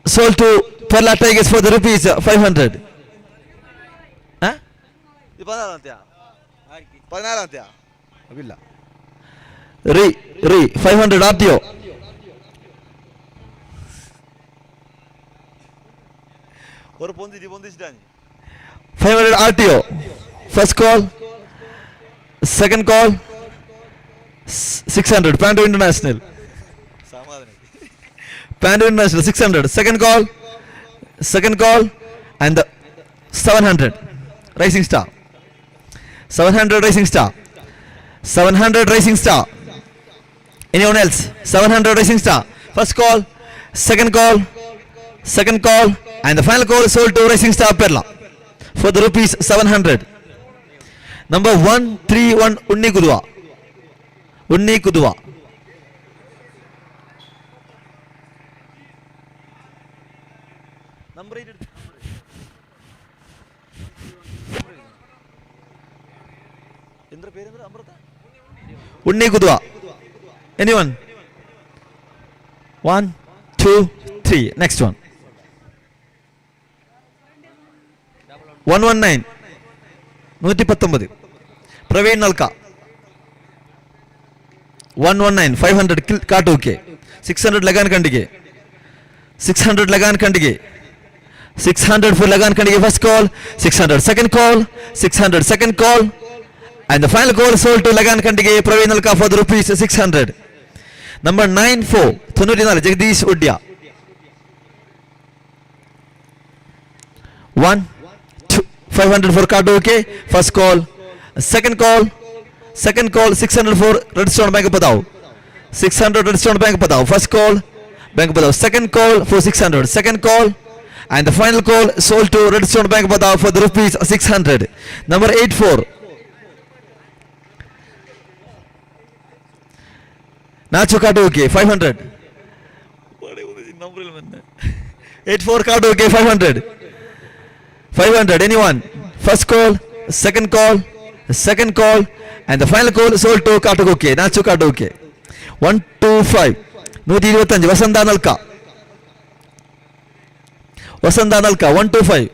sold to Parla Tigers for the rupees 500. Huh? 16 Re 500 RTO. 500 RTO. First call, second call, 600 Pando International. Pando International 600. Second call, and the 700 Rising Star. 700 Rising Star. 700 Rising Star. Anyone else? 700 Rising Star. First call, second call, and the final call is sold to Rising Star Perla for the rupees 700. Number 131 Unni Kudwa. Number 8. Unni Kudwa. Anyone? 1, 2, 3. Next one. 119. 119. Praveen Nalka. 119. 500 Katuke. 600 Lagan Kandige. 600 Lagan Kandige. 600 for Lagan Kandige. First call. 600. Second call. 600. Second call. And the final call sold to Lagan Kandige. Praveen Nalka for the rupees 600. Number 94. Thunudinal Jagdish Udya. 1, 2, 500 for Katuke. First call. Second call, 600 for Redstone Bank Padao. 600 Redstone Bank Padao. First call, Bank Padao. Second call for 600. Second call, and the final call sold to Redstone Bank Padao for the rupees 600. Number 84. Nacho Katuke 500. 84 Katuke 500. 500. Anyone? First call, second call, and the final call sold to Katuke. Nacho Katuke. 125. 125. Vasanta Nalka. 125.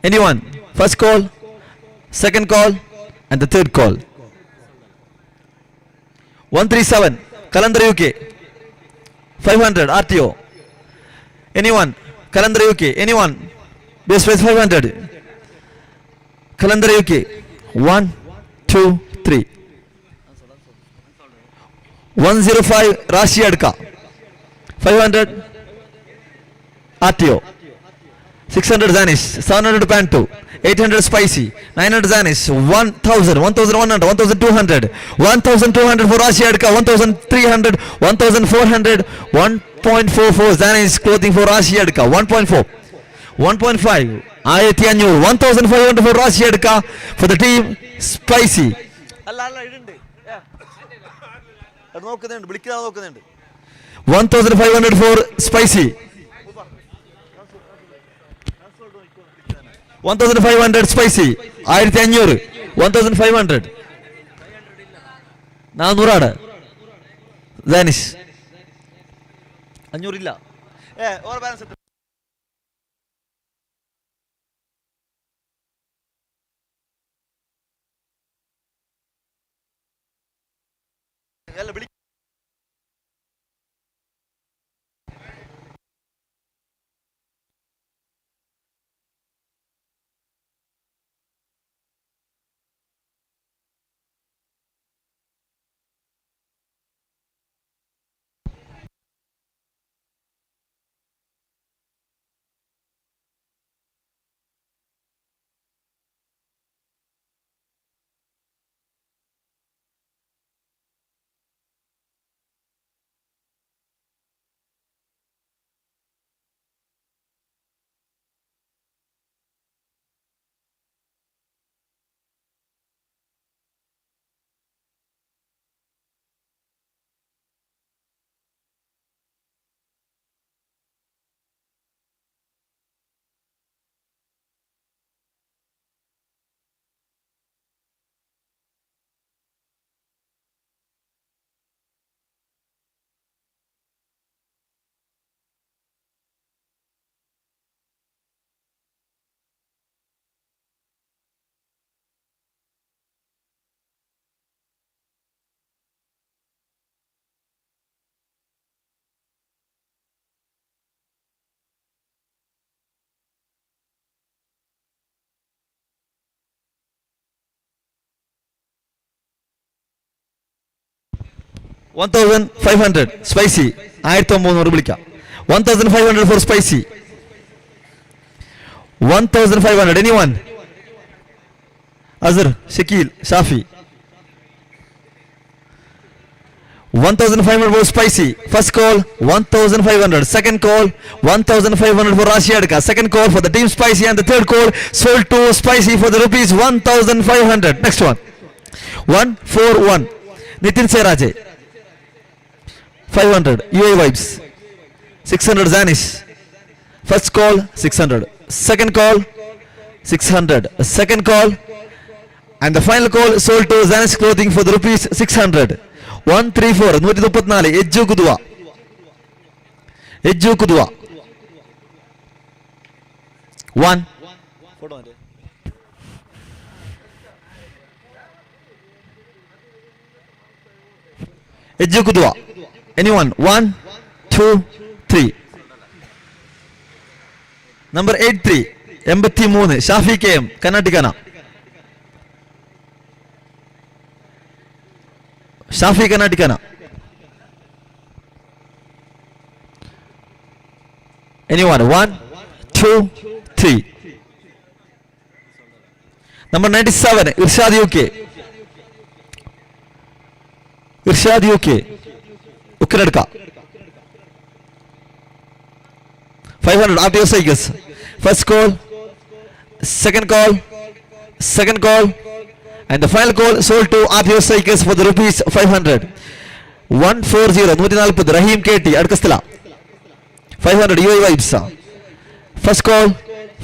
Anyone? First call, second call, and the third call. 137. Kalandra UK. 500 RTO. Anyone? Kalandra UK. Anyone? Base price 500. Kalandra UK. 1, 2, 3. 105 Rashi Adka. 500 RTO. 600 Zanish. 700 Panto. 800 Spicy. 900 Zanish. 1000. 1100. 1200. 1200 for Rashi Adka. 1300. 1400. 1.44 Zanish clothing for Rashi Adka. 1.4. 1.5. 1500 for Rashi Adka for the team Spicy. 1500 for Spicy. 1500 Spicy. 1500. 1500. 400 Zanish. 500 ഇല്ല. 1500 spicy 1300 വിളിക്കാം. 1500 for spicy. 1500. Anyone? Azhar, Shakeel, Shafi. 1500 for spicy. First call 1500. Second call 1500 for Rashiyadka. Second call for the team spicy, and the third call sold to spicy for the rupees 1500. Next one 141. Nitin Seraje 500. UAE vibes 600. Zanish. First call 600. Second call 600. Second call, and the final call sold to Zanish clothing for the rupees 600. 134. 134. Ejju Kudwa. Ejju Kudwa 1. Ejju Kudwa. Anyone? 1, 2, 3. Number 83. 83. Shafi KM Kanatikana. Shafi Kanatikana. Anyone? 1, 2, 3. Number 97. Irshad UK. Irshad UK. Ukradka. 500. RTO Cycles. First call. Second call. Second call. And the final call sold to RTO Cycles for the rupees 500. 140. 140. Rahim KT. Adkastala. 500. UAE vibes. First call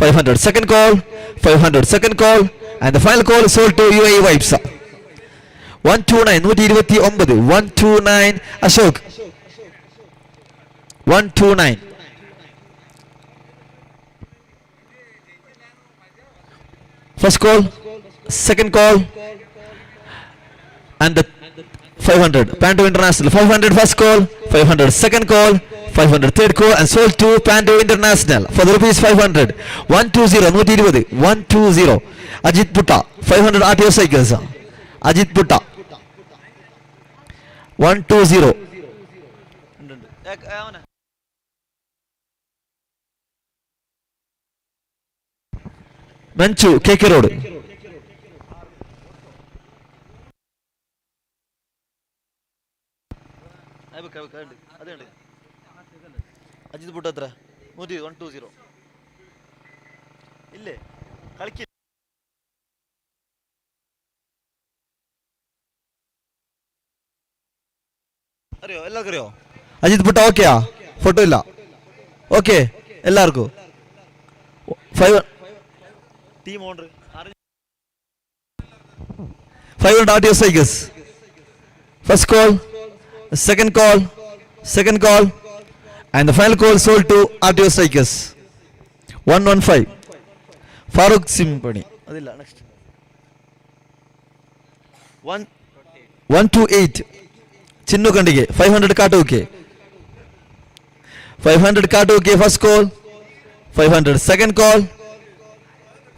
500. Second call 500. Second call, and the final call sold to UAE vibes. 129. 129. 129. Ashok. 129. First call, second call, and the 500. Panto International. 500 first call, 500 second call, 500 third call, and sold to Panto International for the rupees 500. 120. 120. 120. Ajit Putta. 500 RTO Cycles. Ajit Putta. 120. Manchu, KK Road. Ajit Putta 120. ഇല്ലേ കളിക്ക് അറിയോ എല്ലാവർക്കും അറിയോ? Ajith Putta ഓക്കെയാ? Photo ഇല്ല. Okay എല്ലാവർക്കും 500 team owner 500 RTO Cycles. First call, second call, second call, and the final call sold to RTO Cycles. 115. Farooq Simpani. Adilla next. 128. Chinnu Kandige. 500 Katuke. 500 Katuke. First call 500. Second call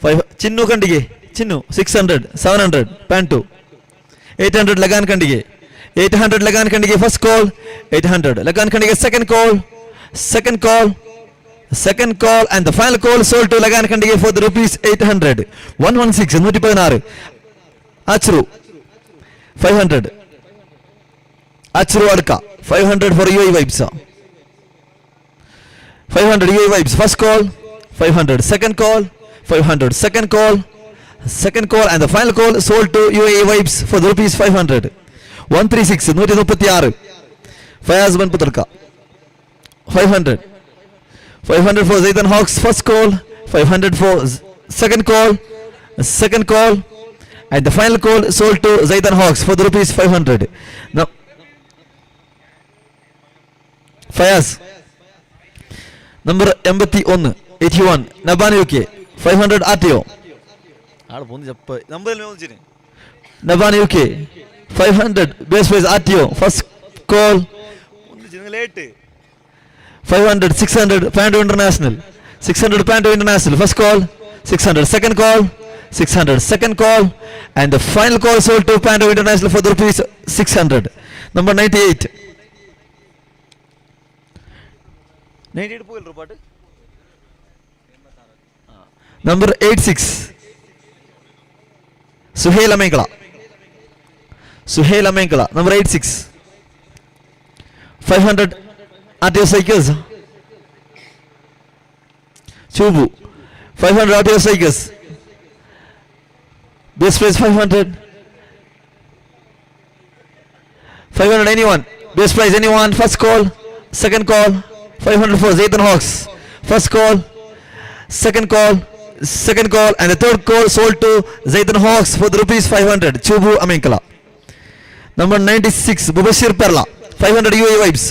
5. Chinnu Kandige. Chinnu 600. 700. Pantu 800. Lagan Kandige. 800 Lagan Kandige. First call 800. Lagan Kandige. Second call, second call, second call, and the final call sold to Lagan Kandige for the rupees 800. 116. 116. Achru 500. Achru Adka 500 for UAE vibes. 500 UAE vibes. First call 500. Second call 500. Second call, second call, and the final call sold to UAE vibes for the rupees 500. 136. 136. Fayaz Ban Putarka 500. 500 for Zaidan Hawks. First call 500 for second call, second call, and the final call sold to Zaidan Hawks for the rupees 500. Now Fayaz number 81. 81. Naban UK 500 RTO. Naban UK 500 base price RTO. First call 500. 600 Panto International. 600 Panto International. First call 600. Second call, 600. Second call, and the final call sold to Pando International for the rupees 600. Number 98. 98 പോയില്ല പാട്ട്. Number 86. Suhail Amengala. Suhail Amengala. Number 86. 500 RTO cycles. Chubu. 500 RTO cycles. Base price 500. 500 anyone. Base price anyone. First call. Second call. 500 for Zaytan Hawks. First call. Second call. Second call. And the third call sold to Zaytan Hawks for the rupees 500. Chubu Amenkala. Number 96. Bubashir Perla. 500 UAE vibes.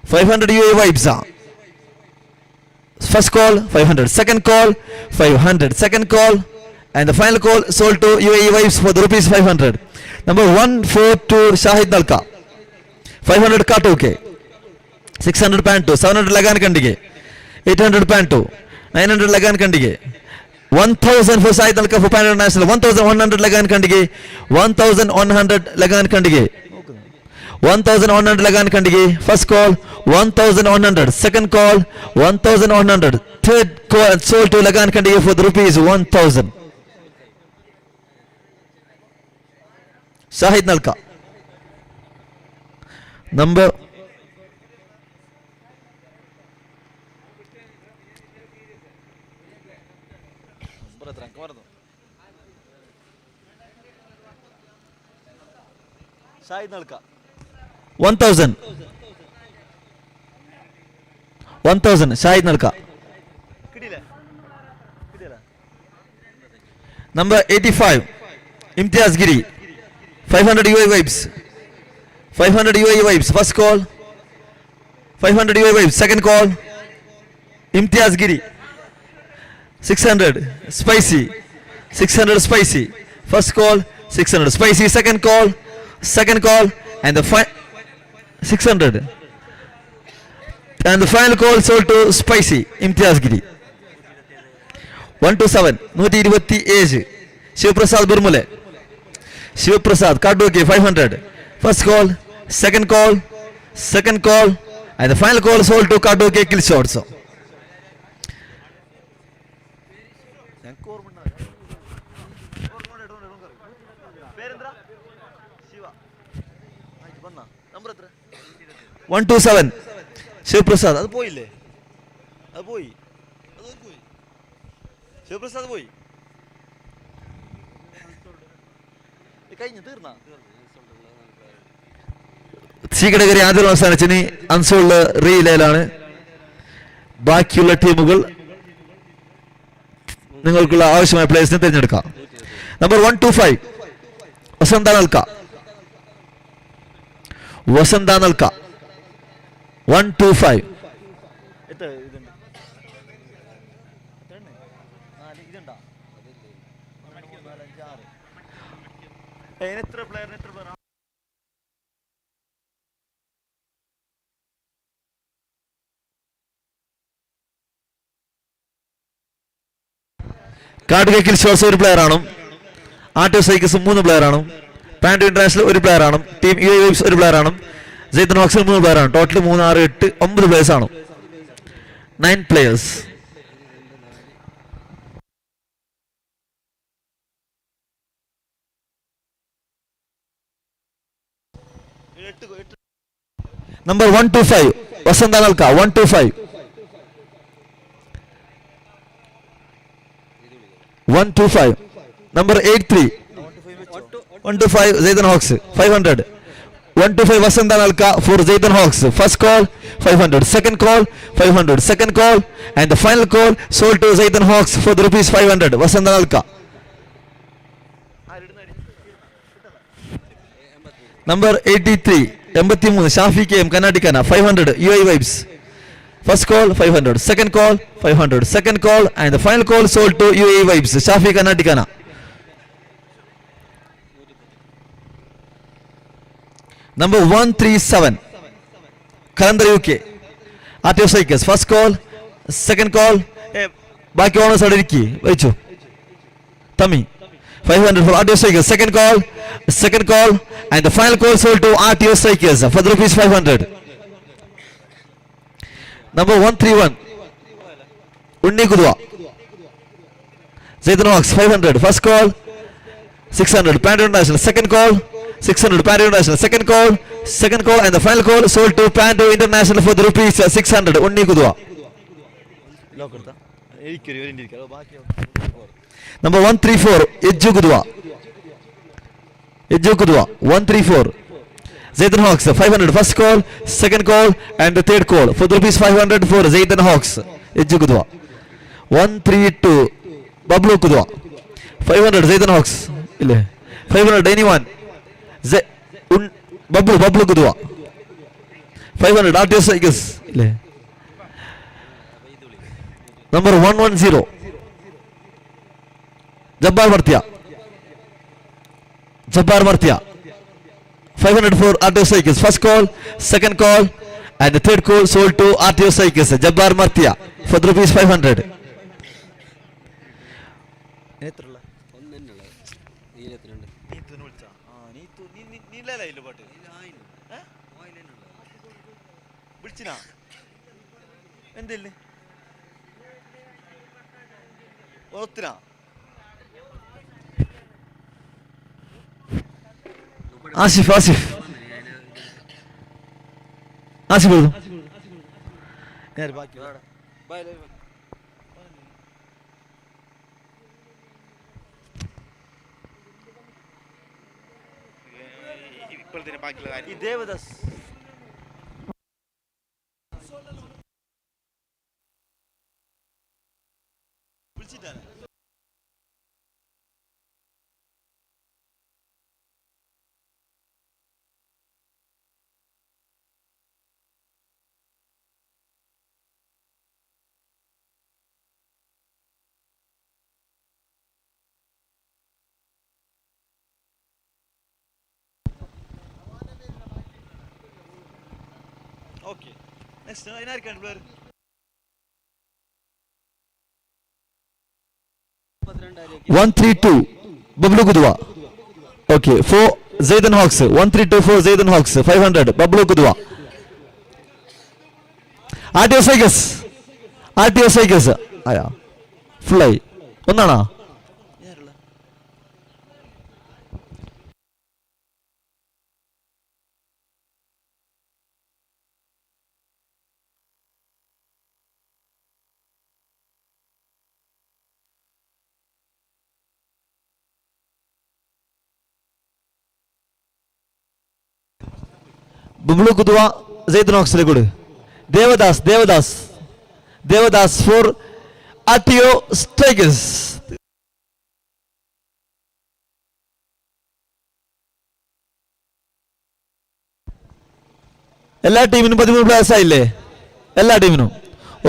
500 UAE vibes. First call 500. Second call 500. Second call. And the final call sold to UAE Vibes for the rupees 500. Number 142 Shahid Nalka. 500 Katoke. 600 Panto. 700 Lagan Kandige. 800 Panto. 900 Lagan Kandige. 1000 for Shahid Nalka for Pando National. 1100 Lagan Kandige. 1100 Lagan Kandige. 1100 Lagan Kandige. First call 1100. Second call 1100. Third call sold to Lagan Kandige for the rupees 1000. Shahid Nalka. Number Shahid Nalka. 1000. 1000 Shahid Nalka. Number 85 Imtiaz Giri. 500 UAE vibes. 500 UAE vibes. First call 500 UAE vibes. Second call Imtiaz Giri. 600 spicy. 600 spicy. First call 600 spicy. Second call. Second call. And the 600. And the final call sold to spicy. Imtiaz Giri. 127 127 Shivprasad Burmule. Shivprasad Kaduki 500. First call, second call, second call, and the final call sold to Kaduki kill shots. One two seven. Shivprasad. That's boy. That's boy. Shivprasad boy. C category ആദ്യ അവസാനിച്ചിനി unsold റീലേലാണ്. ബാക്കിയുള്ള ടീമുകൾ നിങ്ങൾക്കുള്ള ആവശ്യമായ പ്ലേയേഴ്സിനെ തിരഞ്ഞെടുക്കാം. Number 125 വസന്ത നൽക. വസന്ത നൽക 125. കാട്ടുകേക്കിൽ shorts ഒരു player ആണ്. ആർട്ടിയോ സൈക്കിൾസ് 3 പ്ലെയർ ആണ്. പാൻഡോ ഇന്റർനാഷണൽ ഒരു പ്ലെയർ ആണ്. ടീം യുഎഇ വൈബ്സ് ഒരു പ്ലെയർ ആണ്. സൈത്തൻ ഹോക്സിൽ 3 പ്ലെയർ ആണ്. ടോട്ടൽ 3 6 8 9 പ്ലേയേഴ്സ് ആണ്. 9 players. Number 125 Vasanta Nalka 125. 125. Number 83 125 Zaytan Hawks 500. 125 Vasanta Nalka for Zaytan Hawks. First call 500. Second call 500. Second call and the final call sold to Zaytan Hawks for the rupees 500. Vasanta Nalka. Number 83 83 Shafi KM Karnataka 500 UAE vibes. First call 500. Second call 500. Second call and the final call sold to UAE vibes. Shafi Karnataka. Number 137 Kalandar UK RTO Cycles. First call, second call. ബാക്കി owners അവിടെ ഇരിക്കി വെച്ചു. Tami. 500 for RTO Strikers. Second call, and the final call sold to RTO Strikers for the rupees 500. Number 131, Unni Kudwa. Zaydan Hawks 500. First call 600. Pan International. Second call 600. Pan International. Second call, and the final call sold to Pan International for the rupees 600. Unni Kudwa. Number 134, Ejju Kudwa. 134. Zaydan Hawks 500. First call, second call, and the third call for the rupees 500 for Zaydan Hawks. Ejju Kudwa. 132, Bablu Kudwa. 500 Zaydan Hawks. 500 anyone. Bablu Kudwa. 500 RTO Strikers. Number 110, Jabbar Martia. 500 for RTO Strikers. First call, second call, and the third call sold to RTO Strikers. Jabbar Martia for the rupees 500. Asif Devadas. Okay. Next, Inarkan player. 132, Bablu Kudwa. Okay, for Zaydan Hawks. 132 for Zaydan Hawks. 500, Bablu Kudwa. RTO Strikers. Aya. Fly. Onnana. Bablu Kudwa, Zaydan Hawks good. Devadas for RTO Strikers. എല്ലാ ടീമിനും 13 players ആയില്ലേ? എല്ലാ ടീമിനും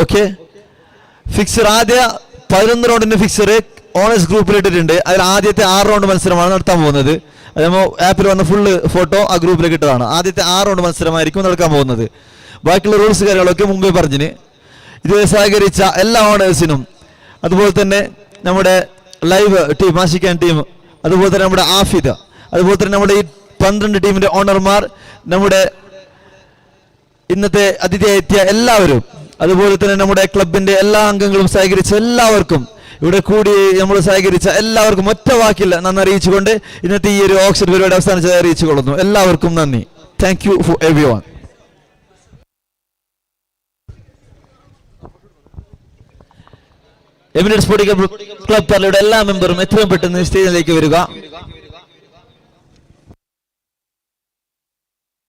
okay. Fixer ആദ്യ 11 റൗണ്ടിന്റെ fixer owners ഗ്രൂപ്പിൽ ഇട്ടിട്ടുണ്ട്. അതിൽ ആദ്യത്തെ 6 റൗണ്ട് മത്സരമാണ് നടത്താൻ പോകുന്നത്. നമ്മൾ ആപ്പിൽ വന്ന ഫുള്ള് ഫോട്ടോ ആ ഗ്രൂപ്പിലേക്ക് ഇട്ടതാണ്. ആദ്യത്തെ 6 റൗണ്ട് മത്സരമായിരിക്കും നടക്കാൻ പോകുന്നത്. ബാക്കിയുള്ള റൂൾസ് കാര്യങ്ങളൊക്കെ മുമ്പേ പറഞ്ഞിന്. ഇതുവരെ സഹകരിച്ച എല്ലാ ഓണേഴ്സിനും, അതുപോലെ തന്നെ നമ്മുടെ ലൈവ് ടീം ആഷിക്കാൻ ടീം, അതുപോലെ തന്നെ നമ്മുടെ ആഫിദ്, അതുപോലെ തന്നെ നമ്മുടെ ഈ 12 ടീമിന്റെ ഓണർമാർ, നമ്മുടെ ഇന്നത്തെ അതിഥിയെത്തിയ എല്ലാവരും, അതുപോലെ തന്നെ നമ്മുടെ ക്ലബിന്റെ എല്ലാ അംഗങ്ങളും സഹകരിച്ച എല്ലാവർക്കും, ഇവിടെ കൂടി നമ്മൾ സഹകരിച്ച എല്ലാവർക്കും ഒറ്റ വാക്കില്ല നന്ദി അറിയിച്ചുകൊണ്ട് ഇന്നത്തെ ഈ ഒരു ഓക്ഷൻ പരിപാടി അവസാനിച്ചതായി അറിയിച്ചുകൊള്ളുന്നു. എല്ലാവർക്കും നന്ദി. Thank you for everyone. Emirates Sporting Club പാർലയുടെ എല്ലാ മെമ്പറും എത്രയും പെട്ടെന്ന് സ്റ്റേജിലേക്ക് വരിക.